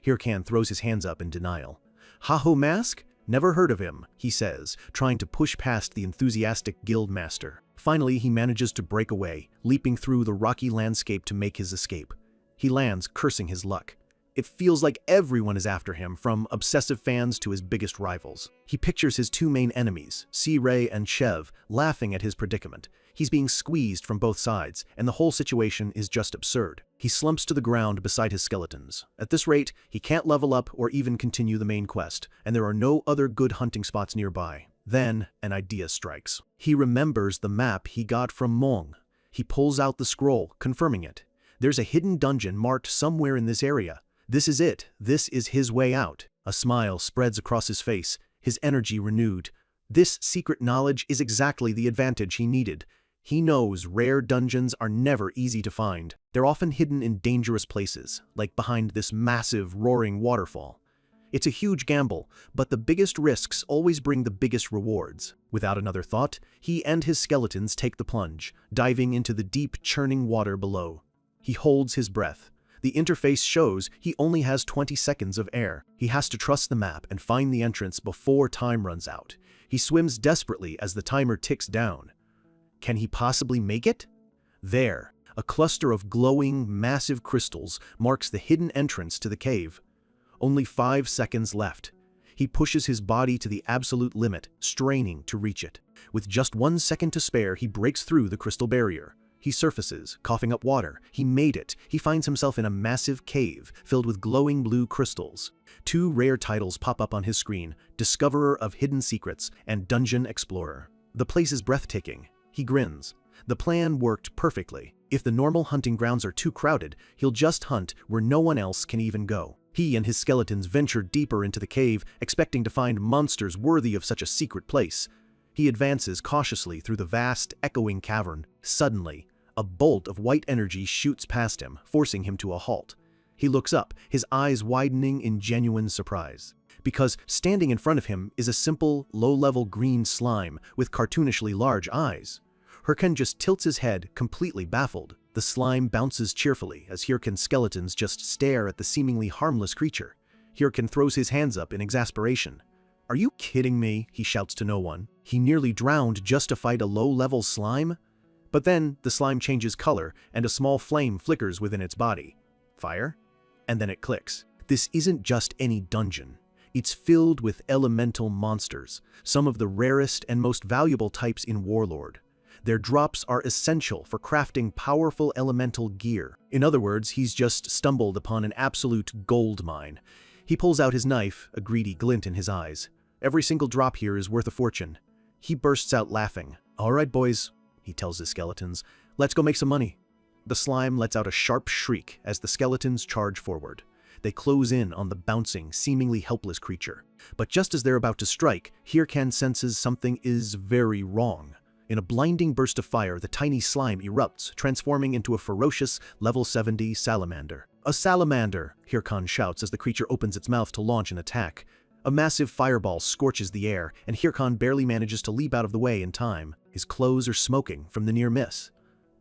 Speaker 1: Hirkan throws his hands up in denial. Haho Mask? Never heard of him, he says, trying to push past the enthusiastic guild master. Finally, he manages to break away, leaping through the rocky landscape to make his escape. He lands, cursing his luck. It feels like everyone is after him, from obsessive fans to his biggest rivals. He pictures his two main enemies, C-Ray and Chev, laughing at his predicament. He's being squeezed from both sides, and the whole situation is just absurd. He slumps to the ground beside his skeletons. At this rate, he can't level up or even continue the main quest, and there are no other good hunting spots nearby. Then, an idea strikes. He remembers the map he got from Mong. He pulls out the scroll, confirming it. There's a hidden dungeon marked somewhere in this area. This is it. This is his way out. A smile spreads across his face, his energy renewed. This secret knowledge is exactly the advantage he needed. He knows rare dungeons are never easy to find. They're often hidden in dangerous places, like behind this massive, roaring waterfall. It's a huge gamble, but the biggest risks always bring the biggest rewards. Without another thought, he and his skeletons take the plunge, diving into the deep, churning water below. He holds his breath. The interface shows he only has 20 seconds of air. He has to trust the map and find the entrance before time runs out. He swims desperately as the timer ticks down. Can he possibly make it? There, a cluster of glowing, massive crystals marks the hidden entrance to the cave. Only 5 seconds left. He pushes his body to the absolute limit, straining to reach it. With just 1 second to spare, he breaks through the crystal barrier. He surfaces, coughing up water. He made it. He finds himself in a massive cave filled with glowing blue crystals. 2 rare titles pop up on his screen: Discoverer of Hidden Secrets and Dungeon Explorer. The place is breathtaking. He grins. The plan worked perfectly. If the normal hunting grounds are too crowded, he'll just hunt where no one else can even go. He and his skeletons venture deeper into the cave, expecting to find monsters worthy of such a secret place. He advances cautiously through the vast, echoing cavern. Suddenly, a bolt of white energy shoots past him, forcing him to a halt. He looks up, his eyes widening in genuine surprise. Because standing in front of him is a simple, low-level green slime with cartoonishly large eyes. Hirkan just tilts his head, completely baffled. The slime bounces cheerfully as Hirkan's skeletons just stare at the seemingly harmless creature. Hirkan throws his hands up in exasperation. "Are you kidding me?" he shouts to no one. He nearly drowned just to fight a low-level slime? But then, the slime changes color, and a small flame flickers within its body. Fire? And then it clicks. This isn't just any dungeon. It's filled with elemental monsters, some of the rarest and most valuable types in Warlord. Their drops are essential for crafting powerful elemental gear. In other words, he's just stumbled upon an absolute gold mine. He pulls out his knife, a greedy glint in his eyes. Every single drop here is worth a fortune. He bursts out laughing. "All right, boys," he tells his skeletons, "let's go make some money." The slime lets out a sharp shriek as the skeletons charge forward. They close in on the bouncing, seemingly helpless creature. But just as they're about to strike, Hirkan senses something is very wrong. In a blinding burst of fire, the tiny slime erupts, transforming into a ferocious, level 70 salamander. "A salamander!" Hirkan shouts as the creature opens its mouth to launch an attack. A massive fireball scorches the air, and Hirkan barely manages to leap out of the way in time. His clothes are smoking from the near miss.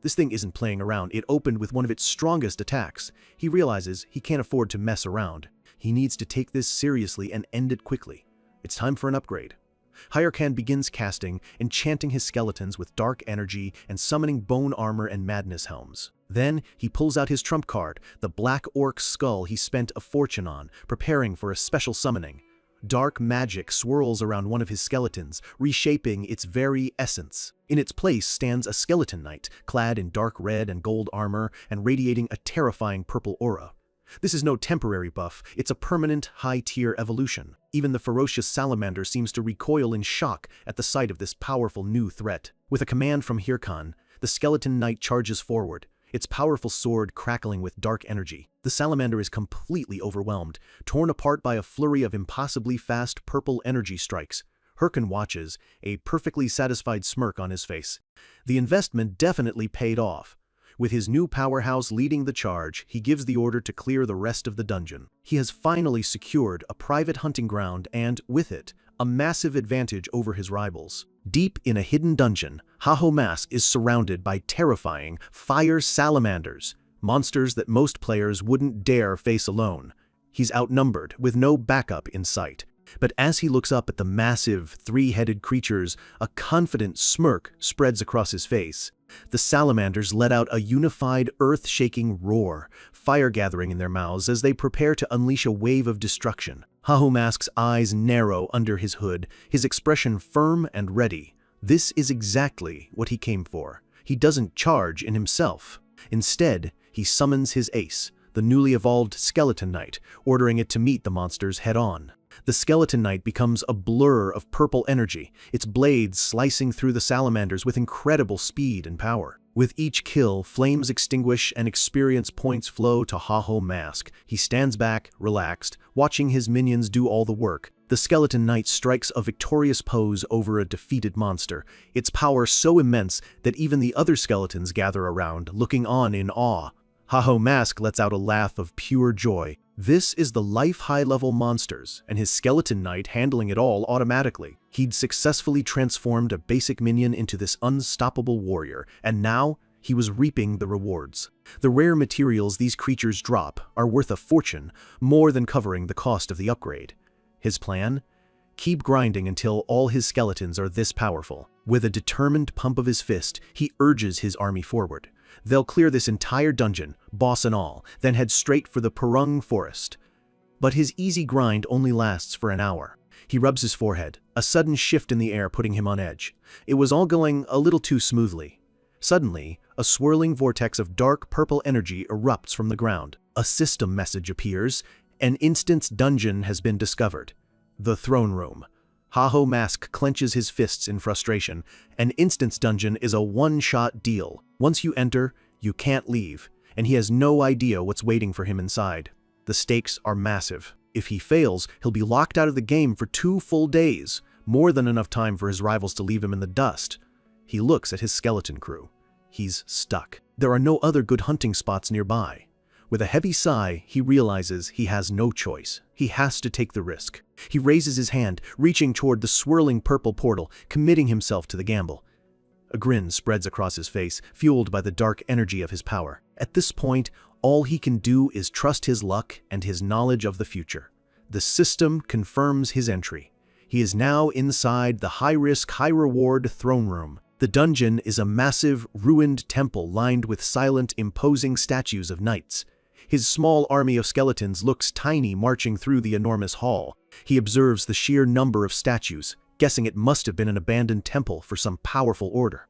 Speaker 1: This thing isn't playing around. It opened with one of its strongest attacks. He realizes he can't afford to mess around. He needs to take this seriously and end it quickly. It's time for an upgrade. Hirkan begins casting, enchanting his skeletons with dark energy and summoning bone armor and madness helms. Then he pulls out his trump card, the black orc skull he spent a fortune on, preparing for a special summoning. Dark magic swirls around one of his skeletons, reshaping its very essence. In its place stands a skeleton knight, clad in dark red and gold armor and radiating a terrifying purple aura. This is no temporary buff, it's a permanent, high-tier evolution. Even the ferocious salamander seems to recoil in shock at the sight of this powerful new threat. With a command from Hirkan, the skeleton knight charges forward, its powerful sword crackling with dark energy. The salamander is completely overwhelmed, torn apart by a flurry of impossibly fast purple energy strikes. Hirkan watches, a perfectly satisfied smirk on his face. The investment definitely paid off. With his new powerhouse leading the charge, he gives the order to clear the rest of the dungeon. He has finally secured a private hunting ground and, with it, a massive advantage over his rivals. Deep in a hidden dungeon, Haho Mask is surrounded by terrifying fire salamanders, monsters that most players wouldn't dare face alone. He's outnumbered, with no backup in sight. But as he looks up at the massive, three-headed creatures, a confident smirk spreads across his face. The salamanders let out a unified, earth-shaking roar, fire gathering in their mouths as they prepare to unleash a wave of destruction. Mask's eyes narrow under his hood, his expression firm and ready. This is exactly what he came for. He doesn't charge in himself. Instead, he summons his ace, the newly evolved Skeleton Knight, ordering it to meet the monsters head-on. The Skeleton Knight becomes a blur of purple energy, its blades slicing through the salamanders with incredible speed and power. With each kill, flames extinguish and experience points flow to Mask. He stands back, relaxed, watching his minions do all the work. The Skeleton Knight strikes a victorious pose over a defeated monster, its power so immense that even the other skeletons gather around, looking on in awe. Mask lets out a laugh of pure joy. This is the life high-level monsters, and his Skeleton Knight handling it all automatically. He'd successfully transformed a basic minion into this unstoppable warrior, and now he was reaping the rewards. The rare materials these creatures drop are worth a fortune, more than covering the cost of the upgrade. His plan? Keep grinding until all his skeletons are this powerful. With a determined pump of his fist, he urges his army forward. They'll clear this entire dungeon, boss and all, then head straight for the Purung Forest. But his easy grind only lasts for an hour. He rubs his forehead, a sudden shift in the air putting him on edge. It was all going a little too smoothly. Suddenly, a swirling vortex of dark purple energy erupts from the ground. A system message appears. An instant's dungeon has been discovered. The throne room. Mask clenches his fists in frustration. An instant's dungeon is a one-shot deal. Once you enter, you can't leave, and he has no idea what's waiting for him inside. The stakes are massive. If he fails, he'll be locked out of the game for 2 full days, more than enough time for his rivals to leave him in the dust. He looks at his skeleton crew. He's stuck. There are no other good hunting spots nearby. With a heavy sigh, he realizes he has no choice. He has to take the risk. He raises his hand, reaching toward the swirling purple portal, committing himself to the gamble. A grin spreads across his face, fueled by the dark energy of his power. At this point, all he can do is trust his luck and his knowledge of the future. The system confirms his entry. He is now inside the high-risk, high-reward throne room. The dungeon is a massive, ruined temple lined with silent, imposing statues of knights. His small army of skeletons looks tiny marching through the enormous hall. He observes the sheer number of statues, guessing it must have been an abandoned temple for some powerful order.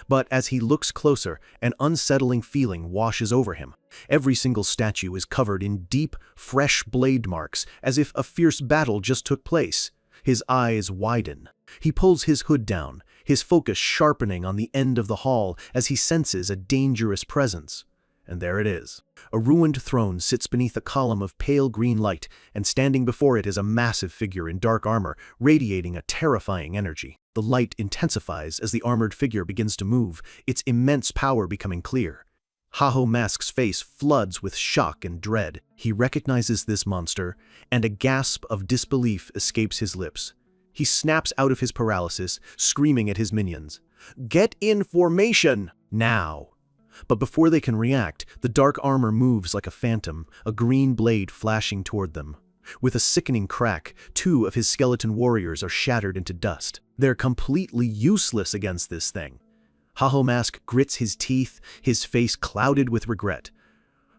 Speaker 1: But as he looks closer, an unsettling feeling washes over him. Every single statue is covered in deep, fresh blade marks, as if a fierce battle just took place. His eyes widen. He pulls his hood down, his focus sharpening on the end of the hall as he senses a dangerous presence. And there it is. A ruined throne sits beneath a column of pale green light, and standing before it is a massive figure in dark armor, radiating a terrifying energy. The light intensifies as the armored figure begins to move, its immense power becoming clear. Mask's face floods with shock and dread. He recognizes this monster, and a gasp of disbelief escapes his lips. He snaps out of his paralysis, screaming at his minions, "Get in formation! Now!" But before they can react, the dark armor moves like a phantom, a green blade flashing toward them. With a sickening crack, 2 of his skeleton warriors are shattered into dust. They're completely useless against this thing. Mask grits his teeth, his face clouded with regret.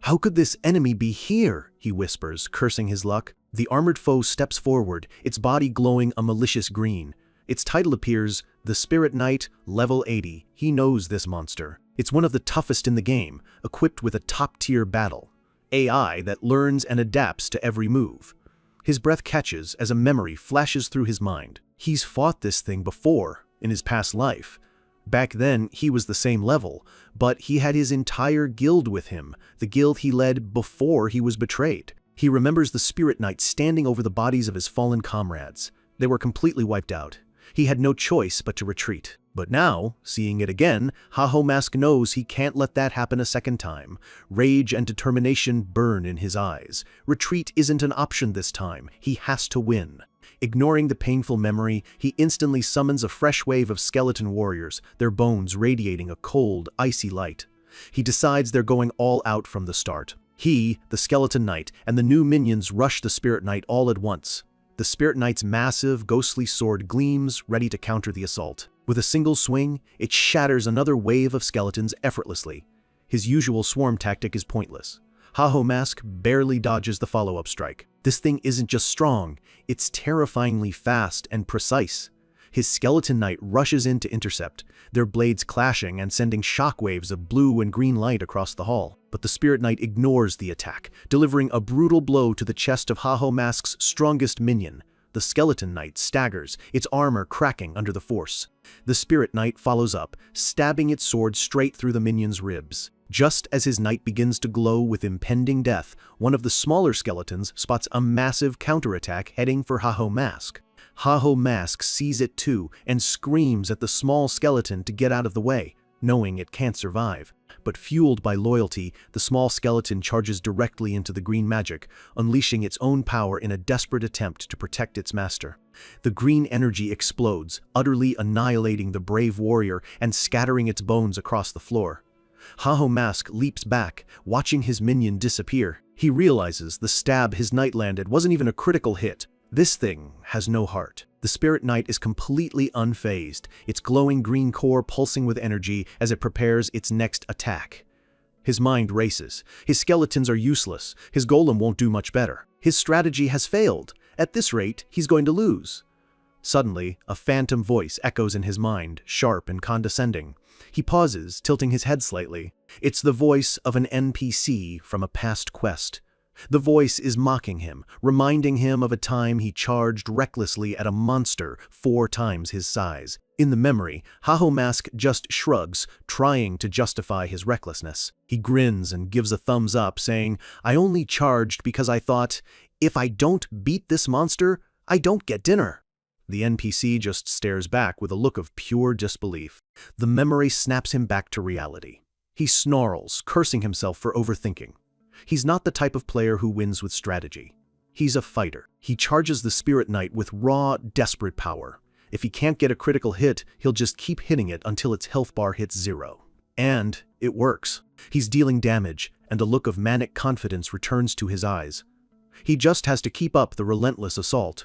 Speaker 1: "How could this enemy be here?" he whispers, cursing his luck. The armored foe steps forward, its body glowing a malicious green. Its title appears, The Spirit Knight, Level 80. He knows this monster. It's one of the toughest in the game, equipped with a top-tier battle AI that learns and adapts to every move. His breath catches as a memory flashes through his mind. He's fought this thing before, in his past life. Back then, he was the same level, but he had his entire guild with him, the guild he led before he was betrayed. He remembers the Spirit Knight standing over the bodies of his fallen comrades. They were completely wiped out. He had no choice but to retreat. But now, seeing it again, Mask knows he can't let that happen a second time. Rage and determination burn in his eyes. Retreat isn't an option this time. He has to win. Ignoring the painful memory, he instantly summons a fresh wave of skeleton warriors, their bones radiating a cold, icy light. He decides they're going all out from the start. He, the Skeleton Knight, and the new minions rush the Spirit Knight all at once. The Spirit Knight's massive, ghostly sword gleams, ready to counter the assault. With a single swing, it shatters another wave of skeletons effortlessly. His usual swarm tactic is pointless. Haho Mask barely dodges the follow-up strike. This thing isn't just strong, it's terrifyingly fast and precise. His Skeleton Knight rushes in to intercept, their blades clashing and sending shockwaves of blue and green light across the hall. But the Spirit Knight ignores the attack, delivering a brutal blow to the chest of Haho Mask's strongest minion. The Skeleton Knight staggers, its armor cracking under the force. The Spirit Knight follows up, stabbing its sword straight through the minion's ribs. Just as his knight begins to glow with impending death, one of the smaller skeletons spots a massive counterattack heading for Haho Mask. Haho Mask sees it too and screams at the small skeleton to get out of the way, knowing it can't survive. But fueled by loyalty, the small skeleton charges directly into the green magic, unleashing its own power in a desperate attempt to protect its master. The green energy explodes, utterly annihilating the brave warrior and scattering its bones across the floor. Haho Mask leaps back, watching his minion disappear. He realizes the stab his knight landed wasn't even a critical hit. This thing has no heart. The Spirit Knight is completely unfazed, its glowing green core pulsing with energy as it prepares its next attack. His mind races. His skeletons are useless. His golem won't do much better. His strategy has failed. At this rate, he's going to lose. Suddenly, a phantom voice echoes in his mind, sharp and condescending. He pauses, tilting his head slightly. It's the voice of an NPC from a past quest. The voice is mocking him, reminding him of a time he charged recklessly at a monster 4 times his size. In the memory, Haho Mask just shrugs, trying to justify his recklessness. He grins and gives a thumbs up, saying, "I only charged because I thought, if I don't beat this monster, I don't get dinner." The NPC just stares back with a look of pure disbelief. The memory snaps him back to reality. He snarls, cursing himself for overthinking. He's not the type of player who wins with strategy. He's a fighter. He charges the Spirit Knight with raw, desperate power. If he can't get a critical hit, he'll just keep hitting it until its health bar hits 0. And it works. He's dealing damage, and a look of manic confidence returns to his eyes. He just has to keep up the relentless assault.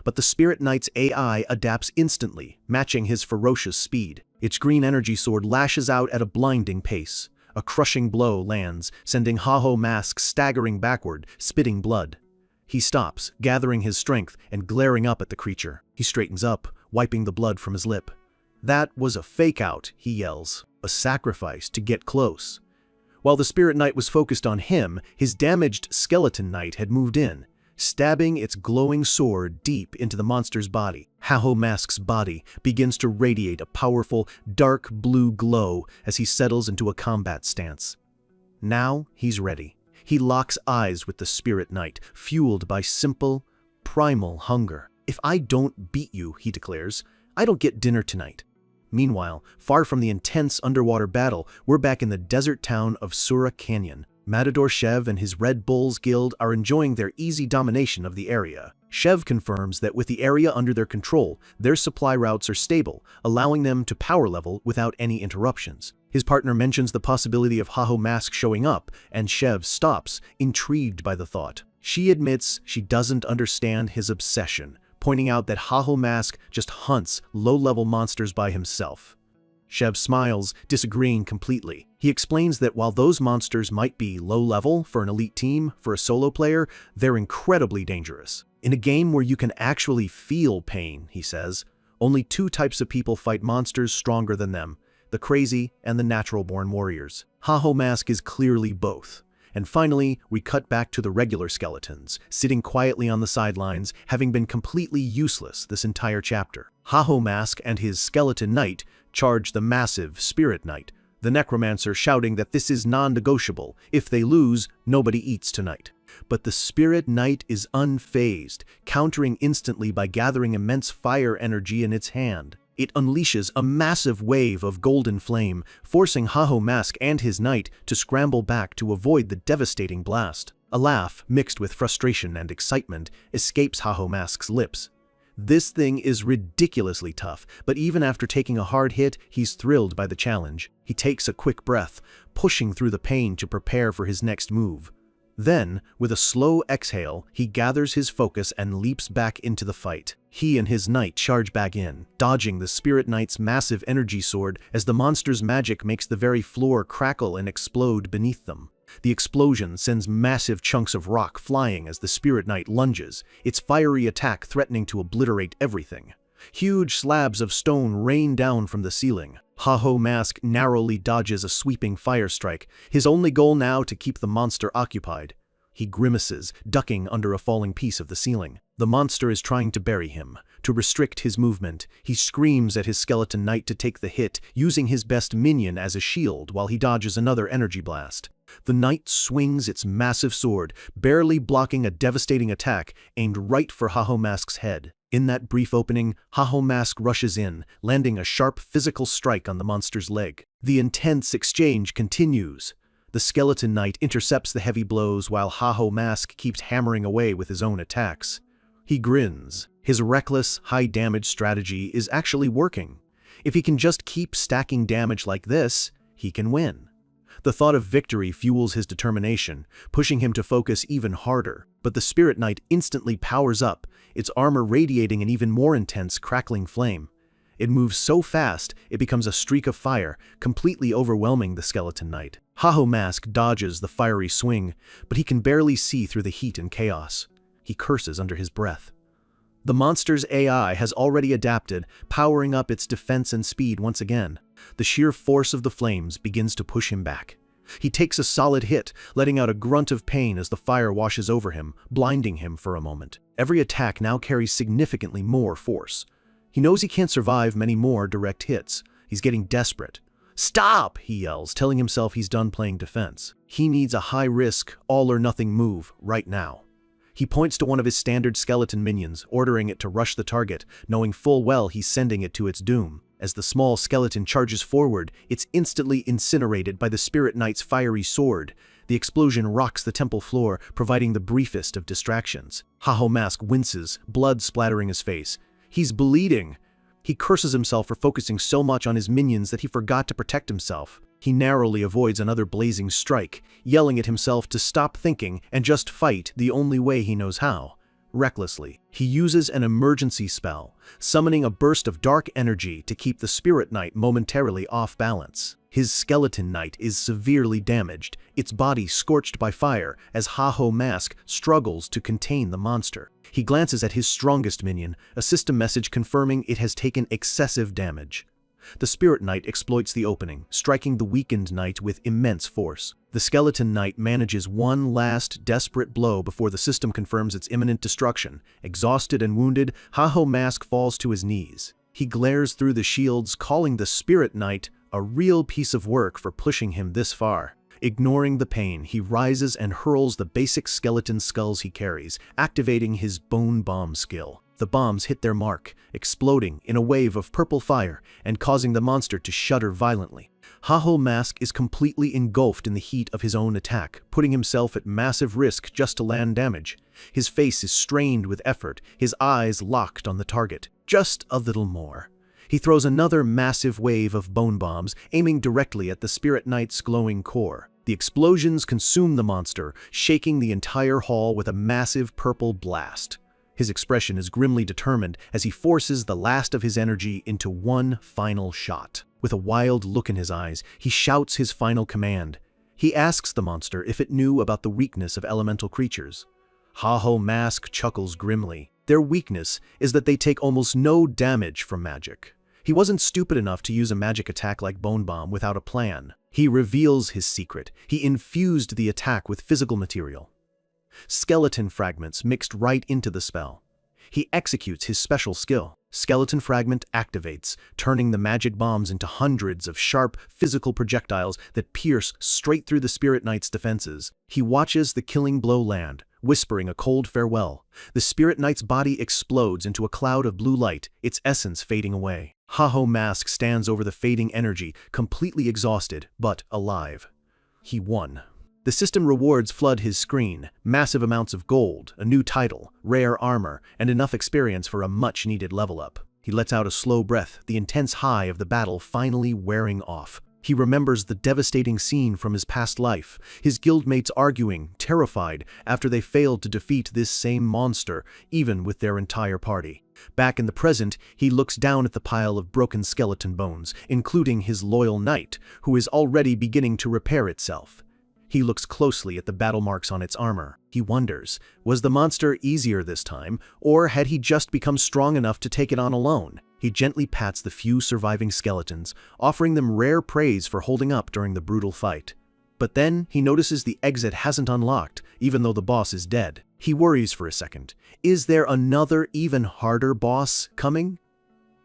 Speaker 1: But the Spirit Knight's AI adapts instantly, matching his ferocious speed. Its green energy sword lashes out at a blinding pace. A crushing blow lands, sending Haho Mask staggering backward, spitting blood. He stops, gathering his strength and glaring up at the creature. He straightens up, wiping the blood from his lip. "That was a fake-out," he yells. "A sacrifice to get close." While the Spirit Knight was focused on him, his damaged Skeleton Knight had moved in, stabbing its glowing sword deep into the monster's body. Haho Mask's body begins to radiate a powerful, dark blue glow as he settles into a combat stance. Now he's ready. He locks eyes with the Spirit Knight, fueled by simple, primal hunger. "If I don't beat you," he declares, "I don't get dinner tonight." Meanwhile, far from the intense underwater battle, we're back in the desert town of Sura Canyon. Matador Shev and his Red Bulls Guild are enjoying their easy domination of the area. Shev confirms that with the area under their control, their supply routes are stable, allowing them to power level without any interruptions. His partner mentions the possibility of Haho Mask showing up, and Shev stops, intrigued by the thought. She admits she doesn't understand his obsession, pointing out that Haho Mask just hunts low-level monsters by himself. Shev smiles, disagreeing completely. He explains that while those monsters might be low-level for an elite team, for a solo player, they're incredibly dangerous. In a game where you can actually feel pain, he says, only 2 types of people fight monsters stronger than them, the crazy and the natural-born warriors. Haho Mask is clearly both. And finally, we cut back to the regular skeletons, sitting quietly on the sidelines, having been completely useless this entire chapter. Haho Mask and his Skeleton Knight charge the massive Spirit Knight, the necromancer shouting that this is non-negotiable. If they lose, nobody eats tonight. But the Spirit Knight is unfazed, countering instantly by gathering immense fire energy in its hand. It unleashes a massive wave of golden flame, forcing Haho Mask and his knight to scramble back to avoid the devastating blast. A laugh, mixed with frustration and excitement, escapes Haho Mask's lips. This thing is ridiculously tough, but even after taking a hard hit, he's thrilled by the challenge. He takes a quick breath, pushing through the pain to prepare for his next move. Then, with a slow exhale, he gathers his focus and leaps back into the fight. He and his knight charge back in, dodging the Spirit Knight's massive energy sword as the monster's magic makes the very floor crackle and explode beneath them. The explosion sends massive chunks of rock flying as the Spirit Knight lunges, its fiery attack threatening to obliterate everything. Huge slabs of stone rain down from the ceiling. Ha-Ho Mask narrowly dodges a sweeping fire strike, his only goal now to keep the monster occupied. He grimaces, ducking under a falling piece of the ceiling. The monster is trying to bury him. To restrict his movement, he screams at his skeleton knight to take the hit, using his best minion as a shield while he dodges another energy blast. The knight swings its massive sword, barely blocking a devastating attack aimed right for Ha-Ho Mask's head. In that brief opening, Ha-Ho Mask rushes in, landing a sharp physical strike on the monster's leg. The intense exchange continues. The skeleton knight intercepts the heavy blows while Ha-Ho Mask keeps hammering away with his own attacks. He grins. His reckless, high-damage strategy is actually working. If he can just keep stacking damage like this, he can win. The thought of victory fuels his determination, pushing him to focus even harder. But the Spirit Knight instantly powers up, its armor radiating an even more intense, crackling flame. It moves so fast, it becomes a streak of fire, completely overwhelming the skeleton knight. Ha-Ho Mask dodges the fiery swing, but he can barely see through the heat and chaos. He curses under his breath. The monster's AI has already adapted, powering up its defense and speed once again. The sheer force of the flames begins to push him back. He takes a solid hit, letting out a grunt of pain as the fire washes over him, blinding him for a moment. Every attack now carries significantly more force. He knows he can't survive many more direct hits. He's getting desperate. "Stop!" he yells, telling himself he's done playing defense. He needs a high-risk, all-or-nothing move right now. He points to one of his standard skeleton minions, ordering it to rush the target, knowing full well he's sending it to its doom. As the small skeleton charges forward, it's instantly incinerated by the Spirit Knight's fiery sword. The explosion rocks the temple floor, providing the briefest of distractions. Ha-Ho Mask winces, blood splattering his face. He's bleeding. He curses himself for focusing so much on his minions that he forgot to protect himself. He narrowly avoids another blazing strike, yelling at himself to stop thinking and just fight the only way he knows how. Recklessly, he uses an emergency spell, summoning a burst of dark energy to keep the Spirit Knight momentarily off balance. His skeleton knight is severely damaged, its body scorched by fire as Ha-Ho Mask struggles to contain the monster. He glances at his strongest minion, a system message confirming it has taken excessive damage. The Spirit Knight exploits the opening, striking the weakened knight with immense force. The skeleton knight manages one last desperate blow before the system confirms its imminent destruction. Exhausted and wounded, Ha-Ho Mask falls to his knees. He glares through the shields, calling the Spirit Knight a real piece of work for pushing him this far. Ignoring the pain, he rises and hurls the basic skeleton skulls he carries, activating his bone bomb skill. The bombs hit their mark, exploding in a wave of purple fire and causing the monster to shudder violently. Ha-Ho Mask is completely engulfed in the heat of his own attack, putting himself at massive risk just to land damage. His face is strained with effort, his eyes locked on the target. Just a little more. He throws another massive wave of bone bombs, aiming directly at the Spirit Knight's glowing core. The explosions consume the monster, shaking the entire hall with a massive purple blast. His expression is grimly determined as he forces the last of his energy into one final shot. With a wild look in his eyes, he shouts his final command. He asks the monster if it knew about the weakness of elemental creatures. Ha-Ho Mask chuckles grimly. Their weakness is that they take almost no damage from magic. He wasn't stupid enough to use a magic attack like Bone Bomb without a plan. He reveals his secret. He infused the attack with physical material. Skeleton fragments mixed right into the spell. He executes his special skill. Skeleton fragment activates, turning the magic bombs into hundreds of sharp, physical projectiles that pierce straight through the Spirit Knight's defenses. He watches the killing blow land, whispering a cold farewell. The Spirit Knight's body explodes into a cloud of blue light, its essence fading away. Ha-Ho Mask stands over the fading energy, completely exhausted, but alive. He won. The system rewards flood his screen, massive amounts of gold, a new title, rare armor, and enough experience for a much-needed level up. He lets out a slow breath, the intense high of the battle finally wearing off. He remembers the devastating scene from his past life, his guildmates arguing, terrified, after they failed to defeat this same monster, even with their entire party. Back in the present, he looks down at the pile of broken skeleton bones, including his loyal knight, who is already beginning to repair itself. He looks closely at the battle marks on its armor. He wonders, was the monster easier this time, or had he just become strong enough to take it on alone? He gently pats the few surviving skeletons, offering them rare praise for holding up during the brutal fight. But then he notices the exit hasn't unlocked, even though the boss is dead. He worries for a second. Is there another, even harder boss coming?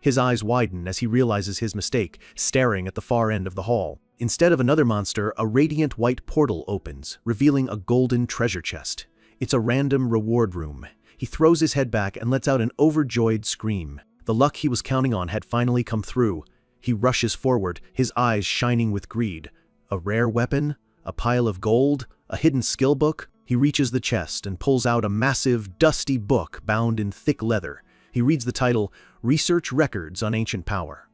Speaker 1: His eyes widen as he realizes his mistake, staring at the far end of the hall. Instead of another monster, a radiant white portal opens, revealing a golden treasure chest. It's a random reward room. He throws his head back and lets out an overjoyed scream. The luck he was counting on had finally come through. He rushes forward, his eyes shining with greed. A rare weapon? A pile of gold? A hidden skill book? He reaches the chest and pulls out a massive, dusty book bound in thick leather. He reads the title, Research Records on Ancient Power.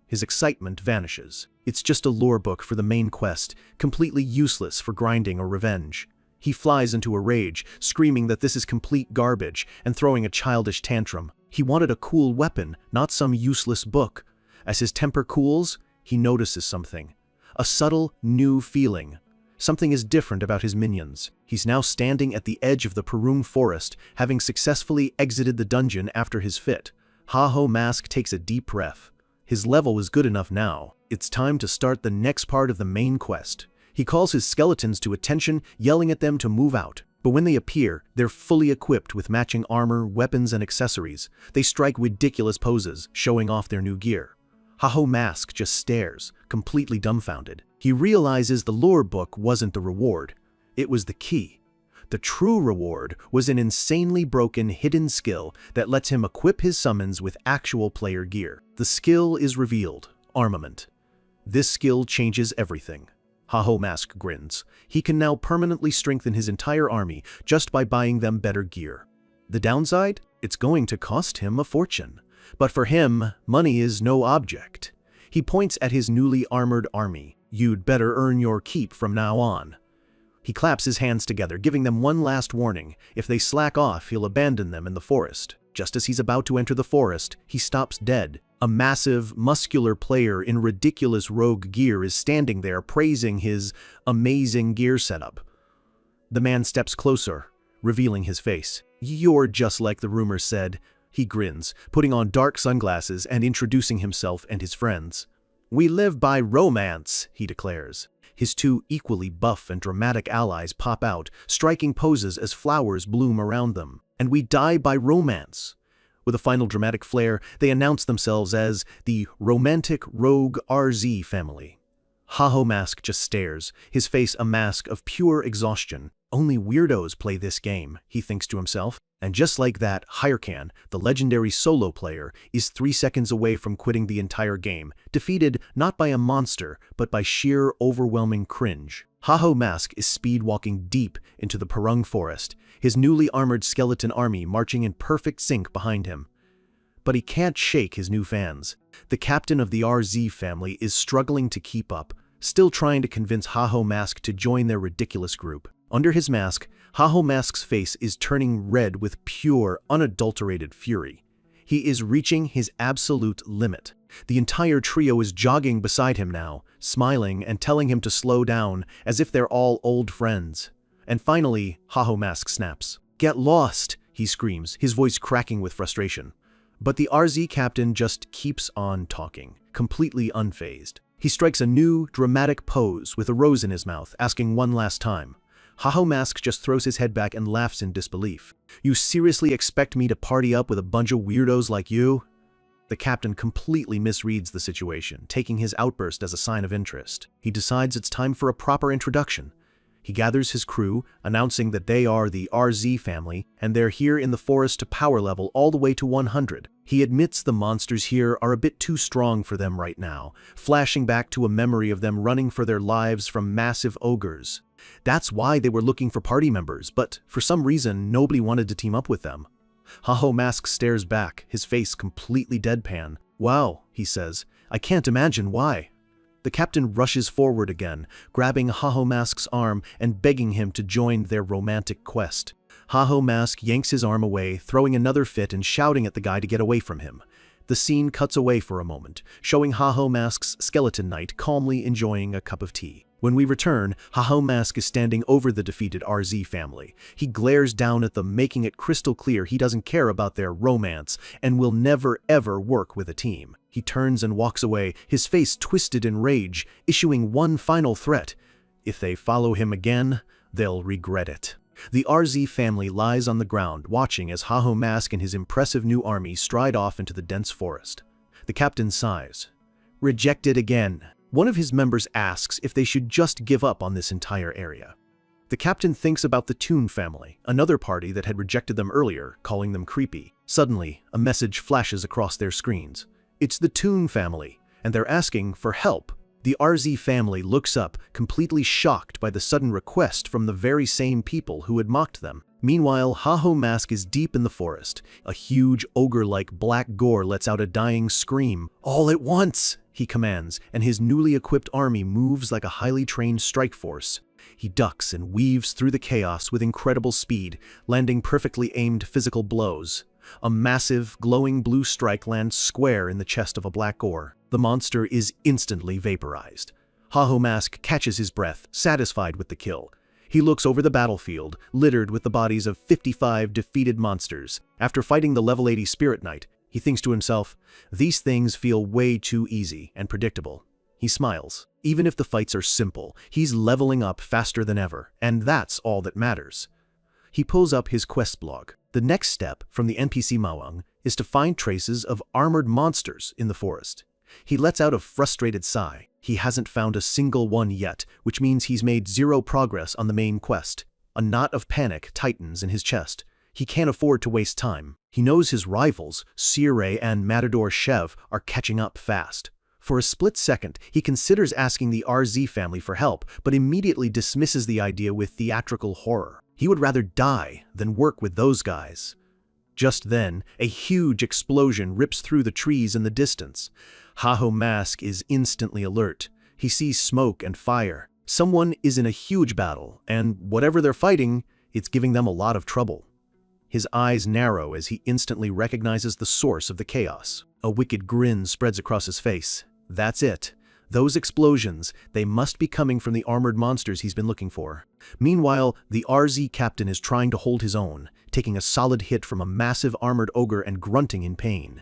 Speaker 1: His excitement vanishes. It's just a lore book for the main quest, completely useless for grinding or revenge. He flies into a rage, screaming that this is complete garbage and throwing a childish tantrum. He wanted a cool weapon, not some useless book. As his temper cools, he notices something. A subtle, new feeling. Something is different about his minions. He's now standing at the edge of the Perung forest, having successfully exited the dungeon after his fit. Ha-Ho Mask takes a deep breath. His level is good enough now. It's time to start the next part of the main quest. He calls his skeletons to attention, yelling at them to move out. But when they appear, they're fully equipped with matching armor, weapons, and accessories. They strike ridiculous poses, showing off their new gear. Ha-Ho Mask just stares, completely dumbfounded. He realizes the lore book wasn't the reward. It was the key. The true reward was an insanely broken hidden skill that lets him equip his summons with actual player gear. The skill is revealed, Armament. This skill changes everything. Ha-Ho Mask grins. He can now permanently strengthen his entire army just by buying them better gear. The downside? It's going to cost him a fortune. But for him, money is no object. He points at his newly armored army. You'd better earn your keep from now on. He claps his hands together, giving them one last warning. If they slack off, he'll abandon them in the forest. Just as he's about to enter the forest, he stops dead. A massive, muscular player in ridiculous rogue gear is standing there praising his amazing gear setup. The man steps closer, revealing his face. You're just like the rumors said. He grins, putting on dark sunglasses and introducing himself and his friends. We live by romance, he declares. His two equally buff and dramatic allies pop out, striking poses as flowers bloom around them. And we die by romance. With a final dramatic flair, they announce themselves as the Romantic Rogue RZ family. Ha-Ho Mask just stares, his face a mask of pure exhaustion. Only weirdos play this game, he thinks to himself. And just like that, Hyrcan, the legendary solo player, is 3 seconds away from quitting the entire game, defeated not by a monster, but by sheer overwhelming cringe. Ha-Ho Mask is speed-walking deep into the Perung forest, his newly armored skeleton army marching in perfect sync behind him. But he can't shake his new fans. The captain of the RZ family is struggling to keep up, still trying to convince Ha-Ho Mask to join their ridiculous group. Under his mask, Ha-Ho Mask's face is turning red with pure, unadulterated fury. He is reaching his absolute limit. The entire trio is jogging beside him now, smiling and telling him to slow down, as if they're all old friends. And finally, Ha-Ho Mask snaps. Get lost, he screams, his voice cracking with frustration. But the RZ captain just keeps on talking, completely unfazed. He strikes a new, dramatic pose with a rose in his mouth, asking one last time. Ha-Ho Mask just throws his head back and laughs in disbelief. You seriously expect me to party up with a bunch of weirdos like you? The captain completely misreads the situation, taking his outburst as a sign of interest. He decides it's time for a proper introduction. He gathers his crew, announcing that they are the RZ family, and they're here in the forest to power level all the way to 100. He admits the monsters here are a bit too strong for them right now, flashing back to a memory of them running for their lives from massive ogres. That's why they were looking for party members, but for some reason nobody wanted to team up with them. Ha-Ho Mask stares back, his face completely deadpan. Wow, he says, I can't imagine why. The captain rushes forward again, grabbing Haho Mask's arm and begging him to join their romantic quest. Haho Mask yanks his arm away, throwing another fit and shouting at the guy to get away from him. The scene cuts away for a moment, showing Haho Mask's skeleton knight calmly enjoying a cup of tea. When we return, Haho Mask is standing over the defeated RZ family. He glares down at them, making it crystal clear he doesn't care about their romance and will never ever work with a team. He turns and walks away, his face twisted in rage, issuing one final threat. If they follow him again, they'll regret it. The RZ family lies on the ground, watching as Haho Mask and his impressive new army stride off into the dense forest. The captain sighs. Rejected again. One of his members asks if they should just give up on this entire area. The captain thinks about the Toon family, another party that had rejected them earlier, calling them creepy. Suddenly, a message flashes across their screens. It's the Toon family, and they're asking for help. The RZ family looks up, completely shocked by the sudden request from the very same people who had mocked them. Meanwhile, Haho Mask is deep in the forest. A huge ogre-like black gore lets out a dying scream. All at once, he commands, and his newly equipped army moves like a highly trained strike force. He ducks and weaves through the chaos with incredible speed, landing perfectly aimed physical blows. A massive, glowing blue strike lands square in the chest of a black gore. The monster is instantly vaporized. Haho Mask catches his breath, satisfied with the kill. He looks over the battlefield, littered with the bodies of 55 defeated monsters. After fighting the level 80 Spirit Knight, he thinks to himself, these things feel way too easy and predictable. He smiles. Even if the fights are simple, he's leveling up faster than ever, and that's all that matters. He pulls up his quest log. The next step from the NPC Mawang is to find traces of armored monsters in the forest. He lets out a frustrated sigh. He hasn't found a single one yet, which means he's made zero progress on the main quest. A knot of panic tightens in his chest. He can't afford to waste time. He knows his rivals, Sirei and Matador Chev, are catching up fast. For a split second, he considers asking the RZ family for help, but immediately dismisses the idea with theatrical horror. He would rather die than work with those guys. Just then, a huge explosion rips through the trees in the distance. Haho Mask is instantly alert. He sees smoke and fire. Someone is in a huge battle, and whatever they're fighting, it's giving them a lot of trouble. His eyes narrow as he instantly recognizes the source of the chaos. A wicked grin spreads across his face. That's it. Those explosions, they must be coming from the armored monsters he's been looking for. Meanwhile, the RZ captain is trying to hold his own, taking a solid hit from a massive armored ogre and grunting in pain.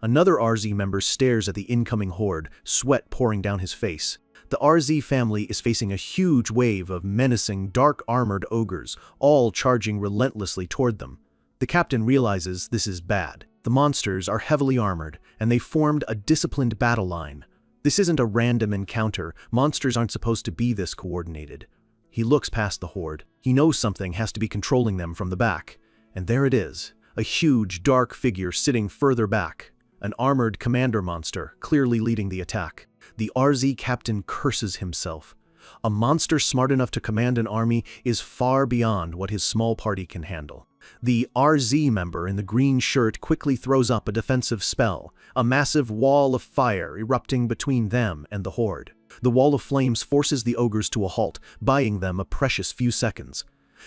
Speaker 1: Another RZ member stares at the incoming horde, sweat pouring down his face. The RZ family is facing a huge wave of menacing, dark-armored ogres, all charging relentlessly toward them. The captain realizes this is bad. The monsters are heavily armored, and they formed a disciplined battle line. This isn't a random encounter. Monsters aren't supposed to be this coordinated. He looks past the horde. He knows something has to be controlling them from the back. And there it is, a huge, dark figure sitting further back. An armored commander monster, clearly leading the attack. The RZ captain curses himself. A monster smart enough to command an army is far beyond what his small party can handle. The RZ member in the green shirt quickly throws up a defensive spell, a massive wall of fire erupting between them and the horde. The wall of flames forces the ogres to a halt, buying them a precious few seconds.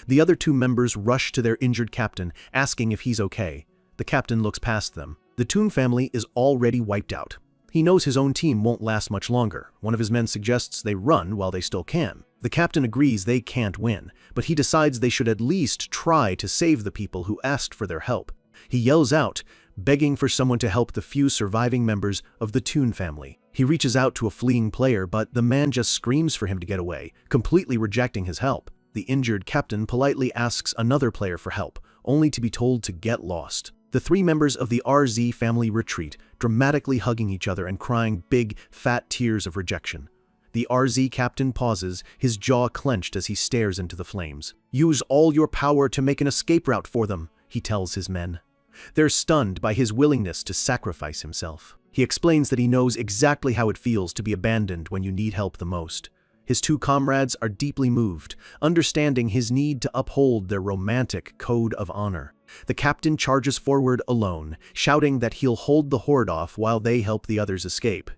Speaker 1: The other two members rush to their injured captain, asking if he's okay. The captain looks past them. The Toon family is already wiped out. He knows his own team won't last much longer. One of his men suggests they run while they still can. The captain agrees they can't win, but he decides they should at least try to save the people who asked for their help. He yells out, begging for someone to help the few surviving members of the Toon family. He reaches out to a fleeing player, but the man just screams for him to get away, completely rejecting his help. The injured captain politely asks another player for help, only to be told to get lost. The three members of the RZ family retreat, dramatically hugging each other and crying big, fat tears of rejection. The RZ captain pauses, his jaw clenched as he stares into the flames. "Use all your power to make an escape route for them," he tells his men. They're stunned by his willingness to sacrifice himself. He explains that he knows exactly how it feels to be abandoned when you need help the most. His two comrades are deeply moved, understanding his need to uphold their romantic code of honor. The captain charges forward alone, shouting that he'll hold the horde off while they help the others escape.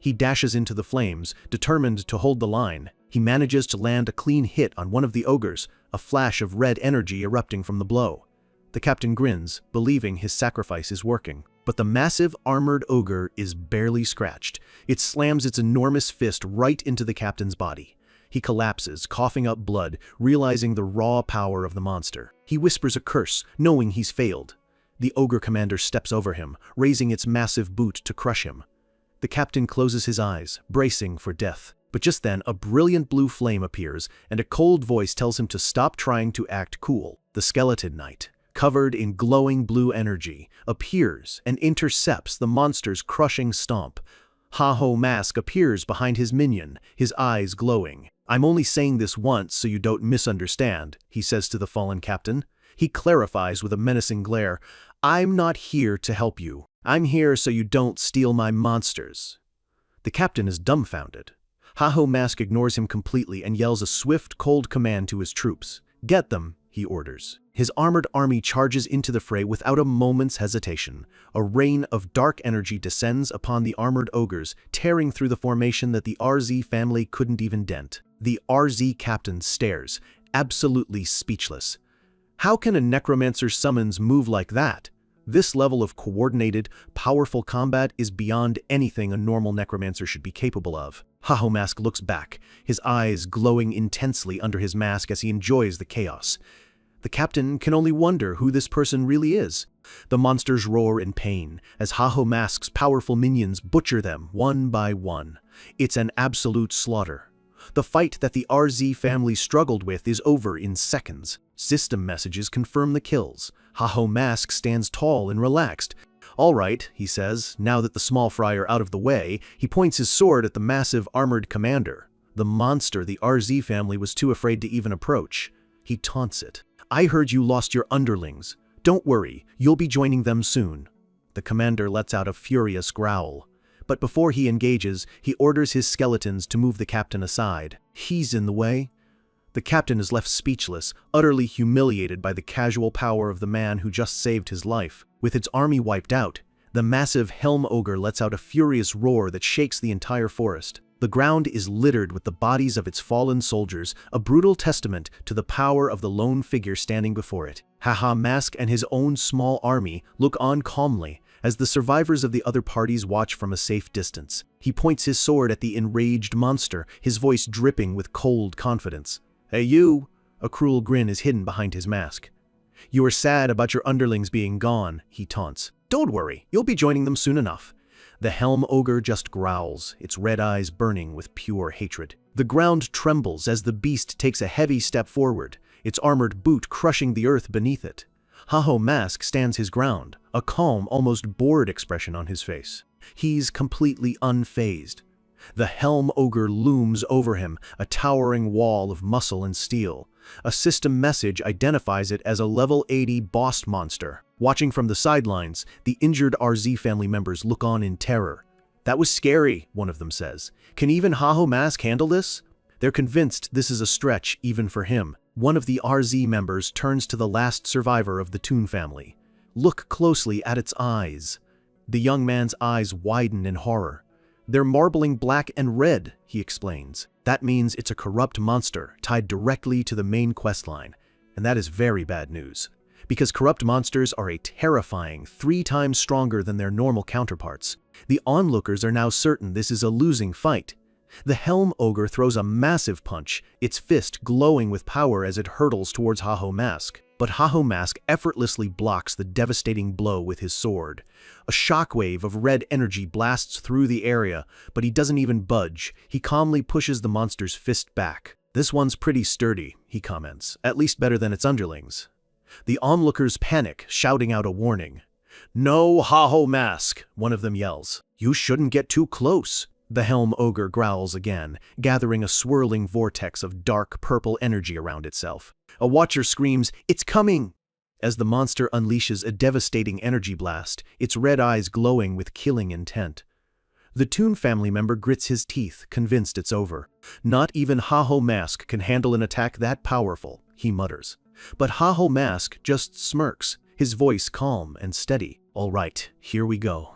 Speaker 1: He dashes into the flames, determined to hold the line. He manages to land a clean hit on one of the ogres, a flash of red energy erupting from the blow. The captain grins, believing his sacrifice is working. But the massive armored ogre is barely scratched. It slams its enormous fist right into the captain's body. He collapses, coughing up blood, realizing the raw power of the monster. He whispers a curse, knowing he's failed. The ogre commander steps over him, raising its massive boot to crush him. The captain closes his eyes, bracing for death. But just then, a brilliant blue flame appears, and a cold voice tells him to stop trying to act cool. The skeleton knight, covered in glowing blue energy, appears and intercepts the monster's crushing stomp. Ha-Ho Mask appears behind his minion, his eyes glowing. "I'm only saying this once so you don't misunderstand," he says to the fallen captain. He clarifies with a menacing glare, "I'm not here to help you. I'm here so you don't steal my monsters." The captain is dumbfounded. Ha-Ho Mask ignores him completely and yells a swift, cold command to his troops. "Get them," he orders. His armored army charges into the fray without a moment's hesitation. A rain of dark energy descends upon the armored ogres, tearing through the formation that the RZ family couldn't even dent. The RZ captain stares, absolutely speechless. How can a necromancer's summons move like that? This level of coordinated, powerful combat is beyond anything a normal necromancer should be capable of. Ha-Ho Mask looks back, his eyes glowing intensely under his mask as he enjoys the chaos. The captain can only wonder who this person really is. The monsters roar in pain as Ha-Ho Mask's powerful minions butcher them one by one. It's an absolute slaughter. The fight that the RZ family struggled with is over in seconds. System messages confirm the kills. Ha-Ho Mask stands tall and relaxed. "All right," he says, now that the small fry are out of the way. He points his sword at the massive armored commander, the monster the RZ family was too afraid to even approach. He taunts it. "I heard you lost your underlings. Don't worry, you'll be joining them soon." The commander lets out a furious growl. But before he engages, he orders his skeletons to move the captain aside. He's in the way. The captain is left speechless, utterly humiliated by the casual power of the man who just saved his life. With its army wiped out, the massive helm ogre lets out a furious roar that shakes the entire forest. The ground is littered with the bodies of its fallen soldiers, a brutal testament to the power of the lone figure standing before it. Ha-Ha Mask and his own small army look on calmly as the survivors of the other parties watch from a safe distance. He points his sword at the enraged monster, his voice dripping with cold confidence. "Hey you!" A cruel grin is hidden behind his mask. "You are sad about your underlings being gone," he taunts. "Don't worry, you'll be joining them soon enough." The helm ogre just growls, its red eyes burning with pure hatred. The ground trembles as the beast takes a heavy step forward, its armored boot crushing the earth beneath it. Ha-Ho Mask stands his ground, a calm, almost bored expression on his face. He's completely unfazed. The helm ogre looms over him, a towering wall of muscle and steel. A system message identifies it as a level 80 boss monster. Watching from the sidelines, the injured RZ family members look on in terror. "That was scary," one of them says. "Can even Ha-Ho Mask handle this?" They're convinced this is a stretch even for him. One of the RZ members turns to the last survivor of the Toon family. "Look closely at its eyes." The young man's eyes widen in horror. "They're marbling black and red," he explains. "That means it's a corrupt monster tied directly to the main questline. And that is very bad news. Because corrupt monsters are a terrifying 3 times stronger than their normal counterparts. The onlookers are now certain this is a losing fight. The helm ogre throws a massive punch, its fist glowing with power as it hurtles towards Ha-Ho Mask. But Ha-Ho Mask effortlessly blocks the devastating blow with his sword. A shockwave of red energy blasts through the area, but he doesn't even budge. He calmly pushes the monster's fist back. "This one's pretty sturdy," he comments, "at least better than its underlings." The onlookers panic, shouting out a warning. "No, Ha-Ho Mask," one of them yells. "You shouldn't get too close." The helm ogre growls again, gathering a swirling vortex of dark purple energy around itself. A watcher screams, "It's coming!" as the monster unleashes a devastating energy blast, its red eyes glowing with killing intent. The Toon family member grits his teeth, convinced it's over. "Not even Ha-Ho Mask can handle an attack that powerful," he mutters. But Ha-Ho Mask just smirks, his voice calm and steady. "All right, here we go."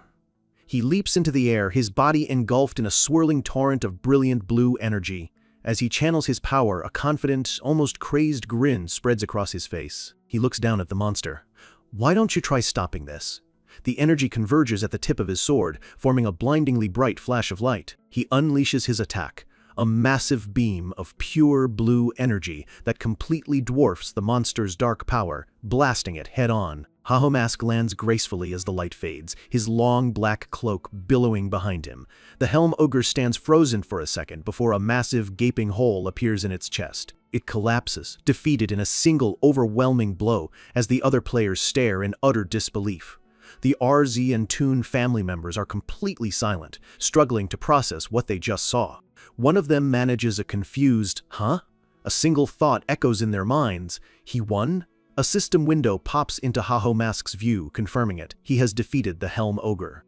Speaker 1: He leaps into the air, his body engulfed in a swirling torrent of brilliant blue energy. As he channels his power, a confident, almost crazed grin spreads across his face. He looks down at the monster. "Why don't you try stopping this?" The energy converges at the tip of his sword, forming a blindingly bright flash of light. He unleashes his attack, a massive beam of pure blue energy that completely dwarfs the monster's dark power, blasting it head-on. Haho Mask lands gracefully as the light fades, his long black cloak billowing behind him. The Helm Ogre stands frozen for a second before a massive gaping hole appears in its chest. It collapses, defeated in a single overwhelming blow as the other players stare in utter disbelief. The RZ and Toon family members are completely silent, struggling to process what they just saw. One of them manages a confused, "Huh?" A single thought echoes in their minds. He won? A system window pops into Haho Mask's view, confirming it. He has defeated the Helm Ogre.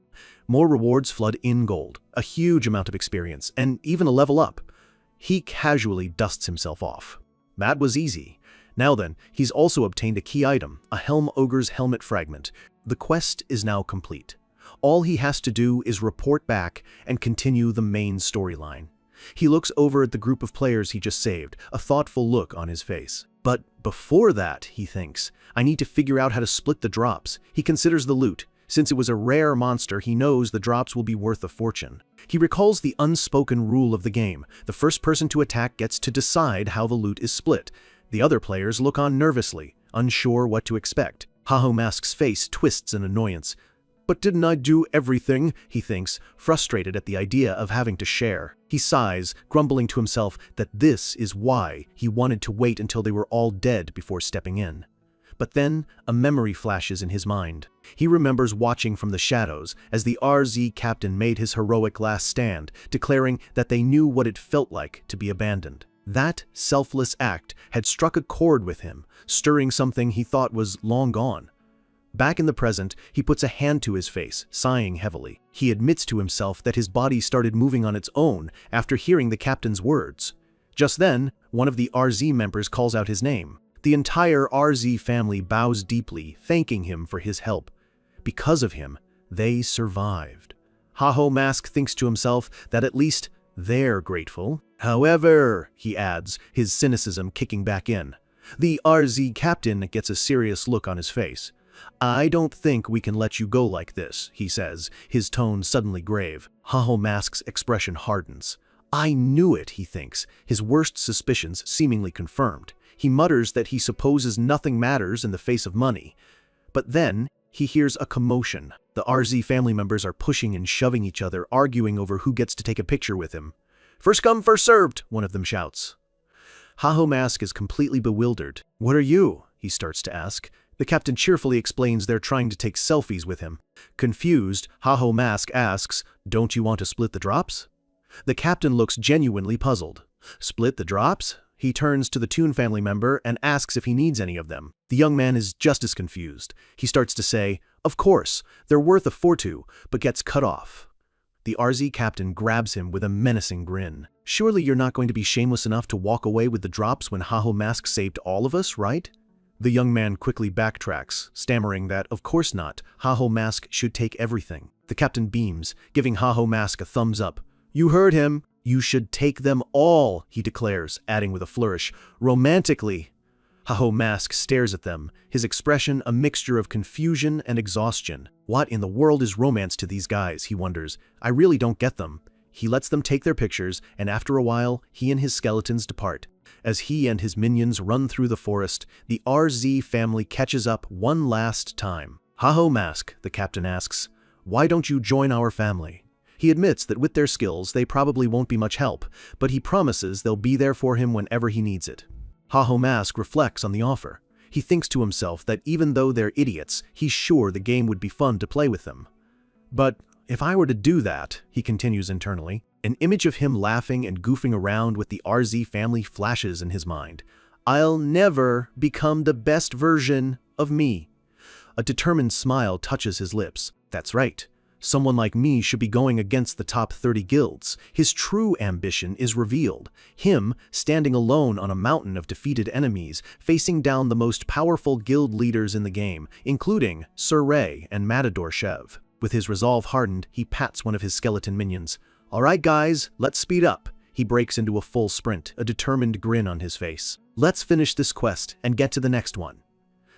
Speaker 1: More rewards flood in gold, a huge amount of experience, and even a level up. He casually dusts himself off. That was easy. Now then, he's also obtained a key item, a Helm Ogre's helmet fragment. The quest is now complete. All he has to do is report back and continue the main storyline. He looks over at the group of players he just saved, a thoughtful look on his face. But before that, he thinks, I need to figure out how to split the drops. He considers the loot. Since it was a rare monster, he knows the drops will be worth a fortune. He recalls the unspoken rule of the game. The first person to attack gets to decide how the loot is split. The other players look on nervously, unsure what to expect. Haho Mask's face twists in annoyance. But didn't I do everything? He thinks, frustrated at the idea of having to share. He sighs, grumbling to himself that this is why he wanted to wait until they were all dead before stepping in. But then a memory flashes in his mind. He remembers watching from the shadows as the RZ captain made his heroic last stand, declaring that they knew what it felt like to be abandoned. That selfless act had struck a chord with him, stirring something he thought was long gone. Back in the present, he puts a hand to his face, sighing heavily. He admits to himself that his body started moving on its own after hearing the captain's words. Just then, one of the RZ members calls out his name. The entire RZ family bows deeply, thanking him for his help. Because of him, they survived. Haho Mask thinks to himself that at least they're grateful. However, he adds, his cynicism kicking back in. The RZ captain gets a serious look on his face. I don't think we can let you go like this, he says, his tone suddenly grave. Haho Mask's expression hardens. I knew it, he thinks, his worst suspicions seemingly confirmed. He mutters that he supposes nothing matters in the face of money. But then, he hears a commotion. The RZ family members are pushing and shoving each other, arguing over who gets to take a picture with him. First come, first served, one of them shouts. Haho Mask is completely bewildered. What are you? He starts to ask. The captain cheerfully explains they're trying to take selfies with him. Confused, Haho Mask asks, don't you want to split the drops? The captain looks genuinely puzzled. Split the drops? He turns to the Toon family member and asks if he needs any of them. The young man is just as confused. He starts to say, of course, they're worth a fortune, but gets cut off. The RZ captain grabs him with a menacing grin. Surely you're not going to be shameless enough to walk away with the drops when Haho Mask saved all of us, right? The young man quickly backtracks, stammering that, of course not, Haho Mask should take everything. The captain beams, giving Haho Mask a thumbs up. You heard him. You should take them all, he declares, adding with a flourish, romantically. Haho Mask stares at them, his expression a mixture of confusion and exhaustion. What in the world is romance to these guys, he wonders. I really don't get them. He lets them take their pictures, and after a while, he and his skeletons depart. As he and his minions run through the forest, the RZ family catches up one last time. Haho Mask, the captain asks, why don't you join our family? He admits that with their skills, they probably won't be much help, but he promises they'll be there for him whenever he needs it. Haho Mask reflects on the offer. He thinks to himself that even though they're idiots, he's sure the game would be fun to play with them. But if I were to do that, he continues internally, an image of him laughing and goofing around with the RZ family flashes in his mind. I'll never become the best version of me. A determined smile touches his lips. That's right. Someone like me should be going against the top 30 guilds. His true ambition is revealed. Him standing alone on a mountain of defeated enemies, facing down the most powerful guild leaders in the game, including Sir Ray and Matador Chev. With his resolve hardened, he pats one of his skeleton minions. "All right, guys, let's speed up." He breaks into a full sprint, a determined grin on his face. "Let's finish this quest and get to the next one."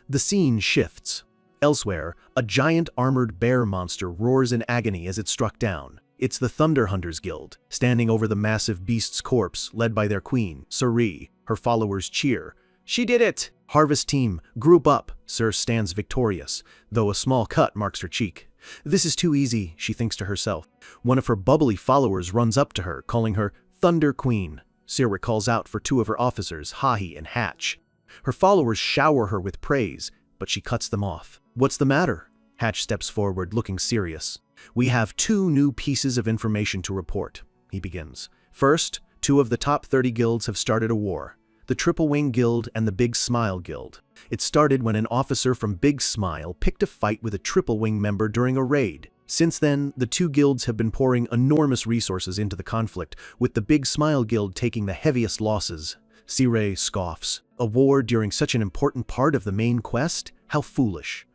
Speaker 1: The scene shifts. Elsewhere, a giant armored bear monster roars in agony as it struck down. It's the Thunder Hunters Guild, standing over the massive beast's corpse, led by their queen, Suri. Her followers cheer. "She did it!" "Harvest team, group up." Sir stands victorious, though a small cut marks her cheek. "This is too easy," she thinks to herself. One of her bubbly followers runs up to her, calling her Thunder Queen. Sir calls out for two of her officers, Hahi and Hatch. Her followers shower her with praise, but she cuts them off. "What's the matter?" Hatch steps forward, looking serious. "We have 2 new pieces of information to report," he begins. "First, 2 of the top 30 guilds have started a war. The Triple Wing Guild and the Big Smile Guild. It started when an officer from Big Smile picked a fight with a Triple Wing member during a raid. Since then, the 2 guilds have been pouring enormous resources into the conflict, with the Big Smile Guild taking the heaviest losses." Sirei scoffs. "A war during such an important part of the main quest? How foolish."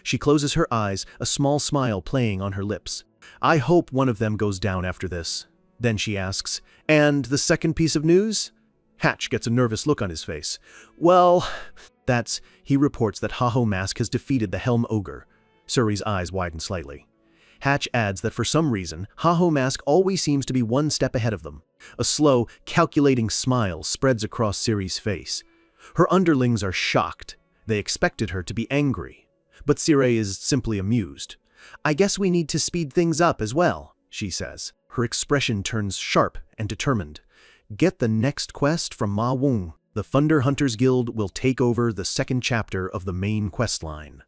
Speaker 1: She closes her eyes, a small smile playing on her lips. "I hope one of them goes down after this." Then she asks, "And the second piece of news?" Hatch gets a nervous look on his face. "Well, that's..." He reports that Haho Mask has defeated the Helm Ogre. Suri's eyes widen slightly. Hatch adds that for some reason, Haho Mask always seems to be one step ahead of them. A slow, calculating smile spreads across Siri's face. Her underlings are shocked. They expected her to be angry. But Sirei is simply amused. "I guess we need to speed things up as well," she says. Her expression turns sharp and determined. "Get the next quest from Ma Wung. The Thunder Hunters Guild will take over the second chapter of the main quest line."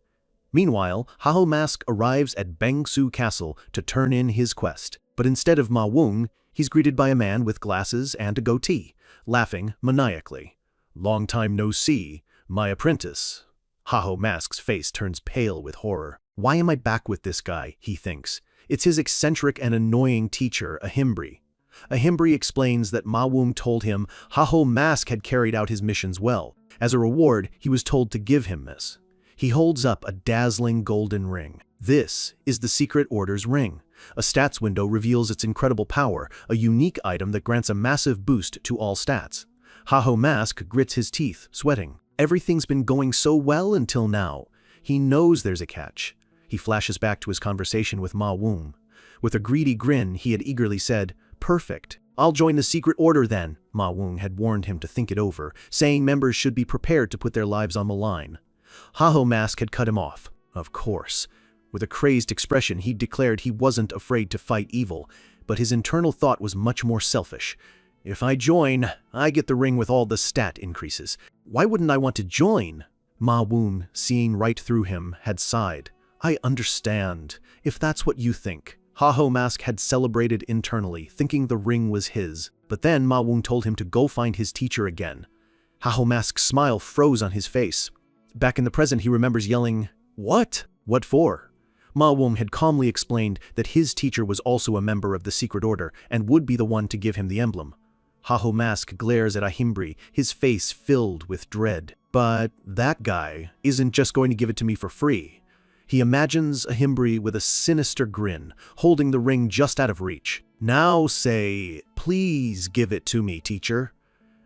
Speaker 1: Meanwhile, Haho Mask arrives at Bangsu Castle to turn in his quest. But instead of Ma Wung, he's greeted by a man with glasses and a goatee, laughing maniacally. "Long time no see, my apprentice." Haho Mask's face turns pale with horror. "Why am I back with this guy?" he thinks. It's his eccentric and annoying teacher, Ahimbri. Ahimbri explains that Ma Wung told him Haho Mask had carried out his missions well. As a reward, he was told to give him this. He holds up a dazzling golden ring. This is the Secret Order's ring. A stats window reveals its incredible power, a unique item that grants a massive boost to all stats. Haho Mask grits his teeth, sweating. Everything's been going so well until now. He knows there's a catch. He flashes back to his conversation with Ma Wung. With a greedy grin, he had eagerly said, "Perfect. I'll join the Secret Order then." Ma Wung had warned him to think it over, saying members should be prepared to put their lives on the line. Haho Mask had cut him off. Of course. With a crazed expression, he declared he wasn't afraid to fight evil, but his internal thought was much more selfish. "If I join, I get the ring with all the stat increases. Why wouldn't I want to join?" Ma Wung, seeing right through him, had sighed. "I understand, if that's what you think." Haho Mask had celebrated internally, thinking the ring was his. But then Ma Wung told him to go find his teacher again. Haho Mask's smile froze on his face. Back in the present, he remembers yelling, "What? What for?" Ma Wung had calmly explained that his teacher was also a member of the Secret Order and would be the one to give him the emblem. Haho Mask glares at Ahimbri, his face filled with dread. But that guy isn't just going to give it to me for free. He imagines Ahimbri with a sinister grin, holding the ring just out of reach. "Now say, 'Please give it to me, teacher.'"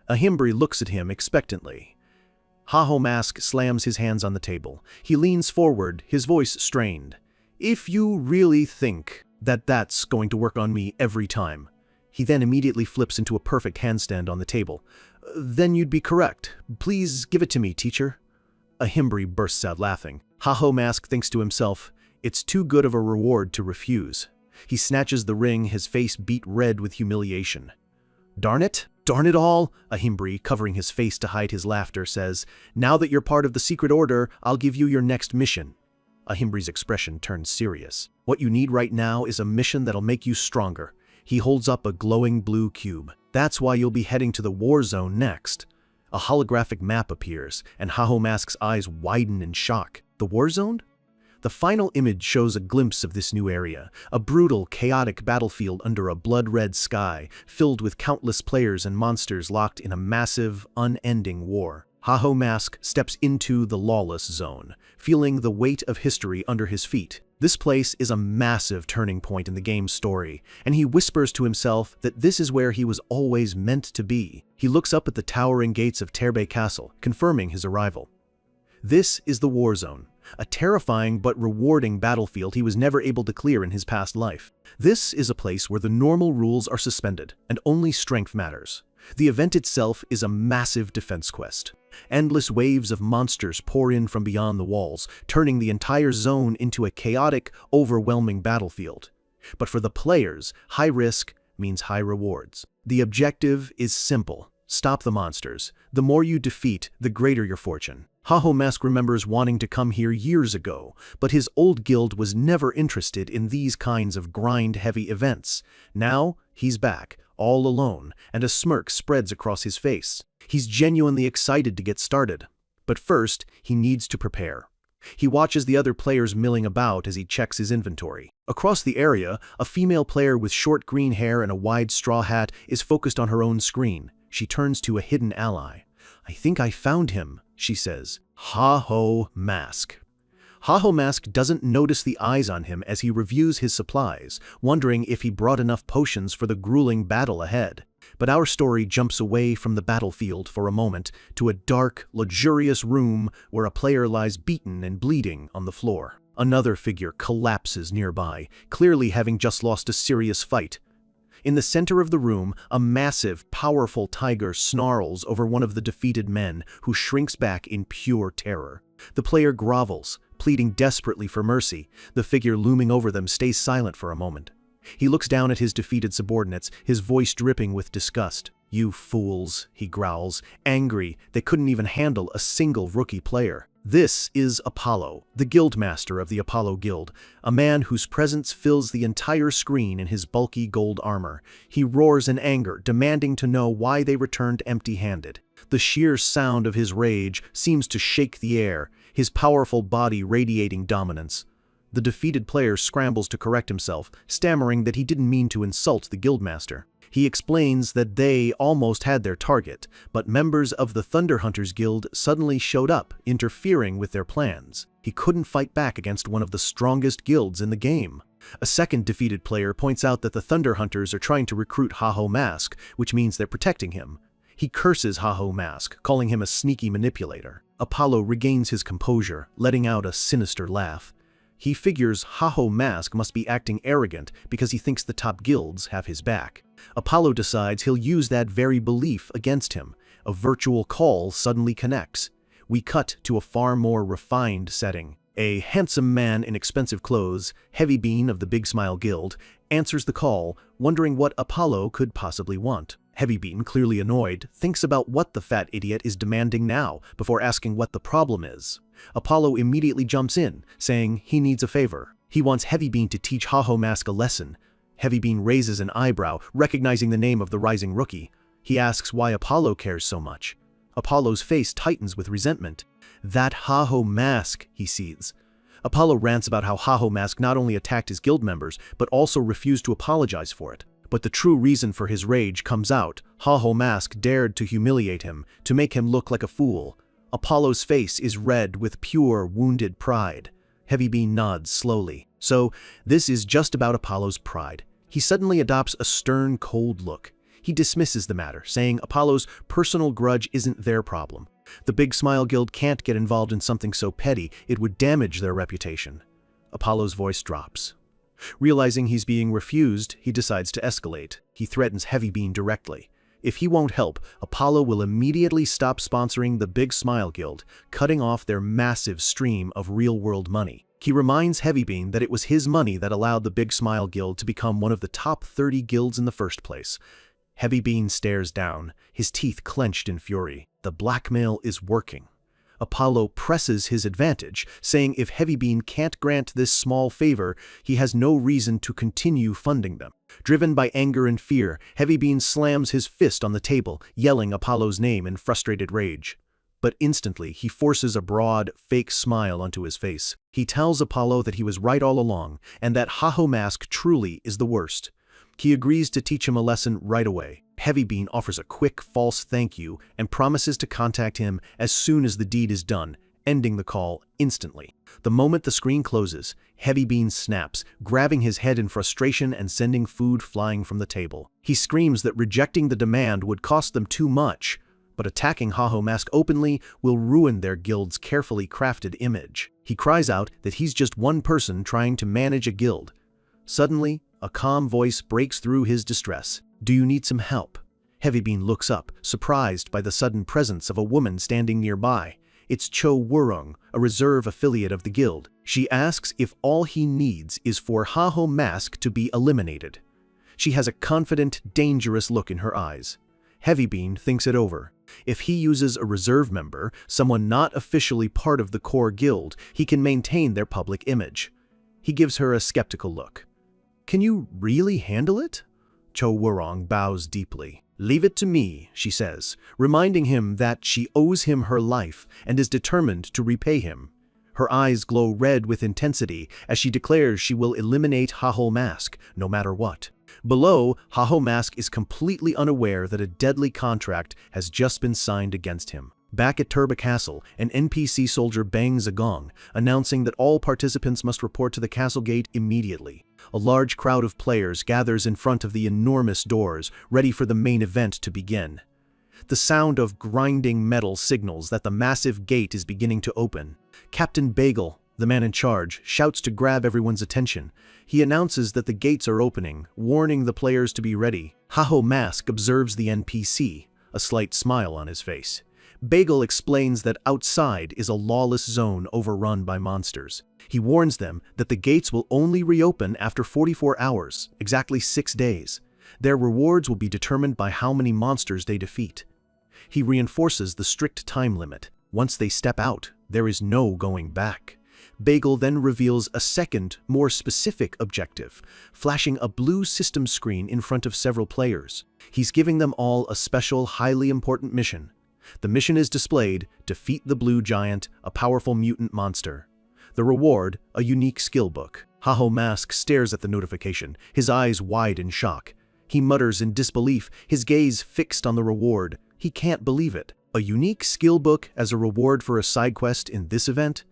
Speaker 1: Ahimbri looks at him expectantly. Haho Mask slams his hands on the table. He leans forward, his voice strained. "If you really think that that's going to work on me every time." He then immediately flips into a perfect handstand on the table. "Then you'd be correct. Please give it to me, teacher." Ahimbri bursts out laughing. Haho Mask thinks to himself, it's too good of a reward to refuse. He snatches the ring, his face beat red with humiliation. "Darn it! Darn it all!" Ahimbri, covering his face to hide his laughter, says, "Now that you're part of the Secret Order, I'll give you your next mission." Ahimbri's expression turns serious. "What you need right now is a mission that'll make you stronger." He holds up a glowing blue cube. "That's why you'll be heading to the war zone next." A holographic map appears, and Haho Mask's eyes widen in shock. The war zone? The final image shows a glimpse of this new area, a brutal, chaotic battlefield under a blood-red sky, filled with countless players and monsters locked in a massive, unending war. Haho Mask steps into the lawless zone, feeling the weight of history under his feet. This place is a massive turning point in the game's story, and he whispers to himself that this is where he was always meant to be. He looks up at the towering gates of Terbe Castle, confirming his arrival. This is the war zone, a terrifying but rewarding battlefield he was never able to clear in his past life. This is a place where the normal rules are suspended, and only strength matters. The event itself is a massive defense quest. Endless waves of monsters pour in from beyond the walls, turning the entire zone into a chaotic, overwhelming battlefield. But for the players, high risk means high rewards. The objective is simple: stop the monsters. The more you defeat, the greater your fortune. Mask remembers wanting to come here years ago, but his old guild was never interested in these kinds of grind-heavy events. Now, he's back, all alone, and a smirk spreads across his face. He's genuinely excited to get started. But first, he needs to prepare. He watches the other players milling about as he checks his inventory. Across the area, a female player with short green hair and a wide straw hat is focused on her own screen. She turns to a hidden ally. "I think I found him," she says. Mask. Mask doesn't notice the eyes on him as he reviews his supplies, wondering if he brought enough potions for the grueling battle ahead. But our story jumps away from the battlefield for a moment to a dark, luxurious room where a player lies beaten and bleeding on the floor. Another figure collapses nearby, clearly having just lost a serious fight. In the center of the room, a massive, powerful tiger snarls over one of the defeated men, who shrinks back in pure terror. The player grovels, pleading desperately for mercy. The figure looming over them stays silent for a moment. He looks down at his defeated subordinates, his voice dripping with disgust. "You fools," he growls, angry they couldn't even handle a single rookie player. This is Apollo, the guildmaster of the Apollo Guild, a man whose presence fills the entire screen in his bulky gold armor. He roars in anger, demanding to know why they returned empty-handed. The sheer sound of his rage seems to shake the air, his powerful body radiating dominance. The defeated player scrambles to correct himself, stammering that he didn't mean to insult the guildmaster. He explains that they almost had their target, but members of the Thunder Hunters Guild suddenly showed up, interfering with their plans. He couldn't fight back against one of the strongest guilds in the game. A second defeated player points out that the Thunder Hunters are trying to recruit Mask, which means they're protecting him. He curses Mask, calling him a sneaky manipulator. Apollo regains his composure, letting out a sinister laugh. He figures Mask must be acting arrogant because he thinks the top guilds have his back. Apollo decides he'll use that very belief against him. A virtual call suddenly connects. We cut to a far more refined setting. A handsome man in expensive clothes, Heavy Bean of the Big Smile Guild, answers the call, wondering what Apollo could possibly want. Heavy Bean, clearly annoyed, thinks about what the fat idiot is demanding now before asking what the problem is. Apollo immediately jumps in, saying he needs a favor. He wants Heavy Bean to teach Mask a lesson. Heavy Bean raises an eyebrow, recognizing the name of the rising rookie. He asks why Apollo cares so much. Apollo's face tightens with resentment. "That Mask," he seethes. Apollo rants about how Mask not only attacked his guild members, but also refused to apologize for it. But the true reason for his rage comes out. Mask dared to humiliate him, to make him look like a fool. Apollo's face is red with pure, wounded pride. Heavy Bean nods slowly. So, this is just about Apollo's pride. He suddenly adopts a stern, cold look. He dismisses the matter, saying Apollo's personal grudge isn't their problem. The Big Smile Guild can't get involved in something so petty, it would damage their reputation. Apollo's voice drops. Realizing he's being refused, he decides to escalate. He threatens Heavy Bean directly. If he won't help, Apollo will immediately stop sponsoring the Big Smile Guild, cutting off their massive stream of real-world money. He reminds Heavy Bean that it was his money that allowed the Big Smile Guild to become one of the top 30 guilds in the first place. Heavy Bean stares down, his teeth clenched in fury. The blackmail is working. Apollo presses his advantage, saying if Heavy Bean can't grant this small favor, he has no reason to continue funding them. Driven by anger and fear, Heavy Bean slams his fist on the table, yelling Apollo's name in frustrated rage. But instantly, he forces a broad, fake smile onto his face. He tells Apollo that he was right all along, and that Mask truly is the worst. He agrees to teach him a lesson right away. Heavy Bean offers a quick, false thank you and promises to contact him as soon as the deed is done, ending the call instantly. The moment the screen closes, Heavy Bean snaps, grabbing his head in frustration and sending food flying from the table. He screams that rejecting the demand would cost them too much, but attacking Haho Mask openly will ruin their guild's carefully crafted image. He cries out that he's just one person trying to manage a guild. Suddenly, a calm voice breaks through his distress. "Do you need some help?" Heavybean looks up, surprised by the sudden presence of a woman standing nearby. It's Cho Wurung, a reserve affiliate of the guild. She asks if all he needs is for Haho Mask to be eliminated. She has a confident, dangerous look in her eyes. Heavybean thinks it over. If he uses a reserve member, someone not officially part of the core guild, he can maintain their public image. He gives her a skeptical look. "Can you really handle it?" Cho Wurong bows deeply. "Leave it to me," she says, reminding him that she owes him her life and is determined to repay him. Her eyes glow red with intensity as she declares she will eliminate Haho Mask, no matter what. Below, Haho Mask is completely unaware that a deadly contract has just been signed against him. Back at Turba Castle, an NPC soldier bangs a gong, announcing that all participants must report to the castle gate immediately. A large crowd of players gathers in front of the enormous doors, ready for the main event to begin. The sound of grinding metal signals that the massive gate is beginning to open. Captain Bagel, the man in charge, shouts to grab everyone's attention. He announces that the gates are opening, warning the players to be ready. Haho Mask observes the NPC, a slight smile on his face. Bagel explains that outside is a lawless zone overrun by monsters. He warns them that the gates will only reopen after 44 hours, exactly 6 days. Their rewards will be determined by how many monsters they defeat. He reinforces the strict time limit. Once they step out, there is no going back. Bagel then reveals a second, more specific objective, flashing a blue system screen in front of several players. He's giving them all a special, highly important mission. The mission is displayed: defeat the Blue Giant, a powerful mutant monster. The reward, a unique skill book. Haho Mask stares at the notification, his eyes wide in shock. He mutters in disbelief, his gaze fixed on the reward. He can't believe it. A unique skill book as a reward for a side quest in this event?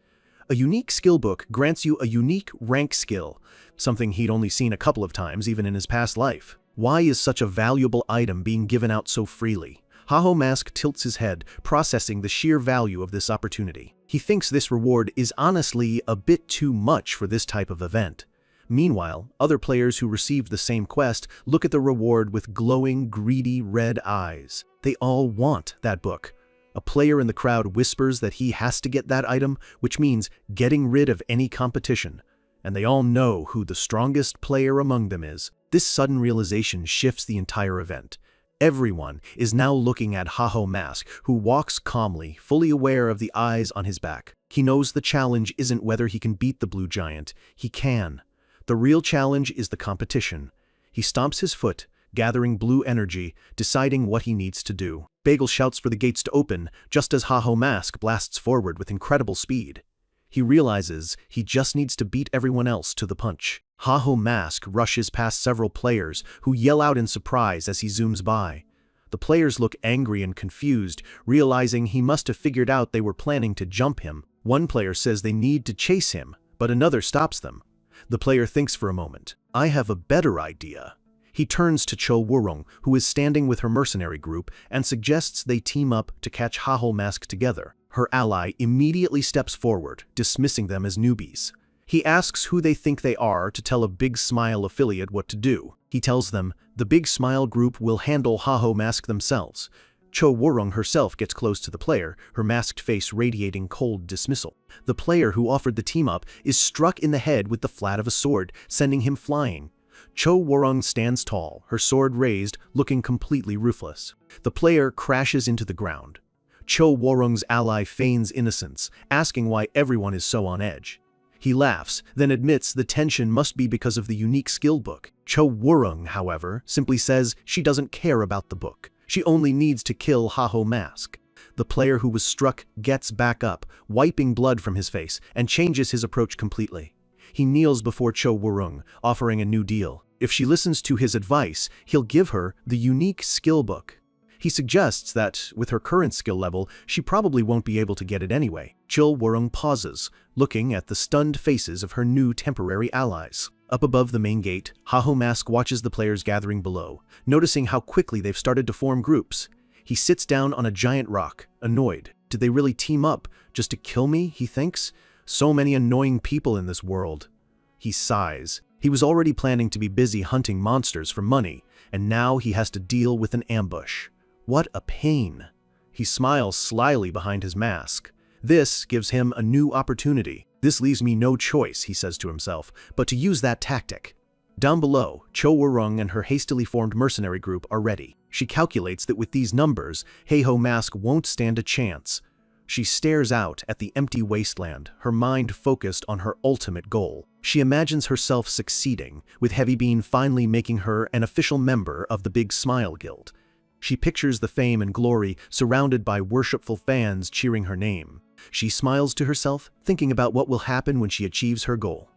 Speaker 1: A unique skill book grants you a unique rank skill, something he'd only seen a couple of times even in his past life. Why is such a valuable item being given out so freely? Haho Mask tilts his head, processing the sheer value of this opportunity. He thinks this reward is honestly a bit too much for this type of event. Meanwhile, other players who received the same quest look at the reward with glowing, greedy red eyes. They all want that book. A player in the crowd whispers that he has to get that item, which means getting rid of any competition. And they all know who the strongest player among them is. This sudden realization shifts the entire event. Everyone is now looking at Haho Mask, who walks calmly, fully aware of the eyes on his back. He knows the challenge isn't whether he can beat the Blue Giant. He can. The real challenge is the competition. He stomps his foot, gathering blue energy, deciding what he needs to do. Bagel shouts for the gates to open, just as Haho Mask blasts forward with incredible speed. He realizes he just needs to beat everyone else to the punch. Haho Mask rushes past several players, who yell out in surprise as he zooms by. The players look angry and confused, realizing he must have figured out they were planning to jump him. One player says they need to chase him, but another stops them. The player thinks for a moment. "I have a better idea." He turns to Cho Wurong, who is standing with her mercenary group, and suggests they team up to catch Haho Mask together. Her ally immediately steps forward, dismissing them as newbies. He asks who they think they are to tell a Big Smile affiliate what to do. He tells them the Big Smile group will handle Haho Mask themselves. Cho Wurong herself gets close to the player, her masked face radiating cold dismissal. The player who offered the team-up is struck in the head with the flat of a sword, sending him flying. Cho Wurong stands tall, her sword raised, looking completely ruthless. The player crashes into the ground. Cho Wurong's ally feigns innocence, asking why everyone is so on edge. He laughs, then admits the tension must be because of the unique skill book. Cho Wurong, however, simply says she doesn't care about the book. She only needs to kill Haho Mask. The player who was struck gets back up, wiping blood from his face, and changes his approach completely. He kneels before Cho Wurong, offering a new deal. If she listens to his advice, he'll give her the unique skill book. He suggests that, with her current skill level, she probably won't be able to get it anyway. Cho Woo-rung pauses, looking at the stunned faces of her new temporary allies. Up above the main gate, Ha-ho Mask watches the players gathering below, noticing how quickly they've started to form groups. He sits down on a giant rock, annoyed. Did they really team up just to kill me, he thinks? So many annoying people in this world. He sighs. He was already planning to be busy hunting monsters for money, and now he has to deal with an ambush. What a pain. He smiles slyly behind his mask. This gives him a new opportunity. This leaves me no choice, he says to himself, but to use that tactic. Down below, Cho Woo-rung and her hastily formed mercenary group are ready. She calculates that with these numbers, Ha-ho Mask won't stand a chance. She stares out at the empty wasteland, her mind focused on her ultimate goal. She imagines herself succeeding, with Heavy Bean finally making her an official member of the Big Smile Guild. She pictures the fame and glory surrounded by worshipful fans cheering her name. She smiles to herself, thinking about what will happen when she achieves her goal.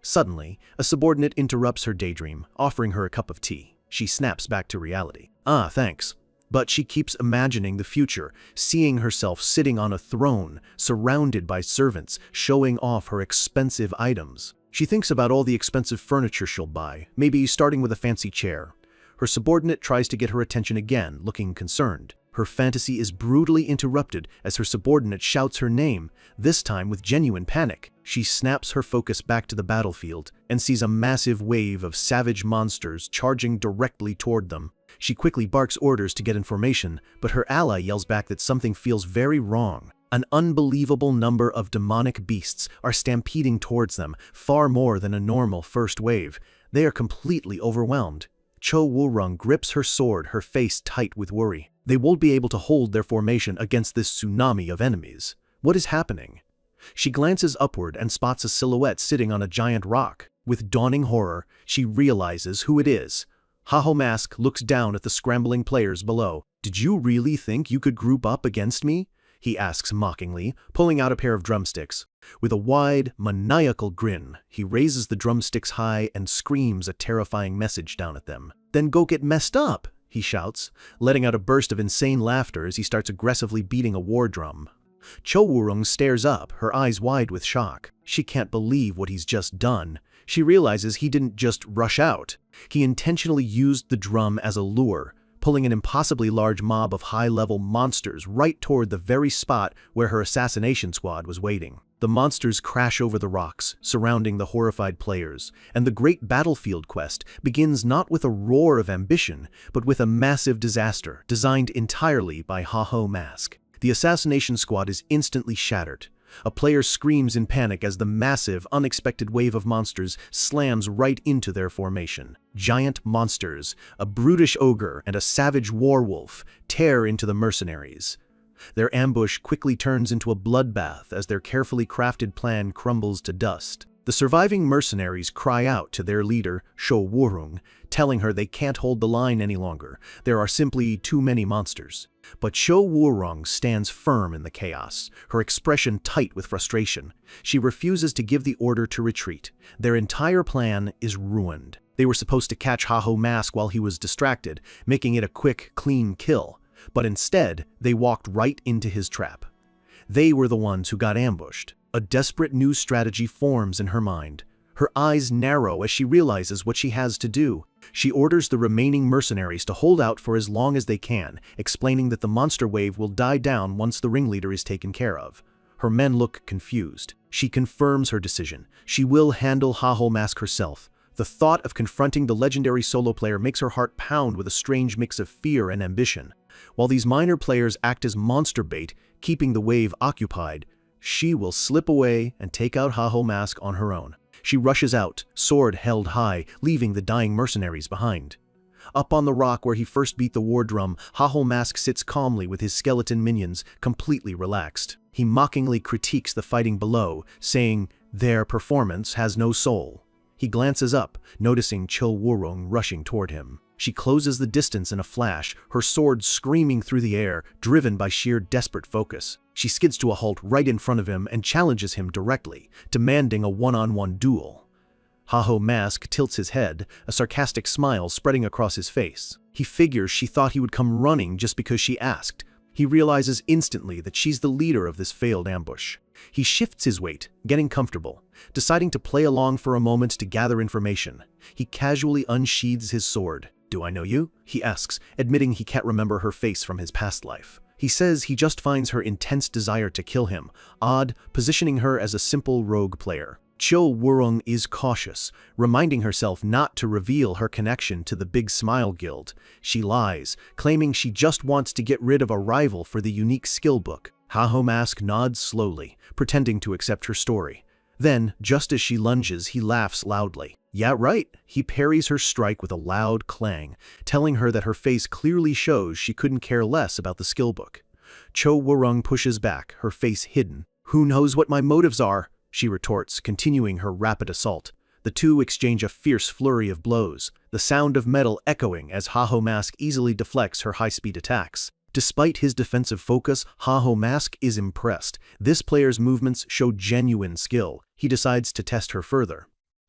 Speaker 1: Suddenly, a subordinate interrupts her daydream, offering her a cup of tea. She snaps back to reality. Ah, thanks. But she keeps imagining the future, seeing herself sitting on a throne, surrounded by servants, showing off her expensive items. She thinks about all the expensive furniture she'll buy, maybe starting with a fancy chair. Her subordinate tries to get her attention again, looking concerned. Her fantasy is brutally interrupted as her subordinate shouts her name, this time with genuine panic. She snaps her focus back to the battlefield and sees a massive wave of savage monsters charging directly toward them. She quickly barks orders to get information, but her ally yells back that something feels very wrong. An unbelievable number of demonic beasts are stampeding towards them, far more than a normal first wave. They are completely overwhelmed. Cho Woo-rung grips her sword, her face tight with worry. They won't be able to hold their formation against this tsunami of enemies. What is happening? She glances upward and spots a silhouette sitting on a giant rock. With dawning horror, she realizes who it is. Ha-ho Mask looks down at the scrambling players below. "Did you really think you could group up against me?" he asks mockingly, pulling out a pair of drumsticks. With a wide, maniacal grin, he raises the drumsticks high and screams a terrifying message down at them. "Then go get messed up," he shouts, letting out a burst of insane laughter as he starts aggressively beating a war drum. Cho Woo-rung stares up, her eyes wide with shock. She can't believe what he's just done. She realizes he didn't just rush out. He intentionally used the drum as a lure, pulling an impossibly large mob of high-level monsters right toward the very spot where her assassination squad was waiting. The monsters crash over the rocks, surrounding the horrified players, and the great battlefield quest begins not with a roar of ambition, but with a massive disaster designed entirely by Ha-ho Mask. The assassination squad is instantly shattered. A player screams in panic as the massive, unexpected wave of monsters slams right into their formation. Giant monsters, a brutish ogre, and a savage warwolf tear into the mercenaries. Their ambush quickly turns into a bloodbath as their carefully crafted plan crumbles to dust. The surviving mercenaries cry out to their leader, Cho Woo-rung, telling her they can't hold the line any longer. There are simply too many monsters. But Cho Woo-rung stands firm in the chaos, her expression tight with frustration. She refuses to give the order to retreat. Their entire plan is ruined. They were supposed to catch Ha-ho Mask while he was distracted, making it a quick, clean kill. But instead, they walked right into his trap. They were the ones who got ambushed. A desperate new strategy forms in her mind. Her eyes narrow as she realizes what she has to do. She orders the remaining mercenaries to hold out for as long as they can, explaining that the monster wave will die down once the ringleader is taken care of. Her men look confused. She confirms her decision. She will handle Ha-ho Mask herself. The thought of confronting the legendary solo player makes her heart pound with a strange mix of fear and ambition. While these minor players act as monster bait, keeping the wave occupied, she will slip away and take out Ha-ho Mask on her own. She rushes out, sword held high, leaving the dying mercenaries behind. Up on the rock where he first beat the war drum, Ha-ho Mask sits calmly with his skeleton minions, completely relaxed. He mockingly critiques the fighting below, saying, "Their performance has no soul." He glances up, noticing Cho Woo-rung rushing toward him. She closes the distance in a flash, her sword screaming through the air, driven by sheer desperate focus. She skids to a halt right in front of him and challenges him directly, demanding a one-on-one duel. Haho Mask tilts his head, a sarcastic smile spreading across his face. He figures she thought he would come running just because she asked. He realizes instantly that she's the leader of this failed ambush. He shifts his weight, getting comfortable, deciding to play along for a moment to gather information. He casually unsheathes his sword. "Do I know you?" he asks, admitting he can't remember her face from his past life. He says he just finds her intense desire to kill him, odd, positioning her as a simple rogue player. Cho Wurung is cautious, reminding herself not to reveal her connection to the Big Smile Guild. She lies, claiming she just wants to get rid of a rival for the unique skill book. Haho Mask nods slowly, pretending to accept her story. Then, just as she lunges, he laughs loudly. "Yeah, right." He parries her strike with a loud clang, telling her that her face clearly shows she couldn't care less about the skill book. Cho Wurung pushes back, her face hidden. "Who knows what my motives are?" she retorts, continuing her rapid assault. The two exchange a fierce flurry of blows, the sound of metal echoing as Haho Mask easily deflects her high-speed attacks. Despite his defensive focus, Haho Mask is impressed. This player's movements show genuine skill. He decides to test her further.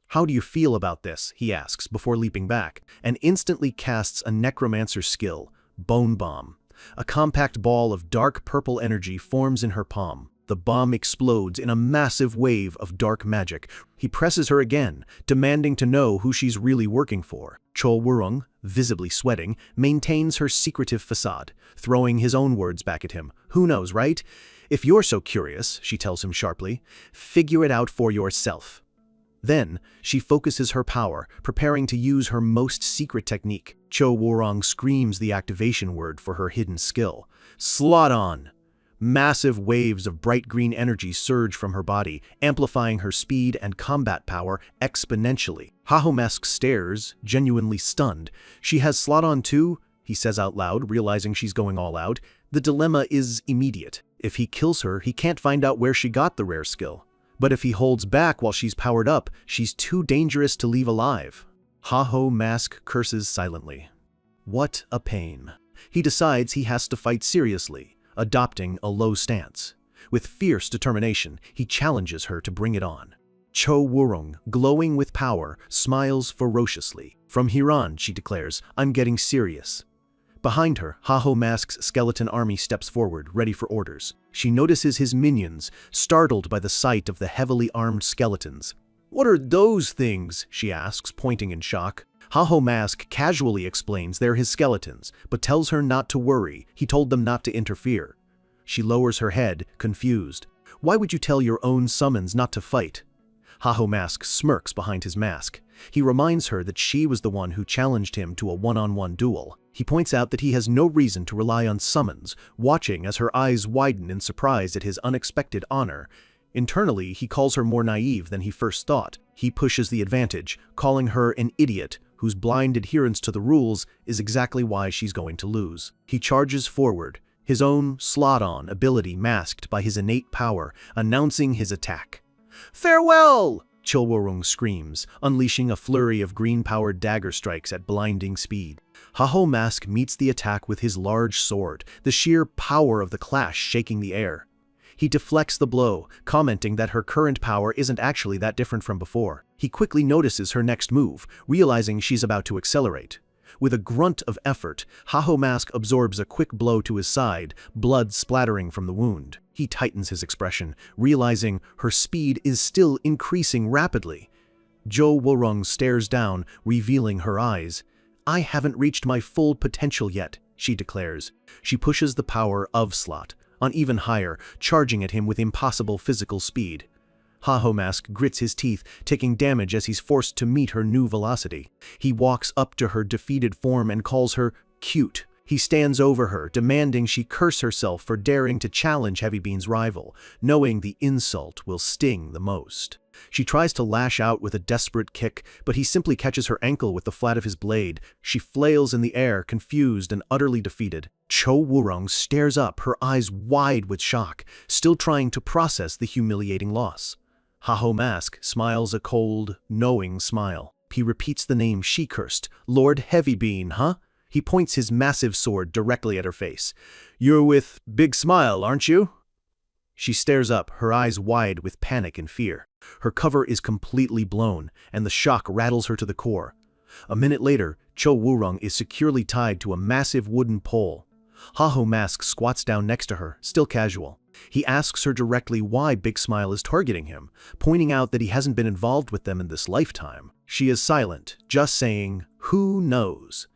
Speaker 1: "How do you feel about this?" he asks before leaping back, and instantly casts a necromancer skill, Bone Bomb. A compact ball of dark purple energy forms in her palm. The bomb explodes in a massive wave of dark magic. He presses her again, demanding to know who she's really working for. Cho Wurung, visibly sweating, maintains her secretive facade, throwing his own words back at him. "Who knows, right? If you're so curious," she tells him sharply, "figure it out for yourself." Then, she focuses her power, preparing to use her most secret technique. Cho Wurung screams the activation word for her hidden skill. "Slot on!" Massive waves of bright green energy surge from her body, amplifying her speed and combat power exponentially. Haho Mask stares, genuinely stunned. "She has slot on too?" he says out loud, realizing she's going all out. The dilemma is immediate. If he kills her, he can't find out where she got the rare skill. But if he holds back while she's powered up, she's too dangerous to leave alive. Haho Mask curses silently. What a pain. He decides he has to fight seriously, adopting a low stance. With fierce determination, he challenges her to bring it on. Cho Wurung, glowing with power, smiles ferociously. "From here on," she declares, "I'm getting serious." Behind her, Haho Mask's skeleton army steps forward, ready for orders. She notices his minions, startled by the sight of the heavily armed skeletons. "What are those things?" she asks, pointing in shock. Haho Mask casually explains they're his skeletons, but tells her not to worry. He told them not to interfere. She lowers her head, confused. "Why would you tell your own summons not to fight?" Haho Mask smirks behind his mask. He reminds her that she was the one who challenged him to a one-on-one duel. He points out that he has no reason to rely on summons, watching as her eyes widen in surprise at his unexpected honor. Internally, he calls her more naive than he first thought. He pushes the advantage, calling her an idiot whose blind adherence to the rules is exactly why she's going to lose. He charges forward, his own slot-on ability masked by his innate power, announcing his attack. "Farewell!" Cho Wurung screams, unleashing a flurry of green-powered dagger strikes at blinding speed. Haho Mask meets the attack with his large sword, the sheer power of the clash shaking the air. He deflects the blow, commenting that her current power isn't actually that different from before. He quickly notices her next move, realizing she's about to accelerate. With a grunt of effort, Haho Mask absorbs a quick blow to his side, blood splattering from the wound. He tightens his expression, realizing her speed is still increasing rapidly. Cho Wurung stares down, revealing her eyes. "I haven't reached my full potential yet," she declares. She pushes the power of slot on even higher, charging at him with impossible physical speed. Haho Mask grits his teeth, taking damage as he's forced to meet her new velocity. He walks up to her defeated form and calls her cute. He stands over her, demanding she curse herself for daring to challenge Heavybean's rival, knowing the insult will sting the most. She tries to lash out with a desperate kick, but he simply catches her ankle with the flat of his blade. She flails in the air, confused and utterly defeated. Cho Wurung stares up, her eyes wide with shock, still trying to process the humiliating loss. Haho Mask smiles a cold, knowing smile. He repeats the name she cursed. "Lord Heavybean, huh?" He points his massive sword directly at her face. "You're with Big Smile, aren't you?" She stares up, her eyes wide with panic and fear. Her cover is completely blown, and the shock rattles her to the core. A minute later, Cho Woo-rung is securely tied to a massive wooden pole. Ha-ho Mask squats down next to her, still casual. He asks her directly why Big Smile is targeting him, pointing out that he hasn't been involved with them in this lifetime. She is silent, just saying, "Who knows?"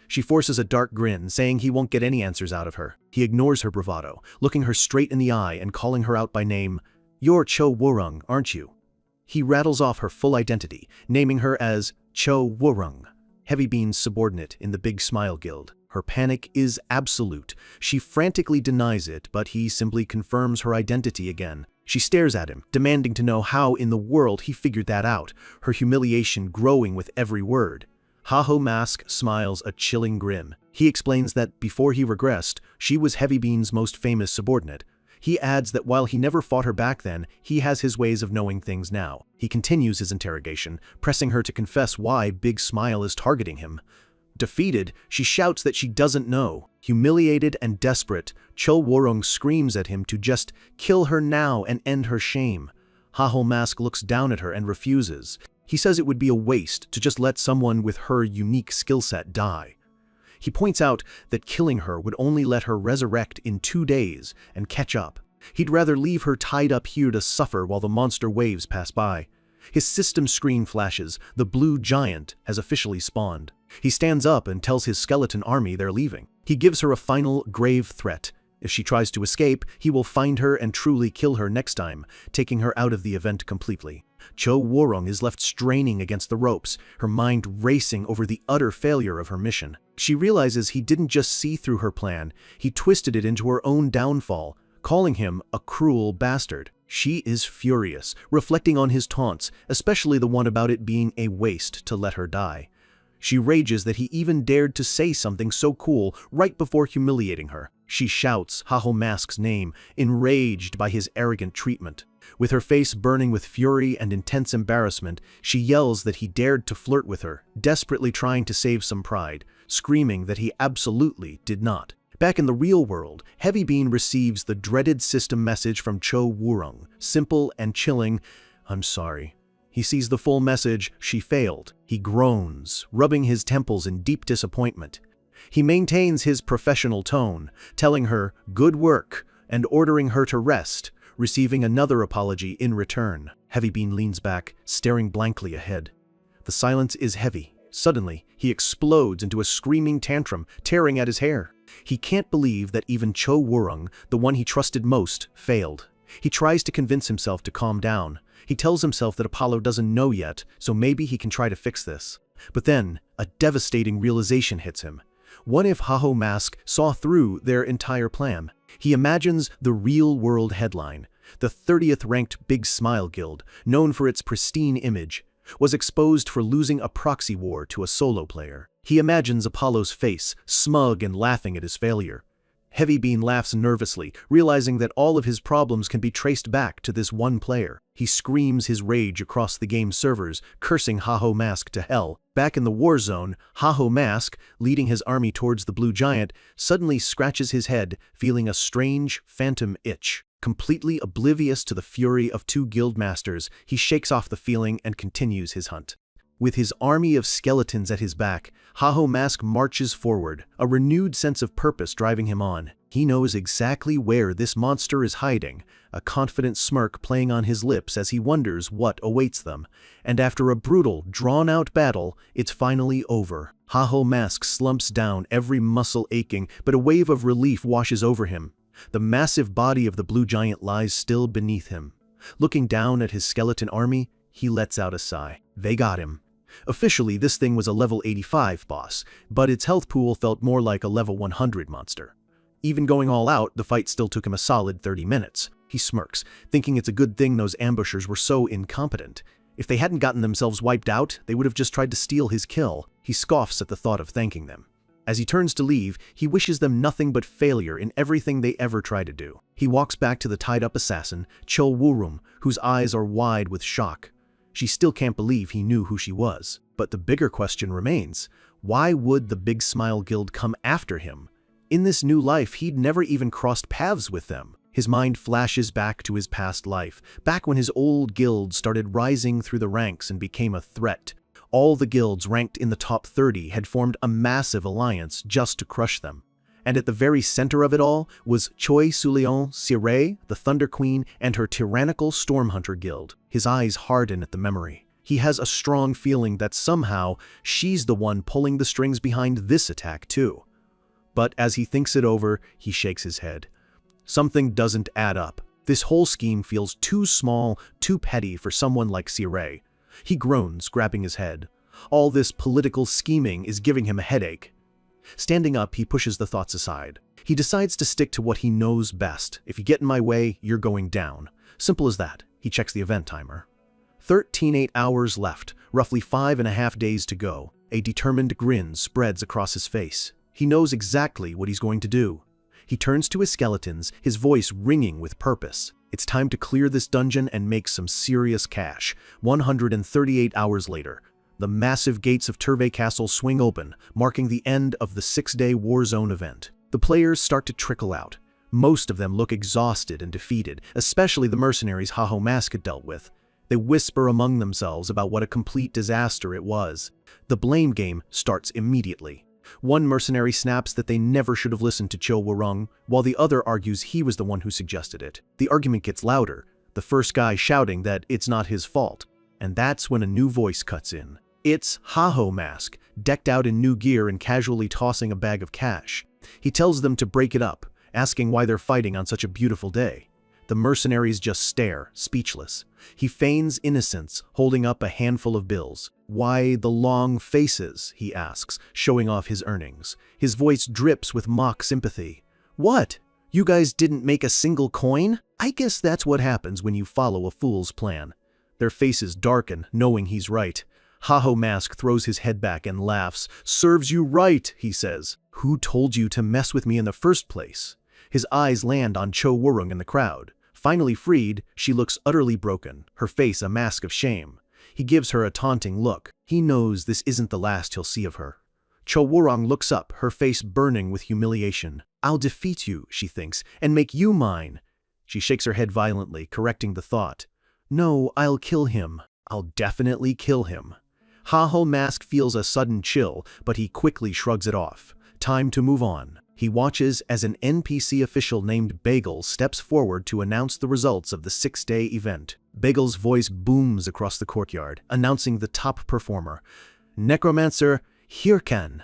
Speaker 1: She forces a dark grin, saying he won't get any answers out of her. He ignores her bravado, looking her straight in the eye and calling her out by name. "You're Cho Woo-rung, aren't you?" He rattles off her full identity, naming her as Cho Woo-rung, Heavy Bean's subordinate in the Big Smile Guild. Her panic is absolute. She frantically denies it, but he simply confirms her identity again. She stares at him, demanding to know how in the world he figured that out, her humiliation growing with every word. Ha-ho Mask smiles a chilling grin. He explains that before he regressed, she was Heavy Bean's most famous subordinate. He adds that while he never fought her back then, he has his ways of knowing things now. He continues his interrogation, pressing her to confess why Big Smile is targeting him. Defeated, she shouts that she doesn't know. Humiliated and desperate, Cho Woo-rung screams at him to just kill her now and end her shame. Ha-ho Mask looks down at her and refuses. He says it would be a waste to just let someone with her unique skill set die. He points out that killing her would only let her resurrect in 2 days and catch up. He'd rather leave her tied up here to suffer while the monster waves pass by. His system screen flashes. The blue giant has officially spawned. He stands up and tells his skeleton army they're leaving. He gives her a final grave threat. If she tries to escape, he will find her and truly kill her next time, taking her out of the event completely. Cho Woo-rung is left straining against the ropes, her mind racing over the utter failure of her mission. She realizes he didn't just see through her plan, he twisted it into her own downfall, calling him a cruel bastard. She is furious, reflecting on his taunts, especially the one about it being a waste to let her die. She rages that he even dared to say something so cool right before humiliating her. She shouts Ha-ho Mask's name, enraged by his arrogant treatment. With her face burning with fury and intense embarrassment, she yells that he dared to flirt with her, desperately trying to save some pride, screaming that he absolutely did not. Back in the real world, Heavy Bean receives the dreaded system message from Cho Woo-rung, simple and chilling, "I'm sorry." He sees the full message, "She failed." He groans, rubbing his temples in deep disappointment. He maintains his professional tone, telling her, "Good work," and ordering her to rest, receiving another apology in return. Heavy Bean leans back, staring blankly ahead. The silence is heavy. Suddenly, he explodes into a screaming tantrum, tearing at his hair. He can't believe that even Cho Woo-rung, the one he trusted most, failed. He tries to convince himself to calm down. He tells himself that Apollo doesn't know yet, so maybe he can try to fix this. But then, a devastating realization hits him. What if Ha-ho Mask saw through their entire plan? He imagines the real-world headline. The 30th ranked Big Smile Guild, known for its pristine image, was exposed for losing a proxy war to a solo player. He imagines Apollo's face, smug and laughing at his failure. Heavy Bean laughs nervously, realizing that all of his problems can be traced back to this one player. He screams his rage across the game's servers, cursing Ha-ho Mask to hell. Back in the war zone, Ha-ho Mask, leading his army towards the blue giant, suddenly scratches his head, feeling a strange, phantom itch. Completely oblivious to the fury of 2 guild masters, he shakes off the feeling and continues his hunt. With his army of skeletons at his back, Ha-ho Mask marches forward, a renewed sense of purpose driving him on. He knows exactly where this monster is hiding, a confident smirk playing on his lips as he wonders what awaits them. And after a brutal, drawn-out battle, it's finally over. Ha-ho Mask slumps down, every muscle aching, but a wave of relief washes over him. The massive body of the blue giant lies still beneath him. Looking down at his skeleton army, he lets out a sigh. They got him. Officially, this thing was a level 85 boss, but its health pool felt more like a level 100 monster. Even going all out, the fight still took him a solid 30 minutes. He smirks, thinking it's a good thing those ambushers were so incompetent. If they hadn't gotten themselves wiped out, they would have just tried to steal his kill. He scoffs at the thought of thanking them. As he turns to leave, he wishes them nothing but failure in everything they ever try to do. He walks back to the tied-up assassin, Cho Woo-rung, whose eyes are wide with shock. She still can't believe he knew who she was. But the bigger question remains, why would the Big Smile Guild come after him? In this new life, he'd never even crossed paths with them. His mind flashes back to his past life, back when his old guild started rising through the ranks and became a threat. All the guilds ranked in the top 30 had formed a massive alliance just to crush them. And at the very center of it all was Choi Sulion Sirei, the Thunder Queen, and her tyrannical Stormhunter guild. His eyes harden at the memory. He has a strong feeling that somehow she's the one pulling the strings behind this attack too. But as he thinks it over, he shakes his head. Something doesn't add up. This whole scheme feels too small, too petty for someone like Sirei. He groans, grabbing his head. All this political scheming is giving him a headache. Standing up, he pushes the thoughts aside. He decides to stick to what he knows best. If you get in my way, you're going down. Simple as that. He checks the event timer. 13 hours left, roughly 5.5 days to go. A determined grin spreads across his face. He knows exactly what he's going to do. He turns to his skeletons, his voice ringing with purpose. It's time to clear this dungeon and make some serious cash. 138 hours later, the massive gates of Turvey Castle swing open, marking the end of the 6-day Warzone event. The players start to trickle out. Most of them look exhausted and defeated, especially the mercenaries Haho Mask had dealt with. They whisper among themselves about what a complete disaster it was. The blame game starts immediately. One mercenary snaps that they never should have listened to Cho Wurong, while the other argues he was the one who suggested it. The argument gets louder, the first guy shouting that it's not his fault. And that's when a new voice cuts in. It's Haho Mask, decked out in new gear and casually tossing a bag of cash. He tells them to break it up, asking why they're fighting on such a beautiful day. The mercenaries just stare, speechless. He feigns innocence, holding up a handful of bills. "Why the long faces?" he asks, showing off his earnings. His voice drips with mock sympathy. "What? You guys didn't make a single coin? I guess that's what happens when you follow a fool's plan." Their faces darken, knowing he's right. Haho Mask throws his head back and laughs. "Serves you right," he says. "Who told you to mess with me in the first place?" His eyes land on Cho Wurung in the crowd. Finally freed, she looks utterly broken, her face a mask of shame. He gives her a taunting look. He knows this isn't the last he'll see of her. Cho Wurong looks up, her face burning with humiliation. "I'll defeat you," she thinks, "and make you mine." She shakes her head violently, correcting the thought. "No, I'll kill him. I'll definitely kill him." Haho Mask feels a sudden chill, but he quickly shrugs it off. Time to move on. He watches as an NPC official named Bagel steps forward to announce the results of the 6-day event. Bagel's voice booms across the courtyard, announcing the top performer, Necromancer Hirkan.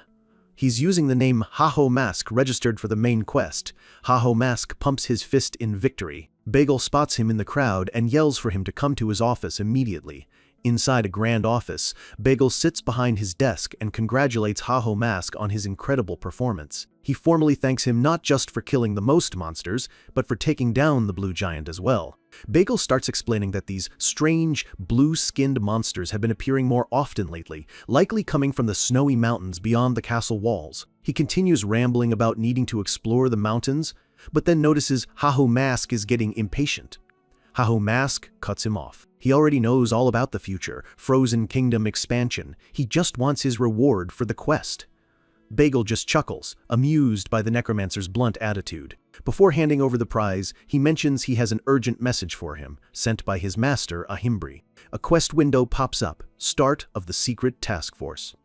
Speaker 1: He's using the name Haho Mask registered for the main quest. Haho Mask pumps his fist in victory. Bagel spots him in the crowd and yells for him to come to his office immediately. Inside a grand office, Bagel sits behind his desk and congratulates Haho Mask on his incredible performance. He formally thanks him not just for killing the most monsters, but for taking down the blue giant as well. Bagel starts explaining that these strange, blue-skinned monsters have been appearing more often lately, likely coming from the snowy mountains beyond the castle walls. He continues rambling about needing to explore the mountains, but then notices Haho Mask is getting impatient. Haho Mask cuts him off. He already knows all about the future, Frozen Kingdom expansion. He just wants his reward for the quest. Bagel just chuckles, amused by the necromancer's blunt attitude. Before handing over the prize, he mentions he has an urgent message for him, sent by his master, Ahimbri. A quest window pops up, start of the secret task force.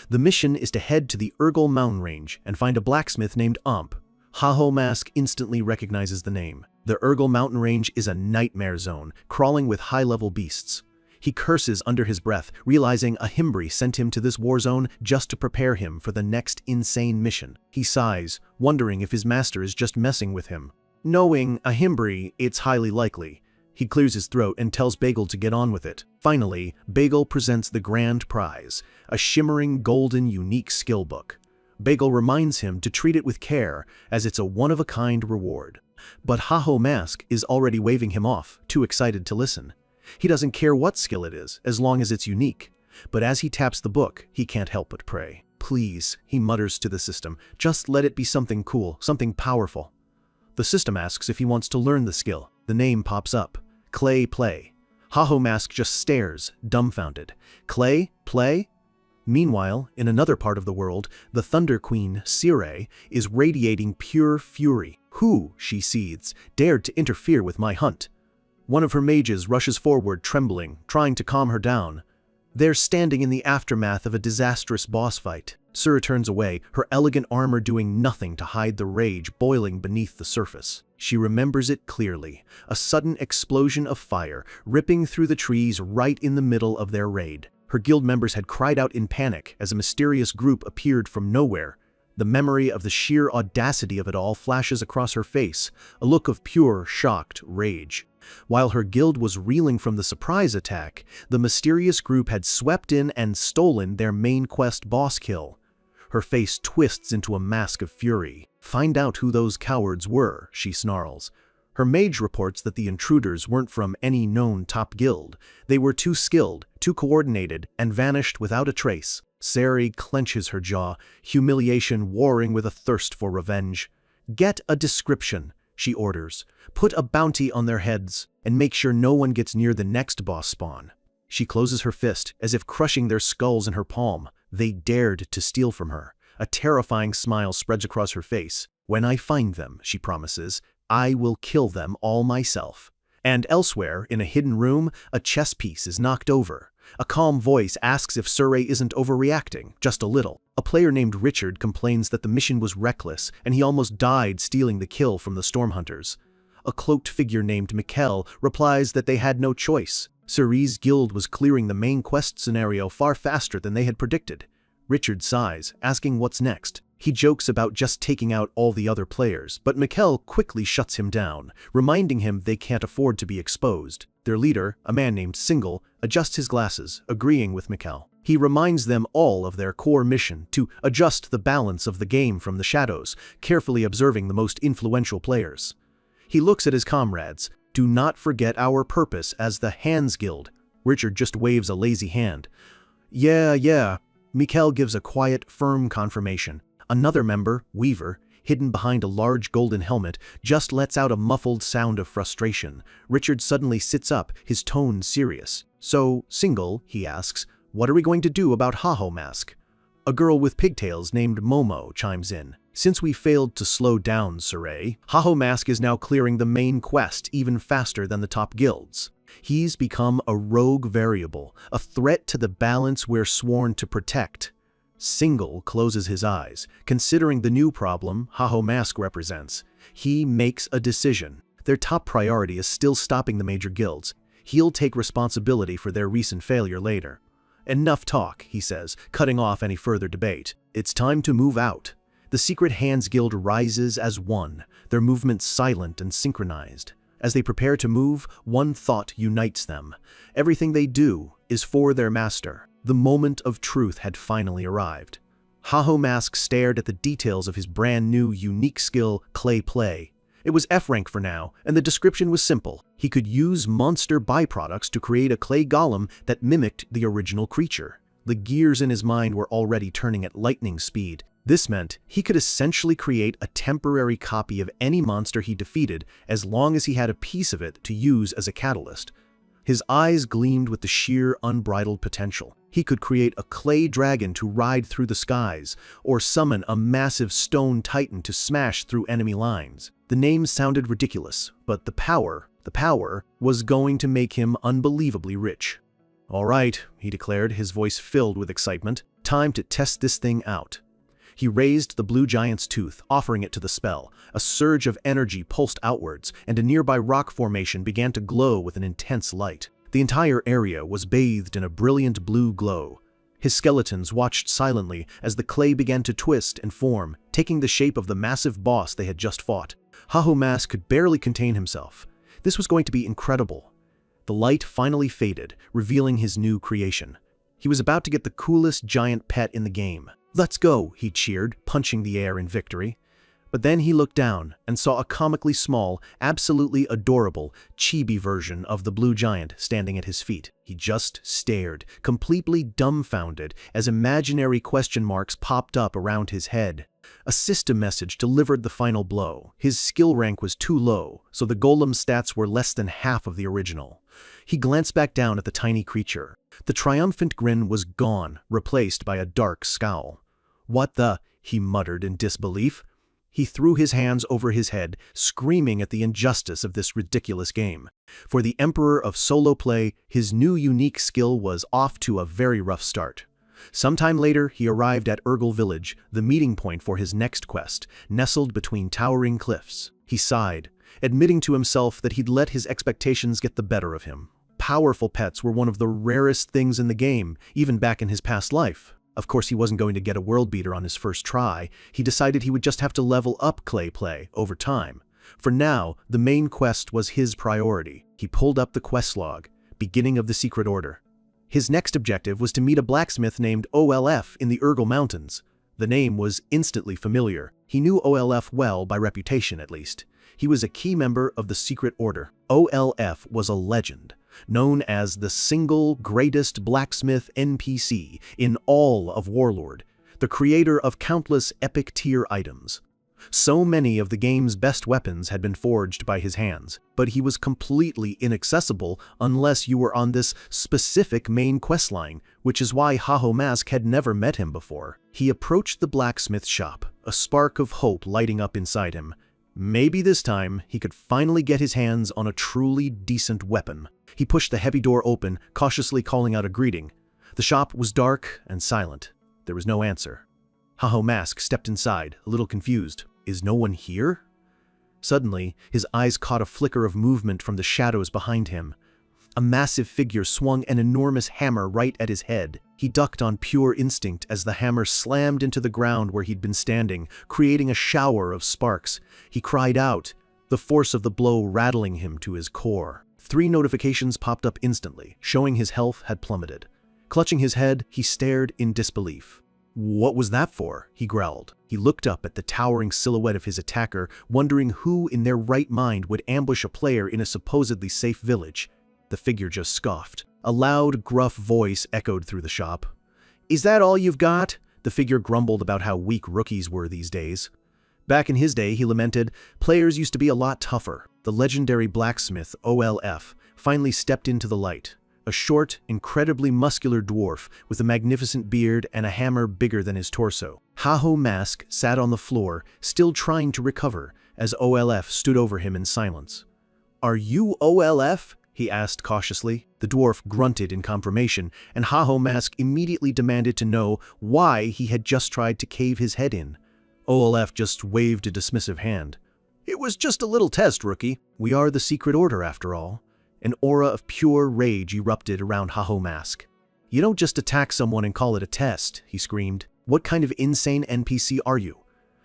Speaker 1: The mission is to head to the Urgel mountain range and find a blacksmith named Amp. Haho Mask instantly recognizes the name. The Urgel mountain range is a nightmare zone, crawling with high-level beasts. He curses under his breath, realizing Ahimbri sent him to this war zone just to prepare him for the next insane mission. He sighs, wondering if his master is just messing with him. Knowing Ahimbri, it's highly likely. He clears his throat and tells Bagel to get on with it. Finally, Bagel presents the grand prize, a shimmering golden unique skill book. Bagel reminds him to treat it with care, as it's a one-of-a-kind reward. But Haho Mask is already waving him off, too excited to listen. He doesn't care what skill it is, as long as it's unique. But as he taps the book, he can't help but pray. "Please," he mutters to the system, "just let it be something cool, something powerful." The system asks if he wants to learn the skill. The name pops up. Clay Play. Haho Mask just stares, dumbfounded. Clay Play? Meanwhile, in another part of the world, the Thunder Queen, Sire, is radiating pure fury. Who, she seethes, dared to interfere with my hunt? One of her mages rushes forward, trembling, trying to calm her down. They're standing in the aftermath of a disastrous boss fight. Sire turns away, her elegant armor doing nothing to hide the rage boiling beneath the surface. She remembers it clearly, a sudden explosion of fire, ripping through the trees right in the middle of their raid. Her guild members had cried out in panic as a mysterious group appeared from nowhere. The memory of the sheer audacity of it all flashes across her face, a look of pure, shocked rage. While her guild was reeling from the surprise attack, the mysterious group had swept in and stolen their main quest boss kill. Her face twists into a mask of fury. "Find out who those cowards were," she snarls. Her mage reports that the intruders weren't from any known top guild. They were too skilled, too coordinated, and vanished without a trace. Sari clenches her jaw, humiliation warring with a thirst for revenge. "Get a description," she orders. "Put a bounty on their heads, and make sure no one gets near the next boss spawn." She closes her fist, as if crushing their skulls in her palm. They dared to steal from her. A terrifying smile spreads across her face. "When I find them," she promises, "I will kill them all myself." And elsewhere, in a hidden room, a chess piece is knocked over. A calm voice asks if Sure isn't overreacting, just a little. A player named Richard complains that the mission was reckless, and he almost died stealing the kill from the Stormhunters. A cloaked figure named Mikkel replies that they had no choice. Sure's guild was clearing the main quest scenario far faster than they had predicted. Richard sighs, asking what's next. He jokes about just taking out all the other players, but Mikkel quickly shuts him down, reminding him they can't afford to be exposed. Their leader, a man named Single, adjusts his glasses, agreeing with Mikkel. He reminds them all of their core mission, to adjust the balance of the game from the shadows, carefully observing the most influential players. He looks at his comrades. "Do not forget our purpose as the Hands Guild." Richard just waves a lazy hand. Yeah. Mikkel gives a quiet, firm confirmation. Another member, Weaver, hidden behind a large golden helmet, just lets out a muffled sound of frustration. Richard suddenly sits up, his tone serious. "So, Single," he asks, "what are we going to do about Haho Mask?" A girl with pigtails named Momo chimes in. "Since we failed to slow down Sure, Haho Mask is now clearing the main quest even faster than the top guilds. He's become a rogue variable, a threat to the balance we're sworn to protect." Single closes his eyes, considering the new problem Haho Mask represents. He makes a decision. Their top priority is still stopping the major guilds. He'll take responsibility for their recent failure later. "Enough talk," he says, cutting off any further debate. "It's time to move out." The Secret Hands Guild rises as one, their movements silent and synchronized. As they prepare to move, one thought unites them. Everything they do is for their master. The moment of truth had finally arrived. Haho Mask stared at the details of his brand new, unique skill, Clay Play. It was F rank for now, and the description was simple. He could use monster byproducts to create a clay golem that mimicked the original creature. The gears in his mind were already turning at lightning speed. This meant he could essentially create a temporary copy of any monster he defeated as long as he had a piece of it to use as a catalyst. His eyes gleamed with the sheer, unbridled potential. He could create a clay dragon to ride through the skies, or summon a massive stone titan to smash through enemy lines. The name sounded ridiculous, but the power was going to make him unbelievably rich. "All right," he declared, his voice filled with excitement. "Time to test this thing out." He raised the blue giant's tooth, offering it to the spell. A surge of energy pulsed outwards, and a nearby rock formation began to glow with an intense light. The entire area was bathed in a brilliant blue glow. His skeletons watched silently as the clay began to twist and form, taking the shape of the massive boss they had just fought. Haho Mask could barely contain himself. This was going to be incredible. The light finally faded, revealing his new creation. He was about to get the coolest giant pet in the game. "Let's go," he cheered, punching the air in victory. But then he looked down and saw a comically small, absolutely adorable, chibi version of the blue giant standing at his feet. He just stared, completely dumbfounded, as imaginary question marks popped up around his head. A system message delivered the final blow. His skill rank was too low, so the golem's stats were less than half of the original. He glanced back down at the tiny creature. The triumphant grin was gone, replaced by a dark scowl. "What the?" he muttered in disbelief. He threw his hands over his head, screaming at the injustice of this ridiculous game. For the Emperor of Solo Play, his new unique skill was off to a very rough start. Sometime later, he arrived at Urgel Village, the meeting point for his next quest, nestled between towering cliffs. He sighed, admitting to himself that he'd let his expectations get the better of him. Powerful pets were one of the rarest things in the game, even back in his past life. Of course, he wasn't going to get a world beater on his first try. He decided he would just have to level up Clay Play over time. For now, the main quest was his priority. He pulled up the quest log, beginning of the Secret Order. His next objective was to meet a blacksmith named OLF in the Urgel Mountains. The name was instantly familiar. He knew OLF well, by reputation at least. He was a key member of the Secret Order. OLF was a legend, known as the single greatest blacksmith NPC in all of Warlord, the creator of countless epic-tier items. So many of the game's best weapons had been forged by his hands, but he was completely inaccessible unless you were on this specific main questline, which is why Haho Mask had never met him before. He approached the blacksmith shop, a spark of hope lighting up inside him. Maybe this time he could finally get his hands on a truly decent weapon. He pushed the heavy door open, cautiously calling out a greeting. The shop was dark and silent. There was no answer. Haho Mask stepped inside, a little confused. Is no one here? Suddenly, his eyes caught a flicker of movement from the shadows behind him. A massive figure swung an enormous hammer right at his head. He ducked on pure instinct as the hammer slammed into the ground where he'd been standing, creating a shower of sparks. He cried out, the force of the blow rattling him to his core. 3 notifications popped up instantly, showing his health had plummeted. Clutching his head, he stared in disbelief. "What was that for?" he growled. He looked up at the towering silhouette of his attacker, wondering who in their right mind would ambush a player in a supposedly safe village. The figure just scoffed. A loud, gruff voice echoed through the shop. "Is that all you've got?" The figure grumbled about how weak rookies were these days. Back in his day, he lamented, players used to be a lot tougher. The legendary blacksmith, OLF, finally stepped into the light. A short, incredibly muscular dwarf with a magnificent beard and a hammer bigger than his torso. Haho Mask sat on the floor, still trying to recover, as OLF stood over him in silence. "Are you OLF?" he asked cautiously. The dwarf grunted in confirmation, and Haho Mask immediately demanded to know why he had just tried to cave his head in. OLF just waved a dismissive hand. "It was just a little test, rookie. We are the Secret Order, after all." An aura of pure rage erupted around Haho Mask. "You don't just attack someone and call it a test," he screamed. "What kind of insane NPC are you?"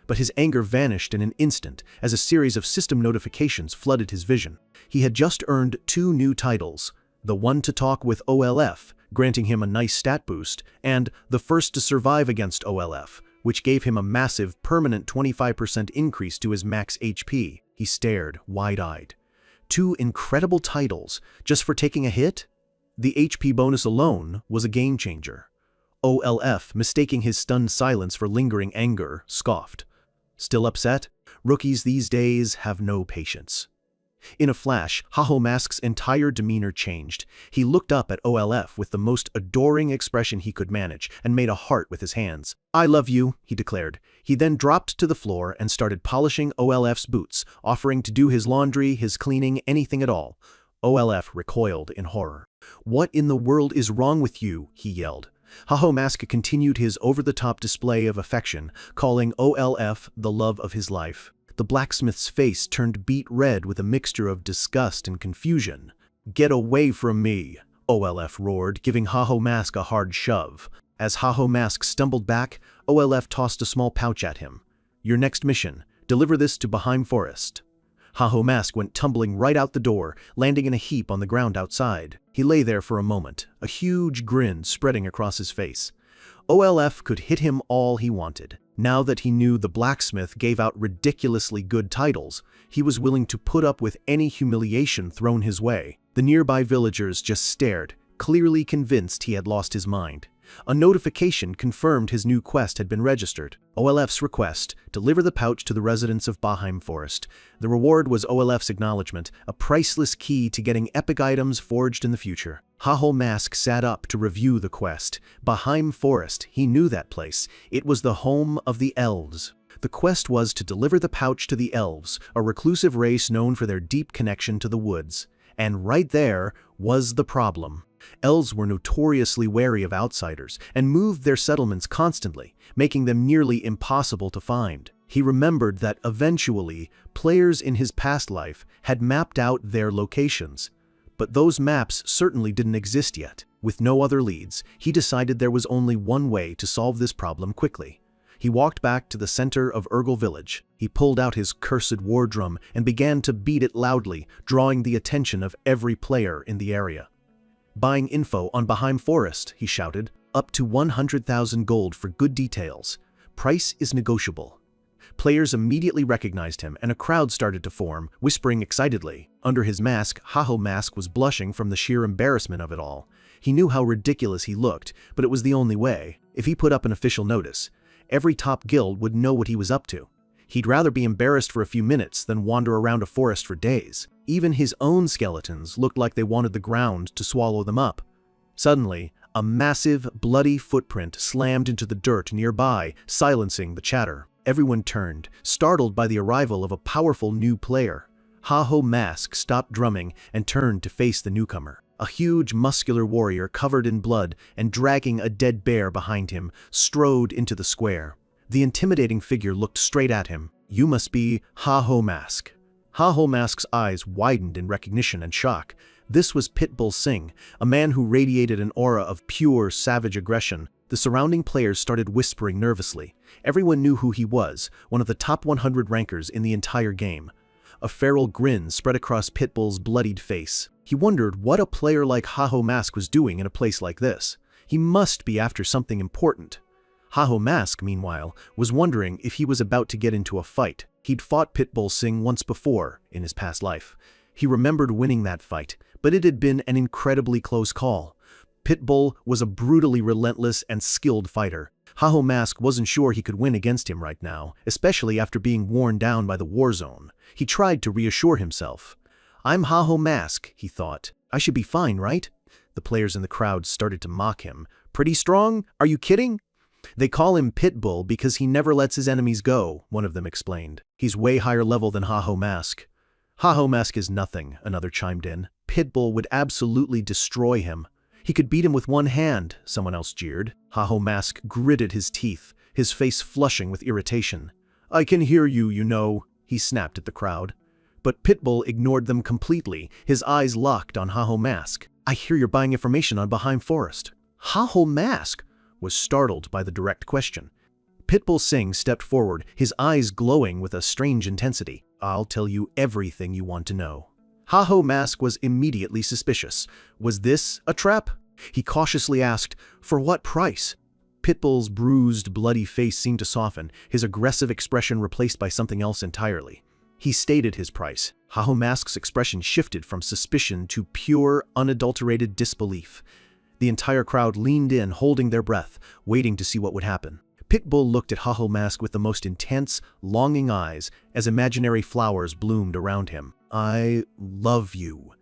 Speaker 1: But his anger vanished in an instant as a series of system notifications flooded his vision. He had just earned 2 new titles, the one to talk with OLF, granting him a nice stat boost, and the first to survive against OLF, which gave him a massive, permanent 25% increase to his max HP. He stared, wide-eyed. 2 incredible titles, just for taking a hit? The HP bonus alone was a game-changer. OLF, mistaking his stunned silence for lingering anger, scoffed. "Still upset? Rookies these days have no patience." In a flash, Haho Mask's entire demeanor changed. He looked up at OLF with the most adoring expression he could manage and made a heart with his hands. "I love you," he declared. He then dropped to the floor and started polishing OLF's boots, offering to do his laundry, his cleaning, anything at all. OLF recoiled in horror. "What in the world is wrong with you?" he yelled. Haho Mask continued his over-the-top display of affection, calling OLF the love of his life. The blacksmith's face turned beet red with a mixture of disgust and confusion. "Get away from me," OLF roared, giving Haho Mask a hard shove. As Haho Mask stumbled back, OLF tossed a small pouch at him. "Your next mission, deliver this to Baheim Forest." Haho Mask went tumbling right out the door, landing in a heap on the ground outside. He lay there for a moment, a huge grin spreading across his face. OLF could hit him all he wanted. Now that he knew the blacksmith gave out ridiculously good titles, he was willing to put up with any humiliation thrown his way. The nearby villagers just stared, clearly convinced he had lost his mind. A notification confirmed his new quest had been registered. OLF's request, deliver the pouch to the residents of Baheim Forest. The reward was OLF's acknowledgement, a priceless key to getting epic items forged in the future. Haho Mask sat up to review the quest. Baheim Forest, he knew that place. It was the home of the elves. The quest was to deliver the pouch to the elves, a reclusive race known for their deep connection to the woods. And right there was the problem. Elves were notoriously wary of outsiders and moved their settlements constantly, making them nearly impossible to find. He remembered that eventually, players in his past life had mapped out their locations. But those maps certainly didn't exist yet. With no other leads, he decided there was only one way to solve this problem quickly. He walked back to the center of Urgel village. He pulled out his cursed war drum and began to beat it loudly, drawing the attention of every player in the area. "Buying info on Baheim Forest," he shouted. "Up to 100,000 gold for good details. Price is negotiable." Players immediately recognized him, and a crowd started to form, whispering excitedly. Under his mask, Haho Mask was blushing from the sheer embarrassment of it all. He knew how ridiculous he looked, but it was the only way. If he put up an official notice, every top guild would know what he was up to. He'd rather be embarrassed for a few minutes than wander around a forest for days. Even his own skeletons looked like they wanted the ground to swallow them up. Suddenly, a massive, bloody footprint slammed into the dirt nearby, silencing the chatter. Everyone turned, startled by the arrival of a powerful new player. Haho Mask stopped drumming and turned to face the newcomer. A huge, muscular warrior covered in blood and dragging a dead bear behind him strode into the square. The intimidating figure looked straight at him. "You must be Haho Mask." Haho Mask's eyes widened in recognition and shock. This was Pitbull Singh, a man who radiated an aura of pure, savage aggression. The surrounding players started whispering nervously. Everyone knew who he was, one of the top 100 rankers in the entire game. A feral grin spread across Pitbull's bloodied face. He wondered what a player like Haho Mask was doing in a place like this. He must be after something important. Haho Mask, meanwhile, was wondering if he was about to get into a fight. He'd fought Pitbull Singh once before in his past life. He remembered winning that fight, but it had been an incredibly close call. Pitbull was a brutally relentless and skilled fighter. Haho Mask wasn't sure he could win against him right now, especially after being worn down by the war zone. He tried to reassure himself. "I'm Haho Mask," he thought. "I should be fine, right?" The players in the crowd started to mock him. "Pretty strong? Are you kidding?" "They call him Pitbull because he never lets his enemies go," one of them explained. "He's way higher level than Haho Mask." "Haho Mask is nothing," another chimed in. "Pitbull would absolutely destroy him." "He could beat him with one hand," someone else jeered. Haho Mask gritted his teeth, his face flushing with irritation. "I can hear you, you know," he snapped at the crowd. But Pitbull ignored them completely, his eyes locked on Haho Mask. "I hear you're buying information on Baheim Forest." Haho Mask was startled by the direct question. Pitbull Singh stepped forward, his eyes glowing with a strange intensity. "I'll tell you everything you want to know." Haho Mask was immediately suspicious. Was this a trap? He cautiously asked, "For what price?" Pitbull's bruised, bloody face seemed to soften, his aggressive expression replaced by something else entirely. He stated his price. Haho Mask's expression shifted from suspicion to pure, unadulterated disbelief. The entire crowd leaned in, holding their breath, waiting to see what would happen. Pitbull looked at Haho Mask with the most intense, longing eyes as imaginary flowers bloomed around him. "I love you."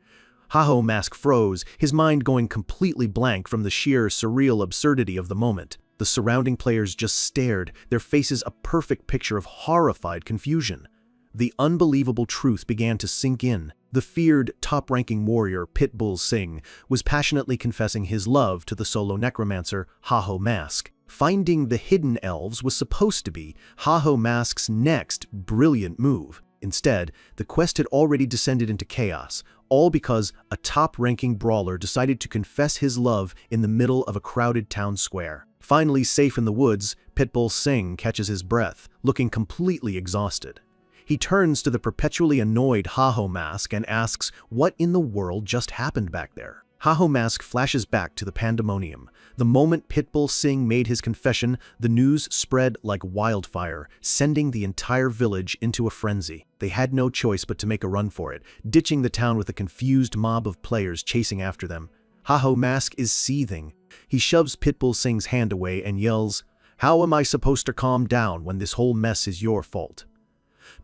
Speaker 1: Haho Mask froze, his mind going completely blank from the sheer, surreal absurdity of the moment. The surrounding players just stared, their faces a perfect picture of horrified confusion. The unbelievable truth began to sink in. The feared, top-ranking warrior, Pitbull Singh, was passionately confessing his love to the solo necromancer, Haho Mask. Finding the hidden elves was supposed to be Haho Mask's next brilliant move. Instead, the quest had already descended into chaos, all because a top-ranking brawler decided to confess his love in the middle of a crowded town square. Finally safe in the woods, Pitbull Singh catches his breath, looking completely exhausted. He turns to the perpetually annoyed Haho Mask and asks what in the world just happened back there. Haho Mask flashes back to the pandemonium. The moment Pitbull Singh made his confession, the news spread like wildfire, sending the entire village into a frenzy. They had no choice but to make a run for it, ditching the town with a confused mob of players chasing after them. Haho Mask is seething. He shoves Pitbull Singh's hand away and yells, "How am I supposed to calm down when this whole mess is your fault?"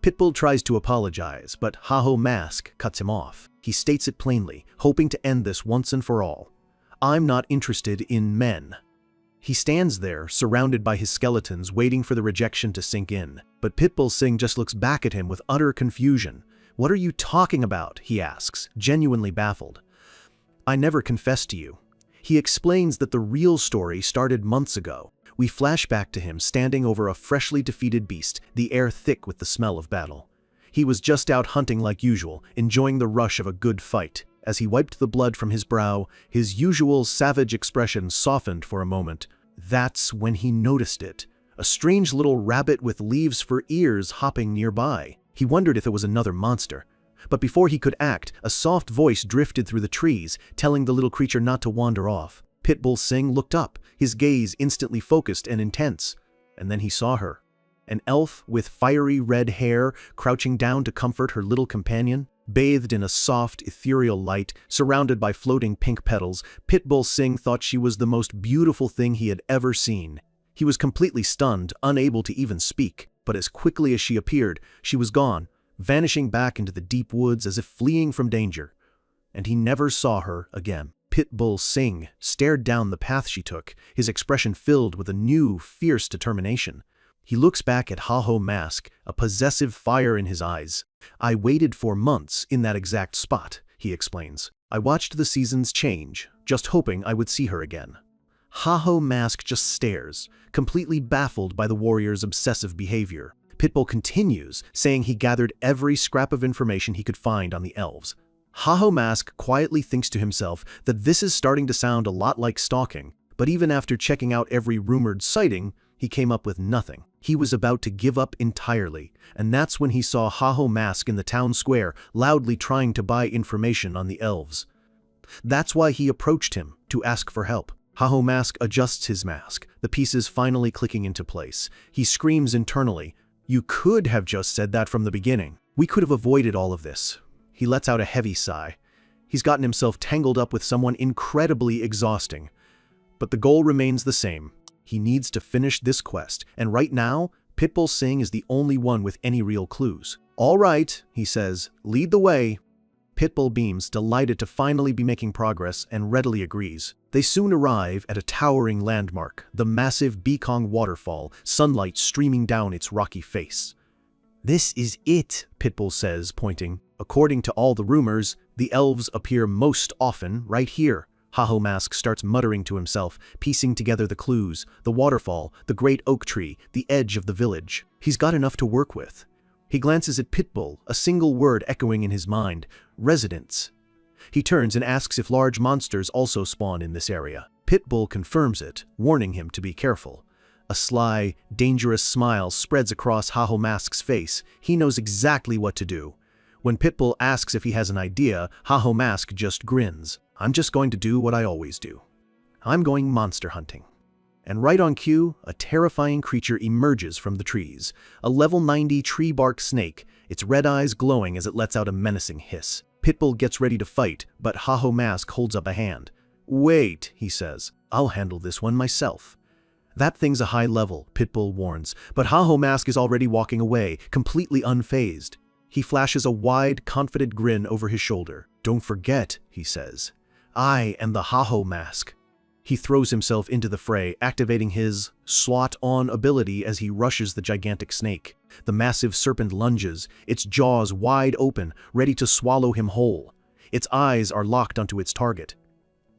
Speaker 1: Pitbull tries to apologize, but Haho Mask cuts him off. He states it plainly, hoping to end this once and for all. I'm not interested in men. He stands there, surrounded by his skeletons, waiting for the rejection to sink in. But Pitbull Singh just looks back at him with utter confusion. "What are you talking about?" he asks, genuinely baffled. "I never confessed to you." He explains that the real story started months ago. We flash back to him standing over a freshly defeated beast, the air thick with the smell of battle. He was just out hunting like usual, enjoying the rush of a good fight. As he wiped the blood from his brow, his usual savage expression softened for a moment. That's when he noticed it. A strange little rabbit with leaves for ears hopping nearby. He wondered if it was another monster. But before he could act, a soft voice drifted through the trees, telling the little creature not to wander off. Pitbull Singh looked up, his gaze instantly focused and intense. And then he saw her. An elf with fiery red hair, crouching down to comfort her little companion. Bathed in a soft, ethereal light, surrounded by floating pink petals, Pitbull Singh thought she was the most beautiful thing he had ever seen. He was completely stunned, unable to even speak. But as quickly as she appeared, she was gone, vanishing back into the deep woods as if fleeing from danger. And he never saw her again. Pitbull Singh stared down the path she took, his expression filled with a new, fierce determination. He looks back at Haho Mask, a possessive fire in his eyes. "I waited for months in that exact spot," he explains. "I watched the seasons change, just hoping I would see her again." Haho Mask just stares, completely baffled by the warrior's obsessive behavior. Pitbull continues, saying he gathered every scrap of information he could find on the elves. Haho Mask quietly thinks to himself that this is starting to sound a lot like stalking, but even after checking out every rumored sighting, he came up with nothing. He was about to give up entirely, and that's when he saw Haho Mask in the town square, loudly trying to buy information on the elves. That's why he approached him, to ask for help. Haho Mask adjusts his mask, the pieces finally clicking into place. He screams internally, "You could have just said that from the beginning. We could have avoided all of this." He lets out a heavy sigh. He's gotten himself tangled up with someone incredibly exhausting. But the goal remains the same. He needs to finish this quest, and right now, Pitbull Singh is the only one with any real clues. "All right," he says, "lead the way." Pitbull beams, delighted to finally be making progress, and readily agrees. They soon arrive at a towering landmark, the massive Bekong waterfall, sunlight streaming down its rocky face. "This is it," Pitbull says, pointing. "According to all the rumors, the elves appear most often right here." Haho Mask starts muttering to himself, piecing together the clues: the waterfall, the great oak tree, the edge of the village. He's got enough to work with. He glances at Pitbull, a single word echoing in his mind: residents. He turns and asks if large monsters also spawn in this area. Pitbull confirms it, warning him to be careful. A sly, dangerous smile spreads across Haho Mask's face. He knows exactly what to do. When Pitbull asks if he has an idea, Haho Mask just grins. "I'm just going to do what I always do. I'm going monster hunting." And right on cue, a terrifying creature emerges from the trees. A level 90 tree bark snake, its red eyes glowing as it lets out a menacing hiss. Pitbull gets ready to fight, but Haho Mask holds up a hand. "Wait," he says, "I'll handle this one myself." "That thing's a high level," Pitbull warns, but Haho Mask is already walking away, completely unfazed. He flashes a wide, confident grin over his shoulder. "Don't forget," he says, "I am the Haho Mask." He throws himself into the fray, activating his slot-on ability as he rushes the gigantic snake. The massive serpent lunges, its jaws wide open, ready to swallow him whole. Its eyes are locked onto its target.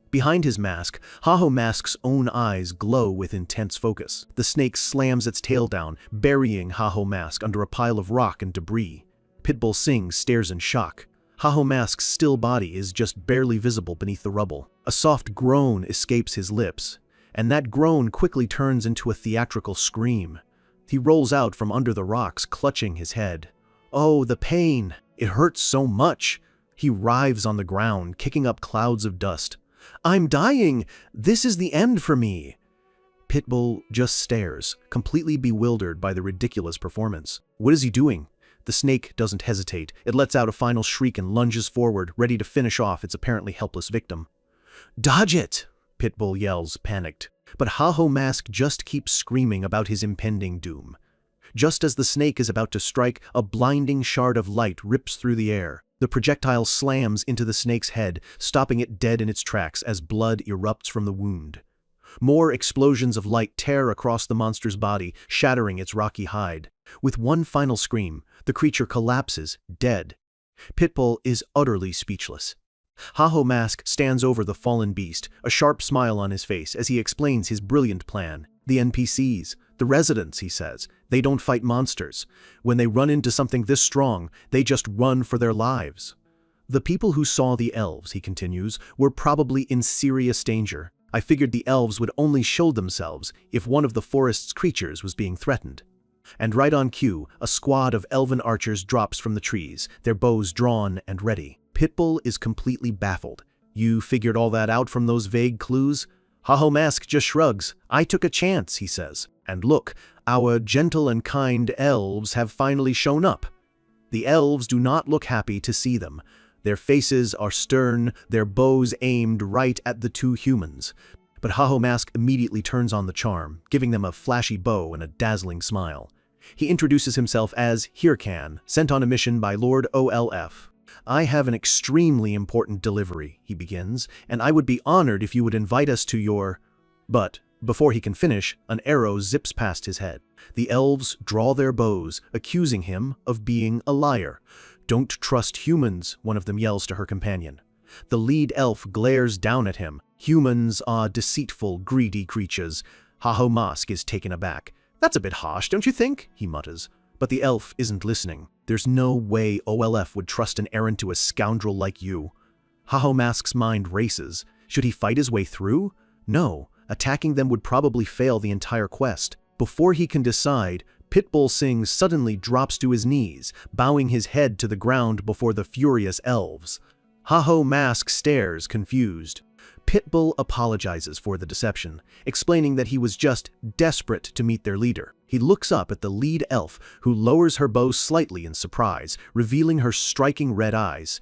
Speaker 1: Behind his mask, Haho Mask's own eyes glow with intense focus. The snake slams its tail down, burying Haho Mask under a pile of rock and debris. Pitbull Singh stares in shock. Haho Mask's still body is just barely visible beneath the rubble. A soft groan escapes his lips, and that groan quickly turns into a theatrical scream. He rolls out from under the rocks, clutching his head. Oh, the pain! It hurts so much! He writhes on the ground, kicking up clouds of dust. "I'm dying! This is the end for me!" Pitbull just stares, completely bewildered by the ridiculous performance. What is he doing? The snake doesn't hesitate. It lets out a final shriek and lunges forward, ready to finish off its apparently helpless victim. "Dodge it!" Pitbull yells, panicked. But Haho Mask just keeps screaming about his impending doom. Just as the snake is about to strike, a blinding shard of light rips through the air. The projectile slams into the snake's head, stopping it dead in its tracks as blood erupts from the wound. More explosions of light tear across the monster's body, shattering its rocky hide. With one final scream, the creature collapses, dead. Pitbull is utterly speechless. Haho Mask stands over the fallen beast, a sharp smile on his face as he explains his brilliant plan. The NPCs, the residents, he says, they don't fight monsters. When they run into something this strong, they just run for their lives. The people who saw the elves, he continues, were probably in serious danger. I figured the elves would only show themselves if one of the forest's creatures was being threatened. And right on cue, a squad of elven archers drops from the trees, their bows drawn and ready. Pitbull is completely baffled. You figured all that out from those vague clues? Haho Mask just shrugs. I took a chance, he says. And look, our gentle and kind elves have finally shown up. The elves do not look happy to see them. Their faces are stern, their bows aimed right at the two humans. But Haho Mask immediately turns on the charm, giving them a flashy bow and a dazzling smile. He introduces himself as Hirkan, sent on a mission by Lord Olf. I have an extremely important delivery, he begins, and I would be honored if you would invite us to your... But before he can finish, an arrow zips past his head. The elves draw their bows, accusing him of being a liar. Don't trust humans, one of them yells to her companion. The lead elf glares down at him. Humans are deceitful, greedy creatures. Haho Mask is taken aback. That's a bit harsh, don't you think? He mutters. But the elf isn't listening. There's no way Olf would trust an errand to a scoundrel like you. Haho Mask's mind races. Should he fight his way through? No, attacking them would probably fail the entire quest. Before he can decide, Pitbull Singh suddenly drops to his knees, bowing his head to the ground before the furious elves. Haho Mask stares, confused. Pitbull apologizes for the deception, explaining that he was just desperate to meet their leader. He looks up at the lead elf, who lowers her bow slightly in surprise, revealing her striking red eyes.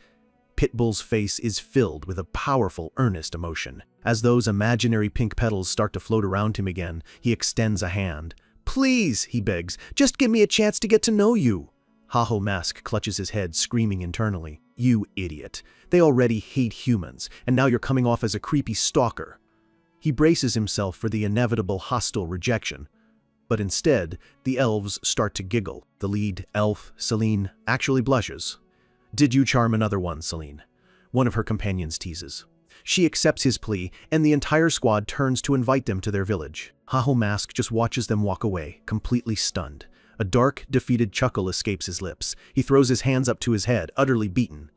Speaker 1: Pitbull's face is filled with a powerful, earnest emotion. As those imaginary pink petals start to float around him again, he extends a hand. Please, he begs, just give me a chance to get to know you. Haho Mask clutches his head, screaming internally. You idiot. They already hate humans, and now you're coming off as a creepy stalker. He braces himself for the inevitable hostile rejection. But instead, the elves start to giggle. The lead elf, Celine, actually blushes. Did you charm another one, Celine? One of her companions teases. She accepts his plea, and the entire squad turns to invite them to their village. Haho Mask just watches them walk away, completely stunned. A dark, defeated chuckle escapes his lips. He throws his hands up to his head, utterly beaten.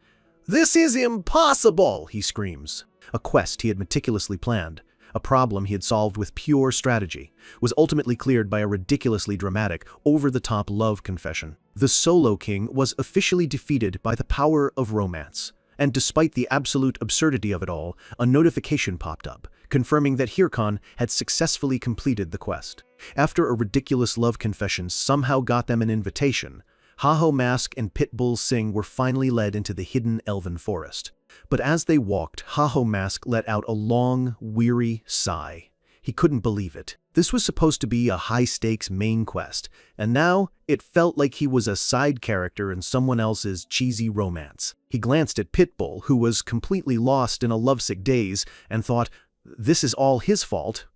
Speaker 1: This is impossible, he screams. A quest he had meticulously planned, a problem he had solved with pure strategy, was ultimately cleared by a ridiculously dramatic, over-the-top love confession. The Solo King was officially defeated by the power of romance. And despite the absolute absurdity of it all, a notification popped up, confirming that Hirkan had successfully completed the quest. After a ridiculous love confession somehow got them an invitation, Haho Mask and Pitbull Singh were finally led into the hidden elven forest. But as they walked, Haho Mask let out a long, weary sigh. He couldn't believe it. This was supposed to be a high-stakes main quest, and now it felt like he was a side character in someone else's cheesy romance. He glanced at Pitbull, who was completely lost in a lovesick daze, and thought, this is all his fault.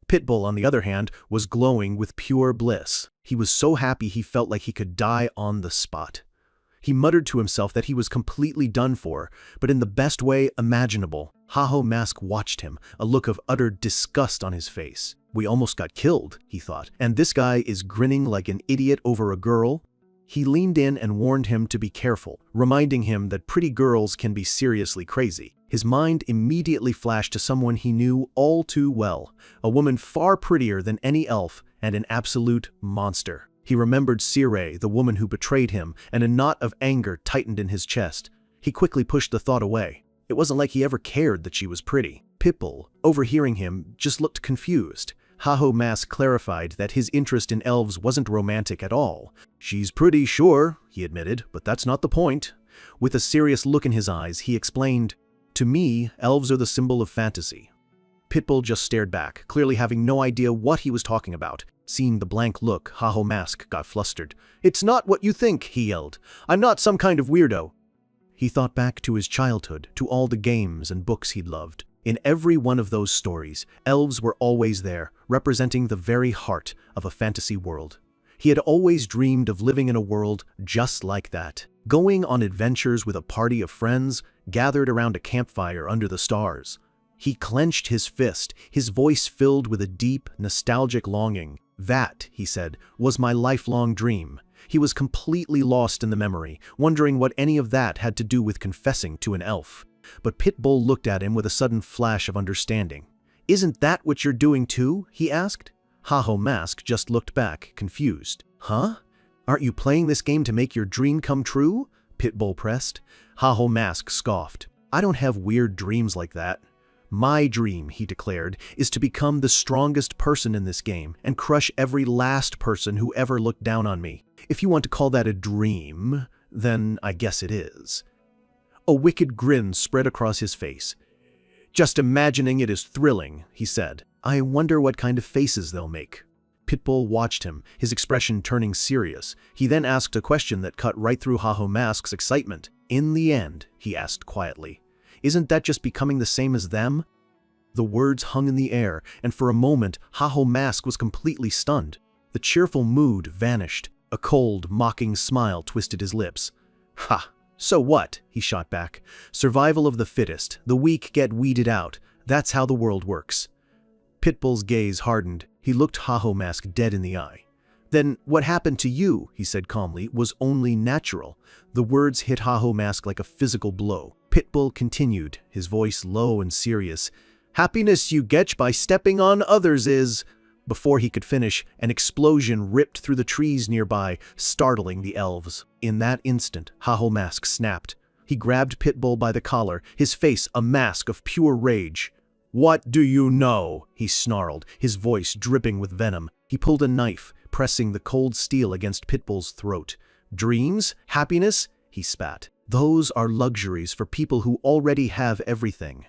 Speaker 1: Pitbull, on the other hand, was glowing with pure bliss. He was so happy he felt like he could die on the spot. He muttered to himself that he was completely done for, but in the best way imaginable. Haho Mask watched him, a look of utter disgust on his face. We almost got killed, he thought, and this guy is grinning like an idiot over a girl? He leaned in and warned him to be careful, reminding him that pretty girls can be seriously crazy. His mind immediately flashed to someone he knew all too well, a woman far prettier than any elf and an absolute monster. He remembered Sire, the woman who betrayed him, and a knot of anger tightened in his chest. He quickly pushed the thought away. It wasn't like he ever cared that she was pretty. Pitbull, overhearing him, just looked confused. Haho Mask clarified that his interest in elves wasn't romantic at all. She's pretty, sure, he admitted, but that's not the point. With a serious look in his eyes, he explained, to me, elves are the symbol of fantasy. Pitbull just stared back, clearly having no idea what he was talking about. Seeing the blank look, Haho Mask got flustered. It's not what you think, he yelled. I'm not some kind of weirdo. He thought back to his childhood, to all the games and books he'd loved. In every one of those stories, elves were always there, representing the very heart of a fantasy world. He had always dreamed of living in a world just like that, going on adventures with a party of friends gathered around a campfire under the stars. He clenched his fist, his voice filled with a deep, nostalgic longing. That, he said, was my lifelong dream. He was completely lost in the memory, wondering what any of that had to do with confessing to an elf. But Pitbull looked at him with a sudden flash of understanding. "Isn't that what you're doing too?" he asked. Haho Mask just looked back, confused. "Huh? Aren't you playing this game to make your dream come true?" Pitbull pressed. Haho Mask scoffed. "I don't have weird dreams like that. My dream," he declared, "is to become the strongest person in this game and crush every last person who ever looked down on me. If you want to call that a dream, then I guess it is." A wicked grin spread across his face. "Just imagining it is thrilling," he said. "I wonder what kind of faces they'll make." Pitbull watched him, his expression turning serious. He then asked a question that cut right through Haho Mask's excitement. "In the end," he asked quietly, "isn't that just becoming the same as them?" The words hung in the air, and for a moment Haho Mask was completely stunned. The cheerful mood vanished. A cold, mocking smile twisted his lips. "Ha! So what?" he shot back. "Survival of the fittest. The weak get weeded out. That's how the world works." Pitbull's gaze hardened. He looked Haho Mask dead in the eye. "Then what happened to you," he said calmly, "was only natural." The words hit Haho Mask like a physical blow. Pitbull continued, his voice low and serious. "Happiness you get by stepping on others is—" Before he could finish, an explosion ripped through the trees nearby, startling the elves. In that instant, Haho Mask snapped. He grabbed Pitbull by the collar, his face a mask of pure rage. "What do you know?" he snarled, his voice dripping with venom. He pulled a knife, pressing the cold steel against Pitbull's throat. "Dreams? Happiness?" he spat. "Those are luxuries for people who already have everything."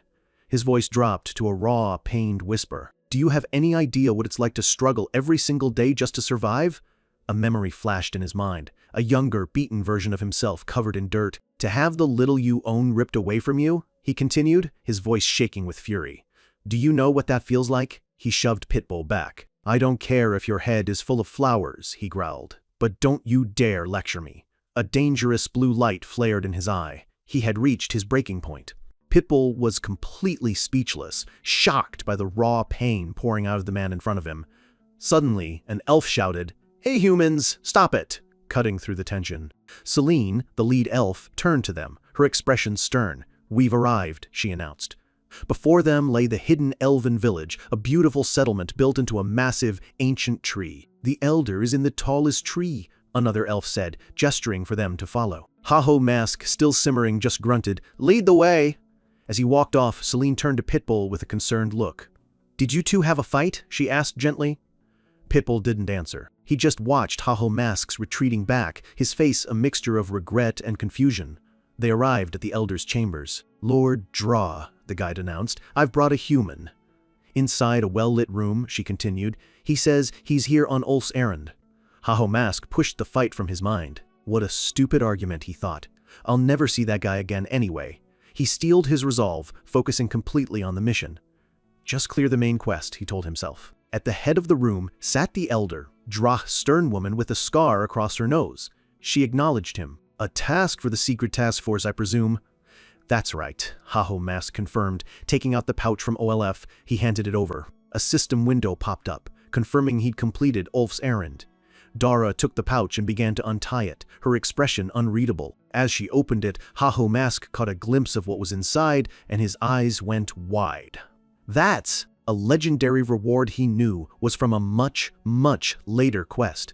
Speaker 1: His voice dropped to a raw, pained whisper. "Do you have any idea what it's like to struggle every single day just to survive?" A memory flashed in his mind, a younger, beaten version of himself covered in dirt. "To have the little you own ripped away from you?" he continued, his voice shaking with fury. "Do you know what that feels like?" He shoved Pitbull back. "I don't care if your head is full of flowers," he growled, "but don't you dare lecture me." A dangerous blue light flared in his eye. He had reached his breaking point. Pitbull was completely speechless, shocked by the raw pain pouring out of the man in front of him. Suddenly, an elf shouted, "Hey humans, stop it!" cutting through the tension. Celine, the lead elf, turned to them, her expression stern. "We've arrived," she announced. Before them lay the hidden elven village, a beautiful settlement built into a massive, ancient tree. "The elder is in the tallest tree," another elf said, gesturing for them to follow. Haho Mask, still simmering, just grunted, "Lead the way!" As he walked off, Celine turned to Pitbull with a concerned look. "Did you two have a fight?" she asked gently. Pitbull didn't answer. He just watched Haho Mask's retreating back, his face a mixture of regret and confusion. They arrived at the elder's chambers. "Lord Draw," the guide announced, "I've brought a human." Inside a well-lit room, she continued, "He says he's here on Ulf's errand." Haho Mask pushed the fight from his mind. What a stupid argument, he thought. I'll never see that guy again anyway. He steeled his resolve, focusing completely on the mission. Just clear the main quest, he told himself. At the head of the room sat the elder, Drach stern woman with a scar across her nose. She acknowledged him. "A task for the secret task force, I presume." "That's right," Haho Mask confirmed. Taking out the pouch from OLF, he handed it over. A system window popped up, confirming he'd completed Ulf's errand. Dara took the pouch and began to untie it, her expression unreadable. As she opened it, Haho Mask caught a glimpse of what was inside, and his eyes went wide. That's a legendary reward he knew was from a much, much later quest.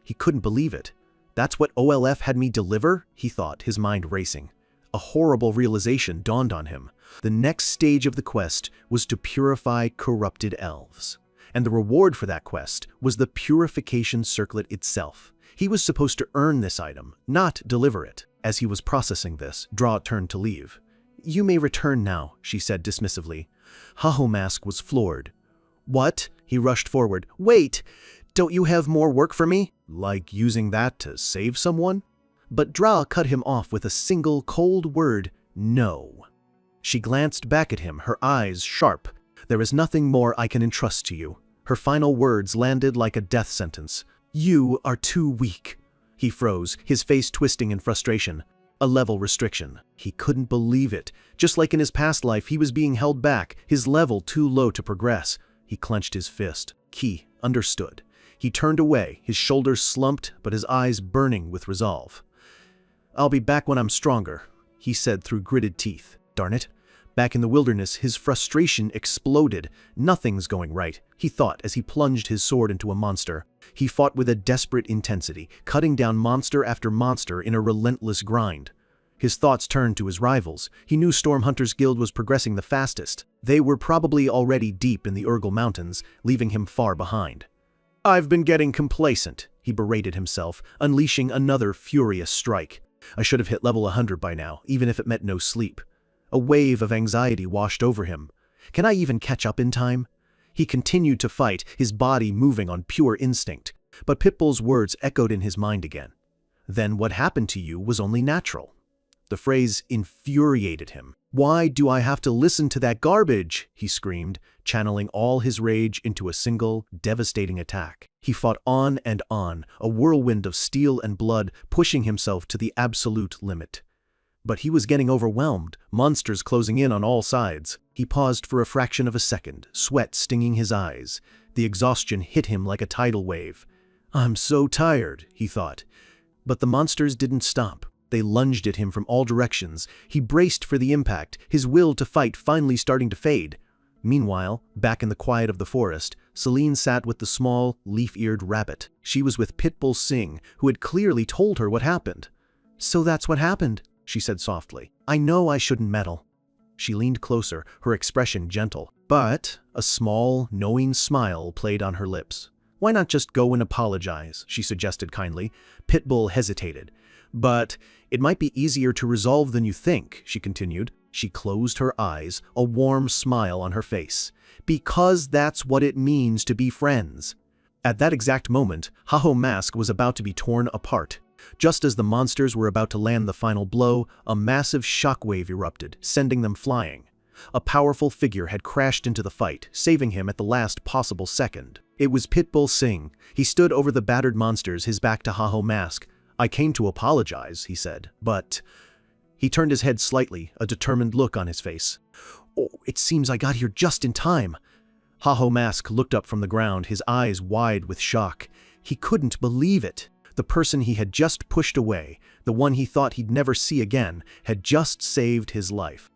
Speaker 1: He couldn't believe it. "That's what OLF had me deliver?" he thought, his mind racing. A horrible realization dawned on him. The next stage of the quest was to purify corrupted elves. And the reward for that quest was the purification circlet itself. He was supposed to earn this item, not deliver it. As he was processing this, Draw turned to leave. "You may return now," she said dismissively. Haho Mask was floored. "What?" He rushed forward. "Wait! Don't you have more work for me?" "Like using that to save someone?" But Dra cut him off with a single cold word, "No." She glanced back at him, her eyes sharp. "There is nothing more I can entrust to you." Her final words landed like a death sentence. "You are too weak." He froze, his face twisting in frustration. A level restriction. He couldn't believe it. Just like in his past life, he was being held back, his level too low to progress. He clenched his fist. Ki understood. He turned away, his shoulders slumped, but his eyes burning with resolve. "I'll be back when I'm stronger," he said through gritted teeth. Darn it. Back in the wilderness, his frustration exploded. Nothing's going right, he thought as he plunged his sword into a monster. He fought with a desperate intensity, cutting down monster after monster in a relentless grind. His thoughts turned to his rivals. He knew Storm Hunter's guild was progressing the fastest. They were probably already deep in the Urgal Mountains, leaving him far behind. "I've been getting complacent," he berated himself, unleashing another furious strike. "I should have hit level 100 by now, even if it meant no sleep." A wave of anxiety washed over him. Can I even catch up in time? He continued to fight, his body moving on pure instinct. But Pitbull's words echoed in his mind again. "Then what happened to you was only natural." The phrase infuriated him. "Why do I have to listen to that garbage?" he screamed, channeling all his rage into a single, devastating attack. He fought on, a whirlwind of steel and blood, pushing himself to the absolute limit. But he was getting overwhelmed, monsters closing in on all sides. He paused for a fraction of a second, sweat stinging his eyes. The exhaustion hit him like a tidal wave. "I'm so tired," he thought. But the monsters didn't stop. They lunged at him from all directions. He braced for the impact, his will to fight finally starting to fade. Meanwhile, back in the quiet of the forest, Celine sat with the small, leaf-eared rabbit. She was with Pitbull Singh, who had clearly told her what happened. "So that's what happened," she said softly. "I know I shouldn't meddle." She leaned closer, her expression gentle. But a small, knowing smile played on her lips. "Why not just go and apologize?" she suggested kindly. Pitbull hesitated. "But it might be easier to resolve than you think," she continued. She closed her eyes, a warm smile on her face. "Because that's what it means to be friends." At that exact moment, Haho Mask was about to be torn apart. Just as the monsters were about to land the final blow, a massive shockwave erupted, sending them flying. A powerful figure had crashed into the fight, saving him at the last possible second. It was Pitbull Singh. He stood over the battered monsters, his back to Haho Mask. "I came to apologize," he said, "but..." He turned his head slightly, a determined look on his face. "Oh, it seems I got here just in time." Haho Mask looked up from the ground, his eyes wide with shock. He couldn't believe it. The person he had just pushed away, the one he thought he'd never see again, had just saved his life.